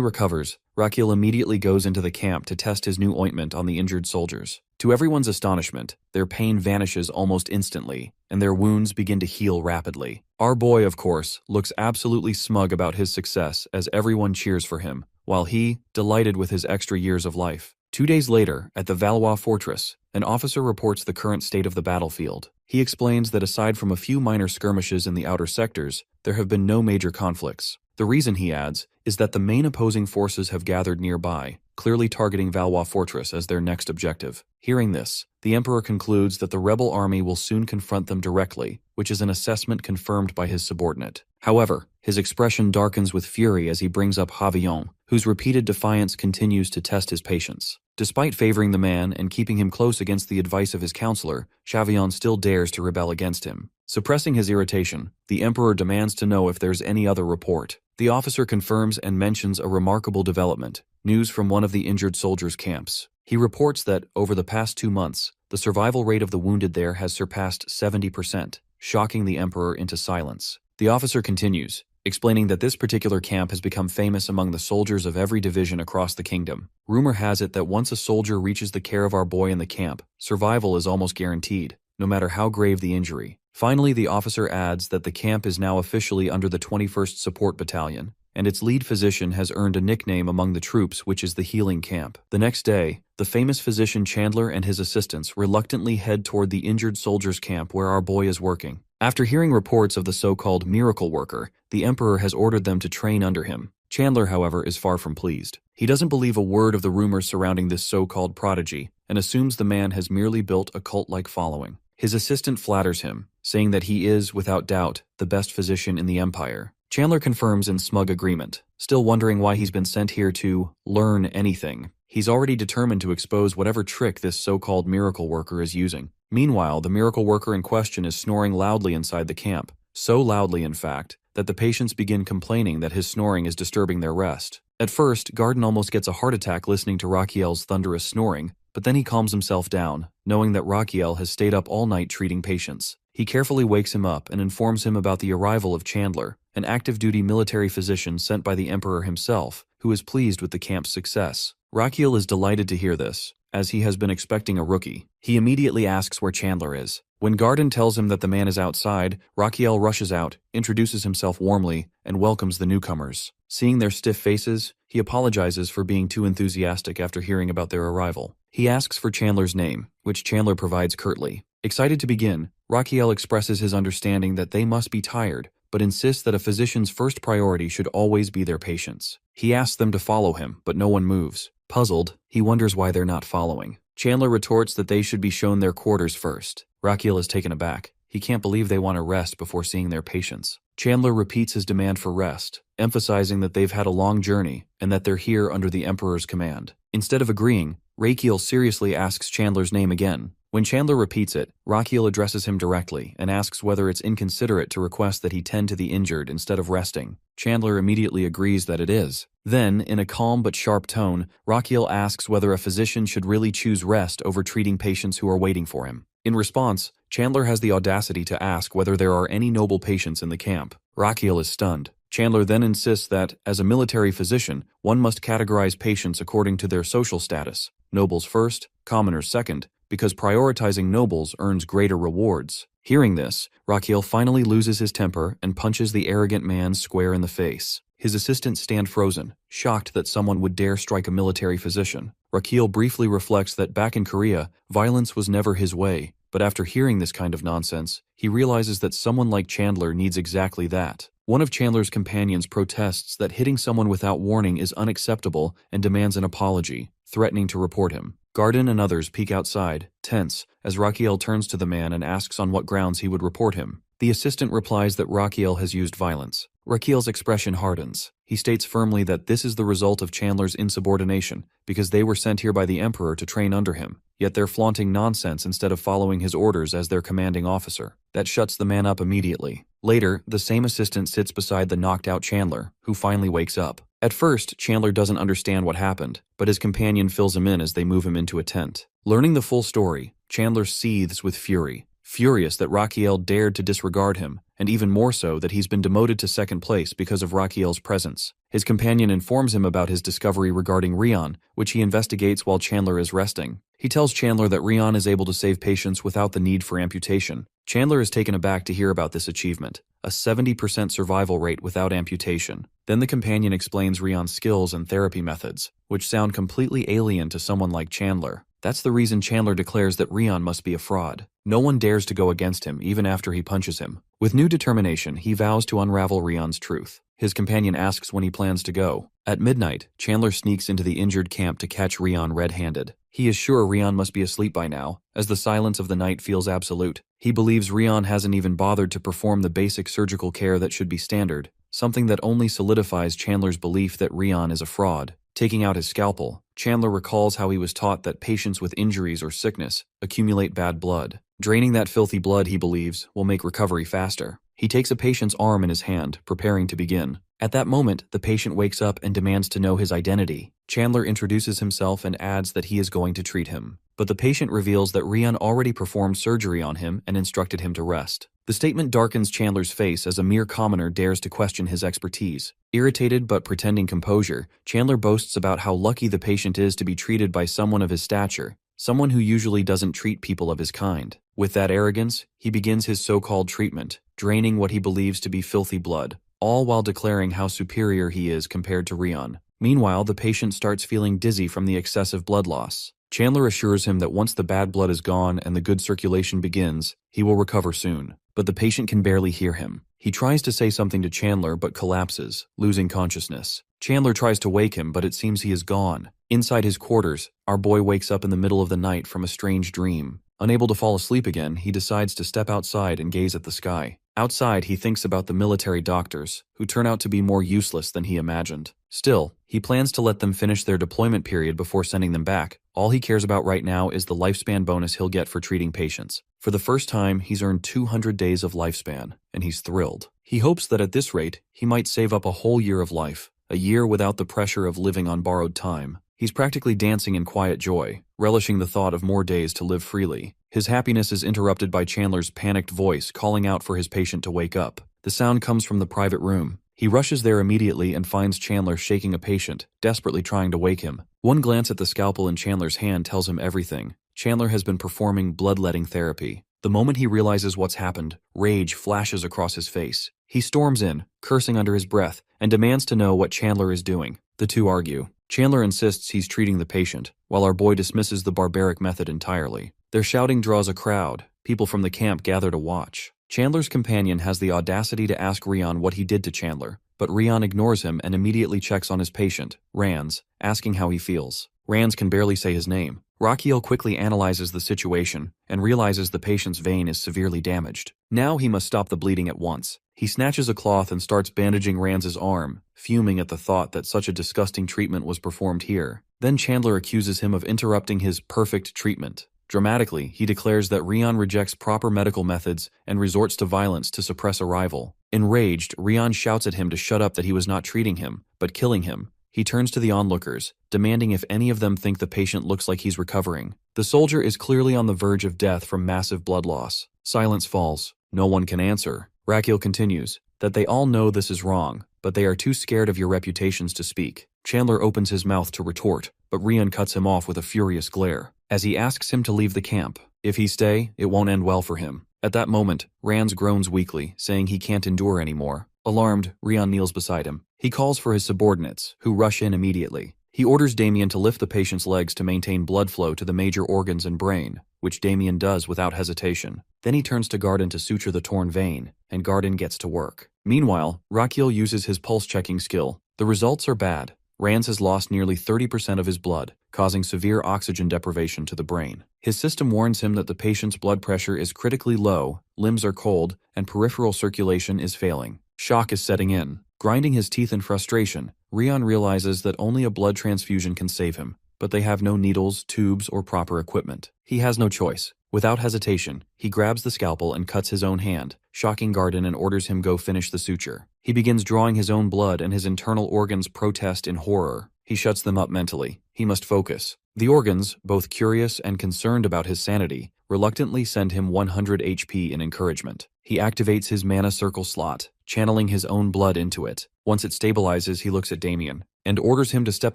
Speaker 1: recovers, Rakiel immediately goes into the camp to test his new ointment on the injured soldiers. To everyone's astonishment, their pain vanishes almost instantly, and their wounds begin to heal rapidly. Our boy, of course, looks absolutely smug about his success as everyone cheers for him, while he, delighted with his extra years of life. 2 days later, at the Valois fortress, an officer reports the current state of the battlefield. He explains that aside from a few minor skirmishes in the outer sectors, there have been no major conflicts. The reason, he adds, is that the main opposing forces have gathered nearby, clearly targeting Valois Fortress as their next objective. Hearing this, the Emperor concludes that the rebel army will soon confront them directly, which is an assessment confirmed by his subordinate. However, his expression darkens with fury as he brings up Havillon, whose repeated defiance continues to test his patience. Despite favoring the man and keeping him close against the advice of his counselor, Chavillon still dares to rebel against him. Suppressing his irritation, the Emperor demands to know if there's any other report. The officer confirms and mentions a remarkable development, news from one of the injured soldiers' camps. He reports that, over the past 2 months, the survival rate of the wounded there has surpassed 70%, shocking the Emperor into silence. The officer continues, explaining that this particular camp has become famous among the soldiers of every division across the kingdom. Rumor has it that once a soldier reaches the care of our boy in the camp, survival is almost guaranteed, no matter how grave the injury. Finally, the officer adds that the camp is now officially under the 21st Support Battalion, and its lead physician has earned a nickname among the troops, which is the Healing Camp. The next day, the famous physician Chandler and his assistants reluctantly head toward the injured soldiers' camp where our boy is working. After hearing reports of the so-called miracle worker, the Emperor has ordered them to train under him. Chandler, however, is far from pleased. He doesn't believe a word of the rumors surrounding this so-called prodigy and assumes the man has merely built a cult-like following. His assistant flatters him, saying that he is, without doubt, the best physician in the Empire. Chandler confirms in smug agreement, still wondering why he's been sent here to learn anything. He's already determined to expose whatever trick this so-called miracle worker is using. Meanwhile, the miracle worker in question is snoring loudly inside the camp, so loudly, in fact, that the patients begin complaining that his snoring is disturbing their rest. At first, Garden almost gets a heart attack listening to Rakiel's thunderous snoring, but then he calms himself down, knowing that Rakiel has stayed up all night treating patients. He carefully wakes him up and informs him about the arrival of Chandler, an active-duty military physician sent by the Emperor himself, who is pleased with the camp's success. Rakiel is delighted to hear this, as he has been expecting a rookie. He immediately asks where Chandler is. When Garden tells him that the man is outside, Rakiel rushes out, introduces himself warmly, and welcomes the newcomers. Seeing their stiff faces, he apologizes for being too enthusiastic after hearing about their arrival. He asks for Chandler's name, which Chandler provides curtly. Excited to begin, Rakiel expresses his understanding that they must be tired, but insists that a physician's first priority should always be their patients. He asks them to follow him, but no one moves. Puzzled, he wonders why they're not following. Chandler retorts that they should be shown their quarters first. Rakiel is taken aback. He can't believe they want to rest before seeing their patients. Chandler repeats his demand for rest, emphasizing that they've had a long journey and that they're here under the Emperor's command. Instead of agreeing, Rakiel seriously asks Chandler's name again. When Chandler repeats it, Rakiel addresses him directly and asks whether it's inconsiderate to request that he tend to the injured instead of resting. Chandler immediately agrees that it is. Then, in a calm but sharp tone, Rakiel asks whether a physician should really choose rest over treating patients who are waiting for him. In response, Chandler has the audacity to ask whether there are any noble patients in the camp. Rakiel is stunned. Chandler then insists that, as a military physician, one must categorize patients according to their social status. Nobles first, commoners second, because prioritizing nobles earns greater rewards. Hearing this, Rakiel finally loses his temper and punches the arrogant man square in the face. His assistants stand frozen, shocked that someone would dare strike a military physician. Rakiel briefly reflects that back in Korea, violence was never his way, but after hearing this kind of nonsense, he realizes that someone like Chandler needs exactly that. One of Chandler's companions protests that hitting someone without warning is unacceptable and demands an apology, threatening to report him. Garden and others peek outside, tense, as Rakiel turns to the man and asks on what grounds he would report him. The assistant replies that Rakiel has used violence. Rakiel's expression hardens. He states firmly that this is the result of Chandler's insubordination, because they were sent here by the Emperor to train under him, yet they're flaunting nonsense instead of following his orders as their commanding officer. That shuts the man up immediately. Later, the same assistant sits beside the knocked-out Chandler, who finally wakes up. At first, Chandler doesn't understand what happened, but his companion fills him in as they move him into a tent. Learning the full story, Chandler seethes with fury, furious that Rakiel dared to disregard him, and even more so that he's been demoted to second place because of Rakiel's presence. His companion informs him about his discovery regarding Rion, which he investigates while Chandler is resting. He tells Chandler that Rion is able to save patients without the need for amputation. Chandler is taken aback to hear about this achievement, a 70% survival rate without amputation. Then the companion explains Rion's skills and therapy methods, which sound completely alien to someone like Chandler. That's the reason Chandler declares that Rion must be a fraud. No one dares to go against him even after he punches him. With new determination, he vows to unravel Rion's truth. His companion asks when he plans to go. At midnight, Chandler sneaks into the injured camp to catch Rion red-handed. He is sure Rion must be asleep by now, as the silence of the night feels absolute. He believes Rion hasn't even bothered to perform the basic surgical care that should be standard, something that only solidifies Chandler's belief that Rion is a fraud. Taking out his scalpel, Chandler recalls how he was taught that patients with injuries or sickness accumulate bad blood. Draining that filthy blood, he believes, will make recovery faster. He takes a patient's arm in his hand, preparing to begin. At that moment, the patient wakes up and demands to know his identity. Chandler introduces himself and adds that he is going to treat him. But the patient reveals that Rion already performed surgery on him and instructed him to rest. The statement darkens Chandler's face as a mere commoner dares to question his expertise. Irritated but pretending composure, Chandler boasts about how lucky the patient is to be treated by someone of his stature, someone who usually doesn't treat people of his kind. With that arrogance, he begins his so-called treatment, draining what he believes to be filthy blood. all while declaring how superior he is compared to Rion. Meanwhile, the patient starts feeling dizzy from the excessive blood loss. Chandler assures him that once the bad blood is gone and the good circulation begins, he will recover soon. But the patient can barely hear him. He tries to say something to Chandler but collapses, losing consciousness. Chandler tries to wake him, but it seems he is gone. Inside his quarters, our boy wakes up in the middle of the night from a strange dream. Unable to fall asleep again, he decides to step outside and gaze at the sky. Outside, he thinks about the military doctors, who turn out to be more useless than he imagined. Still, he plans to let them finish their deployment period before sending them back. All he cares about right now is the lifespan bonus he'll get for treating patients. For the first time, he's earned 200 days of lifespan, and he's thrilled. He hopes that at this rate, he might save up a whole year of life, a year without the pressure of living on borrowed time. He's practically dancing in quiet joy, relishing the thought of more days to live freely. His happiness is interrupted by Chandler's panicked voice calling out for his patient to wake up. The sound comes from the private room. He rushes there immediately and finds Chandler shaking a patient, desperately trying to wake him. One glance at the scalpel in Chandler's hand tells him everything. Chandler has been performing bloodletting therapy. The moment he realizes what's happened, rage flashes across his face. He storms in, cursing under his breath, and demands to know what Chandler is doing. The two argue. Chandler insists he's treating the patient, while our boy dismisses the barbaric method entirely. Their shouting draws a crowd. People from the camp gather to watch. Chandler's companion has the audacity to ask Rion what he did to Chandler, but Rion ignores him and immediately checks on his patient, Ranz, asking how he feels. Ranz can barely say his name. Rakiel quickly analyzes the situation and realizes the patient's vein is severely damaged. Now he must stop the bleeding at once. He snatches a cloth and starts bandaging Ranz's arm, fuming at the thought that such a disgusting treatment was performed here. Then Chandler accuses him of interrupting his perfect treatment. Dramatically, he declares that Rion rejects proper medical methods and resorts to violence to suppress a rival. Enraged, Rion shouts at him to shut up that he was not treating him, but killing him. He turns to the onlookers, demanding if any of them think the patient looks like he's recovering. The soldier is clearly on the verge of death from massive blood loss. Silence falls. No one can answer. Rakiel continues that they all know this is wrong, but they are too scared of your reputations to speak. Chandler opens his mouth to retort, but Rion cuts him off with a furious glare. As he asks him to leave the camp. If he stay, it won't end well for him. At that moment, Ranz groans weakly, saying he can't endure anymore. Alarmed, Rion kneels beside him. He calls for his subordinates, who rush in immediately. He orders Damien to lift the patient's legs to maintain blood flow to the major organs and brain, which Damien does without hesitation. Then he turns to Garden to suture the torn vein, and Garden gets to work. Meanwhile, Rakiel uses his pulse-checking skill. The results are bad. Ranz has lost nearly 30% of his blood, causing severe oxygen deprivation to the brain. His system warns him that the patient's blood pressure is critically low, limbs are cold, and peripheral circulation is failing. Shock is setting in. Grinding his teeth in frustration, Rion realizes that only a blood transfusion can save him, but they have no needles, tubes, or proper equipment. He has no choice. Without hesitation, he grabs the scalpel and cuts his own hand, shocking Garden and orders him go finish the suture. He begins drawing his own blood and his internal organs protest in horror. He shuts them up mentally. He must focus. The organs, both curious and concerned about his sanity, reluctantly send him 100 HP in encouragement. He activates his mana circle slot, channeling his own blood into it. Once it stabilizes, he looks at Damien and orders him to step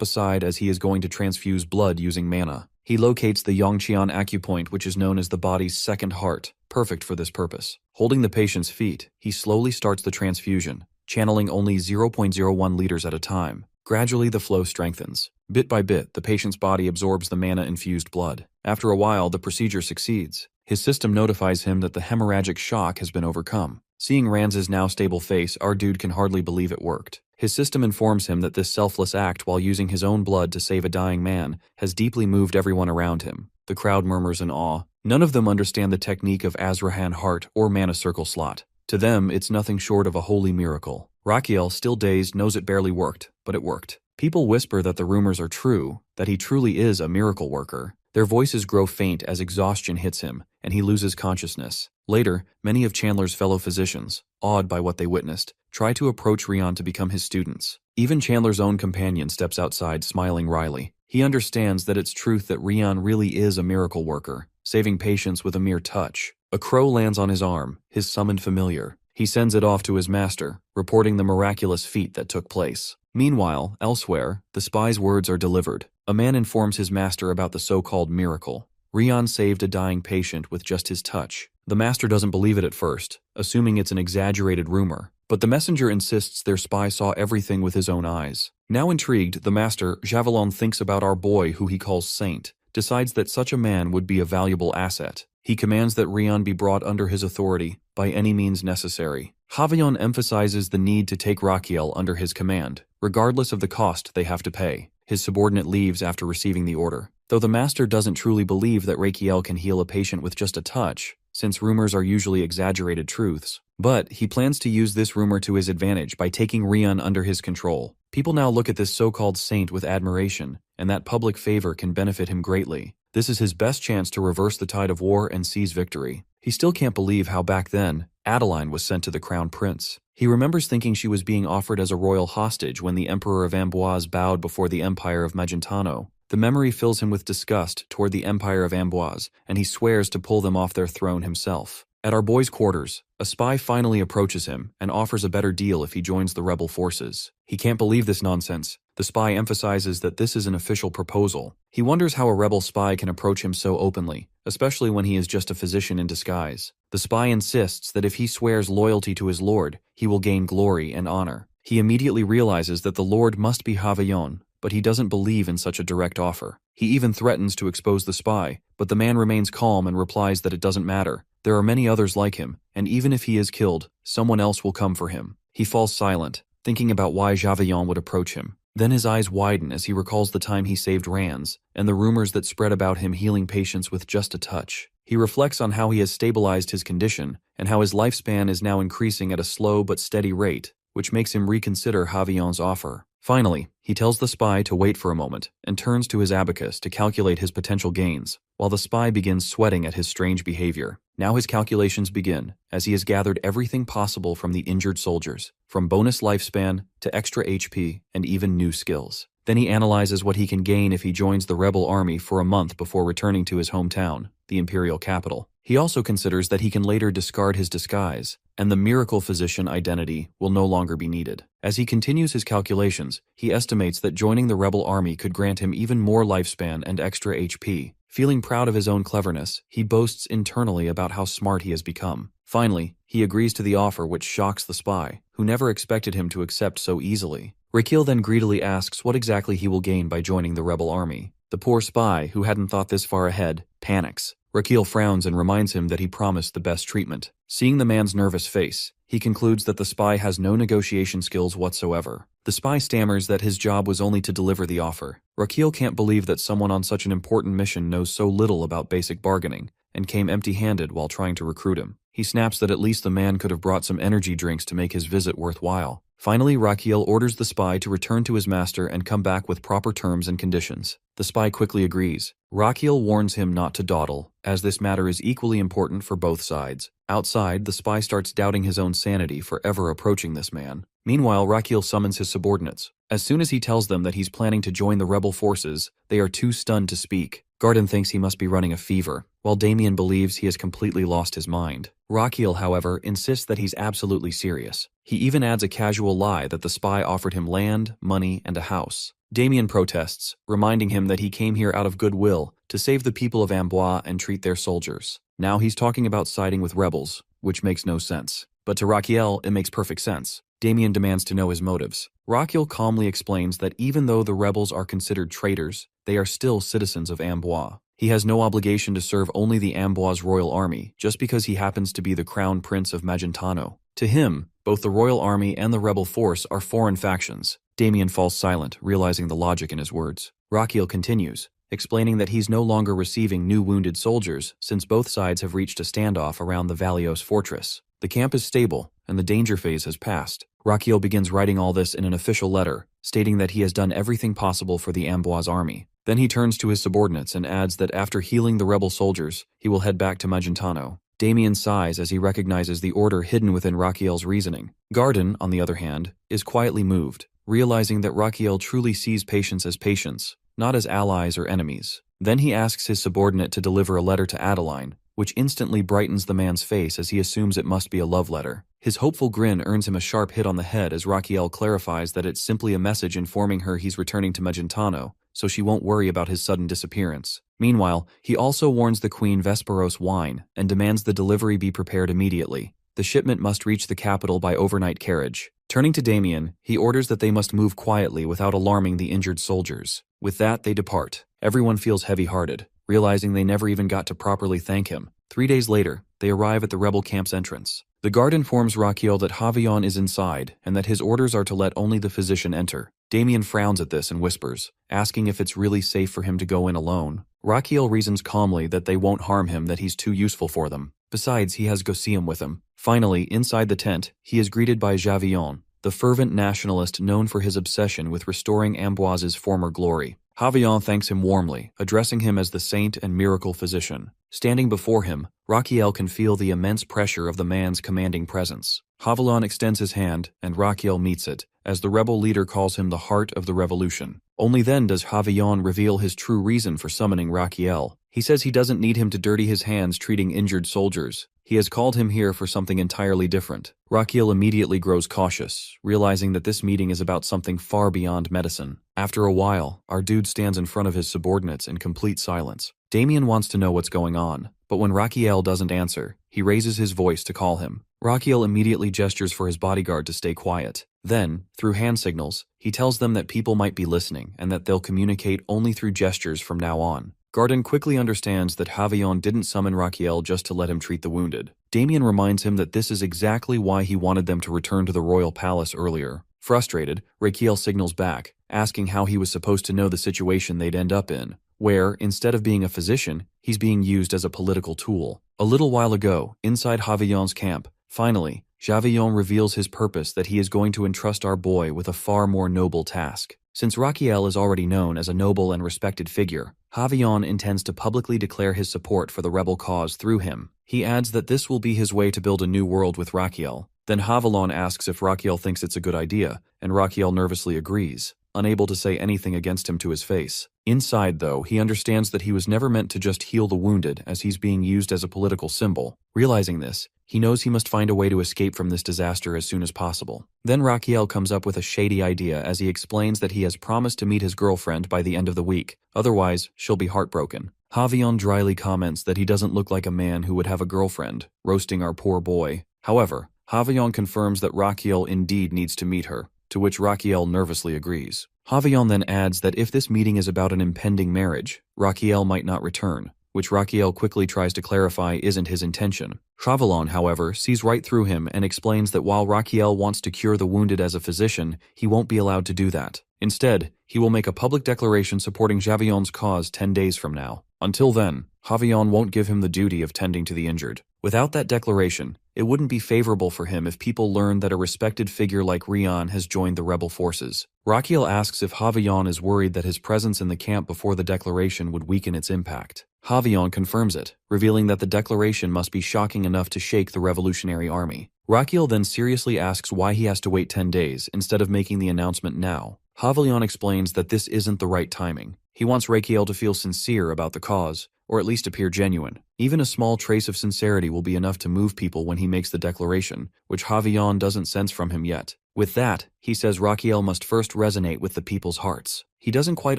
Speaker 1: aside as he is going to transfuse blood using mana. He locates the Yongqian acupoint, which is known as the body's second heart, perfect for this purpose. Holding the patient's feet, he slowly starts the transfusion, channeling only 0.01 liters at a time. Gradually, the flow strengthens. Bit by bit, the patient's body absorbs the mana-infused blood. After a while, the procedure succeeds. His system notifies him that the hemorrhagic shock has been overcome. Seeing Ranz's now stable face, our dude can hardly believe it worked. His system informs him that this selfless act while using his own blood to save a dying man has deeply moved everyone around him. The crowd murmurs in awe. None of them understand the technique of Azrahan Heart or Mana Circle Slot. To them, it's nothing short of a holy miracle. Rakiel, still dazed, knows it barely worked, but it worked. People whisper that the rumors are true, that he truly is a miracle worker. Their voices grow faint as exhaustion hits him, and he loses consciousness. Later, many of Chandler's fellow physicians, awed by what they witnessed, try to approach Rion to become his students. Even Chandler's own companion steps outside, smiling wryly. He understands that it's truth that Rion really is a miracle worker, saving patients with a mere touch. A crow lands on his arm, his summoned familiar. He sends it off to his master, reporting the miraculous feat that took place. Meanwhile, elsewhere, the spy's words are delivered. A man informs his master about the so-called miracle. Rion saved a dying patient with just his touch. The master doesn't believe it at first, assuming it's an exaggerated rumor, but the messenger insists their spy saw everything with his own eyes. Now intrigued, the master, Javelin, thinks about our boy who he calls Saint, decides that such a man would be a valuable asset. He commands that Rian be brought under his authority by any means necessary. Javelin emphasizes the need to take Raquiel under his command, regardless of the cost they have to pay. His subordinate leaves after receiving the order. Though the master doesn't truly believe that Raquiel can heal a patient with just a touch, since rumors are usually exaggerated truths. But he plans to use this rumor to his advantage by taking Rian under his control. People now look at this so-called saint with admiration, and that public favor can benefit him greatly. This is his best chance to reverse the tide of war and seize victory. He still can't believe how back then, Adeline was sent to the crown prince. He remembers thinking she was being offered as a royal hostage when the Emperor of Amboise bowed before the Empire of Magentano. The memory fills him with disgust toward the Empire of Amboise, and he swears to pull them off their throne himself. At our boy's quarters, a spy finally approaches him and offers a better deal if he joins the rebel forces. He can't believe this nonsense. The spy emphasizes that this is an official proposal. He wonders how a rebel spy can approach him so openly, especially when he is just a physician in disguise. The spy insists that if he swears loyalty to his lord, he will gain glory and honor. He immediately realizes that the lord must be Javelin, but he doesn't believe in such a direct offer. He even threatens to expose the spy, but the man remains calm and replies that it doesn't matter. There are many others like him, and even if he is killed, someone else will come for him. He falls silent, thinking about why Javelin would approach him. Then his eyes widen as he recalls the time he saved Rans, and the rumors that spread about him healing patients with just a touch. He reflects on how he has stabilized his condition, and how his lifespan is now increasing at a slow but steady rate, which makes him reconsider Javelin's offer. Finally, he tells the spy to wait for a moment, and turns to his abacus to calculate his potential gains, while the spy begins sweating at his strange behavior. Now his calculations begin, as he has gathered everything possible from the injured soldiers, from bonus lifespan to extra HP and even new skills. Then he analyzes what he can gain if he joins the rebel army for a month before returning to his hometown, the imperial capital. He also considers that he can later discard his disguise, and the miracle physician identity will no longer be needed. As he continues his calculations, he estimates that joining the rebel army could grant him even more lifespan and extra HP. Feeling proud of his own cleverness, he boasts internally about how smart he has become. Finally, he agrees to the offer, which shocks the spy, who never expected him to accept so easily. Raquiel then greedily asks what exactly he will gain by joining the rebel army. The poor spy, who hadn't thought this far ahead, panics. Raquiel frowns and reminds him that he promised the best treatment. Seeing the man's nervous face, he concludes that the spy has no negotiation skills whatsoever. The spy stammers that his job was only to deliver the offer. Raquiel can't believe that someone on such an important mission knows so little about basic bargaining, and came empty-handed while trying to recruit him. He snaps that at least the man could have brought some energy drinks to make his visit worthwhile. Finally, Raquiel orders the spy to return to his master and come back with proper terms and conditions. The spy quickly agrees. Raquiel warns him not to dawdle, as this matter is equally important for both sides. Outside, the spy starts doubting his own sanity for ever approaching this man. Meanwhile, Raquiel summons his subordinates. As soon as he tells them that he's planning to join the rebel forces, they are too stunned to speak. Garden thinks he must be running a fever, while Damien believes he has completely lost his mind. Raquiel, however, insists that he's absolutely serious. He even adds a casual lie that the spy offered him land, money, and a house. Damien protests, reminding him that he came here out of goodwill to save the people of Amboise and treat their soldiers. Now he's talking about siding with rebels, which makes no sense. But to Raquiel, it makes perfect sense. Damien demands to know his motives. Raquiel calmly explains that even though the rebels are considered traitors, they are still citizens of Amboise. He has no obligation to serve only the Amboise royal army, just because he happens to be the crown prince of Magentano. To him, both the royal army and the rebel force are foreign factions. Damien falls silent, realizing the logic in his words. Raquiel continues, explaining that he's no longer receiving new wounded soldiers since both sides have reached a standoff around the Valios fortress. The camp is stable, and the danger phase has passed. Raquiel begins writing all this in an official letter, stating that he has done everything possible for the Amboise army. Then he turns to his subordinates and adds that after healing the rebel soldiers, he will head back to Magentano. Damien sighs as he recognizes the order hidden within Raquiel's reasoning. Garden, on the other hand, is quietly moved, realizing that Raquiel truly sees patients as patients, not as allies or enemies. Then he asks his subordinate to deliver a letter to Adeline, which instantly brightens the man's face as he assumes it must be a love letter. His hopeful grin earns him a sharp hit on the head as Raquiel clarifies that it's simply a message informing her he's returning to Magentano, so she won't worry about his sudden disappearance. Meanwhile, he also warns the Queen Vesperos wine and demands the delivery be prepared immediately. The shipment must reach the capital by overnight carriage. Turning to Damien, he orders that they must move quietly without alarming the injured soldiers. With that, they depart. Everyone feels heavy-hearted, realizing they never even got to properly thank him. 3 days later, they arrive at the rebel camp's entrance. The guard informs Rakiel that Javion is inside and that his orders are to let only the physician enter. Damien frowns at this and whispers, asking if it's really safe for him to go in alone. Rakiel reasons calmly that they won't harm him, that he's too useful for them. Besides, he has Gaucium with him. Finally, inside the tent, he is greeted by Javion, the fervent nationalist known for his obsession with restoring Amboise's former glory. Javion thanks him warmly, addressing him as the saint and miracle physician. Standing before him, Rakiel can feel the immense pressure of the man's commanding presence. Javion extends his hand, and Rakiel meets it, as the rebel leader calls him the heart of the revolution. Only then does Javion reveal his true reason for summoning Rakiel. He says he doesn't need him to dirty his hands treating injured soldiers. He has called him here for something entirely different. Rakiel immediately grows cautious, realizing that this meeting is about something far beyond medicine. After a while, our dude stands in front of his subordinates in complete silence. Damien wants to know what's going on, but when Rakiel doesn't answer, he raises his voice to call him. Rakiel immediately gestures for his bodyguard to stay quiet. Then, through hand signals, he tells them that people might be listening and that they'll communicate only through gestures from now on. Garden quickly understands that Javion didn't summon Rakiel just to let him treat the wounded. Damien reminds him that this is exactly why he wanted them to return to the royal palace earlier. Frustrated, Rakiel signals back, asking how he was supposed to know the situation they'd end up in, where, instead of being a physician, he's being used as a political tool. A little while ago, inside Javion's camp, finally, Javion reveals his purpose, that he is going to entrust our boy with a far more noble task. Since Rakiel is already known as a noble and respected figure, Javion intends to publicly declare his support for the rebel cause through him. He adds that this will be his way to build a new world with Rakiel. Then Javion asks if Rakiel thinks it's a good idea, and Rakiel nervously agrees, unable to say anything against him to his face. Inside, though, he understands that he was never meant to just heal the wounded, as he's being used as a political symbol. Realizing this, he knows he must find a way to escape from this disaster as soon as possible. Then Rakiel comes up with a shady idea as he explains that he has promised to meet his girlfriend by the end of the week, otherwise she'll be heartbroken. Javion dryly comments that he doesn't look like a man who would have a girlfriend, roasting our poor boy. However, Javion confirms that Rakiel indeed needs to meet her, to which Rakiel nervously agrees. Javion then adds that if this meeting is about an impending marriage, Rakiel might not return, which Rakiel quickly tries to clarify isn't his intention. Javion, however, sees right through him and explains that while Rakiel wants to cure the wounded as a physician, he won't be allowed to do that. Instead, he will make a public declaration supporting Javion's cause 10 days from now. Until then, Javion won't give him the duty of tending to the injured. Without that declaration, it wouldn't be favorable for him if people learn that a respected figure like Rian has joined the rebel forces. Rakiel asks if Javion is worried that his presence in the camp before the declaration would weaken its impact. Javion confirms it, revealing that the declaration must be shocking enough to shake the revolutionary army. Rakiel then seriously asks why he has to wait 10 days instead of making the announcement now. Javion explains that this isn't the right timing. He wants Rakiel to feel sincere about the cause, or at least appear genuine. Even a small trace of sincerity will be enough to move people when he makes the declaration, which Javion doesn't sense from him yet. With that, he says Rakiel must first resonate with the people's hearts. He doesn't quite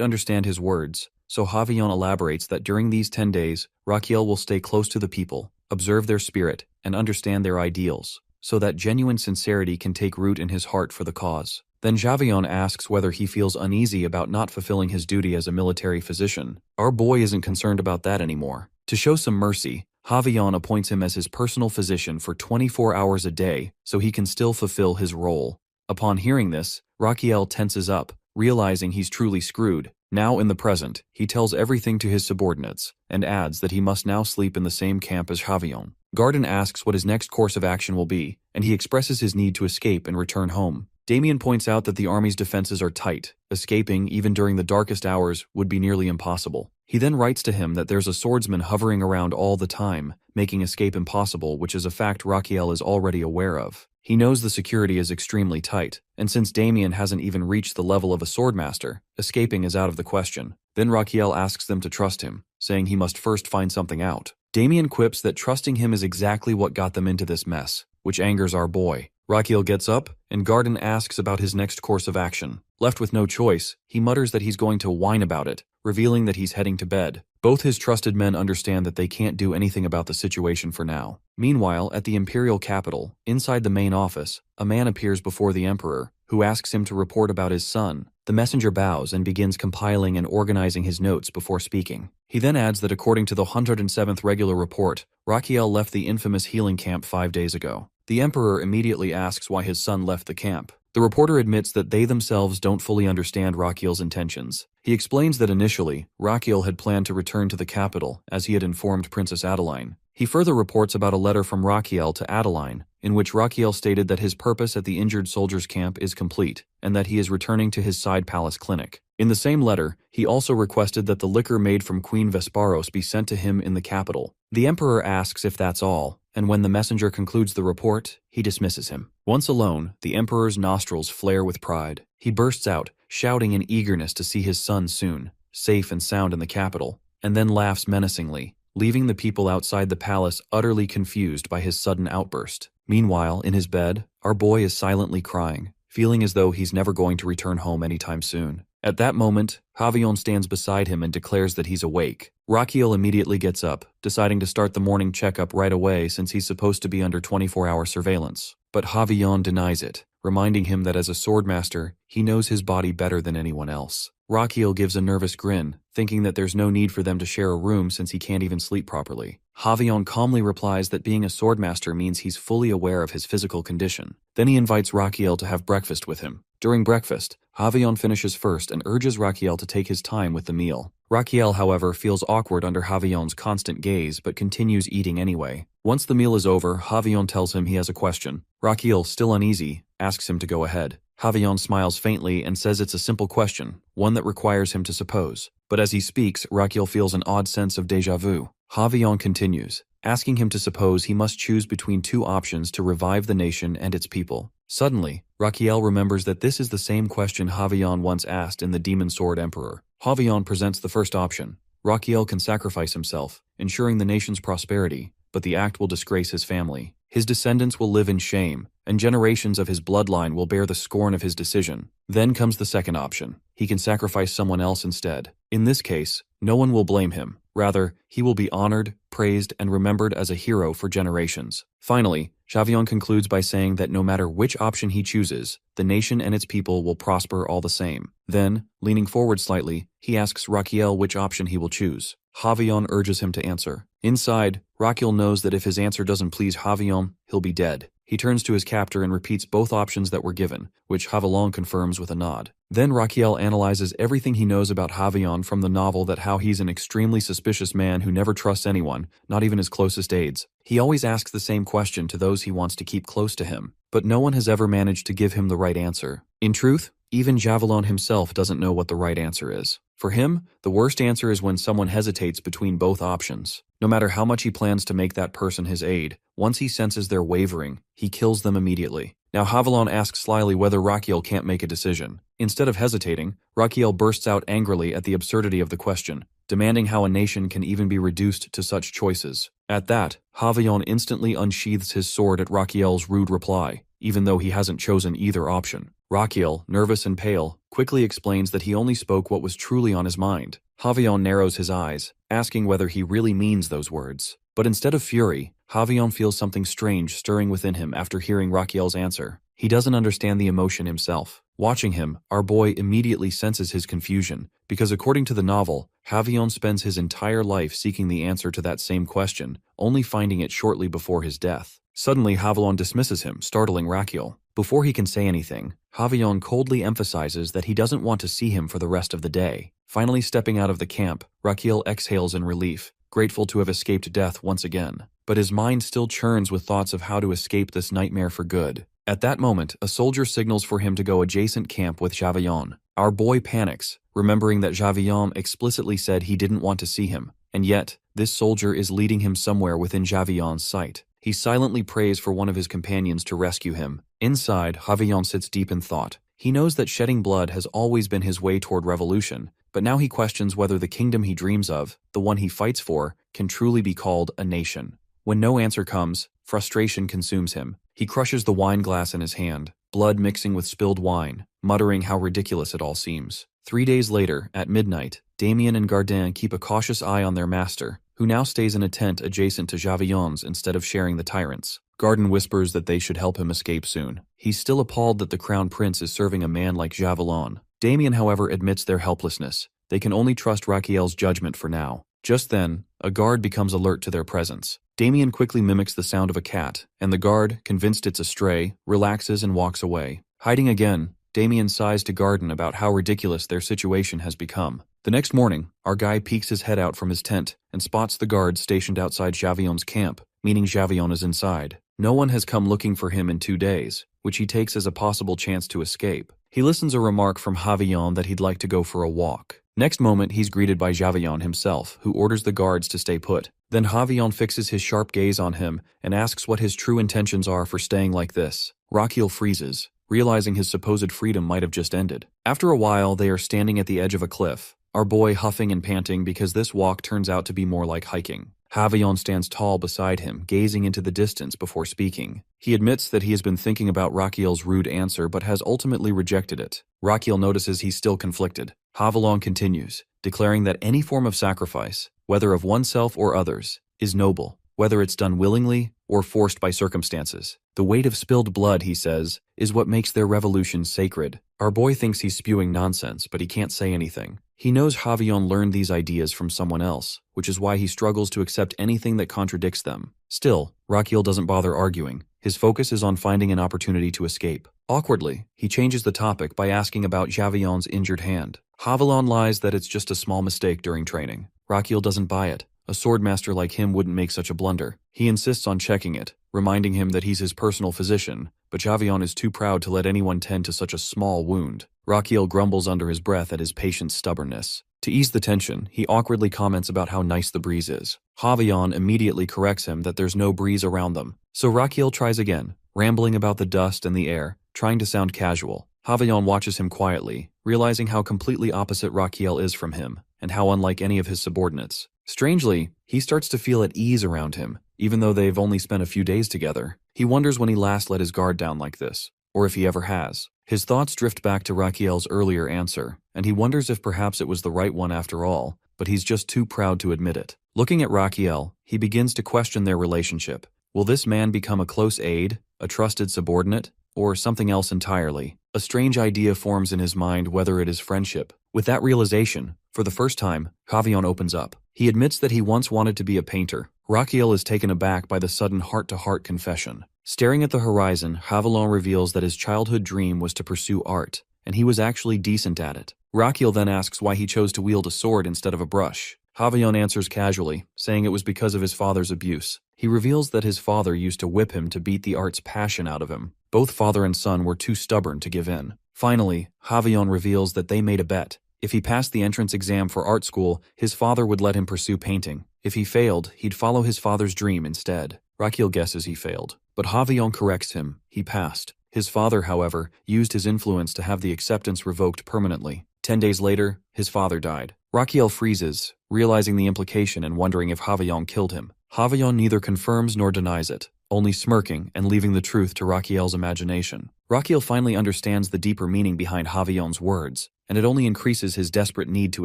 Speaker 1: understand his words, so Javion elaborates that during these 10 days, Rakiel will stay close to the people, observe their spirit, and understand their ideals, so that genuine sincerity can take root in his heart for the cause. Then Javion asks whether he feels uneasy about not fulfilling his duty as a military physician. Our boy isn't concerned about that anymore. To show some mercy, Javion appoints him as his personal physician for 24 hours a day so he can still fulfill his role. Upon hearing this, Rakiel tenses up, realizing he's truly screwed. Now in the present, he tells everything to his subordinates, and adds that he must now sleep in the same camp as Javion. Garden asks what his next course of action will be, and he expresses his need to escape and return home. Damien points out that the army's defenses are tight. Escaping, even during the darkest hours, would be nearly impossible. He then writes to him that there's a swordsman hovering around all the time, making escape impossible, which is a fact Rakiel is already aware of. He knows the security is extremely tight, and since Damien hasn't even reached the level of a swordmaster, escaping is out of the question. Then Rakiel asks them to trust him, saying he must first find something out. Damien quips that trusting him is exactly what got them into this mess, which angers our boy. Rakiel gets up, and Garden asks about his next course of action. Left with no choice, he mutters that he's going to whine about it, revealing that he's heading to bed. Both his trusted men understand that they can't do anything about the situation for now. Meanwhile, at the imperial capital, inside the main office, a man appears before the emperor, who asks him to report about his son. The messenger bows and begins compiling and organizing his notes before speaking. He then adds that according to the 107th regular report, Rachiel left the infamous healing camp 5 days ago. The emperor immediately asks why his son left the camp. The reporter admits that they themselves don't fully understand Rachiel's intentions. He explains that initially, Rachiel had planned to return to the capital, as he had informed Princess Adeline. He further reports about a letter from Rachiel to Adeline, in which Rachiel stated that his purpose at the injured soldiers' camp is complete, and that he is returning to his side palace clinic. In the same letter, he also requested that the liquor made from Queen Vesparos be sent to him in the capital. The emperor asks if that's all, and when the messenger concludes the report, he dismisses him. Once alone, the emperor's nostrils flare with pride. He bursts out, shouting in eagerness to see his son soon, safe and sound in the capital, and then laughs menacingly, leaving the people outside the palace utterly confused by his sudden outburst. Meanwhile, in his bed, our boy is silently crying, feeling as though he's never going to return home anytime soon. At that moment, Javion stands beside him and declares that he's awake. Rachiel immediately gets up, deciding to start the morning checkup right away since he's supposed to be under 24-hour surveillance. But Javion denies it, reminding him that as a swordmaster, he knows his body better than anyone else. Rachiel gives a nervous grin, thinking that there's no need for them to share a room since he can't even sleep properly. Javion calmly replies that being a swordmaster means he's fully aware of his physical condition. Then he invites Rachiel to have breakfast with him. During breakfast, Javion finishes first and urges Rachiel to take his time with the meal. Rachiel, however, feels awkward under Javion's constant gaze but continues eating anyway. Once the meal is over, Javion tells him he has a question. Rachiel, still uneasy, asks him to go ahead. Javion smiles faintly and says it's a simple question, one that requires him to suppose. But as he speaks, Rachiel feels an odd sense of déjà vu. Javion continues, asking him to suppose he must choose between two options to revive the nation and its people. Suddenly, Rachiel remembers that this is the same question Javion once asked in the Demon Sword Emperor. Javion presents the first option. Rachiel can sacrifice himself, ensuring the nation's prosperity, but the act will disgrace his family. His descendants will live in shame, and generations of his bloodline will bear the scorn of his decision. Then comes the second option. He can sacrifice someone else instead. In this case, no one will blame him. Rather, he will be honored, praised, and remembered as a hero for generations. Finally, Javion concludes by saying that no matter which option he chooses, the nation and its people will prosper all the same. Then, leaning forward slightly, he asks Rachiel which option he will choose. Javion urges him to answer. Inside, Rachiel knows that if his answer doesn't please Javion, he'll be dead. He turns to his captor and repeats both options that were given, which Javion confirms with a nod. Then Rachiel analyzes everything he knows about Javion from the novel, that how he's an extremely suspicious man who never trusts anyone, not even his closest aides. He always asks the same question to those he wants to keep close to him, but no one has ever managed to give him the right answer. In truth, even Javion himself doesn't know what the right answer is. For him, the worst answer is when someone hesitates between both options. No matter how much he plans to make that person his aide, once he senses their wavering, he kills them immediately. Now Javion asks slyly whether Rachiel can't make a decision. Instead of hesitating, Rachiel bursts out angrily at the absurdity of the question, demanding how a nation can even be reduced to such choices. At that, Javion instantly unsheathes his sword at Rachiel's rude reply, even though he hasn't chosen either option. Rachiel, nervous and pale, quickly explains that he only spoke what was truly on his mind. Javion narrows his eyes, asking whether he really means those words. But instead of fury, Javion feels something strange stirring within him after hearing Rachiel's answer. He doesn't understand the emotion himself. Watching him, our boy immediately senses his confusion, because according to the novel, Javion spends his entire life seeking the answer to that same question, only finding it shortly before his death. Suddenly, Javion dismisses him, startling Rachiel. Before he can say anything, Javion coldly emphasizes that he doesn't want to see him for the rest of the day. Finally stepping out of the camp, Rachiel exhales in relief, grateful to have escaped death once again. But his mind still churns with thoughts of how to escape this nightmare for good. At that moment, a soldier signals for him to go adjacent camp with Javion. Our boy panics, remembering that Javion explicitly said he didn't want to see him, and yet, this soldier is leading him somewhere within Javion's sight. He silently prays for one of his companions to rescue him. Inside, Javion sits deep in thought. He knows that shedding blood has always been his way toward revolution, but now he questions whether the kingdom he dreams of, the one he fights for, can truly be called a nation. When no answer comes, frustration consumes him. He crushes the wine glass in his hand, blood mixing with spilled wine, muttering how ridiculous it all seems. 3 days later, at midnight, Damien and Gardin keep a cautious eye on their master, who now stays in a tent adjacent to Javillon's instead of sharing the tyrant's. Gardin whispers that they should help him escape soon. He's still appalled that the crown prince is serving a man like Javillon. Damien, however, admits their helplessness. They can only trust Raquiel's judgment for now. Just then, a guard becomes alert to their presence. Damien quickly mimics the sound of a cat, and the guard, convinced it's a stray, relaxes and walks away. Hiding again, Damien sighs to Gardin about how ridiculous their situation has become. The next morning, our guy peeks his head out from his tent and spots the guards stationed outside Javillon's camp, meaning Javillon is inside. No one has come looking for him in 2 days, which he takes as a possible chance to escape. He listens a remark from Javillon that he'd like to go for a walk. Next moment, he's greeted by Javillon himself, who orders the guards to stay put. Then Javillon fixes his sharp gaze on him and asks what his true intentions are for staying like this. Raquiel freezes, realizing his supposed freedom might have just ended. After a while, they are standing at the edge of a cliff, our boy huffing and panting because this walk turns out to be more like hiking. Javillon stands tall beside him, gazing into the distance before speaking. He admits that he has been thinking about Raquiel's rude answer but has ultimately rejected it. Raquiel notices he's still conflicted. Javillon continues, declaring that any form of sacrifice, whether of oneself or others, is noble, whether it's done willingly or forced by circumstances. The weight of spilled blood, he says, is what makes their revolution sacred. Our boy thinks he's spewing nonsense, but he can't say anything. He knows Javillon learned these ideas from someone else, which is why he struggles to accept anything that contradicts them. Still, Raquiel doesn't bother arguing. His focus is on finding an opportunity to escape. Awkwardly, he changes the topic by asking about Javillon's injured hand. Javillon lies that it's just a small mistake during training. Raquiel doesn't buy it. A swordmaster like him wouldn't make such a blunder. He insists on checking it, reminding him that he's his personal physician, but Javillon is too proud to let anyone tend to such a small wound. Raquiel grumbles under his breath at his patient's stubbornness. To ease the tension, he awkwardly comments about how nice the breeze is. Javillon immediately corrects him that there's no breeze around them. So Raquiel tries again, rambling about the dust and the air, trying to sound casual. Javillon watches him quietly, realizing how completely opposite Raquiel is from him, and how unlike any of his subordinates. Strangely, he starts to feel at ease around him, even though they've only spent a few days together. He wonders when he last let his guard down like this, or if he ever has. His thoughts drift back to Raquiel's earlier answer, and he wonders if perhaps it was the right one after all, but he's just too proud to admit it. Looking at Raquiel, he begins to question their relationship. Will this man become a close aide, a trusted subordinate, or something else entirely? A strange idea forms in his mind whether it is friendship. With that realization, for the first time, Javillon opens up. He admits that he once wanted to be a painter. Raquiel is taken aback by the sudden heart-to-heart confession. Staring at the horizon, Javillon reveals that his childhood dream was to pursue art, and he was actually decent at it. Raquiel then asks why he chose to wield a sword instead of a brush. Javillon answers casually, saying it was because of his father's abuse. He reveals that his father used to whip him to beat the art's passion out of him. Both father and son were too stubborn to give in. Finally, Javillon reveals that they made a bet. If he passed the entrance exam for art school, his father would let him pursue painting. If he failed, he'd follow his father's dream instead. Raquiel guesses he failed, but Javillon corrects him. He passed. His father, however, used his influence to have the acceptance revoked permanently. 10 days later, his father died. Raquiel freezes, realizing the implication and wondering if Javillon killed him. Javillon neither confirms nor denies it, only smirking and leaving the truth to Raquiel's imagination. Raquiel finally understands the deeper meaning behind Javillon's words, and it only increases his desperate need to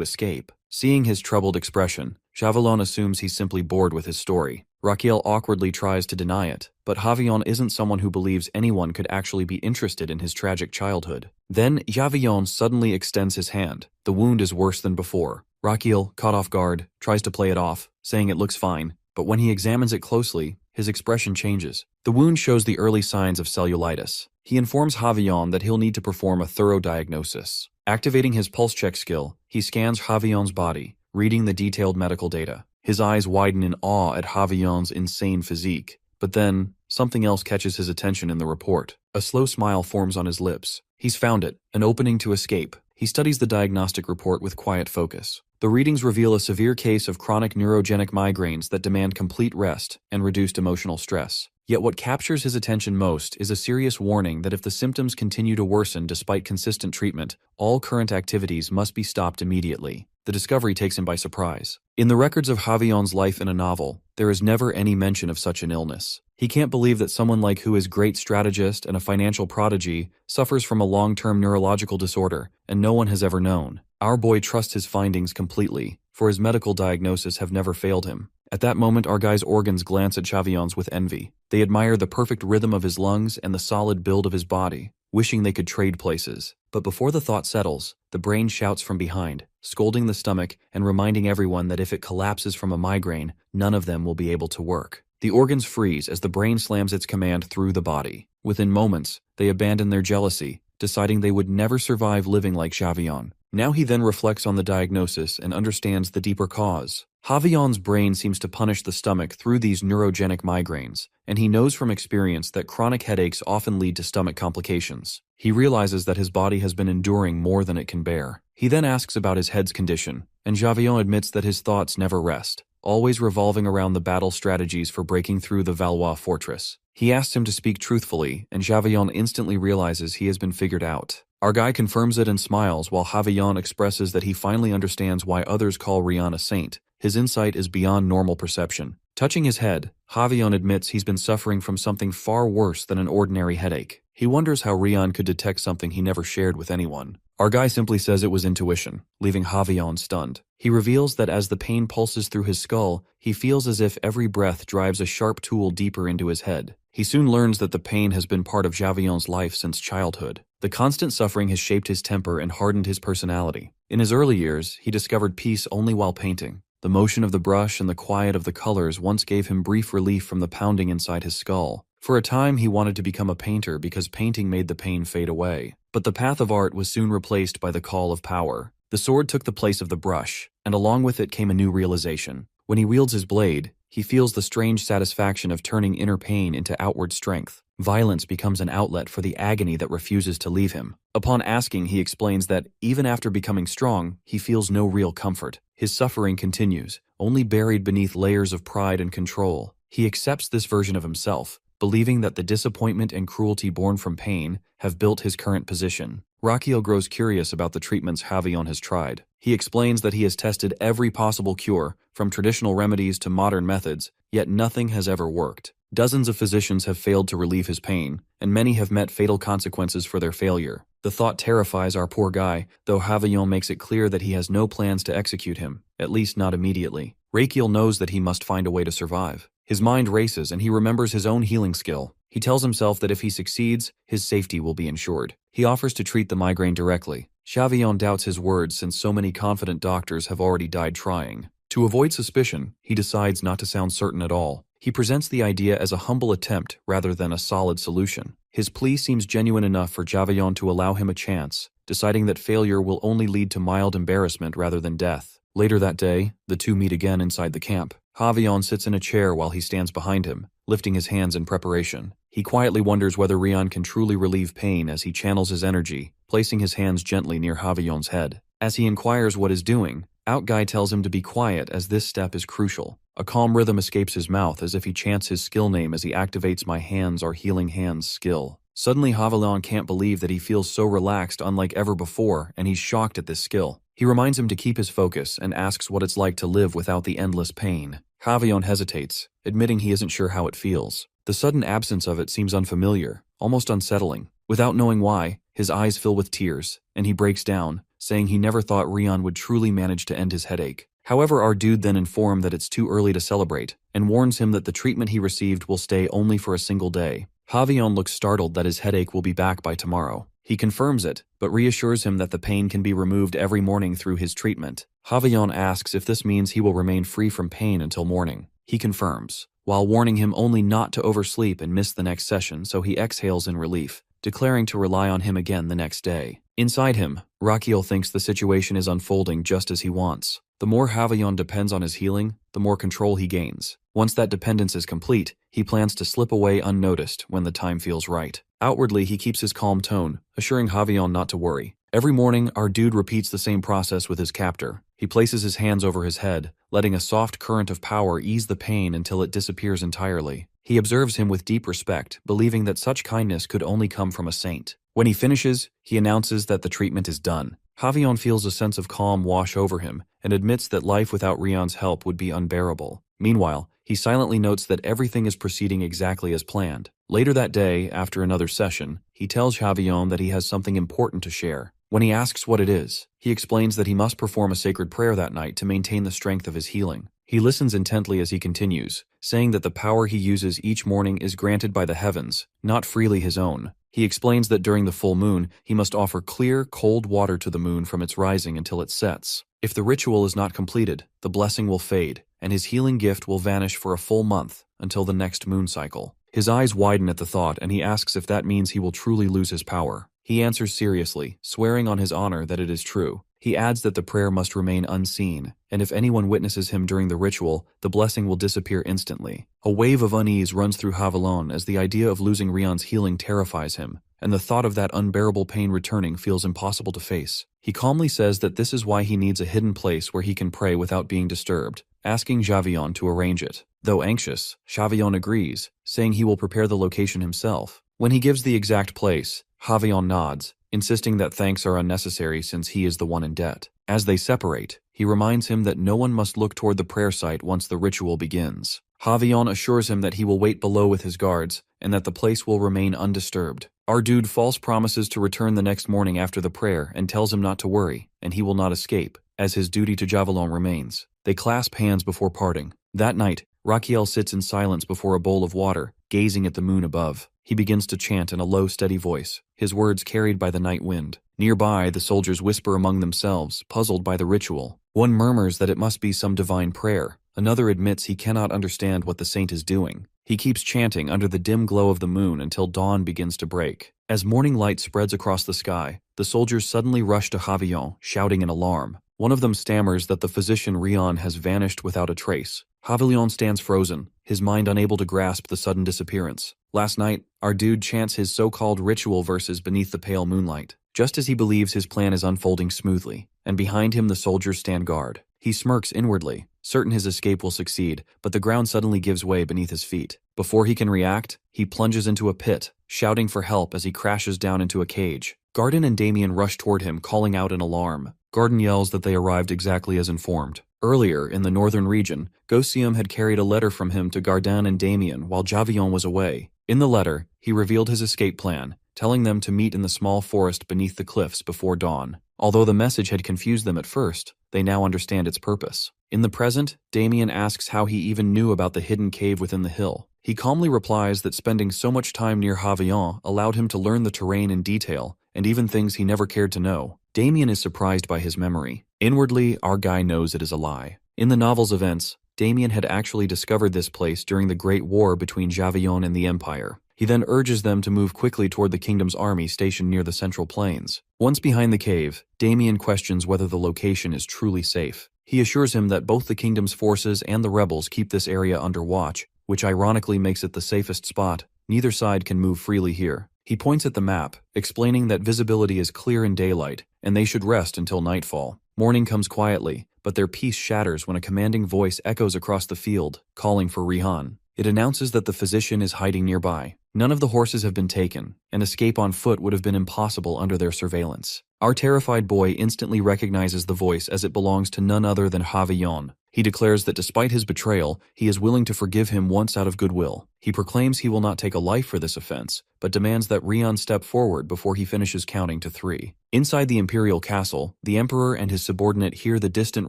Speaker 1: escape. Seeing his troubled expression, Javillon assumes he's simply bored with his story. Raquiel awkwardly tries to deny it, but Javillon isn't someone who believes anyone could actually be interested in his tragic childhood. Then Javillon suddenly extends his hand. The wound is worse than before. Raquiel, caught off guard, tries to play it off, saying it looks fine, but when he examines it closely, his expression changes. The wound shows the early signs of cellulitis. He informs Javillon that he'll need to perform a thorough diagnosis. Activating his pulse check skill, he scans Javillon's body, reading the detailed medical data. His eyes widen in awe at Javillon's insane physique, but then something else catches his attention in the report. A slow smile forms on his lips. He's found it, an opening to escape. He studies the diagnostic report with quiet focus. The readings reveal a severe case of chronic neurogenic migraines that demand complete rest and reduced emotional stress. Yet what captures his attention most is a serious warning that if the symptoms continue to worsen despite consistent treatment, all current activities must be stopped immediately. The discovery takes him by surprise. In the records of Javion's life in a novel, there is never any mention of such an illness. He can't believe that someone like who is great strategist and a financial prodigy suffers from a long-term neurological disorder, and no one has ever known. Our boy trusts his findings completely, for his medical diagnosis have never failed him. At that moment, our guy's organs glance at Javion's with envy. They admire the perfect rhythm of his lungs and the solid build of his body, wishing they could trade places. But before the thought settles, the brain shouts from behind, scolding the stomach and reminding everyone that if it collapses from a migraine, none of them will be able to work. The organs freeze as the brain slams its command through the body. Within moments, they abandon their jealousy, deciding they would never survive living like Javion. Now he then reflects on the diagnosis and understands the deeper cause. Javion's brain seems to punish the stomach through these neurogenic migraines, and he knows from experience that chronic headaches often lead to stomach complications. He realizes that his body has been enduring more than it can bear. He then asks about his head's condition, and Javion admits that his thoughts never rest, always revolving around the battle strategies for breaking through the Valois fortress. He asks him to speak truthfully, and Javion instantly realizes he has been figured out. Our guy confirms it and smiles while Javion expresses that he finally understands why others call Rian a saint. His insight is beyond normal perception. Touching his head, Javion admits he's been suffering from something far worse than an ordinary headache. He wonders how Rian could detect something he never shared with anyone. Our guy simply says it was intuition, leaving Javion stunned. He reveals that as the pain pulses through his skull, he feels as if every breath drives a sharp tool deeper into his head. He soon learns that the pain has been part of Javion's life since childhood. The constant suffering has shaped his temper and hardened his personality. In his early years, he discovered peace only while painting. The motion of the brush and the quiet of the colors once gave him brief relief from the pounding inside his skull. For a time, he wanted to become a painter because painting made the pain fade away. But the path of art was soon replaced by the call of power. The sword took the place of the brush, and along with it came a new realization. When he wields his blade, he feels the strange satisfaction of turning inner pain into outward strength. Violence becomes an outlet for the agony that refuses to leave him. Upon asking, he explains that, even after becoming strong, he feels no real comfort. His suffering continues, only buried beneath layers of pride and control. He accepts this version of himself, believing that the disappointment and cruelty born from pain have built his current position. Rakiel grows curious about the treatments Javion has tried. He explains that he has tested every possible cure, from traditional remedies to modern methods, yet nothing has ever worked. Dozens of physicians have failed to relieve his pain, and many have met fatal consequences for their failure. The thought terrifies our poor guy, though Javion makes it clear that he has no plans to execute him, at least not immediately. Rakiel knows that he must find a way to survive. His mind races and he remembers his own healing skill. He tells himself that if he succeeds, his safety will be ensured. He offers to treat the migraine directly. Javion doubts his words since so many confident doctors have already died trying. To avoid suspicion, he decides not to sound certain at all. He presents the idea as a humble attempt rather than a solid solution. His plea seems genuine enough for Javion to allow him a chance, deciding that failure will only lead to mild embarrassment rather than death. Later that day, the two meet again inside the camp. Javion sits in a chair while he stands behind him, lifting his hands in preparation. He quietly wonders whether Rian can truly relieve pain as he channels his energy, placing his hands gently near Javion's head. As he inquires what is doing, Outguy tells him to be quiet as this step is crucial. A calm rhythm escapes his mouth as if he chants his skill name as he activates My Hands Are Healing Hands skill. Suddenly Javion can't believe that he feels so relaxed unlike ever before, and he's shocked at this skill. He reminds him to keep his focus and asks what it's like to live without the endless pain. Javion hesitates, admitting he isn't sure how it feels. The sudden absence of it seems unfamiliar, almost unsettling. Without knowing why, his eyes fill with tears, and he breaks down, saying he never thought Rian would truly manage to end his headache. However, our dude then informs that it's too early to celebrate, and warns him that the treatment he received will stay only for a single day. Javion looks startled that his headache will be back by tomorrow. He confirms it, but reassures him that the pain can be removed every morning through his treatment. Javion asks if this means he will remain free from pain until morning. He confirms, while warning him only not to oversleep and miss the next session, so he exhales in relief, declaring to rely on him again the next day. Inside him, Rakiel thinks the situation is unfolding just as he wants. The more Javion depends on his healing, the more control he gains. Once that dependence is complete, he plans to slip away unnoticed when the time feels right. Outwardly, he keeps his calm tone, assuring Javion not to worry. Every morning, our dude repeats the same process with his captor. He places his hands over his head, letting a soft current of power ease the pain until it disappears entirely. He observes him with deep respect, believing that such kindness could only come from a saint. When he finishes, he announces that the treatment is done. Javion feels a sense of calm wash over him, and admits that life without Rion's help would be unbearable. Meanwhile, he silently notes that everything is proceeding exactly as planned. Later that day, after another session, he tells Javion that he has something important to share. When he asks what it is, he explains that he must perform a sacred prayer that night to maintain the strength of his healing. He listens intently as he continues, saying that the power he uses each morning is granted by the heavens, not freely his own. He explains that during the full moon, he must offer clear, cold water to the moon from its rising until it sets. If the ritual is not completed, the blessing will fade, and his healing gift will vanish for a full month until the next moon cycle. His eyes widen at the thought, and he asks if that means he will truly lose his power. He answers seriously, swearing on his honor that it is true. He adds that the prayer must remain unseen, and if anyone witnesses him during the ritual, the blessing will disappear instantly. A wave of unease runs through Javelin as the idea of losing Rion's healing terrifies him, and the thought of that unbearable pain returning feels impossible to face. He calmly says that this is why he needs a hidden place where he can pray without being disturbed, asking Javion to arrange it. Though anxious, Javion agrees, saying he will prepare the location himself. When he gives the exact place, Javion nods, insisting that thanks are unnecessary since he is the one in debt. As they separate, he reminds him that no one must look toward the prayer site once the ritual begins. Javion assures him that he will wait below with his guards, and that the place will remain undisturbed. Our dude false promises to return the next morning after the prayer and tells him not to worry, and he will not escape, as his duty to Javelin remains. They clasp hands before parting. That night, Raquiel sits in silence before a bowl of water, gazing at the moon above. He begins to chant in a low, steady voice, his words carried by the night wind. Nearby, the soldiers whisper among themselves, puzzled by the ritual. One murmurs that it must be some divine prayer. Another admits he cannot understand what the saint is doing. He keeps chanting under the dim glow of the moon until dawn begins to break. As morning light spreads across the sky, the soldiers suddenly rush to Javion, shouting in alarm. One of them stammers that the physician Rion has vanished without a trace. Javelin stands frozen, his mind unable to grasp the sudden disappearance. Last night, our dude chants his so-called ritual verses beneath the pale moonlight, just as he believes his plan is unfolding smoothly, and behind him the soldiers stand guard. He smirks inwardly, certain his escape will succeed, but the ground suddenly gives way beneath his feet. Before he can react, he plunges into a pit, shouting for help as he crashes down into a cage. Garden and Damien rush toward him, calling out in alarm. Garden yells that they arrived exactly as informed. Earlier, in the northern region, Gaucium had carried a letter from him to Garden and Damien while Javion was away. In the letter, he revealed his escape plan, telling them to meet in the small forest beneath the cliffs before dawn. Although the message had confused them at first, they now understand its purpose. In the present, Damien asks how he even knew about the hidden cave within the hill. He calmly replies that spending so much time near Javion allowed him to learn the terrain in detail, and even things he never cared to know. Damien is surprised by his memory. Inwardly, our guy knows it is a lie. In the novel's events, Damien had actually discovered this place during the Great War between Javion and the Empire. He then urges them to move quickly toward the kingdom's army stationed near the Central Plains. Once behind the cave, Damien questions whether the location is truly safe. He assures him that both the kingdom's forces and the rebels keep this area under watch, which ironically makes it the safest spot. Neither side can move freely here. He points at the map, explaining that visibility is clear in daylight, and they should rest until nightfall. Morning comes quietly, but their peace shatters when a commanding voice echoes across the field, calling for Rihan. It announces that the physician is hiding nearby. None of the horses have been taken, and escape on foot would have been impossible under their surveillance. Our terrified boy instantly recognizes the voice as it belongs to none other than Javion. He declares that despite his betrayal, he is willing to forgive him once out of goodwill. He proclaims he will not take a life for this offense, but demands that Rion step forward before he finishes counting to 3. Inside the imperial castle, the emperor and his subordinate hear the distant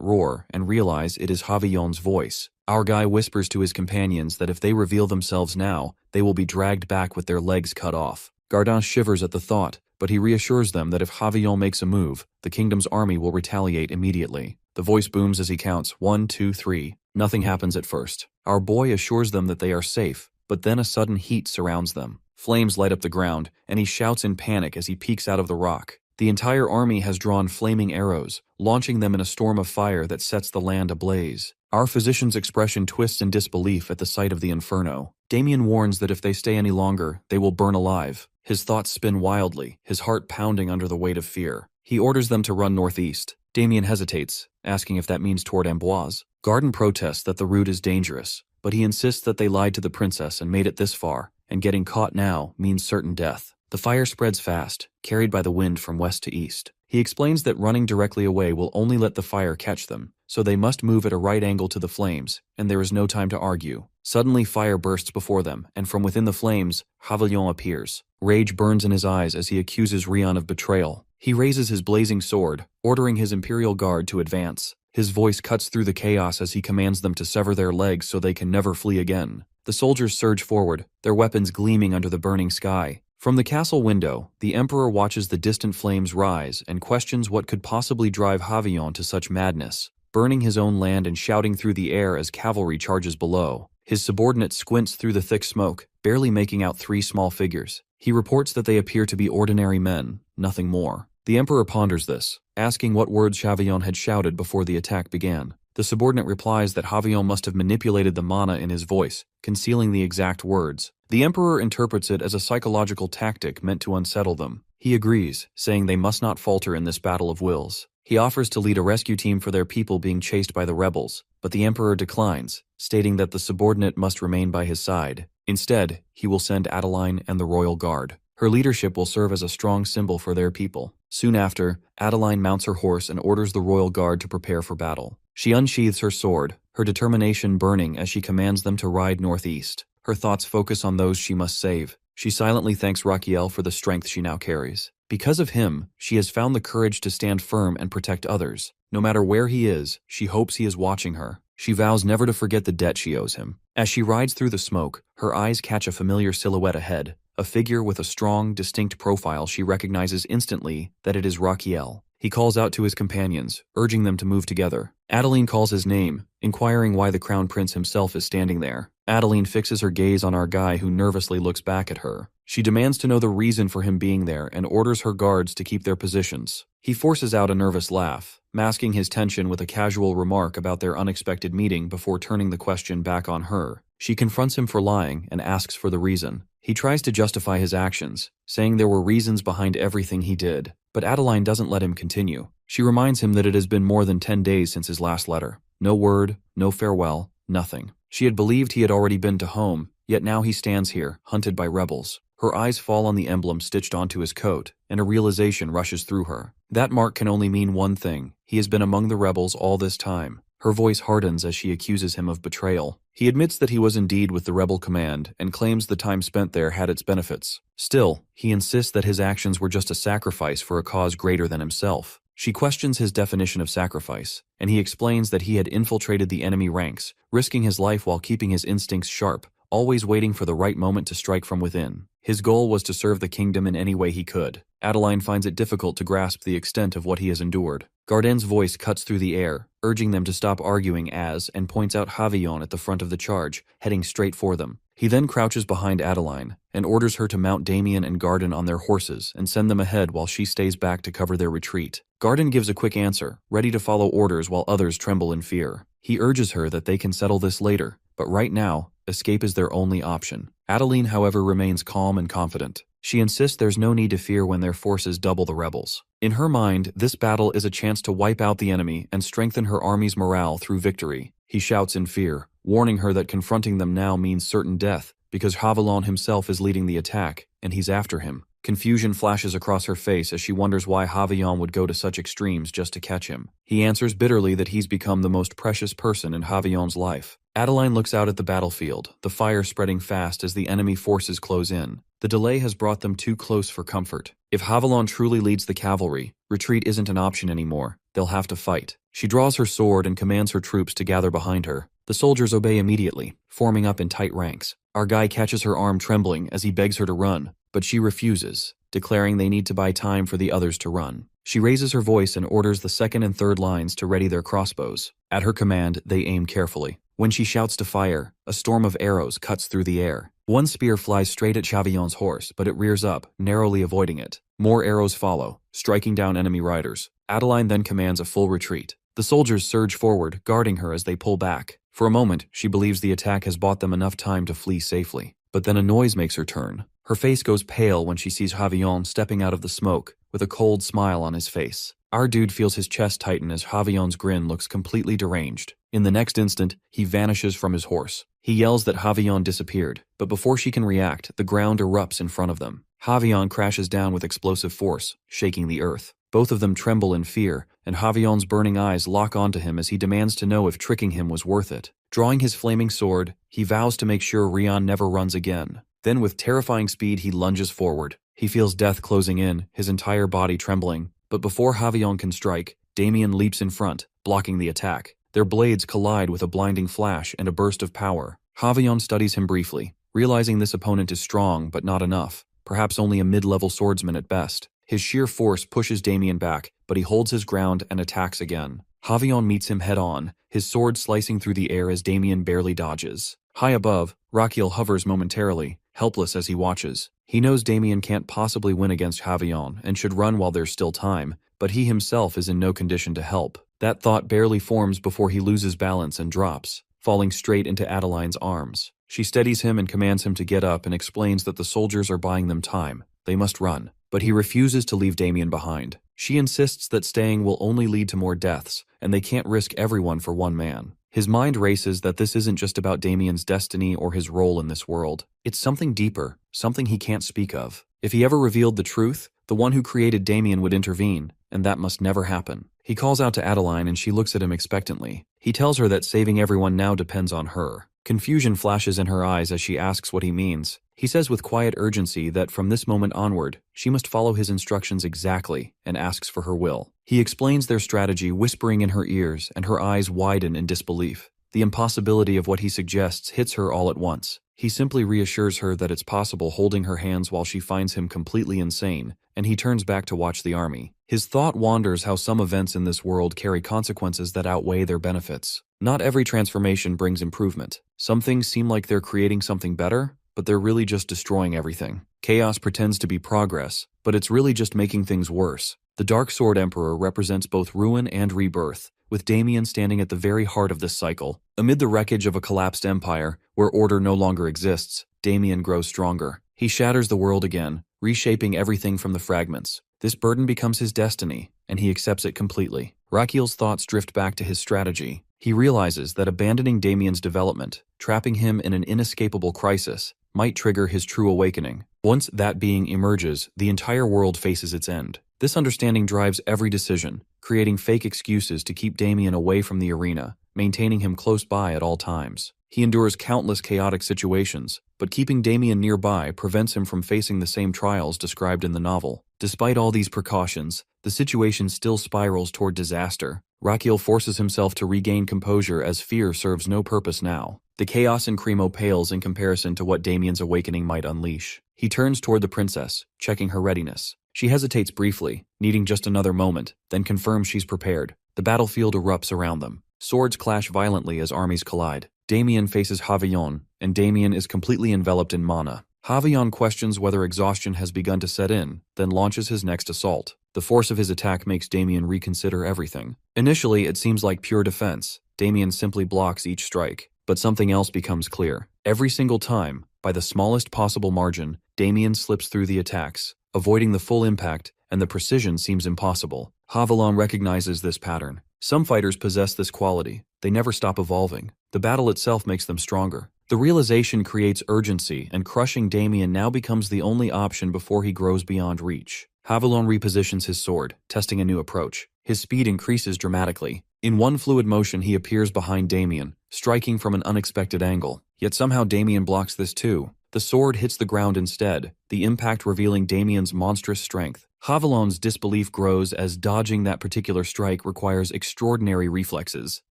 Speaker 1: roar and realize it is Javion's voice. Our guy whispers to his companions that if they reveal themselves now, they will be dragged back with their legs cut off. Gardan shivers at the thought, but he reassures them that if Javion makes a move, the kingdom's army will retaliate immediately. The voice booms as he counts 1, 2, 3. Nothing happens at first. Our boy assures them that they are safe, but then a sudden heat surrounds them. Flames light up the ground, and he shouts in panic as he peeks out of the rock. The entire army has drawn flaming arrows, launching them in a storm of fire that sets the land ablaze. Our physician's expression twists in disbelief at the sight of the inferno. Damien warns that if they stay any longer, they will burn alive. His thoughts spin wildly, his heart pounding under the weight of fear. He orders them to run northeast. Damien hesitates, asking if that means toward Amboise. Garden protests that the route is dangerous, but he insists that they lied to the princess and made it this far, and getting caught now means certain death. The fire spreads fast, carried by the wind from west to east. He explains that running directly away will only let the fire catch them, so they must move at a right angle to the flames, and there is no time to argue. Suddenly fire bursts before them, and from within the flames, Havillon appears. Rage burns in his eyes as he accuses Rion of betrayal. He raises his blazing sword, ordering his Imperial Guard to advance. His voice cuts through the chaos as he commands them to sever their legs so they can never flee again. The soldiers surge forward, their weapons gleaming under the burning sky. From the castle window, the Emperor watches the distant flames rise and questions what could possibly drive Havillon to such madness, burning his own land and shouting through the air as cavalry charges below. His subordinate squints through the thick smoke, barely making out 3 small figures. He reports that they appear to be ordinary men, nothing more. The Emperor ponders this, asking what words Havillon had shouted before the attack began. The subordinate replies that Havillon must have manipulated the mana in his voice, concealing the exact words. The Emperor interprets it as a psychological tactic meant to unsettle them. He agrees, saying they must not falter in this battle of wills. He offers to lead a rescue team for their people being chased by the rebels, but the Emperor declines, stating that the subordinate must remain by his side. Instead, he will send Adeline and the Royal Guard. Her leadership will serve as a strong symbol for their people. Soon after, Adeline mounts her horse and orders the Royal Guard to prepare for battle. She unsheathes her sword, her determination burning as she commands them to ride northeast. Her thoughts focus on those she must save. She silently thanks Rachiel for the strength she now carries. Because of him, she has found the courage to stand firm and protect others. No matter where he is, she hopes he is watching her. She vows never to forget the debt she owes him. As she rides through the smoke, her eyes catch a familiar silhouette ahead, a figure with a strong, distinct profile. She recognizes instantly that it is Rachiel. He calls out to his companions, urging them to move together. Adeline calls his name, inquiring why the Crown Prince himself is standing there. Adeline fixes her gaze on our guy who nervously looks back at her. She demands to know the reason for him being there and orders her guards to keep their positions. He forces out a nervous laugh, masking his tension with a casual remark about their unexpected meeting before turning the question back on her. She confronts him for lying and asks for the reason. He tries to justify his actions, saying there were reasons behind everything he did, but Adeline doesn't let him continue. She reminds him that it has been more than 10 days since his last letter. No word, no farewell, nothing. She had believed he had already been to home, yet now he stands here, hunted by rebels. Her eyes fall on the emblem stitched onto his coat, and a realization rushes through her. That mark can only mean one thing. He has been among the rebels all this time. Her voice hardens as she accuses him of betrayal. He admits that he was indeed with the rebel command and claims the time spent there had its benefits. Still, he insists that his actions were just a sacrifice for a cause greater than himself. She questions his definition of sacrifice, and he explains that he had infiltrated the enemy ranks, risking his life while keeping his instincts sharp, always waiting for the right moment to strike from within. His goal was to serve the kingdom in any way he could. Adeline finds it difficult to grasp the extent of what he has endured. Garden's voice cuts through the air, urging them to stop arguing and points out Havillon at the front of the charge, heading straight for them. He then crouches behind Adeline and orders her to mount Damien and Garden on their horses and send them ahead while she stays back to cover their retreat. Garden gives a quick answer, ready to follow orders while others tremble in fear. He urges her that they can settle this later, but right now, escape is their only option. Adeline, however, remains calm and confident. She insists there's no need to fear when their forces double the rebels. In her mind, this battle is a chance to wipe out the enemy and strengthen her army's morale through victory. He shouts in fear, warning her that confronting them now means certain death, because Havillon himself is leading the attack, and he's after him. Confusion flashes across her face as she wonders why Havillon would go to such extremes just to catch him. He answers bitterly that he's become the most precious person in Havillon's life. Adeline looks out at the battlefield, the fire spreading fast as the enemy forces close in. The delay has brought them too close for comfort. If Havillon truly leads the cavalry, retreat isn't an option anymore. They'll have to fight. She draws her sword and commands her troops to gather behind her. The soldiers obey immediately, forming up in tight ranks. Our guy catches her arm trembling as he begs her to run, but she refuses, declaring they need to buy time for the others to run. She raises her voice and orders the second and third lines to ready their crossbows. At her command, they aim carefully. When she shouts to fire, a storm of arrows cuts through the air. One spear flies straight at Chavillon's horse, but it rears up, narrowly avoiding it. More arrows follow, striking down enemy riders. Adeline then commands a full retreat. The soldiers surge forward, guarding her as they pull back. For a moment, she believes the attack has bought them enough time to flee safely. But then a noise makes her turn. Her face goes pale when she sees Havillon stepping out of the smoke, with a cold smile on his face. Our dude feels his chest tighten as Havillon's grin looks completely deranged. In the next instant, he vanishes from his horse. He yells that Havillon disappeared, but before she can react, the ground erupts in front of them. Havillon crashes down with explosive force, shaking the earth. Both of them tremble in fear, and Havion's burning eyes lock onto him as he demands to know if tricking him was worth it. Drawing his flaming sword, he vows to make sure Rian never runs again. Then with terrifying speed he lunges forward. He feels death closing in, his entire body trembling, but before Havion can strike, Damien leaps in front, blocking the attack. Their blades collide with a blinding flash and a burst of power. Havion studies him briefly, realizing this opponent is strong but not enough, perhaps only a mid-level swordsman at best. His sheer force pushes Damien back, but he holds his ground and attacks again. Havion meets him head-on, his sword slicing through the air as Damien barely dodges. High above, Rakiel hovers momentarily, helpless as he watches. He knows Damien can't possibly win against Havion and should run while there's still time, but he himself is in no condition to help. That thought barely forms before he loses balance and drops, falling straight into Adeline's arms. She steadies him and commands him to get up and explains that the soldiers are buying them time. They must run. But he refuses to leave Damien behind. She insists that staying will only lead to more deaths, and they can't risk everyone for one man. His mind races that this isn't just about Damien's destiny or his role in this world. It's something deeper, something he can't speak of. If he ever revealed the truth, the one who created Damien would intervene, and that must never happen. He calls out to Adeline and she looks at him expectantly. He tells her that saving everyone now depends on her. Confusion flashes in her eyes as she asks what he means. He says with quiet urgency that from this moment onward, she must follow his instructions exactly and asks for her will. He explains their strategy, whispering in her ears, and her eyes widen in disbelief. The impossibility of what he suggests hits her all at once. He simply reassures her that it's possible, holding her hands while she finds him completely insane, and he turns back to watch the army. His thought wanders how some events in this world carry consequences that outweigh their benefits. Not every transformation brings improvement. Some things seem like they're creating something better, but they're really just destroying everything. Chaos pretends to be progress, but it's really just making things worse. The Dark Sword Emperor represents both ruin and rebirth, with Damien standing at the very heart of this cycle. Amid the wreckage of a collapsed empire, where order no longer exists, Damien grows stronger. He shatters the world again, reshaping everything from the fragments. This burden becomes his destiny, and he accepts it completely. Rakiel's thoughts drift back to his strategy. He realizes that abandoning Damien's development, trapping him in an inescapable crisis, might trigger his true awakening. Once that being emerges, the entire world faces its end. This understanding drives every decision, creating fake excuses to keep Damien away from the arena, maintaining him close by at all times. He endures countless chaotic situations, but keeping Damien nearby prevents him from facing the same trials described in the novel. Despite all these precautions, the situation still spirals toward disaster. Rakiel forces himself to regain composure as fear serves no purpose now. The chaos in Cremo pales in comparison to what Damien's awakening might unleash. He turns toward the princess, checking her readiness. She hesitates briefly, needing just another moment, then confirms she's prepared. The battlefield erupts around them. Swords clash violently as armies collide. Damien faces Havion, and Damien is completely enveloped in mana. Havion questions whether exhaustion has begun to set in, then launches his next assault. The force of his attack makes Damien reconsider everything. Initially, it seems like pure defense. Damien simply blocks each strike. But something else becomes clear. Every single time, by the smallest possible margin, Damien slips through the attacks, avoiding the full impact, and the precision seems impossible. Havion recognizes this pattern. Some fighters possess this quality. They never stop evolving. The battle itself makes them stronger. The realization creates urgency, and crushing Damien now becomes the only option before he grows beyond reach. Havion repositions his sword, testing a new approach. His speed increases dramatically. In one fluid motion, he appears behind Damien, striking from an unexpected angle. Yet somehow Damien blocks this too. The sword hits the ground instead, the impact revealing Damien's monstrous strength. Havilon's disbelief grows as dodging that particular strike requires extraordinary reflexes.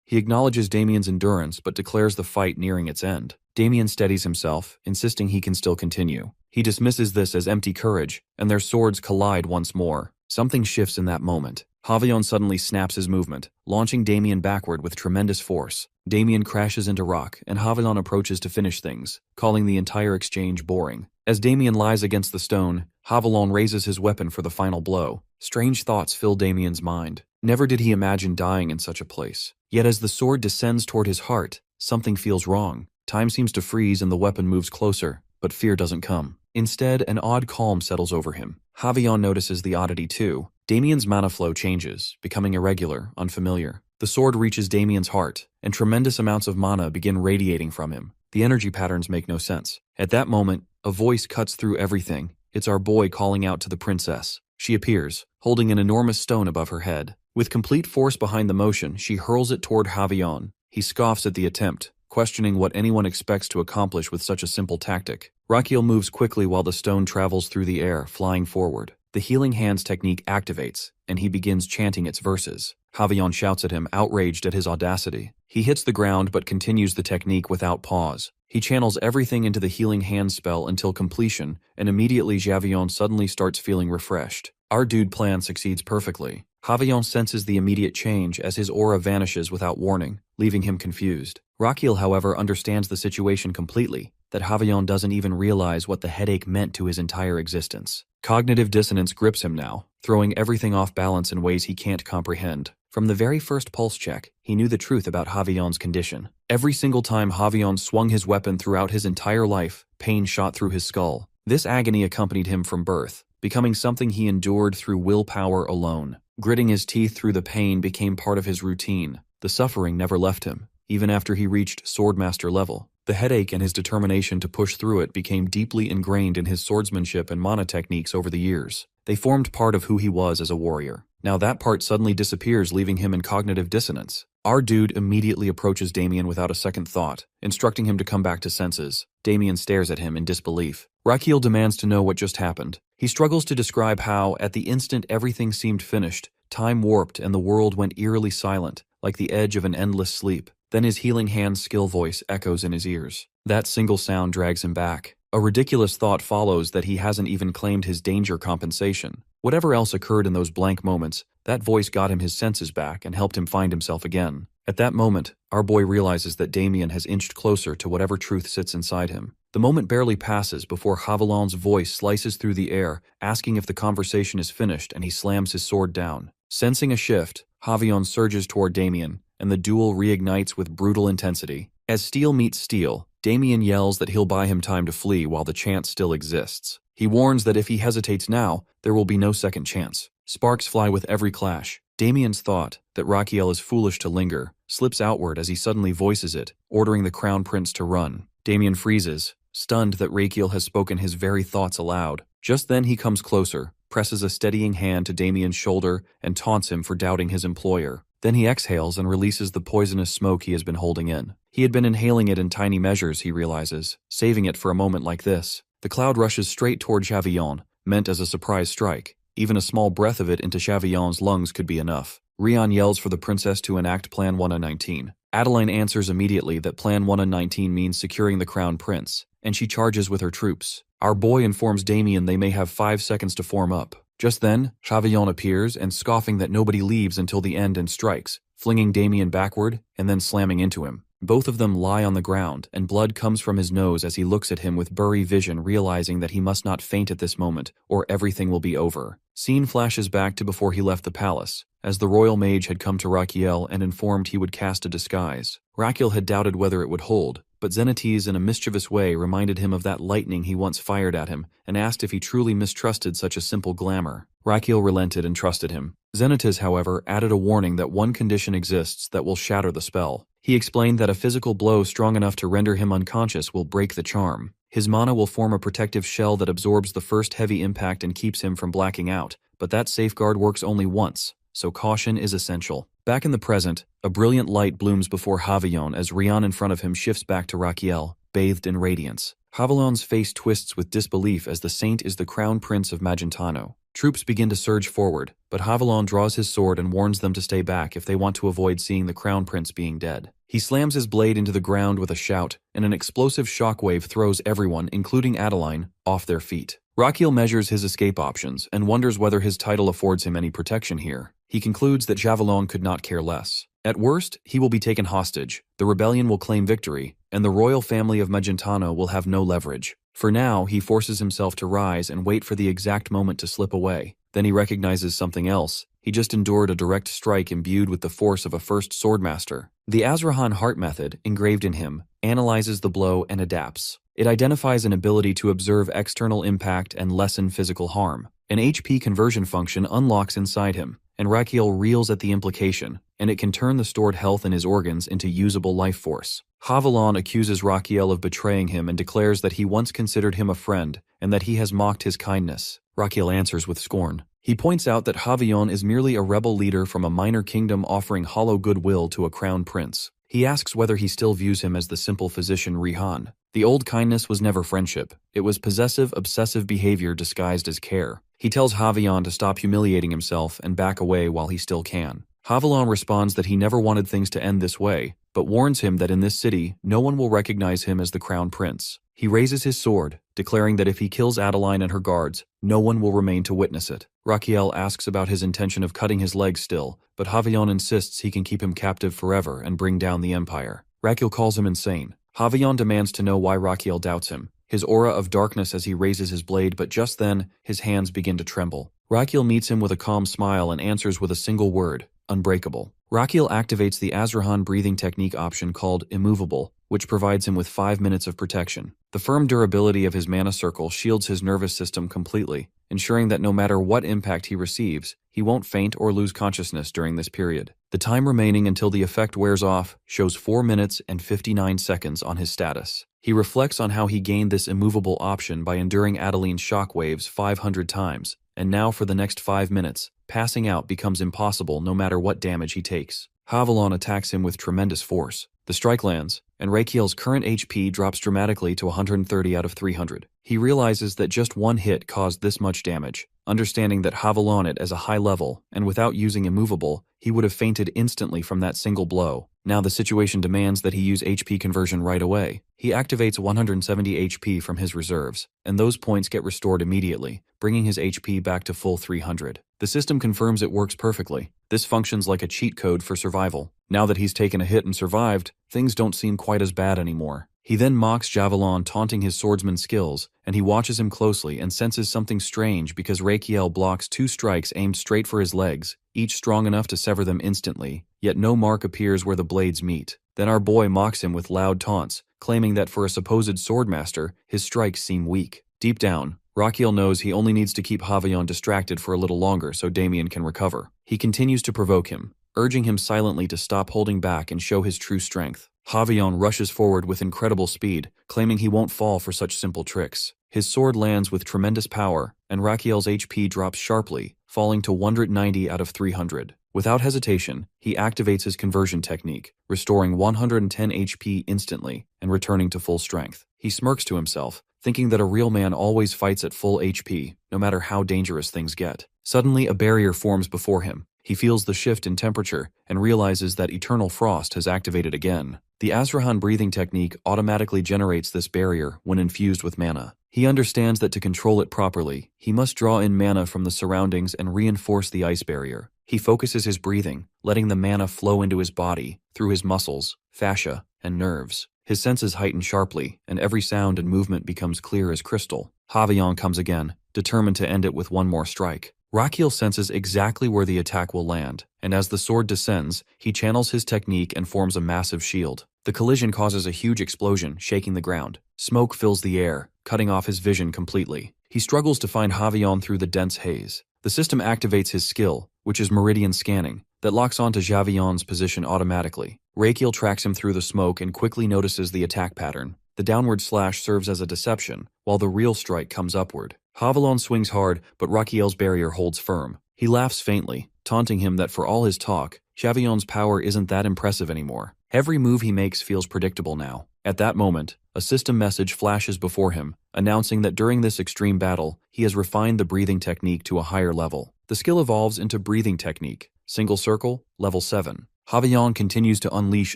Speaker 1: He acknowledges Damien's endurance but declares the fight nearing its end. Damien steadies himself, insisting he can still continue. He dismisses this as empty courage, and their swords collide once more. Something shifts in that moment. Havion suddenly snaps his movement, launching Damien backward with tremendous force. Damien crashes into rock, and Havion approaches to finish things, calling the entire exchange boring. As Damien lies against the stone, Havion raises his weapon for the final blow. Strange thoughts fill Damien's mind. Never did he imagine dying in such a place. Yet as the sword descends toward his heart, something feels wrong. Time seems to freeze and the weapon moves closer, but fear doesn't come. Instead, an odd calm settles over him. Havion notices the oddity too. Damien's mana flow changes, becoming irregular, unfamiliar. The sword reaches Damien's heart, and tremendous amounts of mana begin radiating from him. The energy patterns make no sense. At that moment, a voice cuts through everything. It's our boy calling out to the princess. She appears, holding an enormous stone above her head. With complete force behind the motion, she hurls it toward Javion. He scoffs at the attempt, questioning what anyone expects to accomplish with such a simple tactic. Rakiel moves quickly while the stone travels through the air, flying forward. The healing hands technique activates, and he begins chanting its verses. Javion shouts at him, outraged at his audacity. He hits the ground but continues the technique without pause. He channels everything into the healing hand spell until completion, and immediately Javion suddenly starts feeling refreshed. Our dude plan succeeds perfectly. Javion senses the immediate change as his aura vanishes without warning, leaving him confused. Rakiel, however, understands the situation completely, that Javion doesn't even realize what the headache meant to his entire existence. Cognitive dissonance grips him now, throwing everything off balance in ways he can't comprehend. From the very first pulse check, he knew the truth about Javion's condition. Every single time Javion swung his weapon throughout his entire life, pain shot through his skull. This agony accompanied him from birth, becoming something he endured through willpower alone. Gritting his teeth through the pain became part of his routine. The suffering never left him, even after he reached Swordmaster level. The headache and his determination to push through it became deeply ingrained in his swordsmanship and mana techniques over the years. They formed part of who he was as a warrior. Now that part suddenly disappears, leaving him in cognitive dissonance. Our dude immediately approaches Damien without a second thought, instructing him to come back to senses. Damien stares at him in disbelief. Rakiel demands to know what just happened. He struggles to describe how, at the instant everything seemed finished, time warped and the world went eerily silent, like the edge of an endless sleep. Then his healing hand's skill voice echoes in his ears. That single sound drags him back. A ridiculous thought follows that he hasn't even claimed his danger compensation. Whatever else occurred in those blank moments, that voice got him his senses back and helped him find himself again. At that moment, our boy realizes that Damien has inched closer to whatever truth sits inside him. The moment barely passes before Javelon's voice slices through the air, asking if the conversation is finished, and he slams his sword down. Sensing a shift, Javion surges toward Damien, and the duel reignites with brutal intensity. As steel meets steel, Damien yells that he'll buy him time to flee while the chance still exists. He warns that if he hesitates now, there will be no second chance. Sparks fly with every clash. Damien's thought, that Rakiel is foolish to linger, slips outward as he suddenly voices it, ordering the Crown Prince to run. Damien freezes, stunned that Rakiel has spoken his very thoughts aloud. Just then he comes closer, presses a steadying hand to Damien's shoulder, and taunts him for doubting his employer. Then he exhales and releases the poisonous smoke he has been holding in. He had been inhaling it in tiny measures, he realizes, saving it for a moment like this. The cloud rushes straight toward Chavillon, meant as a surprise strike. Even a small breath of it into Chavillon's lungs could be enough. Rion yells for the princess to enact Plan 119. Adeline answers immediately that Plan 119 means securing the Crown Prince, and she charges with her troops. Our boy informs Damien they may have 5 seconds to form up. Just then, Chavillon appears and scoffing that nobody leaves until the end and strikes, flinging Damien backward and then slamming into him. Both of them lie on the ground, and blood comes from his nose as he looks at him with blurry vision, realizing that he must not faint at this moment, or everything will be over. Scene flashes back to before he left the palace, as the royal mage had come to Rakiel and informed he would cast a disguise. Rakiel had doubted whether it would hold, but Xenakis in a mischievous way reminded him of that lightning he once fired at him, and asked if he truly mistrusted such a simple glamour. Rakiel relented and trusted him. Xenakis, however, added a warning that one condition exists that will shatter the spell. He explained that a physical blow strong enough to render him unconscious will break the charm. His mana will form a protective shell that absorbs the first heavy impact and keeps him from blacking out, but that safeguard works only once, so caution is essential. Back in the present, a brilliant light blooms before Javillon as Rion in front of him shifts back to Rakiel, bathed in radiance. Javillon's face twists with disbelief as the saint is the Crown Prince of Magentano. Troops begin to surge forward, but Javillon draws his sword and warns them to stay back if they want to avoid seeing the Crown Prince being dead. He slams his blade into the ground with a shout, and an explosive shockwave throws everyone, including Adeline, off their feet. Rakiel measures his escape options and wonders whether his title affords him any protection here. He concludes that Javillon could not care less. At worst, he will be taken hostage, the rebellion will claim victory, and the royal family of Magentano will have no leverage. For now, he forces himself to rise and wait for the exact moment to slip away. Then he recognizes something else. He just endured a direct strike imbued with the force of a first swordmaster. The Azrahan Heart method, engraved in him, analyzes the blow and adapts. It identifies an ability to observe external impact and lessen physical harm. An HP conversion function unlocks inside him, and Rakiel reels at the implication, and it can turn the stored health in his organs into usable life force. Javillon accuses Rakiel of betraying him and declares that he once considered him a friend, and that he has mocked his kindness. Rakiel answers with scorn. He points out that Javion is merely a rebel leader from a minor kingdom offering hollow goodwill to a crown prince. He asks whether he still views him as the simple physician Rihan. The old kindness was never friendship. It was possessive, obsessive behavior disguised as care. He tells Javion to stop humiliating himself and back away while he still can. Javion responds that he never wanted things to end this way, but warns him that in this city, no one will recognize him as the crown prince. He raises his sword, declaring that if he kills Adeline and her guards, no one will remain to witness it. Raquiel asks about his intention of cutting his legs still, but Javion insists he can keep him captive forever and bring down the empire. Raquiel calls him insane. Javion demands to know why Raquiel doubts him. His aura of darkness as he raises his blade, but just then, his hands begin to tremble. Raquiel meets him with a calm smile and answers with a single word: unbreakable. Raquiel activates the Azrahan breathing technique option called Immovable, which provides him with 5 minutes of protection. The firm durability of his mana circle shields his nervous system completely, ensuring that no matter what impact he receives, he won't faint or lose consciousness during this period. The time remaining until the effect wears off shows 4 minutes and 59 seconds on his status. He reflects on how he gained this immovable option by enduring Adeline's shockwaves 500 times, and now for the next 5 minutes, passing out becomes impossible no matter what damage he takes. Javion attacks him with tremendous force. The strike lands, and Raquiel's current HP drops dramatically to 130 out of 300. He realizes that just one hit caused this much damage. Understanding that Javion it as a high level, and without using Immovable, he would have fainted instantly from that single blow. Now the situation demands that he use HP conversion right away. He activates 170 HP from his reserves, and those points get restored immediately, bringing his HP back to full 300. The system confirms it works perfectly. This functions like a cheat code for survival. Now that he's taken a hit and survived, things don't seem quite as bad anymore. He then mocks Javelin, taunting his swordsman's skills, and he watches him closely and senses something strange because Raquiel blocks 2 strikes aimed straight for his legs, each strong enough to sever them instantly, yet no mark appears where the blades meet. Then our boy mocks him with loud taunts, claiming that for a supposed swordmaster, his strikes seem weak. Deep down, Raquiel knows he only needs to keep Javion distracted for a little longer so Damien can recover. He continues to provoke him, urging him silently to stop holding back and show his true strength. Javion rushes forward with incredible speed, claiming he won't fall for such simple tricks. His sword lands with tremendous power, and Raquiel's HP drops sharply, falling to 190 out of 300. Without hesitation, he activates his conversion technique, restoring 110 HP instantly and returning to full strength. He smirks to himself, thinking that a real man always fights at full HP, no matter how dangerous things get. Suddenly, a barrier forms before him. He feels the shift in temperature and realizes that Eternal Frost has activated again. The Azrahan breathing technique automatically generates this barrier when infused with mana. He understands that to control it properly, he must draw in mana from the surroundings and reinforce the ice barrier. He focuses his breathing, letting the mana flow into his body, through his muscles, fascia, and nerves. His senses heighten sharply, and every sound and movement becomes clear as crystal. Javion comes again, determined to end it with one more strike. Raquiel senses exactly where the attack will land, and as the sword descends, he channels his technique and forms a massive shield. The collision causes a huge explosion, shaking the ground. Smoke fills the air, cutting off his vision completely. He struggles to find Javion through the dense haze. The system activates his skill, which is Meridian Scanning, that locks onto Javion's position automatically. Raquiel tracks him through the smoke and quickly notices the attack pattern. The downward slash serves as a deception, while the real strike comes upward. Javelin swings hard, but Raquiel's barrier holds firm. He laughs faintly, taunting him that for all his talk, Javion's power isn't that impressive anymore. Every move he makes feels predictable now. At that moment, a system message flashes before him, announcing that during this extreme battle, he has refined the breathing technique to a higher level. The skill evolves into Breathing Technique, Single Circle, Level 7. Javion continues to unleash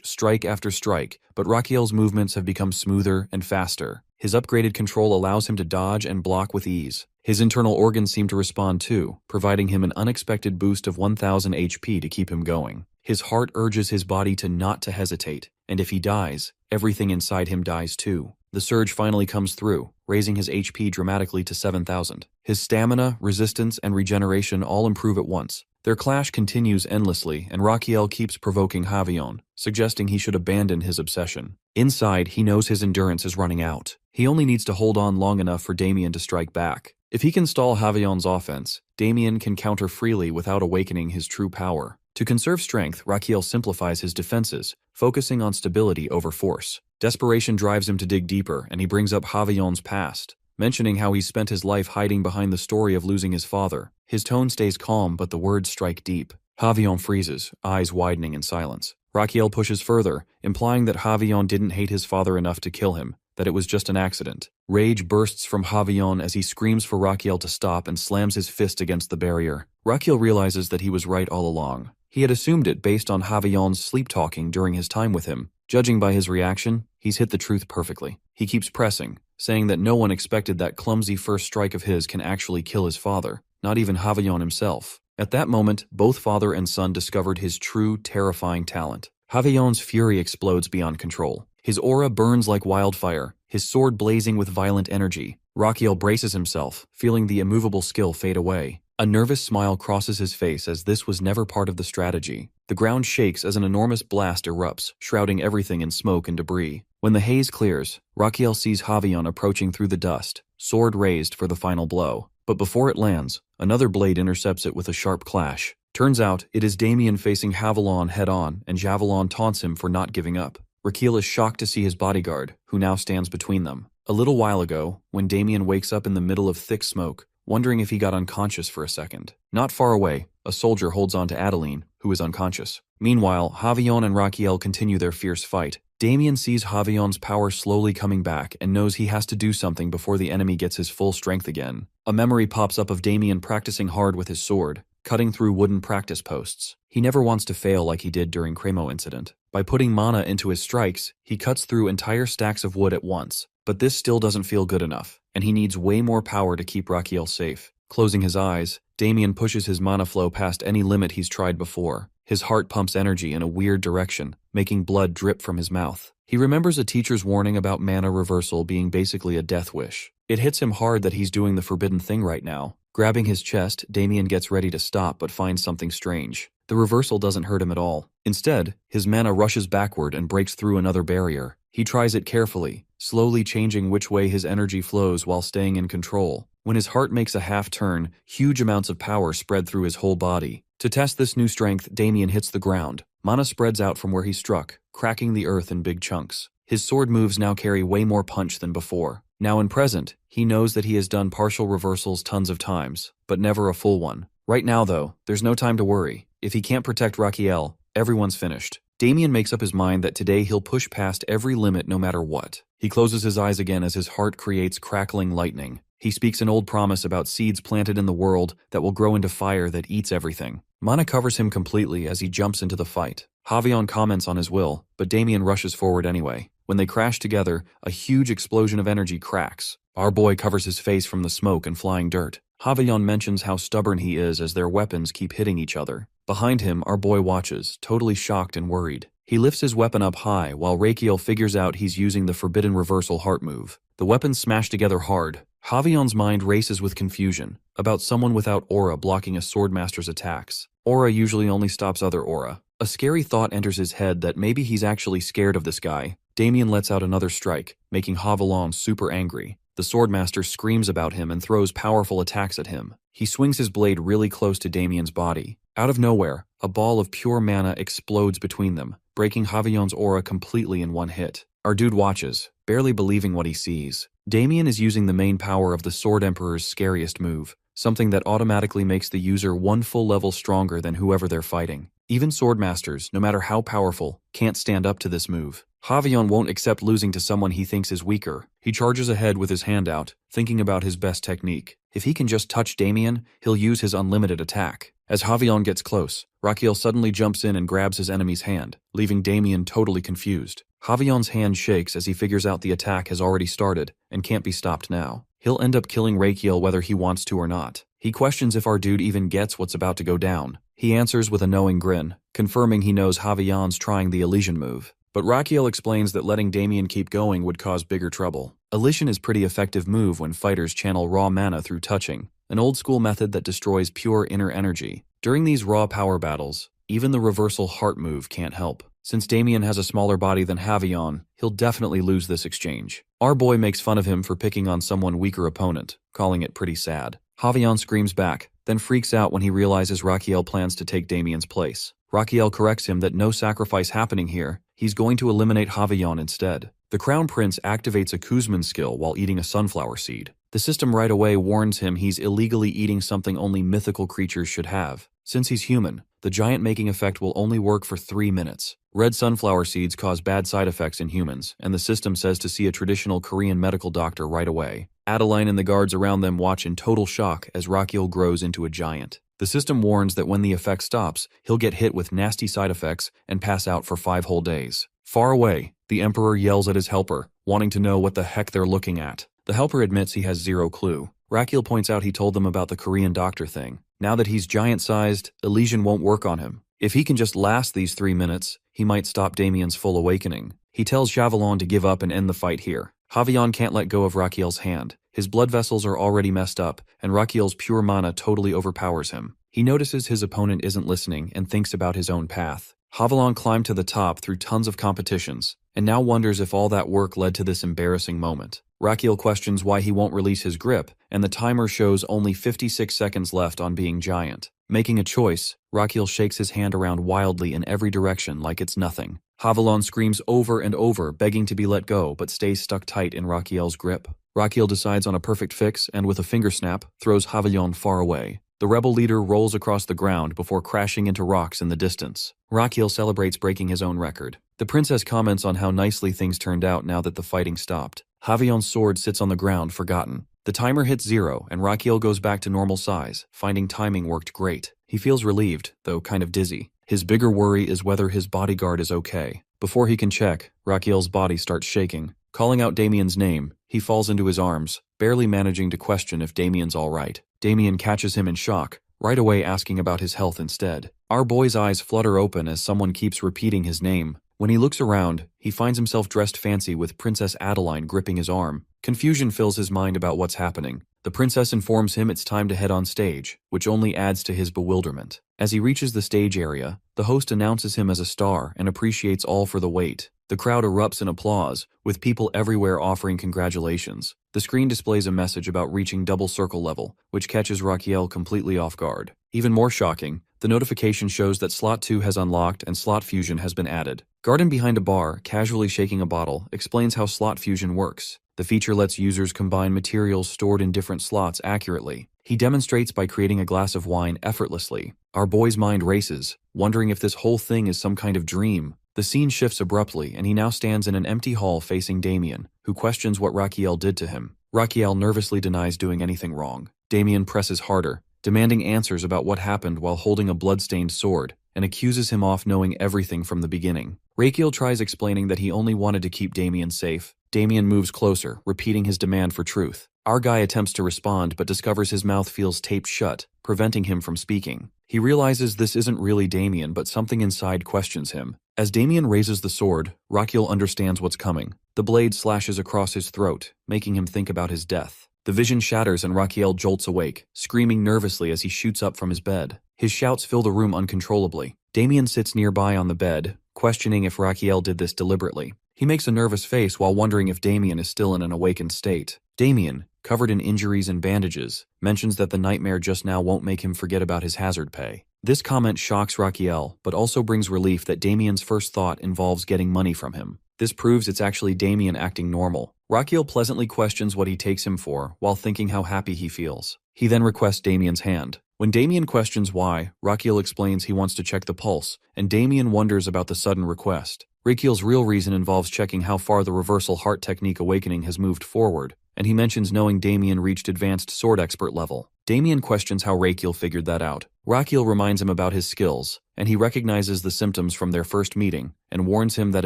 Speaker 1: strike after strike, but Raquiel's movements have become smoother and faster. His upgraded control allows him to dodge and block with ease. His internal organs seem to respond too, providing him an unexpected boost of 1000 HP to keep him going. His heart urges his body not to hesitate, and if he dies, everything inside him dies too. The surge finally comes through, raising his HP dramatically to 7000. His stamina, resistance, and regeneration all improve at once. Their clash continues endlessly, and Raquiel keeps provoking Javion, suggesting he should abandon his obsession. Inside, he knows his endurance is running out. He only needs to hold on long enough for Damien to strike back. If he can stall Javion's offense, Damien can counter freely without awakening his true power. To conserve strength, Raquiel simplifies his defenses, focusing on stability over force. Desperation drives him to dig deeper, and he brings up Javion's past. mentioning how he spent his life hiding behind the story of losing his father. His tone stays calm, but the words strike deep. Javion freezes, eyes widening in silence. Raquiel pushes further, implying that Javion didn't hate his father enough to kill him, that it was just an accident. Rage bursts from Javion as he screams for Raquiel to stop and slams his fist against the barrier. Raquiel realizes that he was right all along. He had assumed it based on Javion's sleep-talking during his time with him. Judging by his reaction, he's hit the truth perfectly. He keeps pressing, saying that no one expected that clumsy first strike of his can actually kill his father, not even Javion himself. At that moment, both father and son discovered his true, terrifying talent. Javion's fury explodes beyond control. His aura burns like wildfire, his sword blazing with violent energy. Raquiel braces himself, feeling the immovable skill fade away. A nervous smile crosses his face as this was never part of the strategy. The ground shakes as an enormous blast erupts, shrouding everything in smoke and debris. When the haze clears, Raquiel sees Javion approaching through the dust, sword raised for the final blow. But before it lands, another blade intercepts it with a sharp clash. Turns out, it is Damien facing Javelin head-on, and Javelin taunts him for not giving up. Raquiel is shocked to see his bodyguard, who now stands between them. A little while ago, when Damien wakes up in the middle of thick smoke, wondering if he got unconscious for a second. Not far away, a soldier holds on to Adeline, who is unconscious. Meanwhile, Javion and Raquiel continue their fierce fight. Damien sees Javion's power slowly coming back and knows he has to do something before the enemy gets his full strength again. A memory pops up of Damien practicing hard with his sword, cutting through wooden practice posts. He never wants to fail like he did during Cremo incident. By putting mana into his strikes, he cuts through entire stacks of wood at once. But this still doesn't feel good enough, and he needs way more power to keep Raquiel safe. Closing his eyes, Damien pushes his mana flow past any limit he's tried before. His heart pumps energy in a weird direction, making blood drip from his mouth. He remembers a teacher's warning about mana reversal being basically a death wish. It hits him hard that he's doing the forbidden thing right now. Grabbing his chest, Damien gets ready to stop but finds something strange. The reversal doesn't hurt him at all. Instead, his mana rushes backward and breaks through another barrier. He tries it carefully, slowly changing which way his energy flows while staying in control. When his heart makes a half turn, huge amounts of power spread through his whole body. To test this new strength, Damien hits the ground. Mana spreads out from where he struck, cracking the earth in big chunks. His sword moves now carry way more punch than before. Now in present, he knows that he has done partial reversals tons of times, but never a full one. Right now though, there's no time to worry. If he can't protect Raquiel, everyone's finished. Damien makes up his mind that today he'll push past every limit no matter what. He closes his eyes again as his heart creates crackling lightning. He speaks an old promise about seeds planted in the world that will grow into fire that eats everything. Mana covers him completely as he jumps into the fight. Javion comments on his will, but Damien rushes forward anyway. When they crash together, a huge explosion of energy cracks. Our boy covers his face from the smoke and flying dirt. Javion mentions how stubborn he is as their weapons keep hitting each other. Behind him, our boy watches, totally shocked and worried. He lifts his weapon up high while Raquiel figures out he's using the forbidden reversal heart move. The weapons smash together hard. Javion's mind races with confusion about someone without aura blocking a swordmaster's attacks. Aura usually only stops other aura. A scary thought enters his head that maybe he's actually scared of this guy. Damien lets out another strike, making Javelin super angry. The swordmaster screams about him and throws powerful attacks at him. He swings his blade really close to Damien's body. Out of nowhere, a ball of pure mana explodes between them, breaking Javion's aura completely in one hit. Our dude watches, barely believing what he sees. Damien is using the main power of the Sword Emperor's scariest move, something that automatically makes the user one full level stronger than whoever they're fighting. Even swordmasters, no matter how powerful, can't stand up to this move. Javion won't accept losing to someone he thinks is weaker. He charges ahead with his hand out, thinking about his best technique. If he can just touch Damien, he'll use his unlimited attack. As Javion gets close, Raquiel suddenly jumps in and grabs his enemy's hand, leaving Damien totally confused. Javion's hand shakes as he figures out the attack has already started and can't be stopped now. He'll end up killing Raquiel whether he wants to or not. He questions if our dude even gets what's about to go down. He answers with a knowing grin, confirming he knows Javion's trying the Elysian move. But Raquiel explains that letting Damien keep going would cause bigger trouble. Elysian is a pretty effective move when fighters channel raw mana through touching, an old-school method that destroys pure inner energy. During these raw power battles, even the reversal heart move can't help. Since Damien has a smaller body than Javion, he'll definitely lose this exchange. Our boy makes fun of him for picking on someone weaker opponent, calling it pretty sad. Javion screams back, then freaks out when he realizes Raquiel plans to take Damien's place. Raquiel corrects him that no sacrifice happening here, he's going to eliminate Javion instead. The Crown Prince activates a Kuzman skill while eating a sunflower seed. The system right away warns him he's illegally eating something only mythical creatures should have. Since he's human, the giant making effect will only work for 3 minutes. Red sunflower seeds cause bad side effects in humans, and the system says to see a traditional Korean medical doctor right away. Adeline and the guards around them watch in total shock as Rakiel grows into a giant. The system warns that when the effect stops, he'll get hit with nasty side effects and pass out for 5 whole days. Far away, the Emperor yells at his helper, wanting to know what the heck they're looking at. The helper admits he has zero clue. Rakiel points out he told them about the Korean doctor thing. Now that he's giant-sized, Elysian won't work on him. If he can just last these 3 minutes, he might stop Damien's full awakening. He tells Javelin to give up and end the fight here. Javelin can't let go of Rakiel's hand. His blood vessels are already messed up, and Rakiel's pure mana totally overpowers him. He notices his opponent isn't listening and thinks about his own path. Javelin climbed to the top through tons of competitions, and now wonders if all that work led to this embarrassing moment. Rakiel questions why he won't release his grip, and the timer shows only 56 seconds left on being giant. Making a choice, Rakiel shakes his hand around wildly in every direction like it's nothing. Javelin screams over and over, begging to be let go, but stays stuck tight in Rakiel's grip. Rakiel decides on a perfect fix and with a finger snap, throws Javelin far away. The rebel leader rolls across the ground before crashing into rocks in the distance. Rakiel celebrates breaking his own record. The princess comments on how nicely things turned out now that the fighting stopped. Javellin's sword sits on the ground, forgotten. The timer hits 0, and Rakiel goes back to normal size, finding timing worked great. He feels relieved, though kind of dizzy. His bigger worry is whether his bodyguard is okay. Before he can check, Rakiel's body starts shaking. Calling out Damien's name, he falls into his arms, barely managing to question if Damien's all right. Damien catches him in shock, right away asking about his health instead. Our boy's eyes flutter open as someone keeps repeating his name. When he looks around, he finds himself dressed fancy with Princess Adeline gripping his arm. Confusion fills his mind about what's happening. The princess informs him it's time to head on stage, which only adds to his bewilderment. As he reaches the stage area, the host announces him as a star and appreciates all for the wait. The crowd erupts in applause, with people everywhere offering congratulations. The screen displays a message about reaching double circle level, which catches Rakiel completely off guard. Even more shocking, the notification shows that Slot 2 has unlocked and Slot Fusion has been added. Garden behind a bar, casually shaking a bottle, explains how Slot Fusion works. The feature lets users combine materials stored in different slots accurately. He demonstrates by creating a glass of wine effortlessly. Our boy's mind races, wondering if this whole thing is some kind of dream. The scene shifts abruptly, and he now stands in an empty hall facing Damien, who questions what Rakiel did to him. Rakiel nervously denies doing anything wrong. Damien presses harder, demanding answers about what happened while holding a blood-stained sword, and accuses him of knowing everything from the beginning. Rakiel tries explaining that he only wanted to keep Damien safe. Damien moves closer, repeating his demand for truth. Our guy attempts to respond but discovers his mouth feels taped shut, preventing him from speaking. He realizes this isn't really Damien, but something inside questions him. As Damien raises the sword, Rakiel understands what's coming. The blade slashes across his throat, making him think about his death. The vision shatters and Rakiel jolts awake, screaming nervously as he shoots up from his bed. His shouts fill the room uncontrollably. Damien sits nearby on the bed, questioning if Rakiel did this deliberately. He makes a nervous face while wondering if Damien is still in an awakened state. Damien, covered in injuries and bandages, mentions that the nightmare just now won't make him forget about his hazard pay. This comment shocks Rakiel, but also brings relief that Damien's first thought involves getting money from him. This proves it's actually Damien acting normal. Rakiel pleasantly questions what he takes him for, while thinking how happy he feels. He then requests Damien's hand. When Damien questions why, Rakiel explains he wants to check the pulse, and Damien wonders about the sudden request. Rakiel's real reason involves checking how far the reversal heart technique awakening has moved forward, and he mentions knowing Damien reached advanced sword expert level. Damien questions how Rakiel figured that out. Rakiel reminds him about his skills, and he recognizes the symptoms from their first meeting, and warns him that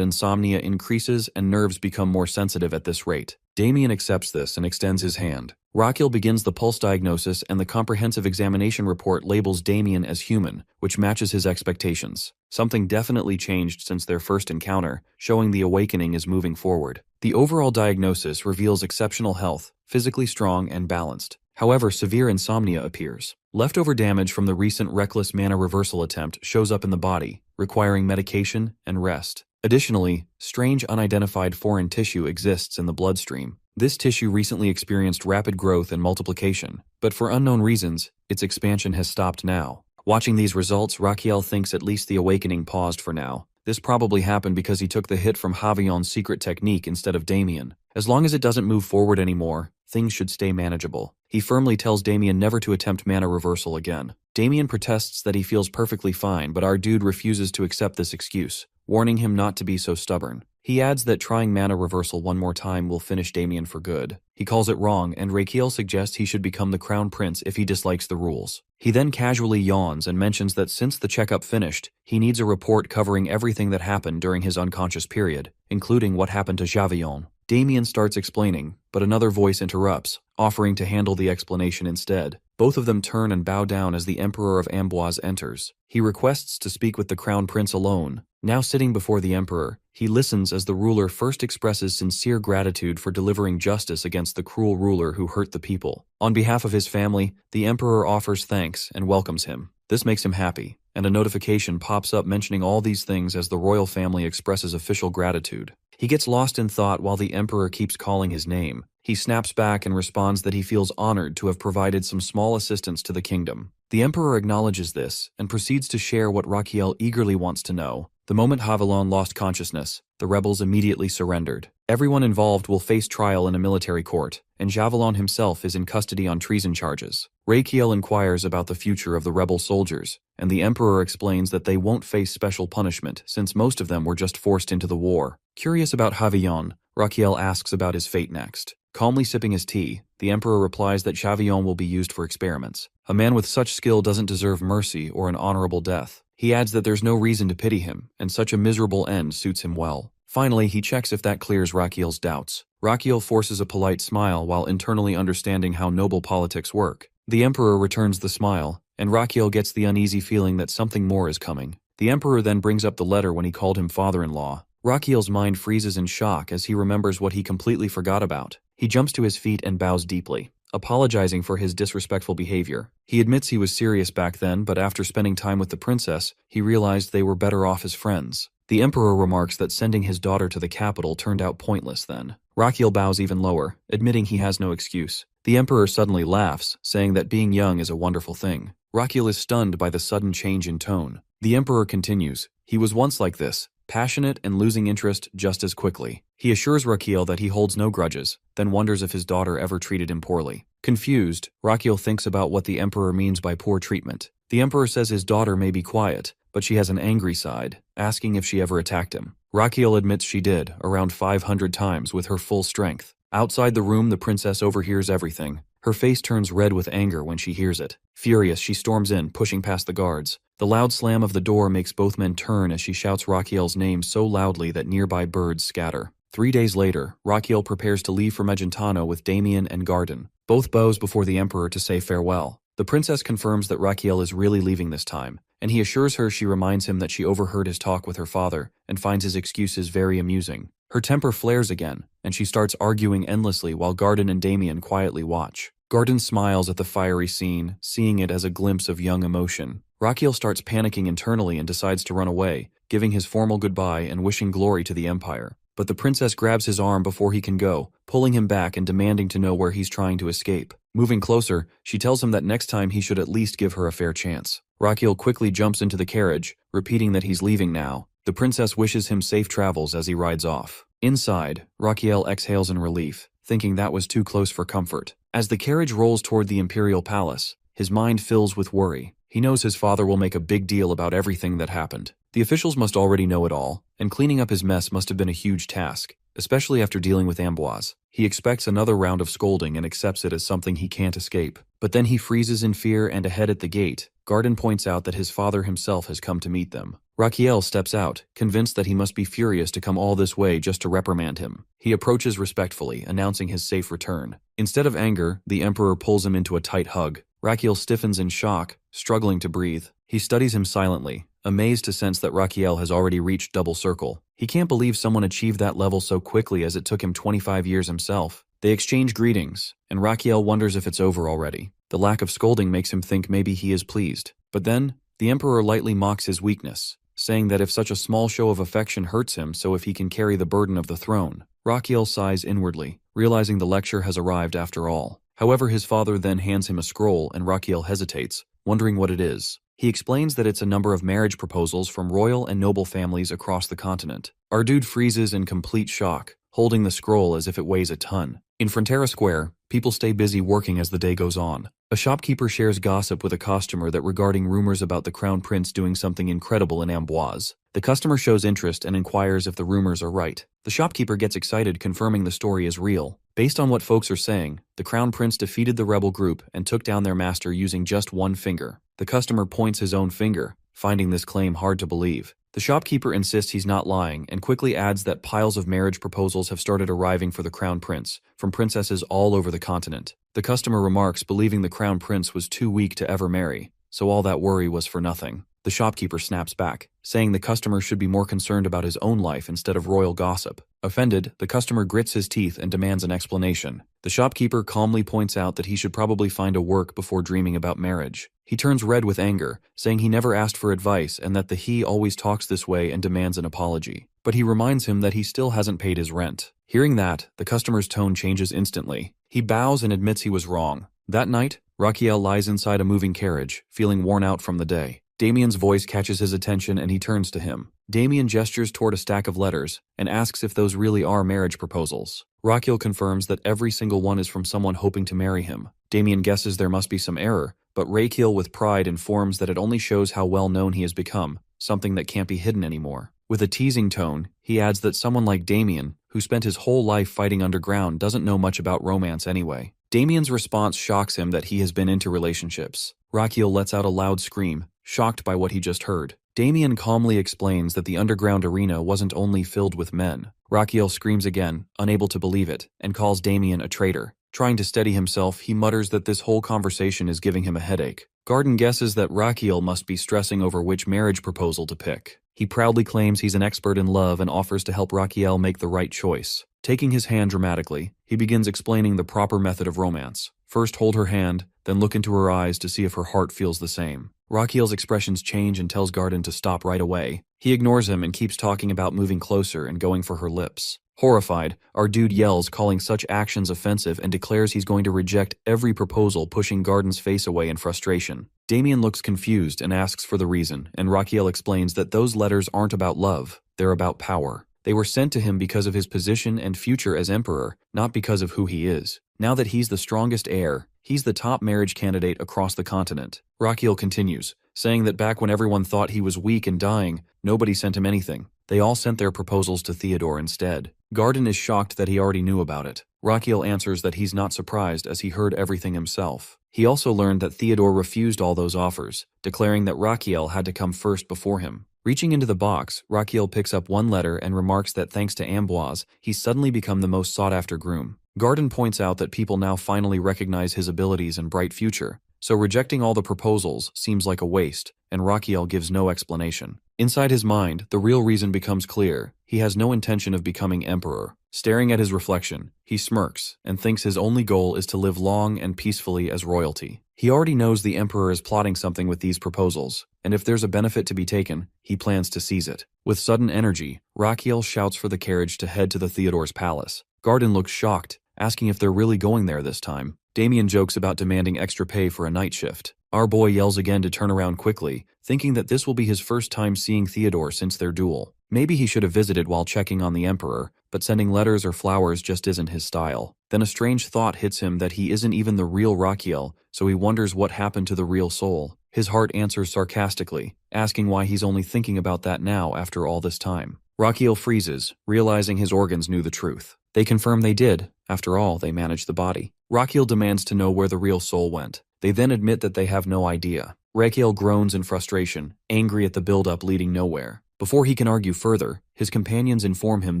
Speaker 1: insomnia increases and nerves become more sensitive at this rate. Damien accepts this and extends his hand. Rakiel begins the pulse diagnosis, and the comprehensive examination report labels Damien as human, which matches his expectations. Something definitely changed since their first encounter, showing the awakening is moving forward. The overall diagnosis reveals exceptional health, physically strong and balanced. However, severe insomnia appears. Leftover damage from the recent reckless mana reversal attempt shows up in the body, requiring medication and rest. Additionally, strange unidentified foreign tissue exists in the bloodstream. This tissue recently experienced rapid growth and multiplication, but for unknown reasons, its expansion has stopped now. Watching these results, Rakiel thinks at least the awakening paused for now. This probably happened because he took the hit from Javellin's secret technique instead of Damien. As long as it doesn't move forward anymore, things should stay manageable. He firmly tells Damien never to attempt mana reversal again. Damien protests that he feels perfectly fine, but our dude refuses to accept this excuse, warning him not to be so stubborn. He adds that trying mana reversal one more time will finish Damien for good. He calls it wrong, and Rakiel suggests he should become the crown prince if he dislikes the rules. He then casually yawns and mentions that since the checkup finished, he needs a report covering everything that happened during his unconscious period, including what happened to Javillon. Damien starts explaining, but another voice interrupts, offering to handle the explanation instead. Both of them turn and bow down as the Emperor of Amboise enters. He requests to speak with the Crown Prince alone. Now sitting before the Emperor, he listens as the ruler first expresses sincere gratitude for delivering justice against the cruel ruler who hurt the people. On behalf of his family, the Emperor offers thanks and welcomes him. This makes him happy, and a notification pops up mentioning all these things as the royal family expresses official gratitude. He gets lost in thought while the Emperor keeps calling his name. He snaps back and responds that he feels honored to have provided some small assistance to the kingdom. The Emperor acknowledges this and proceeds to share what Rakiel eagerly wants to know. The moment Javillon lost consciousness, the rebels immediately surrendered. Everyone involved will face trial in a military court, and Javillon himself is in custody on treason charges. Rakiel inquires about the future of the rebel soldiers, and the Emperor explains that they won't face special punishment since most of them were just forced into the war. Curious about Javillon, Rakiel asks about his fate next. Calmly sipping his tea, the Emperor replies that Javillon will be used for experiments. A man with such skill doesn't deserve mercy or an honorable death. He adds that there's no reason to pity him, and such a miserable end suits him well. Finally, he checks if that clears Rakiel's doubts. Rakiel forces a polite smile while internally understanding how noble politics work. The Emperor returns the smile, and Rakiel gets the uneasy feeling that something more is coming. The Emperor then brings up the letter when he called him father-in-law. Rakiel's mind freezes in shock as he remembers what he completely forgot about. He jumps to his feet and bows deeply, apologizing for his disrespectful behavior. He admits he was serious back then, but after spending time with the princess, he realized they were better off as friends. The Emperor remarks that sending his daughter to the capital turned out pointless then. Rakiel bows even lower, admitting he has no excuse. The Emperor suddenly laughs, saying that being young is a wonderful thing. Rakiel is stunned by the sudden change in tone. The Emperor continues, "He was once like this, passionate and losing interest just as quickly." He assures Rakiel that he holds no grudges, then wonders if his daughter ever treated him poorly. Confused, Rakiel thinks about what the Emperor means by poor treatment. The Emperor says his daughter may be quiet, but she has an angry side, asking if she ever attacked him. Rakiel admits she did, around 500 times with her full strength. Outside the room, the princess overhears everything. Her face turns red with anger when she hears it. Furious, she storms in, pushing past the guards. The loud slam of the door makes both men turn as she shouts Rakiel's name so loudly that nearby birds scatter. 3 days later, Rakiel prepares to leave for Megentano with Damien and Garden. Both bows before the Emperor to say farewell. The princess confirms that Rakiel is really leaving this time, and he assures her she reminds him that she overheard his talk with her father and finds his excuses very amusing. Her temper flares again, and she starts arguing endlessly while Garden and Damien quietly watch. Garden smiles at the fiery scene, seeing it as a glimpse of young emotion. Rakiel starts panicking internally and decides to run away, giving his formal goodbye and wishing glory to the Empire. But the princess grabs his arm before he can go, pulling him back and demanding to know where he's trying to escape. Moving closer, she tells him that next time he should at least give her a fair chance. Rakiel quickly jumps into the carriage, repeating that he's leaving now. The princess wishes him safe travels as he rides off. Inside, Rakiel exhales in relief, thinking that was too close for comfort. As the carriage rolls toward the imperial palace, his mind fills with worry. He knows his father will make a big deal about everything that happened. The officials must already know it all, and cleaning up his mess must have been a huge task, especially after dealing with Amboise. He expects another round of scolding and accepts it as something he can't escape. But then he freezes in fear, and ahead at the gate, Garden points out that his father himself has come to meet them. Rakiel steps out, convinced that he must be furious to come all this way just to reprimand him. He approaches respectfully, announcing his safe return. Instead of anger, the Emperor pulls him into a tight hug. Rakiel stiffens in shock, struggling to breathe. He studies him silently, amazed to sense that Rakiel has already reached double circle. He can't believe someone achieved that level so quickly, as it took him 25 years himself. They exchange greetings, and Rakiel wonders if it's over already. The lack of scolding makes him think maybe he is pleased. But then, the Emperor lightly mocks his weakness, saying that if such a small show of affection hurts him, so if he can carry the burden of the throne. Rakiel sighs inwardly, realizing the lecture has arrived after all. However, his father then hands him a scroll, and Rakiel hesitates, wondering what it is. He explains that it's a number of marriage proposals from royal and noble families across the continent. Our dude freezes in complete shock, holding the scroll as if it weighs a ton. In Frontera Square, people stay busy working as the day goes on. A shopkeeper shares gossip with a customer that regarding rumors about the Crown Prince doing something incredible in Amboise. The customer shows interest and inquires if the rumors are right. The shopkeeper gets excited, confirming the story is real. Based on what folks are saying, the Crown Prince defeated the rebel group and took down their master using just one finger. The customer points his own finger, finding this claim hard to believe. The shopkeeper insists he's not lying and quickly adds that piles of marriage proposals have started arriving for the Crown Prince, from princesses all over the continent. The customer remarks, believing the Crown Prince was too weak to ever marry, so all that worry was for nothing. The shopkeeper snaps back, saying the customer should be more concerned about his own life instead of royal gossip. Offended, the customer grits his teeth and demands an explanation. The shopkeeper calmly points out that he should probably find a work before dreaming about marriage. He turns red with anger, saying he never asked for advice and that he always talks this way, and demands an apology. But he reminds him that he still hasn't paid his rent. Hearing that, the customer's tone changes instantly. He bows and admits he was wrong. That night, Raquiel lies inside a moving carriage, feeling worn out from the day. Damien's voice catches his attention and he turns to him. Damien gestures toward a stack of letters and asks if those really are marriage proposals. Raquiel confirms that every single one is from someone hoping to marry him. Damien guesses there must be some error, but Raquiel with pride informs that it only shows how well known he has become, something that can't be hidden anymore. With a teasing tone, he adds that someone like Damien, who spent his whole life fighting underground, doesn't know much about romance anyway. Damien's response shocks him that he has been into relationships. Raquiel lets out a loud scream, shocked by what he just heard. Damien calmly explains that the underground arena wasn't only filled with men. Raquiel screams again, unable to believe it, and calls Damien a traitor. Trying to steady himself, he mutters that this whole conversation is giving him a headache. Garden guesses that Raquiel must be stressing over which marriage proposal to pick. He proudly claims he's an expert in love and offers to help Raquiel make the right choice. Taking his hand dramatically, he begins explaining the proper method of romance. First hold her hand, then look into her eyes to see if her heart feels the same. Raquiel's expressions change and tells Garden to stop right away. He ignores him and keeps talking about moving closer and going for her lips. Horrified, our dude yells, calling such actions offensive, and declares he's going to reject every proposal, pushing Garden's face away in frustration. Damien looks confused and asks for the reason, and Raquiel explains that those letters aren't about love, they're about power. They were sent to him because of his position and future as emperor, not because of who he is. Now that he's the strongest heir, he's the top marriage candidate across the continent. Raquiel continues, saying that back when everyone thought he was weak and dying, nobody sent him anything. They all sent their proposals to Theodore instead. Garden is shocked that he already knew about it. Raquiel answers that he's not surprised as he heard everything himself. He also learned that Theodore refused all those offers, declaring that Raquiel had to come first before him. Reaching into the box, Raquiel picks up one letter and remarks that thanks to Amboise, he's suddenly become the most sought-after groom. Garden points out that people now finally recognize his abilities and bright future, so rejecting all the proposals seems like a waste, and Raquiel gives no explanation. Inside his mind, the real reason becomes clear. He has no intention of becoming emperor. Staring at his reflection, he smirks and thinks his only goal is to live long and peacefully as royalty. He already knows the emperor is plotting something with these proposals, and if there's a benefit to be taken, he plans to seize it. With sudden energy, Raquiel shouts for the carriage to head to the Theodore's palace. Garden looks shocked, asking if they're really going there this time. Damien jokes about demanding extra pay for a night shift. Our boy yells again to turn around quickly, thinking that this will be his first time seeing Theodore since their duel. Maybe he should have visited while checking on the emperor, but sending letters or flowers just isn't his style. Then a strange thought hits him that he isn't even the real Raquiel, so he wonders what happened to the real soul. His heart answers sarcastically, asking why he's only thinking about that now after all this time. Raquiel freezes, realizing his organs knew the truth. They confirm they did. After all, they managed the body. Raquiel demands to know where the real soul went. They then admit that they have no idea. Raquiel groans in frustration, angry at the buildup leading nowhere. Before he can argue further, his companions inform him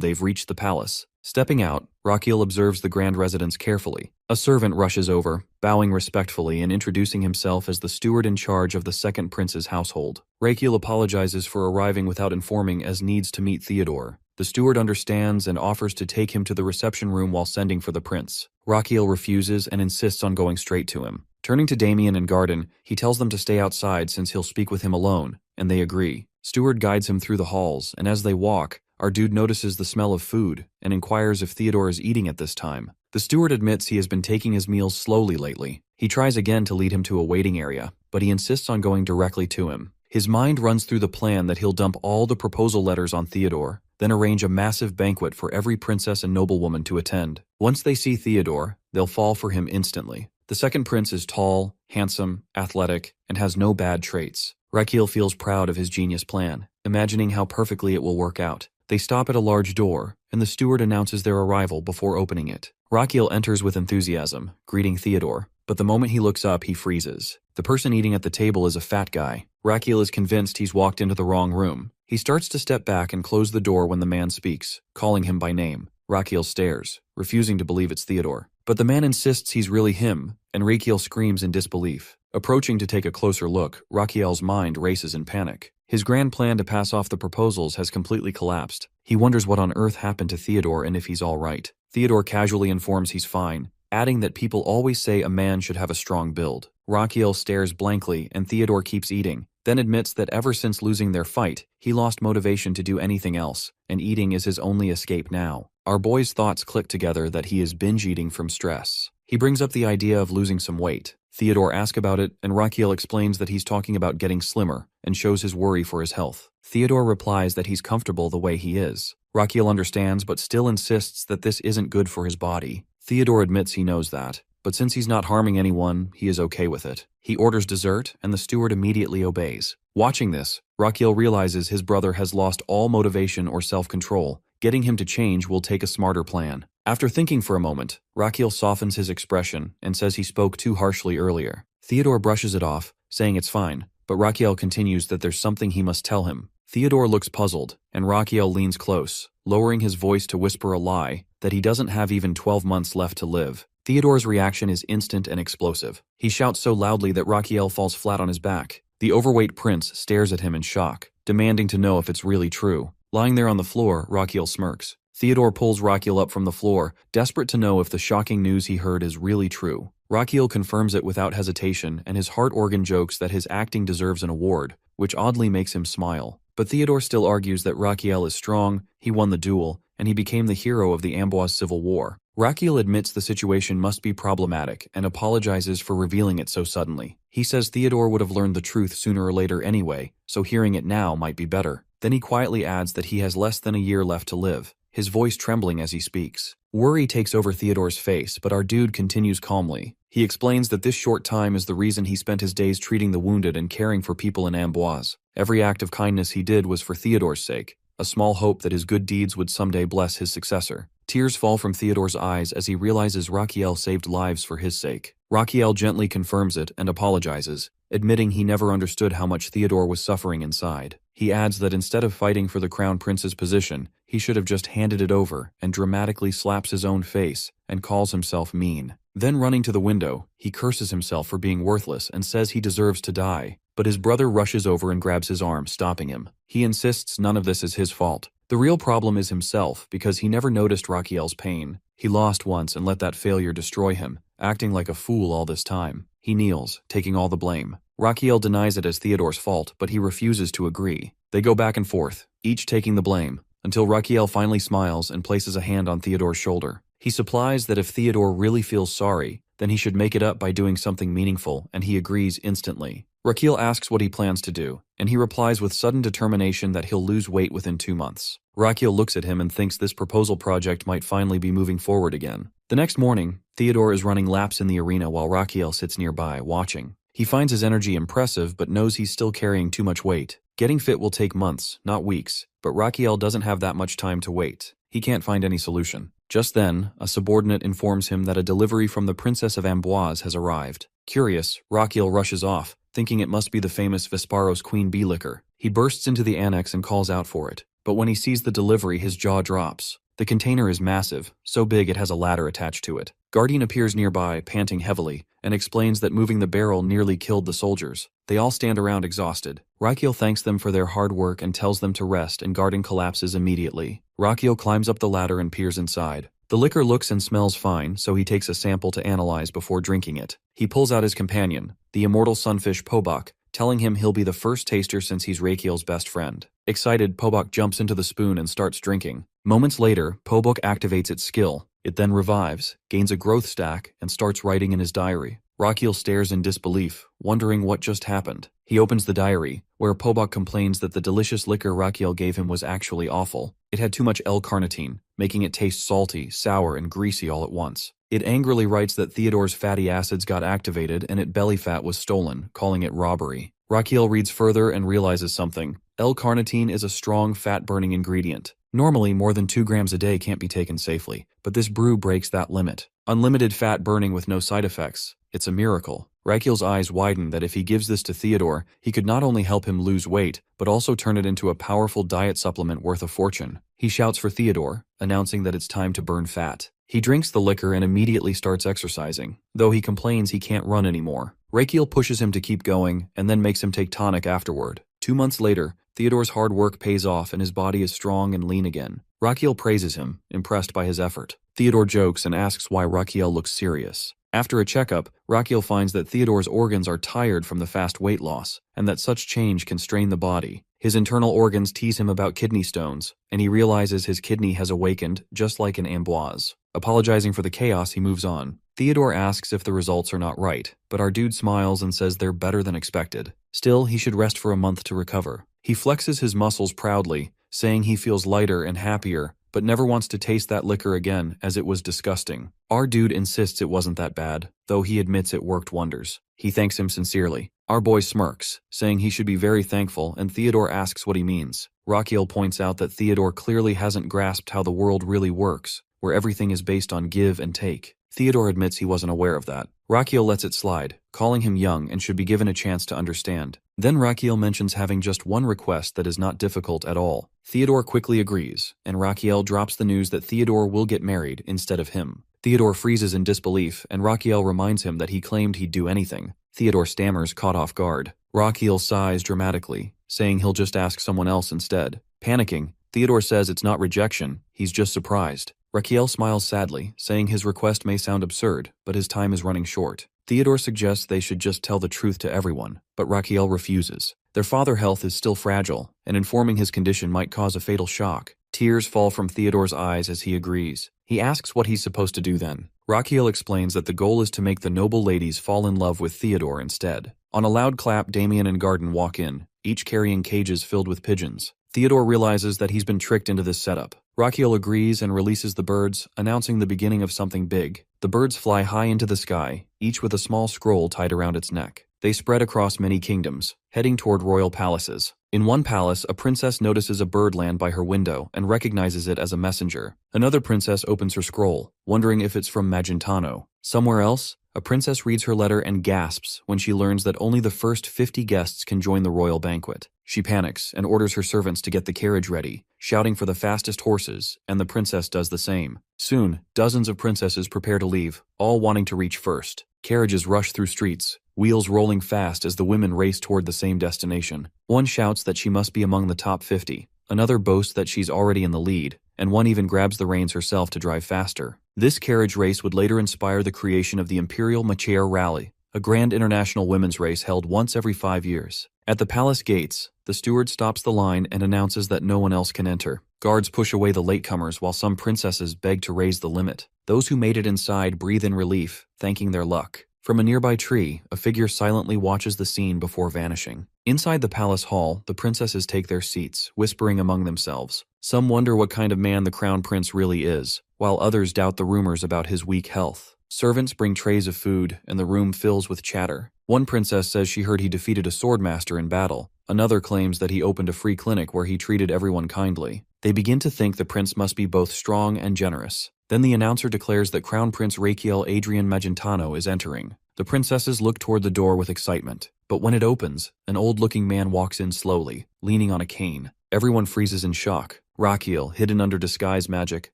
Speaker 1: they've reached the palace. Stepping out, Raquiel observes the grand residence carefully. A servant rushes over, bowing respectfully and introducing himself as the steward in charge of the second prince's household. Raquiel apologizes for arriving without informing as needs to meet Theodore. The steward understands and offers to take him to the reception room while sending for the prince. Raquiel refuses and insists on going straight to him. Turning to Damien and Garden, he tells them to stay outside since he'll speak with him alone, and they agree. Steward guides him through the halls, and as they walk, our dude notices the smell of food and inquires if Theodore is eating at this time. The steward admits he has been taking his meals slowly lately. He tries again to lead him to a waiting area, but he insists on going directly to him. His mind runs through the plan that he'll dump all the proposal letters on Theodore, then arrange a massive banquet for every princess and noblewoman to attend. Once they see Theodore, they'll fall for him instantly. The second prince is tall, handsome, athletic, and has no bad traits. Rakiel feels proud of his genius plan, imagining how perfectly it will work out. They stop at a large door, and the steward announces their arrival before opening it. Rakiel enters with enthusiasm, greeting Theodore, but the moment he looks up, he freezes. The person eating at the table is a fat guy. Rakiel is convinced he's walked into the wrong room. He starts to step back and close the door when the man speaks, calling him by name. Rakiel stares, refusing to believe it's Theodore. But the man insists he's really him, and Rakiel screams in disbelief. Approaching to take a closer look, Rakiel's mind races in panic. His grand plan to pass off the proposals has completely collapsed. He wonders what on earth happened to Theodore and if he's all right. Theodore casually informs he's fine, adding that people always say a man should have a strong build. Rakiel stares blankly and Theodore keeps eating, then admits that ever since losing their fight, he lost motivation to do anything else, and eating is his only escape now. Our boy's thoughts click together that he is binge eating from stress. He brings up the idea of losing some weight. Theodore asks about it, and Rakiel explains that he's talking about getting slimmer and shows his worry for his health. Theodore replies that he's comfortable the way he is. Rakiel understands but still insists that this isn't good for his body. Theodore admits he knows that, but since he's not harming anyone, he is okay with it. He orders dessert, and the steward immediately obeys. Watching this, Rakiel realizes his brother has lost all motivation or self-control. Getting him to change will take a smarter plan. After thinking for a moment, Rakiel softens his expression and says he spoke too harshly earlier. Theodore brushes it off, saying it's fine, but Rakiel continues that there's something he must tell him. Theodore looks puzzled, and Rakiel leans close, lowering his voice to whisper a lie that he doesn't have even 12 months left to live. Theodore's reaction is instant and explosive. He shouts so loudly that Rakiel falls flat on his back. The overweight prince stares at him in shock, demanding to know if it's really true. Lying there on the floor, Rakiel smirks. Theodore pulls Rakiel up from the floor, desperate to know if the shocking news he heard is really true. Rakiel confirms it without hesitation, and his heart organ jokes that his acting deserves an award, which oddly makes him smile. But Theodore still argues that Rakiel is strong, he won the duel, and he became the hero of the Amboise Civil War. Rakiel admits the situation must be problematic and apologizes for revealing it so suddenly. He says Theodore would have learned the truth sooner or later anyway, so hearing it now might be better. Then he quietly adds that he has less than a year left to live, his voice trembling as he speaks. Worry takes over Theodore's face, but our dude continues calmly. He explains that this short time is the reason he spent his days treating the wounded and caring for people in Amboise. Every act of kindness he did was for Theodore's sake, a small hope that his good deeds would someday bless his successor. Tears fall from Theodore's eyes as he realizes Rakiel saved lives for his sake. Rakiel gently confirms it and apologizes, admitting he never understood how much Theodore was suffering inside. He adds that instead of fighting for the crown prince's position, he should have just handed it over, and dramatically slaps his own face and calls himself mean. Then running to the window, he curses himself for being worthless and says he deserves to die. But his brother rushes over and grabs his arm, stopping him. He insists none of this is his fault. The real problem is himself, because he never noticed Rakiel's pain. He lost once and let that failure destroy him, acting like a fool all this time. He kneels, taking all the blame. Rakiel denies it as Theodore's fault, but he refuses to agree. They go back and forth, each taking the blame, until Rakiel finally smiles and places a hand on Theodore's shoulder. He supplies that if Theodore really feels sorry, then he should make it up by doing something meaningful, and he agrees instantly. Rakiel asks what he plans to do, and he replies with sudden determination that he'll lose weight within 2 months. Rakiel looks at him and thinks this proposal project might finally be moving forward again. The next morning, Theodore is running laps in the arena while Rakiel sits nearby, watching. He finds his energy impressive but knows he's still carrying too much weight. Getting fit will take months, not weeks, but Rakiel doesn't have that much time to wait. He can't find any solution. Just then, a subordinate informs him that a delivery from the Princess of Amboise has arrived. Curious, Rakiel rushes off, thinking it must be the famous Vesparos Queen Bee liquor. He bursts into the annex and calls out for it. But when he sees the delivery, his jaw drops. The container is massive, so big it has a ladder attached to it. Guardian appears nearby, panting heavily, and explains that moving the barrel nearly killed the soldiers. They all stand around exhausted. Rakiel thanks them for their hard work and tells them to rest, and Guardian collapses immediately. Rakiel climbs up the ladder and peers inside. The liquor looks and smells fine, so he takes a sample to analyze before drinking it. He pulls out his companion, the immortal sunfish Pobok, telling him he'll be the first taster since he's Rakiel's best friend. Excited, Pobok jumps into the spoon and starts drinking. Moments later, Pobok activates its skill. It then revives, gains a growth stack, and starts writing in his diary. Rakiel stares in disbelief, wondering what just happened. He opens the diary, where Pobok complains that the delicious liquor Rakiel gave him was actually awful. It had too much L-carnitine, making it taste salty, sour, and greasy all at once. It angrily writes that Theodore's fatty acids got activated and its belly fat was stolen, calling it robbery. Rakiel reads further and realizes something. L-carnitine is a strong fat-burning ingredient. Normally, more than 2 grams a day can't be taken safely, but this brew breaks that limit. Unlimited fat burning with no side effects. It's a miracle. Rakiel's eyes widen that if he gives this to Theodore, he could not only help him lose weight, but also turn it into a powerful diet supplement worth a fortune. He shouts for Theodore, announcing that it's time to burn fat. He drinks the liquor and immediately starts exercising, though he complains he can't run anymore. Rakiel pushes him to keep going and then makes him take tonic afterward. 2 months later, Theodore's hard work pays off and his body is strong and lean again. Rakiel praises him, impressed by his effort. Theodore jokes and asks why Rakiel looks serious. After a checkup, Rakiel finds that Theodore's organs are tired from the fast weight loss, and that such change can strain the body. His internal organs tease him about kidney stones, and he realizes his kidney has awakened, just like an Amboise. Apologizing for the chaos, he moves on. Theodore asks if the results are not right, but our dude smiles and says they're better than expected. Still, he should rest for a month to recover. He flexes his muscles proudly, saying he feels lighter and happier, but never wants to taste that liquor again as it was disgusting. Our dude insists it wasn't that bad, though he admits it worked wonders. He thanks him sincerely. Our boy smirks, saying he should be very thankful, and Theodore asks what he means. Rakiel points out that Theodore clearly hasn't grasped how the world really works, where everything is based on give and take. Theodore admits he wasn't aware of that. Rakiel lets it slide, calling him young and should be given a chance to understand. Then Rakiel mentions having just one request that is not difficult at all. Theodore quickly agrees, and Rakiel drops the news that Theodore will get married instead of him. Theodore freezes in disbelief, and Rakiel reminds him that he claimed he'd do anything. Theodore stammers, caught off guard. Rakiel sighs dramatically, saying he'll just ask someone else instead. Panicking, Theodore says it's not rejection, he's just surprised. Rakiel smiles sadly, saying his request may sound absurd, but his time is running short. Theodore suggests they should just tell the truth to everyone, but Rakiel refuses. Their father's health is still fragile, and informing his condition might cause a fatal shock. Tears fall from Theodore's eyes as he agrees. He asks what he's supposed to do then. Rakiel explains that the goal is to make the noble ladies fall in love with Theodore instead. On a loud clap, Damien and Garden walk in, each carrying cages filled with pigeons. Theodore realizes that he's been tricked into this setup. Rakiel agrees and releases the birds, announcing the beginning of something big. The birds fly high into the sky, each with a small scroll tied around its neck. They spread across many kingdoms, heading toward royal palaces. In one palace, a princess notices a bird land by her window and recognizes it as a messenger. Another princess opens her scroll, wondering if it's from Magentano. Somewhere else, a princess reads her letter and gasps when she learns that only the first 50 guests can join the royal banquet. She panics and orders her servants to get the carriage ready, shouting for the fastest horses, and the princess does the same. Soon, dozens of princesses prepare to leave, all wanting to reach first. Carriages rush through streets, wheels rolling fast as the women race toward the same destination. One shouts that she must be among the top 50. Another boasts that she's already in the lead, and one even grabs the reins herself to drive faster. This carriage race would later inspire the creation of the Imperial Machair Rally, a grand international women's race held once every 5 years. At the palace gates, the steward stops the line and announces that no one else can enter. Guards push away the latecomers while some princesses beg to raise the limit. Those who made it inside breathe in relief, thanking their luck. From a nearby tree, a figure silently watches the scene before vanishing. Inside the palace hall, the princesses take their seats, whispering among themselves. Some wonder what kind of man the crown prince really is, while others doubt the rumors about his weak health. Servants bring trays of food, and the room fills with chatter. One princess says she heard he defeated a swordmaster in battle. Another claims that he opened a free clinic where he treated everyone kindly. They begin to think the prince must be both strong and generous. Then the announcer declares that Crown Prince Rakiel Adrian Magentano is entering. The princesses look toward the door with excitement, but when it opens, an old-looking man walks in slowly, leaning on a cane. Everyone freezes in shock. Rakiel, hidden under disguise magic,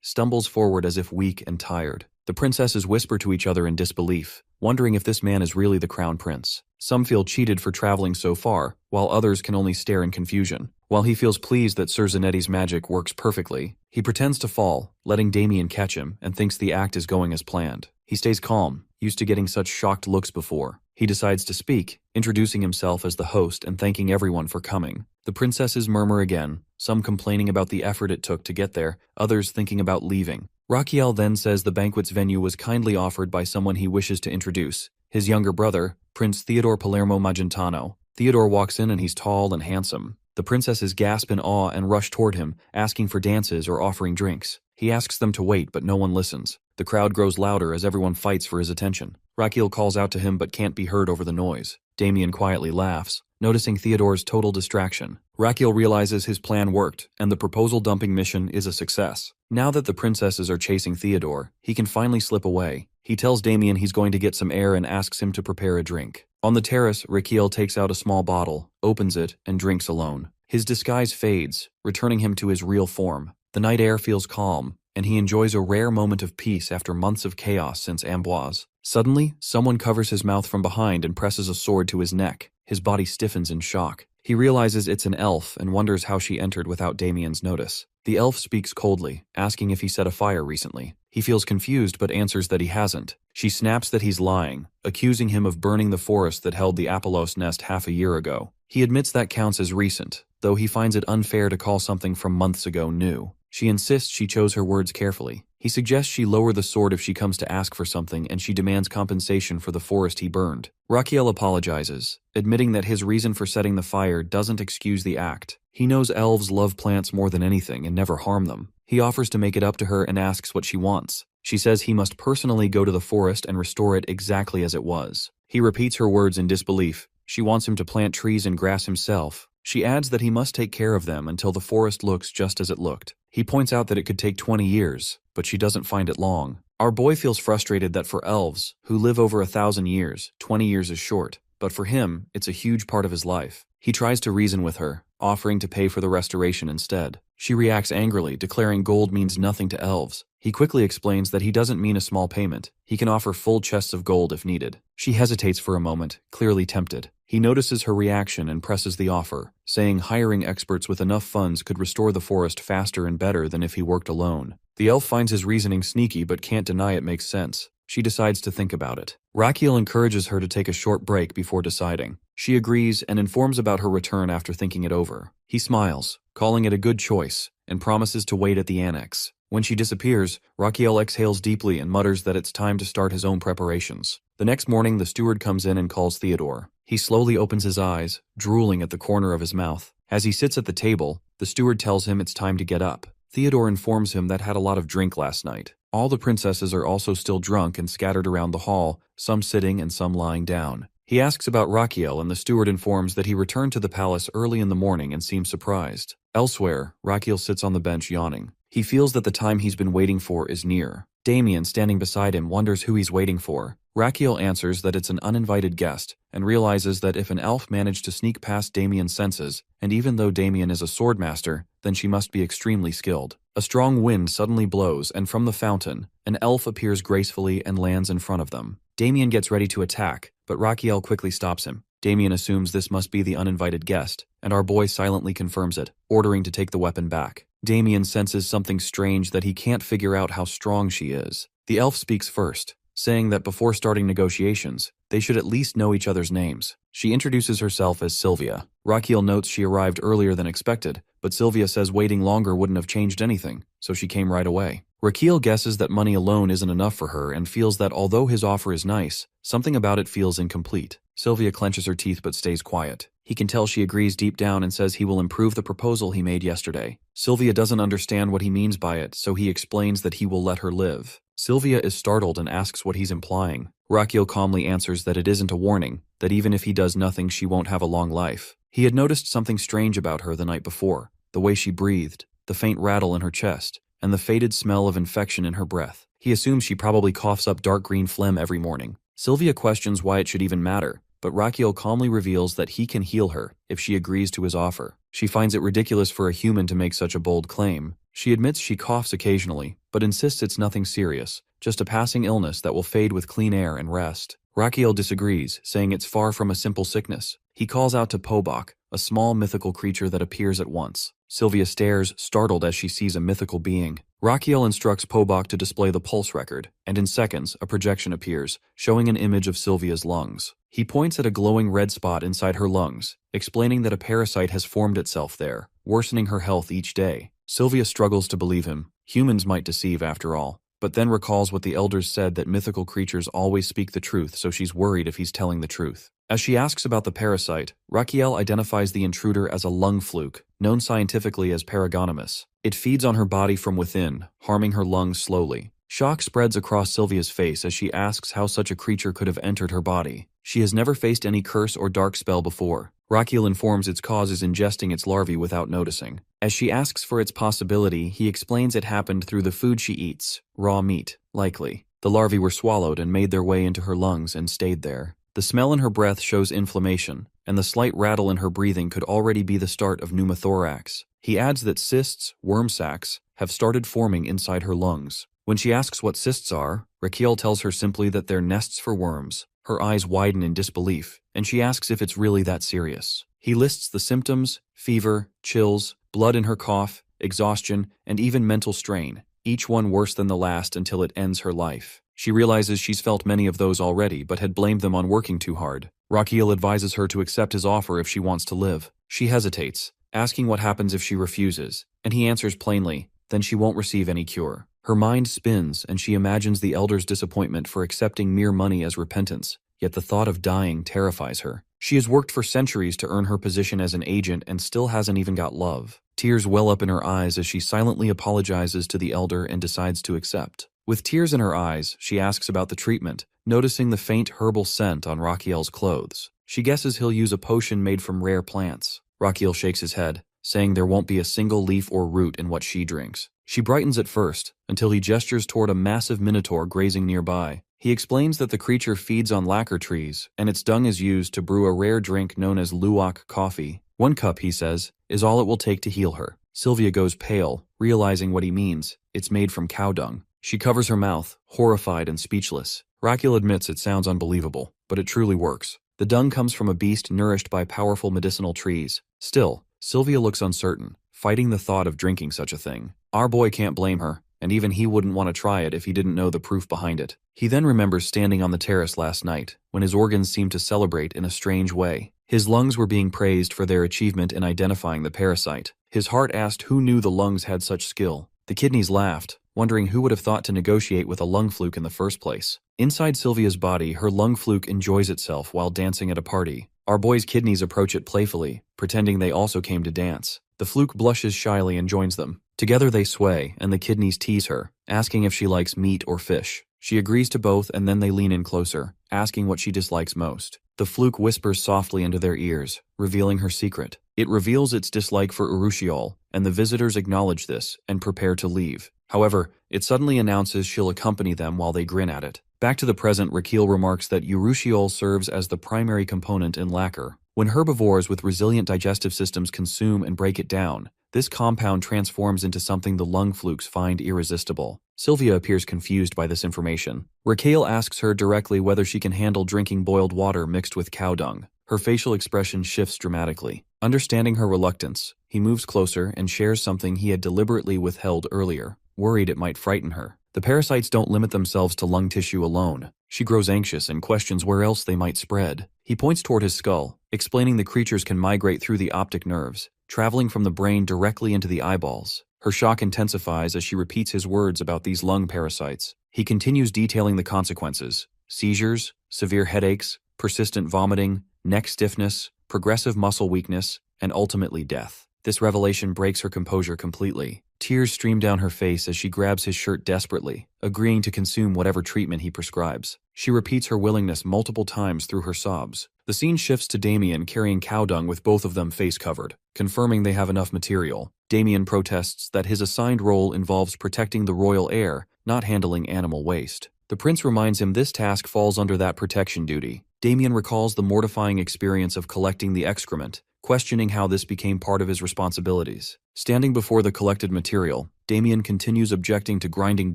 Speaker 1: stumbles forward as if weak and tired. The princesses whisper to each other in disbelief, wondering if this man is really the crown prince. Some feel cheated for traveling so far, while others can only stare in confusion. While he feels pleased that Sir Zanetti's magic works perfectly, he pretends to fall, letting Damien catch him, and thinks the act is going as planned. He stays calm, used to getting such shocked looks before. He decides to speak, introducing himself as the host and thanking everyone for coming. The princesses murmur again, some complaining about the effort it took to get there, others thinking about leaving. Rakiel then says the banquet's venue was kindly offered by someone he wishes to introduce, his younger brother, Prince Theodore Palermo Magentano. Theodore walks in and he's tall and handsome. The princesses gasp in awe and rush toward him, asking for dances or offering drinks. He asks them to wait, but no one listens. The crowd grows louder as everyone fights for his attention. Raquel calls out to him but can't be heard over the noise. Damien quietly laughs, noticing Theodore's total distraction. Raquel realizes his plan worked, and the proposal dumping mission is a success. Now that the princesses are chasing Theodore, he can finally slip away. He tells Damien he's going to get some air and asks him to prepare a drink. On the terrace, Raquel takes out a small bottle, opens it, and drinks alone. His disguise fades, returning him to his real form. The night air feels calm, and he enjoys a rare moment of peace after months of chaos since Amboise. Suddenly, someone covers his mouth from behind and presses a sword to his neck. His body stiffens in shock. He realizes it's an elf and wonders how she entered without Damien's notice. The elf speaks coldly, asking if he set a fire recently. He feels confused but answers that he hasn't. She snaps that he's lying, accusing him of burning the forest that held the Apollos nest half a year ago. He admits that counts as recent, though he finds it unfair to call something from months ago new. She insists she chose her words carefully. He suggests she lower the sword if she comes to ask for something, and she demands compensation for the forest he burned. Raquel apologizes, admitting that his reason for setting the fire doesn't excuse the act. He knows elves love plants more than anything and never harm them. He offers to make it up to her and asks what she wants. She says he must personally go to the forest and restore it exactly as it was. He repeats her words in disbelief. She wants him to plant trees and grass himself. She adds that he must take care of them until the forest looks just as it looked. He points out that it could take 20 years, but she doesn't find it long. Our boy feels frustrated that for elves, who live over 1,000 years, 20 years is short, but for him, it's a huge part of his life. He tries to reason with her, offering to pay for the restoration instead. She reacts angrily, declaring gold means nothing to elves. He quickly explains that he doesn't mean a small payment. He can offer full chests of gold if needed. She hesitates for a moment, clearly tempted. He notices her reaction and presses the offer, saying hiring experts with enough funds could restore the forest faster and better than if he worked alone. The elf finds his reasoning sneaky but can't deny it makes sense. She decides to think about it. Raquel encourages her to take a short break before deciding. She agrees and informs about her return after thinking it over. He smiles, calling it a good choice, and promises to wait at the annex. When she disappears, Raquel exhales deeply and mutters that it's time to start his own preparations. The next morning, the steward comes in and calls Theodore. He slowly opens his eyes, drooling at the corner of his mouth. As he sits at the table, the steward tells him it's time to get up. Theodore informs him that had a lot of drink last night. All the princesses are also still drunk and scattered around the hall, some sitting and some lying down. He asks about Raquel, and the steward informs that he returned to the palace early in the morning and seems surprised. Elsewhere, Raquel sits on the bench yawning. He feels that the time he's been waiting for is near. Damien, standing beside him, wonders who he's waiting for. Raquel answers that it's an uninvited guest, and realizes that if an elf managed to sneak past Damien's senses, and even though Damien is a swordmaster, then she must be extremely skilled. A strong wind suddenly blows, and from the fountain, an elf appears gracefully and lands in front of them. Damien gets ready to attack, but Raquel quickly stops him. Damien assumes this must be the uninvited guest, and our boy silently confirms it, ordering to take the weapon back. Damien senses something strange that he can't figure out how strong she is. The elf speaks first, saying that before starting negotiations, they should at least know each other's names. She introduces herself as Sylvia. Raquel notes she arrived earlier than expected, but Sylvia says waiting longer wouldn't have changed anything, so she came right away. Raquel guesses that money alone isn't enough for her and feels that although his offer is nice, something about it feels incomplete. Sylvia clenches her teeth but stays quiet. He can tell she agrees deep down and says he will improve the proposal he made yesterday. Sylvia doesn't understand what he means by it, so he explains that he will let her live. Sylvia is startled and asks what he's implying. Raquel calmly answers that it isn't a warning, that even if he does nothing she won't have a long life. He had noticed something strange about her the night before, the way she breathed, the faint rattle in her chest, and the faded smell of infection in her breath. He assumes she probably coughs up dark green phlegm every morning. Sylvia questions why it should even matter, but Raquel calmly reveals that he can heal her if she agrees to his offer. She finds it ridiculous for a human to make such a bold claim. She admits she coughs occasionally, but insists it's nothing serious, just a passing illness that will fade with clean air and rest. Raquel disagrees, saying it's far from a simple sickness. He calls out to Pobok, a small mythical creature that appears at once. Sylvia stares, startled as she sees a mythical being. Raquel instructs Pobok to display the pulse record, and in seconds, a projection appears, showing an image of Sylvia's lungs. He points at a glowing red spot inside her lungs, explaining that a parasite has formed itself there, worsening her health each day. Sylvia struggles to believe him. Humans might deceive after all. but then recalls what the elders said that mythical creatures always speak the truth, so she's worried if he's telling the truth. As she asks about the parasite, Raquel identifies the intruder as a lung fluke, known scientifically as Paragonomus. It feeds on her body from within, harming her lungs slowly. Shock spreads across Sylvia's face as she asks how such a creature could have entered her body. She has never faced any curse or dark spell before. Raquel informs its cause is ingesting its larvae without noticing. As she asks for its possibility, he explains it happened through the food she eats, raw meat, likely. The larvae were swallowed and made their way into her lungs and stayed there. The smell in her breath shows inflammation, and the slight rattle in her breathing could already be the start of pneumothorax. He adds that cysts, worm sacs, have started forming inside her lungs. When she asks what cysts are, Raquel tells her simply that they're nests for worms. Her eyes widen in disbelief, and she asks if it's really that serious. He lists the symptoms: fever, chills, blood in her cough, exhaustion, and even mental strain, each one worse than the last until it ends her life. She realizes she's felt many of those already but had blamed them on working too hard. Raquel advises her to accept his offer if she wants to live. She hesitates, asking what happens if she refuses, and he answers plainly, then she won't receive any cure. Her mind spins, and she imagines the elders' disappointment for accepting mere money as repentance, yet the thought of dying terrifies her. She has worked for centuries to earn her position as an agent and still hasn't even got love. Tears well up in her eyes as she silently apologizes to the elder and decides to accept. With tears in her eyes, she asks about the treatment, noticing the faint herbal scent on Raquel's clothes. She guesses he'll use a potion made from rare plants. Raquel shakes his head, saying there won't be a single leaf or root in what she drinks. She brightens at first, until he gestures toward a massive minotaur grazing nearby. He explains that the creature feeds on lacquer trees, and its dung is used to brew a rare drink known as luwak coffee. 1 cup, he says, is all it will take to heal her. Sylvia goes pale, realizing what he means. It's made from cow dung. She covers her mouth, horrified and speechless. Raquel admits it sounds unbelievable, but it truly works. The dung comes from a beast nourished by powerful medicinal trees. Still, Sylvia looks uncertain, fighting the thought of drinking such a thing. Our boy can't blame her, and even he wouldn't want to try it if he didn't know the proof behind it. He then remembers standing on the terrace last night, when his organs seemed to celebrate in a strange way. His lungs were being praised for their achievement in identifying the parasite. His heart asked who knew the lungs had such skill. The kidneys laughed, wondering who would have thought to negotiate with a lung fluke in the first place. Inside Sylvia's body, her lung fluke enjoys itself while dancing at a party. Our boy's kidneys approach it playfully, pretending they also came to dance. The fluke blushes shyly and joins them. Together they sway, and the kidneys tease her, asking if she likes meat or fish. She agrees to both, and then they lean in closer, asking what she dislikes most. The fluke whispers softly into their ears, revealing her secret. It reveals its dislike for Urushiol, and the visitors acknowledge this and prepare to leave. However, it suddenly announces she'll accompany them while they grin at it. Back to the present, Raquel remarks that Urushiol serves as the primary component in lacquer. When herbivores with resilient digestive systems consume and break it down, this compound transforms into something the lung flukes find irresistible. Sylvia appears confused by this information. Raquel asks her directly whether she can handle drinking boiled water mixed with cow dung. Her facial expression shifts dramatically. Understanding her reluctance, he moves closer and shares something he had deliberately withheld earlier, worried it might frighten her. The parasites don't limit themselves to lung tissue alone. She grows anxious and questions where else they might spread. He points toward his skull, explaining the creatures can migrate through the optic nerves, traveling from the brain directly into the eyeballs. Her shock intensifies as she repeats his words about these lung parasites. He continues detailing the consequences: seizures, severe headaches, persistent vomiting, neck stiffness, progressive muscle weakness, and ultimately death. This revelation breaks her composure completely. Tears stream down her face as she grabs his shirt desperately, agreeing to consume whatever treatment he prescribes. She repeats her willingness multiple times through her sobs. The scene shifts to Damien carrying cow dung with both of them face covered, confirming they have enough material. Damien protests that his assigned role involves protecting the royal heir, not handling animal waste. The prince reminds him this task falls under that protection duty. Damien recalls the mortifying experience of collecting the excrement, questioning how this became part of his responsibilities. Standing before the collected material, Damien continues objecting to grinding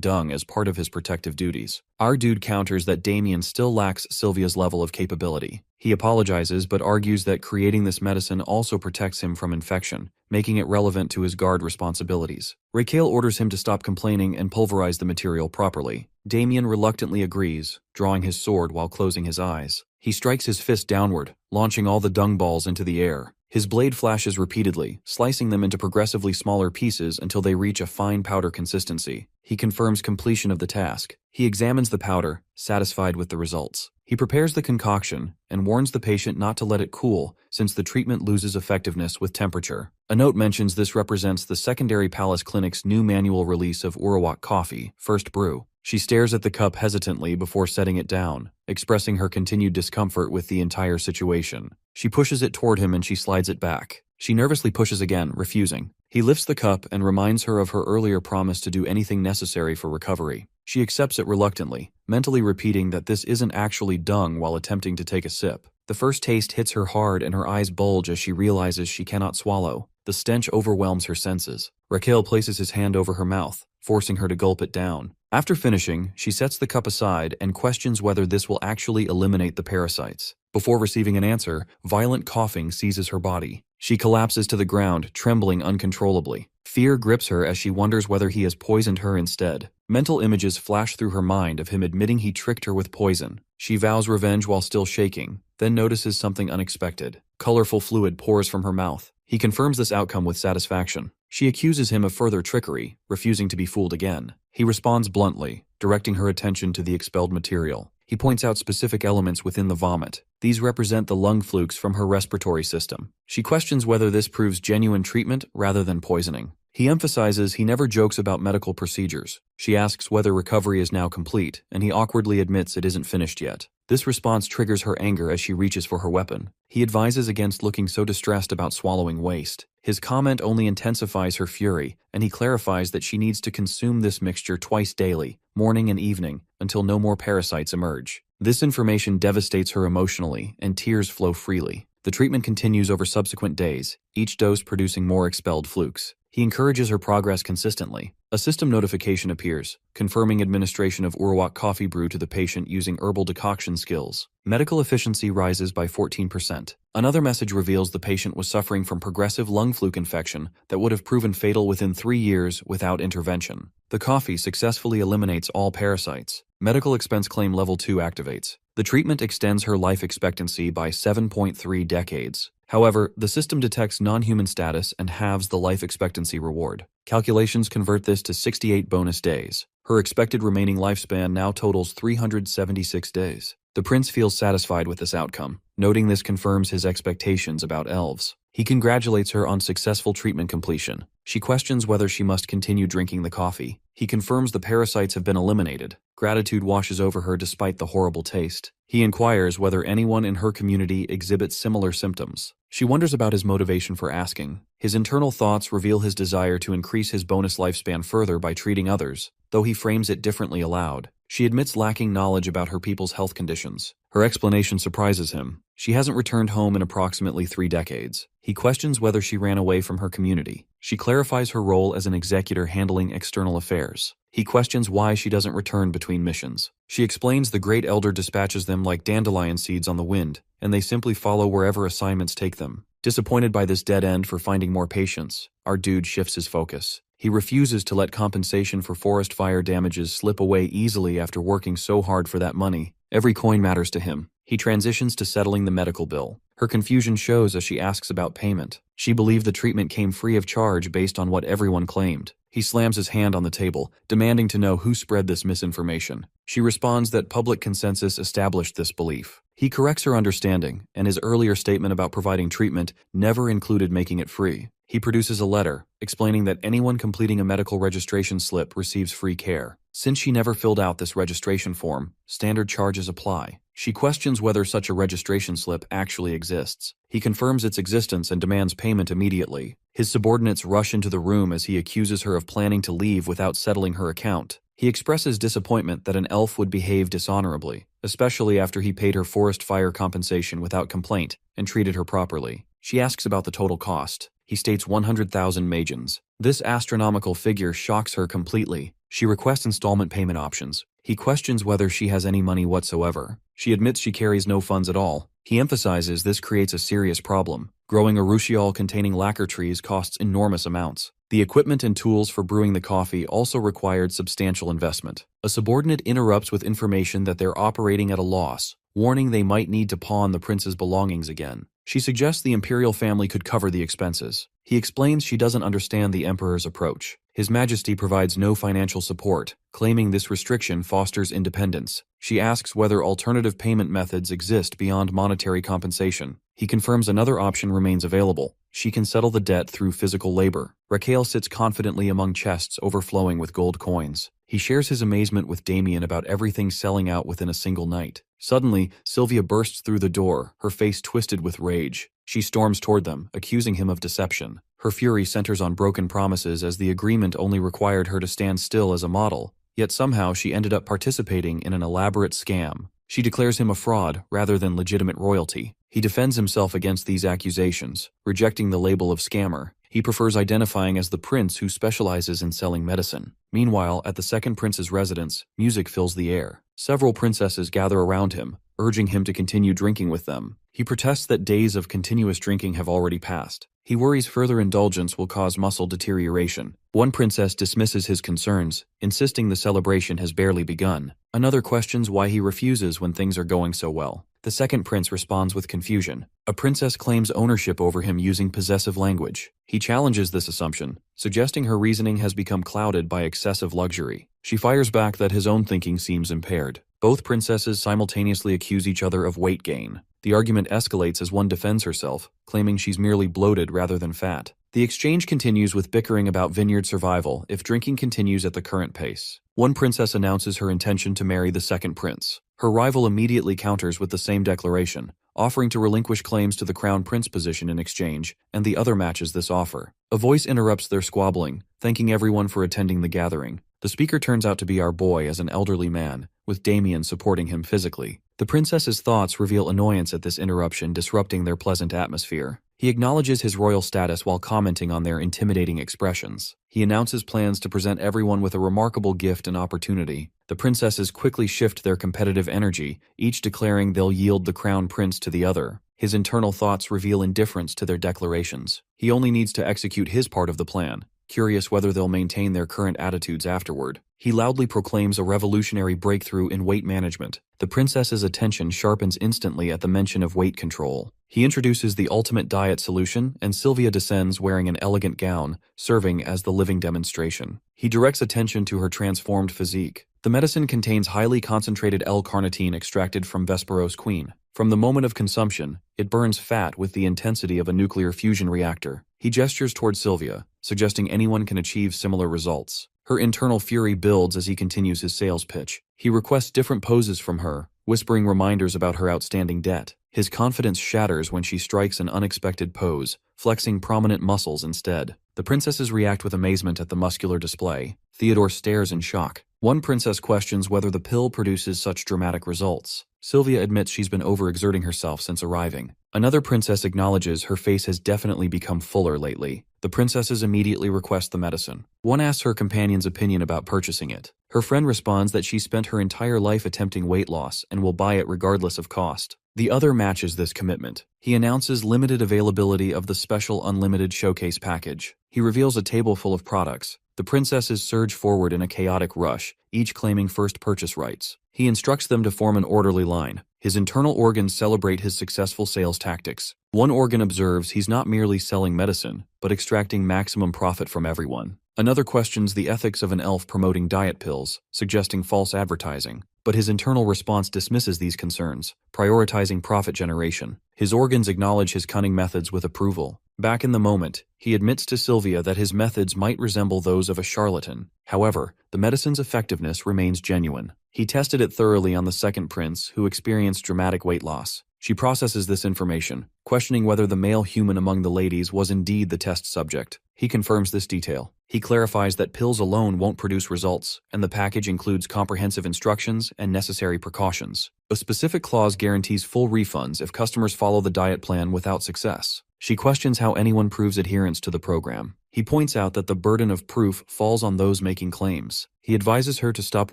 Speaker 1: dung as part of his protective duties. Our dude counters that Damien still lacks Sylvia's level of capability. He apologizes but argues that creating this medicine also protects him from infection, making it relevant to his guard responsibilities. Raquel orders him to stop complaining and pulverize the material properly. Damien reluctantly agrees, drawing his sword while closing his eyes. He strikes his fist downward, launching all the dung balls into the air. His blade flashes repeatedly, slicing them into progressively smaller pieces until they reach a fine powder consistency. He confirms completion of the task. He examines the powder, satisfied with the results. He prepares the concoction and warns the patient not to let it cool, since the treatment loses effectiveness with temperature. A note mentions this represents the Secondary Palace Clinic's new manual release of Urawak coffee, first brew. She stares at the cup hesitantly before setting it down, expressing her continued discomfort with the entire situation. She pushes it toward him and she slides it back. She nervously pushes again, refusing. He lifts the cup and reminds her of her earlier promise to do anything necessary for recovery. She accepts it reluctantly, mentally repeating that this isn't actually dung while attempting to take a sip. The first taste hits her hard and her eyes bulge as she realizes she cannot swallow. The stench overwhelms her senses. Raquel places his hand over her mouth, forcing her to gulp it down. After finishing, she sets the cup aside and questions whether this will actually eliminate the parasites. Before receiving an answer, violent coughing seizes her body. She collapses to the ground, trembling uncontrollably. Fear grips her as she wonders whether he has poisoned her instead. Mental images flash through her mind of him admitting he tricked her with poison. She vows revenge while still shaking, then notices something unexpected. Colorful fluid pours from her mouth. He confirms this outcome with satisfaction. She accuses him of further trickery, refusing to be fooled again. He responds bluntly, directing her attention to the expelled material. He points out specific elements within the vomit. These represent the lung flukes from her respiratory system. She questions whether this proves genuine treatment rather than poisoning. He emphasizes he never jokes about medical procedures. She asks whether recovery is now complete, and he awkwardly admits it isn't finished yet. This response triggers her anger as she reaches for her weapon. He advises against looking so distressed about swallowing waste. His comment only intensifies her fury, and he clarifies that she needs to consume this mixture twice daily, morning and evening, until no more parasites emerge. This information devastates her emotionally, and tears flow freely. The treatment continues over subsequent days, each dose producing more expelled flukes. He encourages her progress consistently. A system notification appears, confirming administration of Urawak coffee brew to the patient using herbal decoction skills. Medical efficiency rises by 14%. Another message reveals the patient was suffering from progressive lung fluke infection that would have proven fatal within 3 years without intervention. The coffee successfully eliminates all parasites. Medical expense claim level 2 activates. The treatment extends her life expectancy by 7.3 decades. However, the system detects non-human status and halves the life expectancy reward. Calculations convert this to 68 bonus days. Her expected remaining lifespan now totals 376 days. The prince feels satisfied with this outcome, noting this confirms his expectations about elves. He congratulates her on successful treatment completion. She questions whether she must continue drinking the coffee. He confirms the parasites have been eliminated. Gratitude washes over her despite the horrible taste. He inquires whether anyone in her community exhibits similar symptoms. She wonders about his motivation for asking. His internal thoughts reveal his desire to increase his bonus lifespan further by treating others, though he frames it differently aloud. She admits lacking knowledge about her people's health conditions. Her explanation surprises him. She hasn't returned home in approximately 3 decades. He questions whether she ran away from her community. She clarifies her role as an executor handling external affairs. He questions why she doesn't return between missions. She explains the Great Elder dispatches them like dandelion seeds on the wind, and they simply follow wherever assignments take them. Disappointed by this dead end for finding more patients, our dude shifts his focus. He refuses to let compensation for forest fire damages slip away easily after working so hard for that money. Every coin matters to him. He transitions to settling the medical bill. Her confusion shows as she asks about payment. She believed the treatment came free of charge based on what everyone claimed. He slams his hand on the table, demanding to know who spread this misinformation. She responds that public consensus established this belief. He corrects her understanding, and his earlier statement about providing treatment never included making it free. He produces a letter, explaining that anyone completing a medical registration slip receives free care. Since she never filled out this registration form, standard charges apply. She questions whether such a registration slip actually exists. He confirms its existence and demands payment immediately. His subordinates rush into the room as he accuses her of planning to leave without settling her account. He expresses disappointment that an elf would behave dishonorably, especially after he paid her forest fire compensation without complaint and treated her properly. She asks about the total cost. He states 100,000 magens. This astronomical figure shocks her completely. She requests installment payment options. He questions whether she has any money whatsoever. She admits she carries no funds at all. He emphasizes this creates a serious problem. Growing a Rushiol containing lacquer trees costs enormous amounts. The equipment and tools for brewing the coffee also required substantial investment. A subordinate interrupts with information that they're operating at a loss, warning they might need to pawn the prince's belongings again. She suggests the imperial family could cover the expenses. He explains she doesn't understand the emperor's approach. His Majesty provides no financial support, claiming this restriction fosters independence. She asks whether alternative payment methods exist beyond monetary compensation. He confirms another option remains available. She can settle the debt through physical labor. Raquel sits confidently among chests overflowing with gold coins. He shares his amazement with Damien about everything selling out within a single night. Suddenly, Sylvia bursts through the door, her face twisted with rage. She storms toward them, accusing him of deception. Her fury centers on broken promises as the agreement only required her to stand still as a model, yet somehow she ended up participating in an elaborate scam. She declares him a fraud rather than legitimate royalty. He defends himself against these accusations, rejecting the label of scammer. He prefers identifying as the prince who specializes in selling medicine. Meanwhile, at the second prince's residence, music fills the air. Several princesses gather around him, urging him to continue drinking with them. He protests that days of continuous drinking have already passed. He worries further indulgence will cause muscle deterioration. One princess dismisses his concerns, insisting the celebration has barely begun. Another questions why he refuses when things are going so well. The second prince responds with confusion. A princess claims ownership over him using possessive language. He challenges this assumption, suggesting her reasoning has become clouded by excessive luxury. She fires back that his own thinking seems impaired. Both princesses simultaneously accuse each other of weight gain. The argument escalates as one defends herself, claiming she's merely bloated rather than fat. The exchange continues with bickering about vineyard survival if drinking continues at the current pace. One princess announces her intention to marry the second prince. Her rival immediately counters with the same declaration, offering to relinquish claims to the crown prince position in exchange, and the other matches this offer. A voice interrupts their squabbling, thanking everyone for attending the gathering. The speaker turns out to be our boy as an elderly man, with Damien supporting him physically. The princess's thoughts reveal annoyance at this interruption disrupting their pleasant atmosphere. He acknowledges his royal status while commenting on their intimidating expressions. He announces plans to present everyone with a remarkable gift and opportunity. The princesses quickly shift their competitive energy, each declaring they'll yield the crown prince to the other. His internal thoughts reveal indifference to their declarations. He only needs to execute his part of the plan, curious whether they'll maintain their current attitudes afterward. He loudly proclaims a revolutionary breakthrough in weight management. The princess's attention sharpens instantly at the mention of weight control. He introduces the ultimate diet solution, and Sylvia descends wearing an elegant gown, serving as the living demonstration. He directs attention to her transformed physique. The medicine contains highly concentrated L-carnitine extracted from Vesperos queen. From the moment of consumption, it burns fat with the intensity of a nuclear fusion reactor. He gestures toward Sylvia, suggesting anyone can achieve similar results. Her internal fury builds as he continues his sales pitch. He requests different poses from her, whispering reminders about her outstanding debt. His confidence shatters when she strikes an unexpected pose, flexing prominent muscles instead. The princesses react with amazement at the muscular display. Theodore stares in shock. One princess questions whether the pill produces such dramatic results. Sylvia admits she's been overexerting herself since arriving. Another princess acknowledges her face has definitely become fuller lately. The princesses immediately request the medicine. One asks her companion's opinion about purchasing it. Her friend responds that she spent her entire life attempting weight loss and will buy it regardless of cost. The other matches this commitment. He announces limited availability of the special unlimited showcase package. He reveals a table full of products. The princesses surge forward in a chaotic rush, each claiming first purchase rights. He instructs them to form an orderly line. His internal organs celebrate his successful sales tactics. One organ observes he's not merely selling medicine, but extracting maximum profit from everyone. Another questions the ethics of an elf promoting diet pills, suggesting false advertising. But his internal response dismisses these concerns, prioritizing profit generation. His organs acknowledge his cunning methods with approval. Back in the moment, he admits to Sylvia that his methods might resemble those of a charlatan. However, the medicine's effectiveness remains genuine. He tested it thoroughly on the second prince, who experienced dramatic weight loss. She processes this information, questioning whether the male human among the ladies was indeed the test subject. He confirms this detail. He clarifies that pills alone won't produce results, and the package includes comprehensive instructions and necessary precautions. A specific clause guarantees full refunds if customers follow the diet plan without success. She questions how anyone proves adherence to the program. He points out that the burden of proof falls on those making claims. He advises her to stop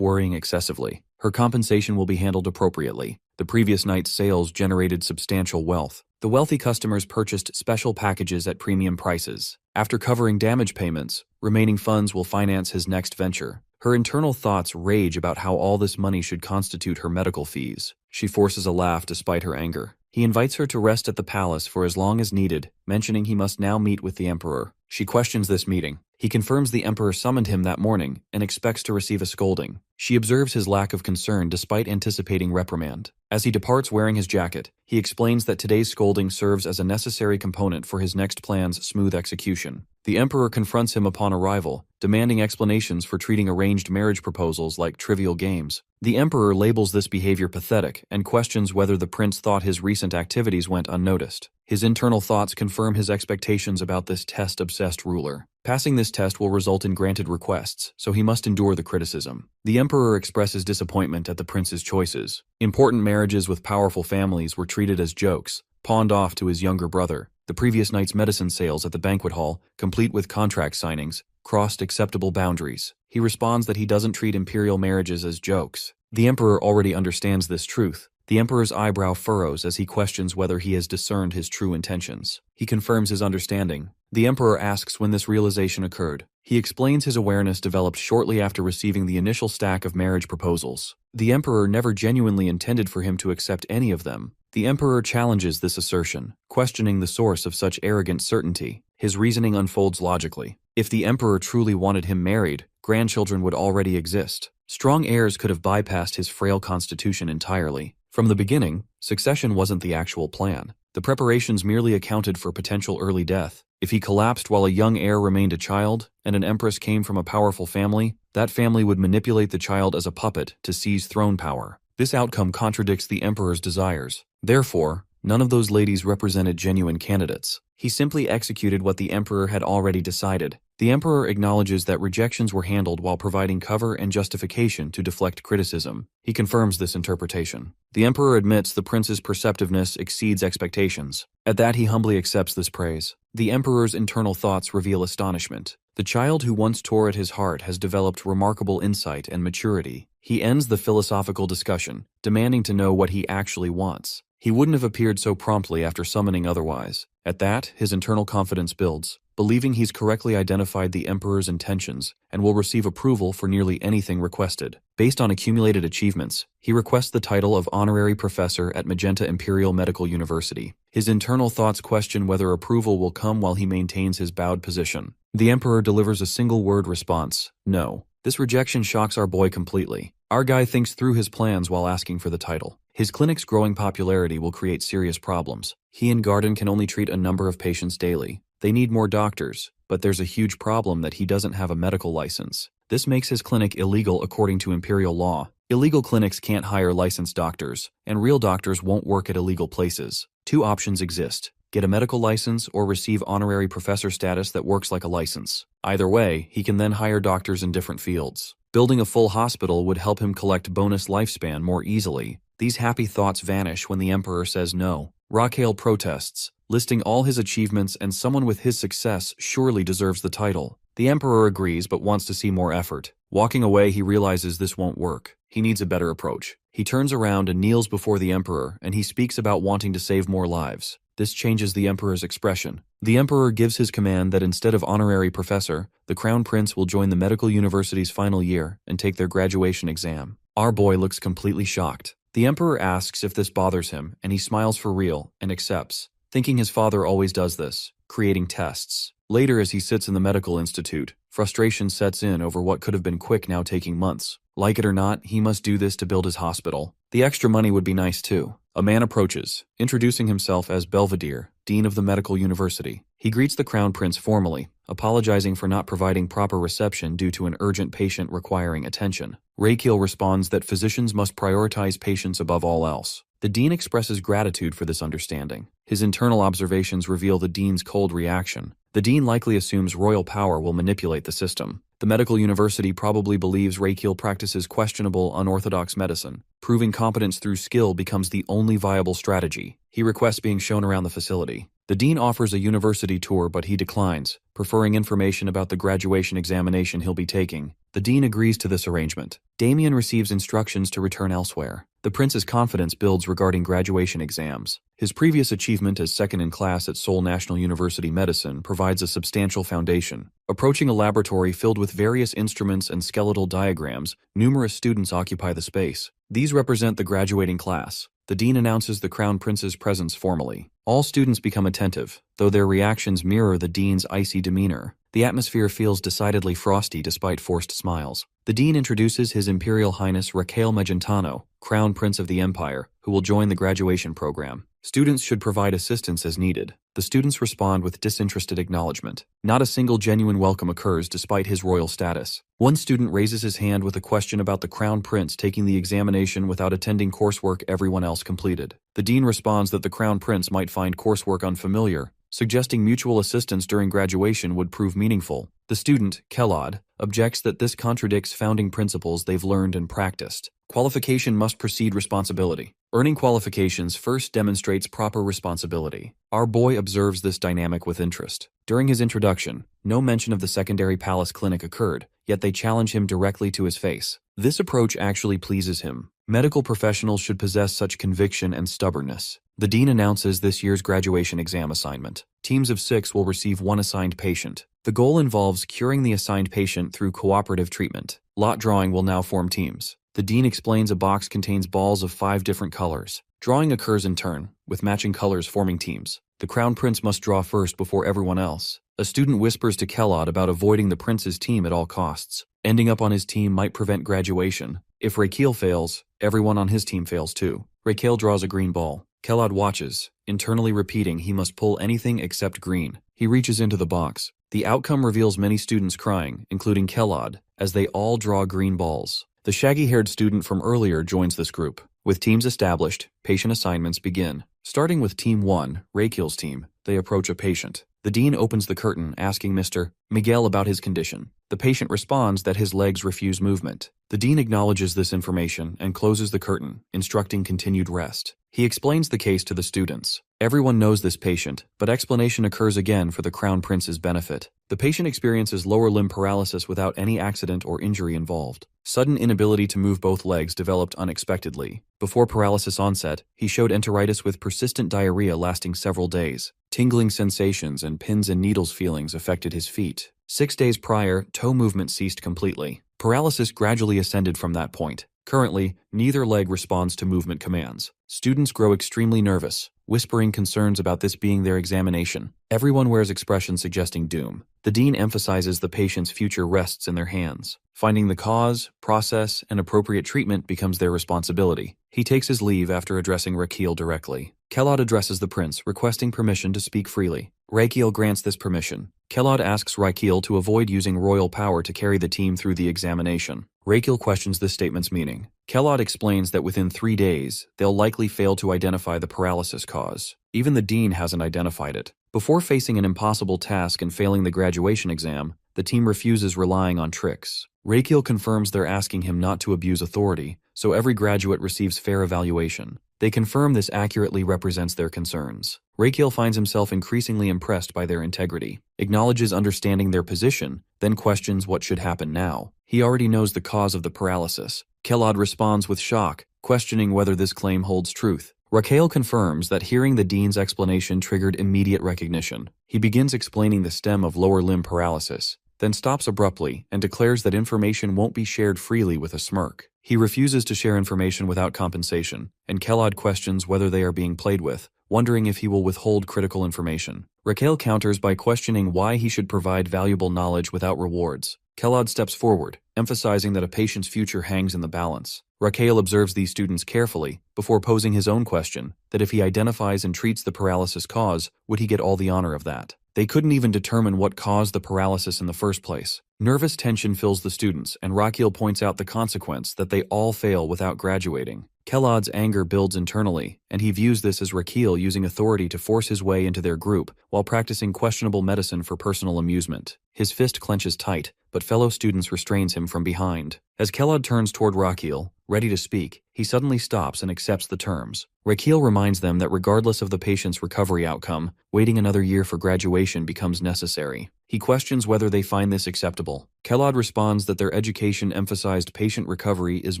Speaker 1: worrying excessively. Her compensation will be handled appropriately. The previous night's sales generated substantial wealth. The wealthy customers purchased special packages at premium prices. After covering damage payments, remaining funds will finance his next venture. Her internal thoughts rage about how all this money should constitute her medical fees. She forces a laugh despite her anger. He invites her to rest at the palace for as long as needed, mentioning he must now meet with the emperor. She questions this meeting. He confirms the emperor summoned him that morning and expects to receive a scolding. She observes his lack of concern despite anticipating reprimand. As he departs wearing his jacket, he explains that today's scolding serves as a necessary component for his next plan's smooth execution. The emperor confronts him upon arrival, demanding explanations for treating arranged marriage proposals like trivial games. The emperor labels this behavior pathetic and questions whether the prince thought his recent activities went unnoticed. His internal thoughts confirm his expectations about this test-obsessed ruler. Passing this test will result in granted requests, so he must endure the criticism. The emperor expresses disappointment at the prince's choices. Important marriages with powerful families were treated as jokes, pawned off to his younger brother. The previous night's medicine sales at the banquet hall, complete with contract signings, crossed acceptable boundaries. He responds that he doesn't treat imperial marriages as jokes. The emperor already understands this truth. The emperor's eyebrow furrows as he questions whether he has discerned his true intentions. He confirms his understanding. The emperor asks when this realization occurred. He explains his awareness developed shortly after receiving the initial stack of marriage proposals. The emperor never genuinely intended for him to accept any of them. The emperor challenges this assertion, questioning the source of such arrogant certainty. His reasoning unfolds logically. If the emperor truly wanted him married, grandchildren would already exist. Strong heirs could have bypassed his frail constitution entirely. From the beginning, succession wasn't the actual plan. The preparations merely accounted for potential early death. If he collapsed while a young heir remained a child, and an empress came from a powerful family, that family would manipulate the child as a puppet to seize throne power. This outcome contradicts the emperor's desires. Therefore, none of those ladies represented genuine candidates. He simply executed what the emperor had already decided. The emperor acknowledges that rejections were handled while providing cover and justification to deflect criticism. He confirms this interpretation. The emperor admits the prince's perceptiveness exceeds expectations. At that, he humbly accepts this praise. The emperor's internal thoughts reveal astonishment. The child who once tore at his heart has developed remarkable insight and maturity. He ends the philosophical discussion, demanding to know what he actually wants. He wouldn't have appeared so promptly after summoning otherwise. At that, his internal confidence builds, believing he's correctly identified the emperor's intentions and will receive approval for nearly anything requested. Based on accumulated achievements, he requests the title of honorary professor at Magenta Imperial Medical University. His internal thoughts question whether approval will come while he maintains his bowed position. The emperor delivers a single-word response, no. This rejection shocks our boy completely. Our guy thinks through his plans while asking for the title. His clinic's growing popularity will create serious problems. He and Garden can only treat a number of patients daily. They need more doctors, but there's a huge problem that he doesn't have a medical license. This makes his clinic illegal according to imperial law. Illegal clinics can't hire licensed doctors, and real doctors won't work at illegal places. Two options exist: get a medical license or receive honorary professor status that works like a license. Either way, he can then hire doctors in different fields. Building a full hospital would help him collect bonus lifespan more easily. These happy thoughts vanish when the emperor says no. Raquel protests, listing all his achievements, and someone with his success surely deserves the title. The emperor agrees but wants to see more effort. Walking away, he realizes this won't work. He needs a better approach. He turns around and kneels before the emperor, and he speaks about wanting to save more lives. This changes the emperor's expression. The emperor gives his command that instead of honorary professor, the crown prince will join the medical university's final year and take their graduation exam. Our boy looks completely shocked. The emperor asks if this bothers him, and he smiles for real and accepts, thinking his father always does this, creating tests. Later, as he sits in the medical institute, frustration sets in over what could have been quick now taking months. Like it or not, he must do this to build his hospital. The extra money would be nice too. A man approaches, introducing himself as Belvedere, dean of the medical university. He greets the crown prince formally, apologizing for not providing proper reception due to an urgent patient requiring attention. Raquel responds that physicians must prioritize patients above all else. The dean expresses gratitude for this understanding. His internal observations reveal the dean's cold reaction. The dean likely assumes royal power will manipulate the system. The medical university probably believes Raquel practices questionable, unorthodox medicine. Proving competence through skill becomes the only viable strategy. He requests being shown around the facility. The dean offers a university tour, but he declines, preferring information about the graduation examination he'll be taking. The dean agrees to this arrangement. Damien receives instructions to return elsewhere. The prince's confidence builds regarding graduation exams. His previous achievement as second in class at Seoul National University Medicine provides a substantial foundation. Approaching a laboratory filled with various instruments and skeletal diagrams, numerous students occupy the space. These represent the graduating class. The dean announces the crown prince's presence formally. All students become attentive, though their reactions mirror the dean's icy demeanor. The atmosphere feels decidedly frosty despite forced smiles. The dean introduces His Imperial Highness Raquel Megentano, Crown Prince of the Empire, who will join the graduation program. Students should provide assistance as needed. The students respond with disinterested acknowledgement. Not a single genuine welcome occurs despite his royal status. One student raises his hand with a question about the Crown Prince taking the examination without attending coursework everyone else completed. The dean responds that the Crown Prince might find coursework unfamiliar, suggesting mutual assistance during graduation would prove meaningful. The student, Kellod, objects that this contradicts founding principles they've learned and practiced. Qualification must precede responsibility. Earning qualifications first demonstrates proper responsibility. Our boy observes this dynamic with interest. During his introduction, no mention of the secondary palace clinic occurred, yet they challenge him directly to his face. This approach actually pleases him. Medical professionals should possess such conviction and stubbornness. The dean announces this year's graduation exam assignment. Teams of 6 will receive one assigned patient. The goal involves curing the assigned patient through cooperative treatment. Lot drawing will now form teams. The dean explains a box contains balls of 5 different colors. Drawing occurs in turn, with matching colors forming teams. The Crown Prince must draw first before everyone else. A student whispers to Kellod about avoiding the prince's team at all costs. Ending up on his team might prevent graduation. If Raquel fails, everyone on his team fails too. Raquel draws a green ball. Kellod watches, internally repeating he must pull anything except green. He reaches into the box. The outcome reveals many students crying, including Kellod, as they all draw green balls. The shaggy-haired student from earlier joins this group. With teams established, patient assignments begin. Starting with Team 1, Raquel's team, they approach a patient. The dean opens the curtain, asking Mr. Miguel about his condition. The patient responds that his legs refuse movement. The dean acknowledges this information and closes the curtain, instructing continued rest. He explains the case to the students. Everyone knows this patient, but explanation occurs again for the Crown Prince's benefit. The patient experiences lower limb paralysis without any accident or injury involved. Sudden inability to move both legs developed unexpectedly. Before paralysis onset, he showed enteritis with persistent diarrhea lasting several days. Tingling sensations and pins and needles feelings affected his feet. 6 days prior, toe movement ceased completely. Paralysis gradually ascended from that point. Currently, neither leg responds to movement commands. Students grow extremely nervous, whispering concerns about this being their examination. Everyone wears expressions suggesting doom. The dean emphasizes the patient's future rests in their hands. Finding the cause, process, and appropriate treatment becomes their responsibility. He takes his leave after addressing Raquel directly. Kellod addresses the prince, requesting permission to speak freely. Raquel grants this permission. Kellod asks Raquel to avoid using royal power to carry the team through the examination. Raquel questions this statement's meaning. Kellod explains that within 3 days, they'll likely fail to identify the paralysis cause. Even the dean hasn't identified it. Before facing an impossible task and failing the graduation exam, the team refuses relying on tricks. Raquel confirms they're asking him not to abuse authority, so every graduate receives fair evaluation. They confirm this accurately represents their concerns. Raquel finds himself increasingly impressed by their integrity, acknowledges understanding their position, then questions what should happen now. He already knows the cause of the paralysis. Kellod responds with shock, questioning whether this claim holds truth. Raquel confirms that hearing the dean's explanation triggered immediate recognition. He begins explaining the stem of lower limb paralysis, then stops abruptly and declares that information won't be shared freely with a smirk. He refuses to share information without compensation, and Kellod questions whether they are being played with, wondering if he will withhold critical information. Raquel counters by questioning why he should provide valuable knowledge without rewards. Kellod steps forward, emphasizing that a patient's future hangs in the balance. Raquel observes these students carefully before posing his own question, that if he identifies and treats the paralysis cause, would he get all the honor of that? They couldn't even determine what caused the paralysis in the first place. Nervous tension fills the students, and Raquel points out the consequence that they all fail without graduating. Kellod's anger builds internally, and he views this as Raquel using authority to force his way into their group while practicing questionable medicine for personal amusement. His fist clenches tight, but fellow students restrains him from behind. As Kellod turns toward Raquel, ready to speak, he suddenly stops and accepts the terms. Raquel reminds them that regardless of the patient's recovery outcome, waiting another year for graduation becomes necessary. He questions whether they find this acceptable. Kellod responds that their education emphasized patient recovery is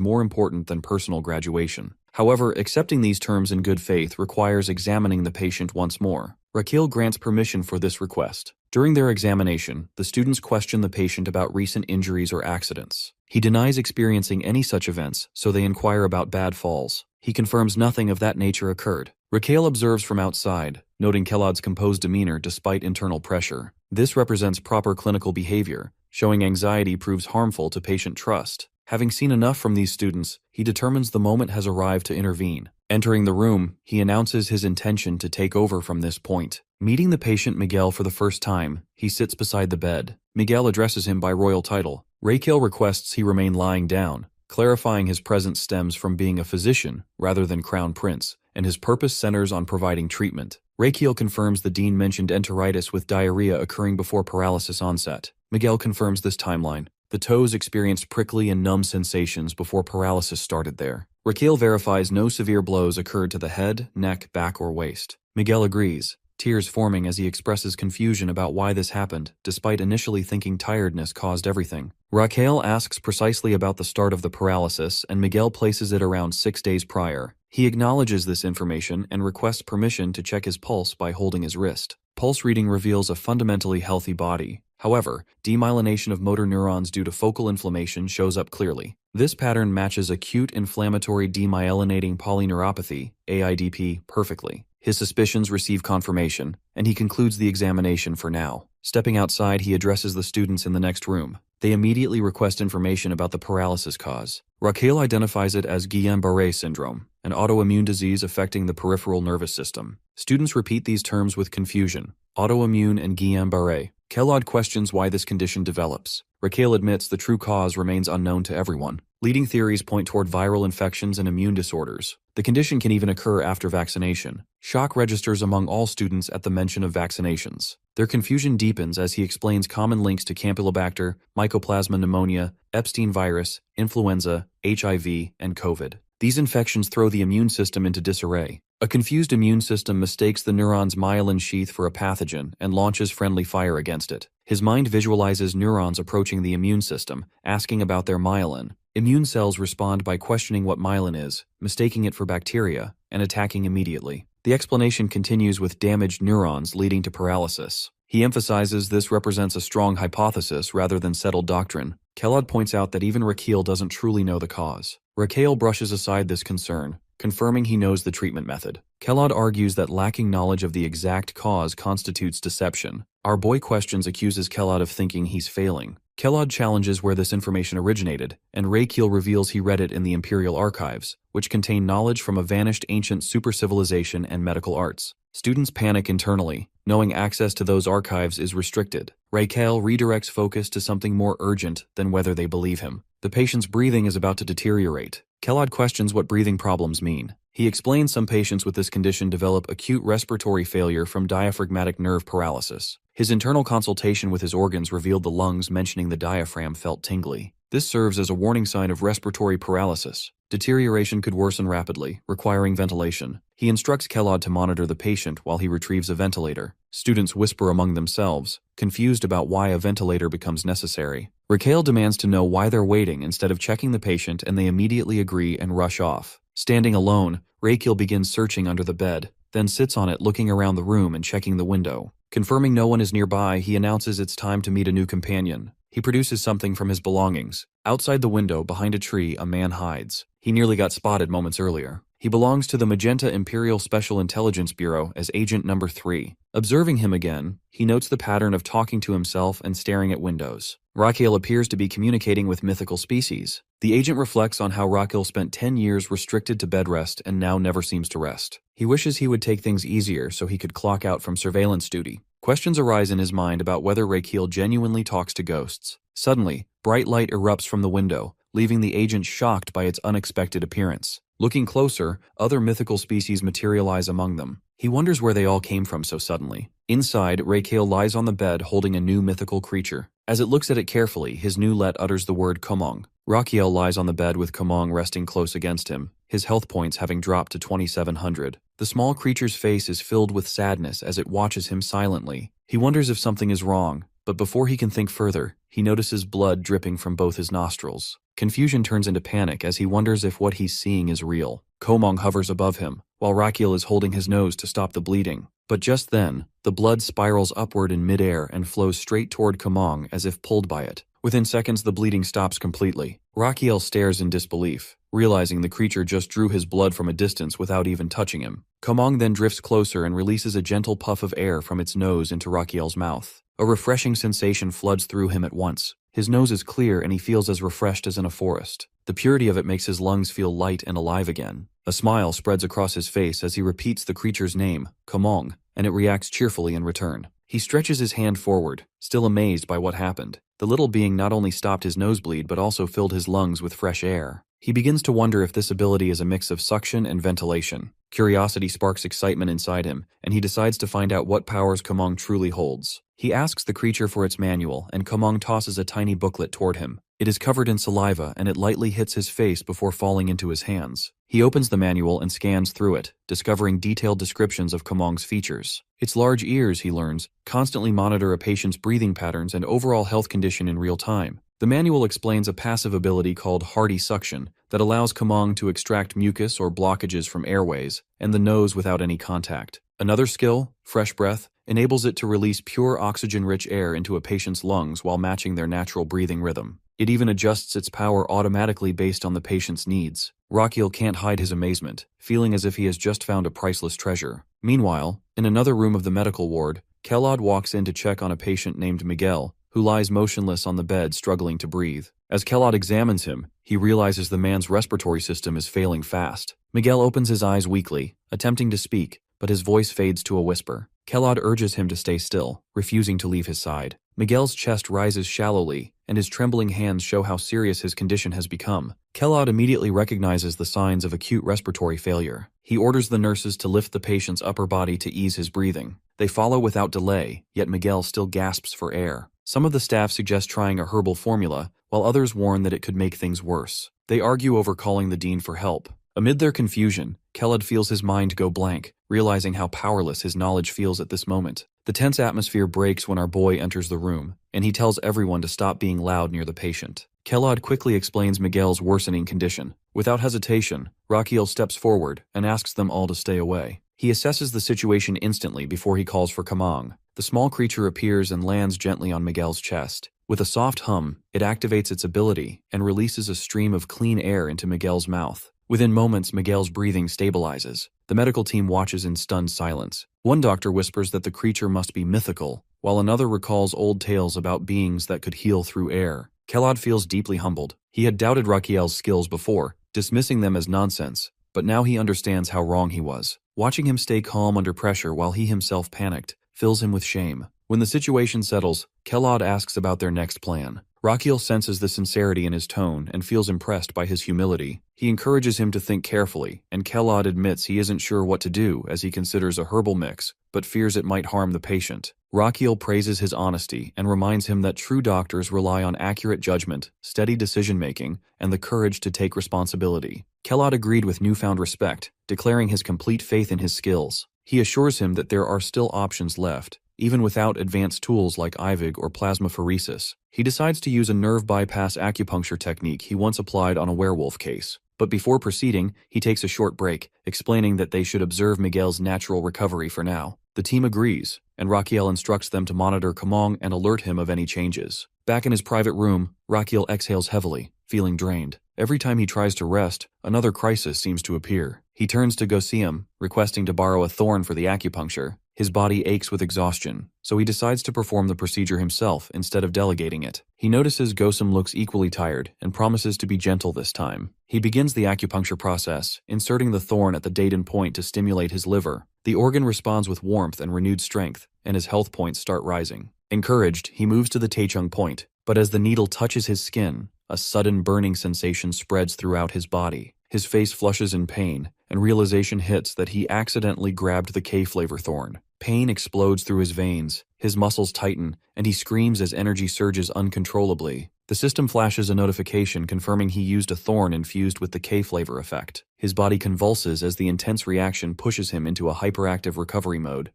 Speaker 1: more important than personal graduation. However, accepting these terms in good faith requires examining the patient once more. Raquel grants permission for this request. During their examination, the students question the patient about recent injuries or accidents. He denies experiencing any such events, so they inquire about bad falls. He confirms nothing of that nature occurred. Raquel observes from outside, noting Kellad's composed demeanor despite internal pressure. This represents proper clinical behavior, showing anxiety proves harmful to patient trust. Having seen enough from these students, he determines the moment has arrived to intervene. Entering the room, he announces his intention to take over from this point. Meeting the patient Miguel for the first time, he sits beside the bed. Miguel addresses him by royal title. Raquel requests he remain lying down, clarifying his presence stems from being a physician rather than crown prince, and his purpose centers on providing treatment. Raquel confirms the dean mentioned enteritis with diarrhea occurring before paralysis onset. Miguel confirms this timeline. The toes experienced prickly and numb sensations before paralysis started there. Raquel verifies no severe blows occurred to the head, neck, back, or waist. Miguel agrees, tears forming as he expresses confusion about why this happened, despite initially thinking tiredness caused everything. Raquel asks precisely about the start of the paralysis, and Miguel places it around 6 days prior. He acknowledges this information and requests permission to check his pulse by holding his wrist. Pulse reading reveals a fundamentally healthy body. However, demyelination of motor neurons due to focal inflammation shows up clearly. This pattern matches acute inflammatory demyelinating polyneuropathy, AIDP, perfectly. His suspicions receive confirmation, and he concludes the examination for now. Stepping outside, he addresses the students in the next room. They immediately request information about the paralysis cause. Raquel identifies it as Guillain-Barré syndrome, an autoimmune disease affecting the peripheral nervous system. Students repeat these terms with confusion: autoimmune and Guillain-Barré. Kellad questions why this condition develops. Raquel admits the true cause remains unknown to everyone. Leading theories point toward viral infections and immune disorders. The condition can even occur after vaccination. Shock registers among all students at the mention of vaccinations. Their confusion deepens as he explains common links to Campylobacter, Mycoplasma pneumonia, Epstein virus, influenza, HIV, and COVID. These infections throw the immune system into disarray. A confused immune system mistakes the neuron's myelin sheath for a pathogen and launches friendly fire against it. His mind visualizes neurons approaching the immune system, asking about their myelin. Immune cells respond by questioning what myelin is, mistaking it for bacteria, and attacking immediately. The explanation continues with damaged neurons leading to paralysis. He emphasizes this represents a strong hypothesis rather than settled doctrine. Kellad points out that even Raquel doesn't truly know the cause. Raquel brushes aside this concern, confirming he knows the treatment method. Kellad argues that lacking knowledge of the exact cause constitutes deception. Our boy questions accuses Kellad of thinking he's failing. Kellad challenges where this information originated, and Raquel reveals he read it in the Imperial Archives, which contain knowledge from a vanished ancient super-civilization and medical arts. Students panic internally, knowing access to those archives is restricted. Raquel redirects focus to something more urgent than whether they believe him. The patient's breathing is about to deteriorate. Kellad questions what breathing problems mean. He explains some patients with this condition develop acute respiratory failure from diaphragmatic nerve paralysis. His internal consultation with his organs revealed the lungs, mentioning the diaphragm felt tingly. This serves as a warning sign of respiratory paralysis. Deterioration could worsen rapidly, requiring ventilation. He instructs Kellad to monitor the patient while he retrieves a ventilator. Students whisper among themselves, confused about why a ventilator becomes necessary. Raquel demands to know why they're waiting instead of checking the patient, and they immediately agree and rush off. Standing alone, Raquel begins searching under the bed, then sits on it looking around the room and checking the window. Confirming no one is nearby, he announces it's time to meet a new companion. He produces something from his belongings. Outside the window, behind a tree, a man hides. He nearly got spotted moments earlier. He belongs to the Magenta Imperial Special Intelligence Bureau as Agent Number 3. Observing him again, he notes the pattern of talking to himself and staring at windows. Raquel appears to be communicating with mythical species. The agent reflects on how Raquel spent 10 years restricted to bed rest and now never seems to rest. He wishes he would take things easier so he could clock out from surveillance duty. Questions arise in his mind about whether Raquel genuinely talks to ghosts. Suddenly, bright light erupts from the window, leaving the agent shocked by its unexpected appearance. Looking closer, other mythical species materialize among them. He wonders where they all came from so suddenly. Inside, Raquel lies on the bed holding a new mythical creature. As it looks at it carefully, his new let utters the word Komong. Raquel lies on the bed with Komong resting close against him, his health points having dropped to 2,700. The small creature's face is filled with sadness as it watches him silently. He wonders if something is wrong, but before he can think further, he notices blood dripping from both his nostrils. Confusion turns into panic as he wonders if what he's seeing is real. Komong hovers above him, while Raquel is holding his nose to stop the bleeding. But just then, the blood spirals upward in midair and flows straight toward Komong as if pulled by it. Within seconds, the bleeding stops completely. Rakiel stares in disbelief, realizing the creature just drew his blood from a distance without even touching him. Komong then drifts closer and releases a gentle puff of air from its nose into Rakiel's mouth. A refreshing sensation floods through him at once. His nose is clear and he feels as refreshed as in a forest. The purity of it makes his lungs feel light and alive again. A smile spreads across his face as he repeats the creature's name, Komong, and it reacts cheerfully in return. He stretches his hand forward, still amazed by what happened. The little being not only stopped his nosebleed but also filled his lungs with fresh air. He begins to wonder if this ability is a mix of suction and ventilation. Curiosity sparks excitement inside him, and he decides to find out what powers Komong truly holds. He asks the creature for its manual, and Komong tosses a tiny booklet toward him. It is covered in saliva, and it lightly hits his face before falling into his hands. He opens the manual and scans through it, discovering detailed descriptions of Komong's features. Its large ears, he learns, constantly monitor a patient's breathing patterns and overall health condition in real time. The manual explains a passive ability called hardy suction that allows Komong to extract mucus or blockages from airways and the nose without any contact. Another skill, fresh breath, enables it to release pure oxygen-rich air into a patient's lungs while matching their natural breathing rhythm. It even adjusts its power automatically based on the patient's needs. Rakiel can't hide his amazement, feeling as if he has just found a priceless treasure. Meanwhile, in another room of the medical ward, Kellod walks in to check on a patient named Miguel, who lies motionless on the bed struggling to breathe. As Kellod examines him, he realizes the man's respiratory system is failing fast. Miguel opens his eyes weakly, attempting to speak, but his voice fades to a whisper. Kellod urges him to stay still, refusing to leave his side. Miguel's chest rises shallowly, and his trembling hands show how serious his condition has become. Kellod immediately recognizes the signs of acute respiratory failure. He orders the nurses to lift the patient's upper body to ease his breathing. They follow without delay, yet Miguel still gasps for air. Some of the staff suggest trying a herbal formula, while others warn that it could make things worse. They argue over calling the dean for help. Amid their confusion, Kellod feels his mind go blank, realizing how powerless his knowledge feels at this moment. The tense atmosphere breaks when our boy enters the room, and he tells everyone to stop being loud near the patient. Kellod quickly explains Miguel's worsening condition. Without hesitation, Rakiel steps forward and asks them all to stay away. He assesses the situation instantly before he calls for Komong. The small creature appears and lands gently on Miguel's chest. With a soft hum, it activates its ability and releases a stream of clean air into Miguel's mouth. Within moments, Miguel's breathing stabilizes. The medical team watches in stunned silence. One doctor whispers that the creature must be mythical, while another recalls old tales about beings that could heal through air. Kellod feels deeply humbled. He had doubted Rakiel's skills before, dismissing them as nonsense, but now he understands how wrong he was. Watching him stay calm under pressure while he himself panicked fills him with shame. When the situation settles, Kellod asks about their next plan. Rakiel senses the sincerity in his tone and feels impressed by his humility. He encourages him to think carefully, and Kellod admits he isn't sure what to do as he considers a herbal mix, but fears it might harm the patient. Rakiel praises his honesty and reminds him that true doctors rely on accurate judgment, steady decision-making, and the courage to take responsibility. Kellod agreed with newfound respect, declaring his complete faith in his skills. He assures him that there are still options left, even without advanced tools like IVIG or plasmapheresis. He decides to use a nerve bypass acupuncture technique he once applied on a werewolf case. But before proceeding, he takes a short break, explaining that they should observe Miguel's natural recovery for now. The team agrees, and Rakiel instructs them to monitor Komong and alert him of any changes. Back in his private room, Rakiel exhales heavily, feeling drained. Every time he tries to rest, another crisis seems to appear. He turns to Gosium, requesting to borrow a thorn for the acupuncture. His body aches with exhaustion, so he decides to perform the procedure himself instead of delegating it. He notices Gosum looks equally tired and promises to be gentle this time. He begins the acupuncture process, inserting the thorn at the Dayton point to stimulate his liver. The organ responds with warmth and renewed strength, and his health points start rising. Encouraged, he moves to the Taichung point, but as the needle touches his skin, a sudden burning sensation spreads throughout his body. His face flushes in pain, and realization hits that he accidentally grabbed the K-flavor thorn. Pain explodes through his veins, his muscles tighten, and he screams as energy surges uncontrollably. The system flashes a notification confirming he used a thorn infused with the K-flavor effect. His body convulses as the intense reaction pushes him into a hyperactive recovery mode.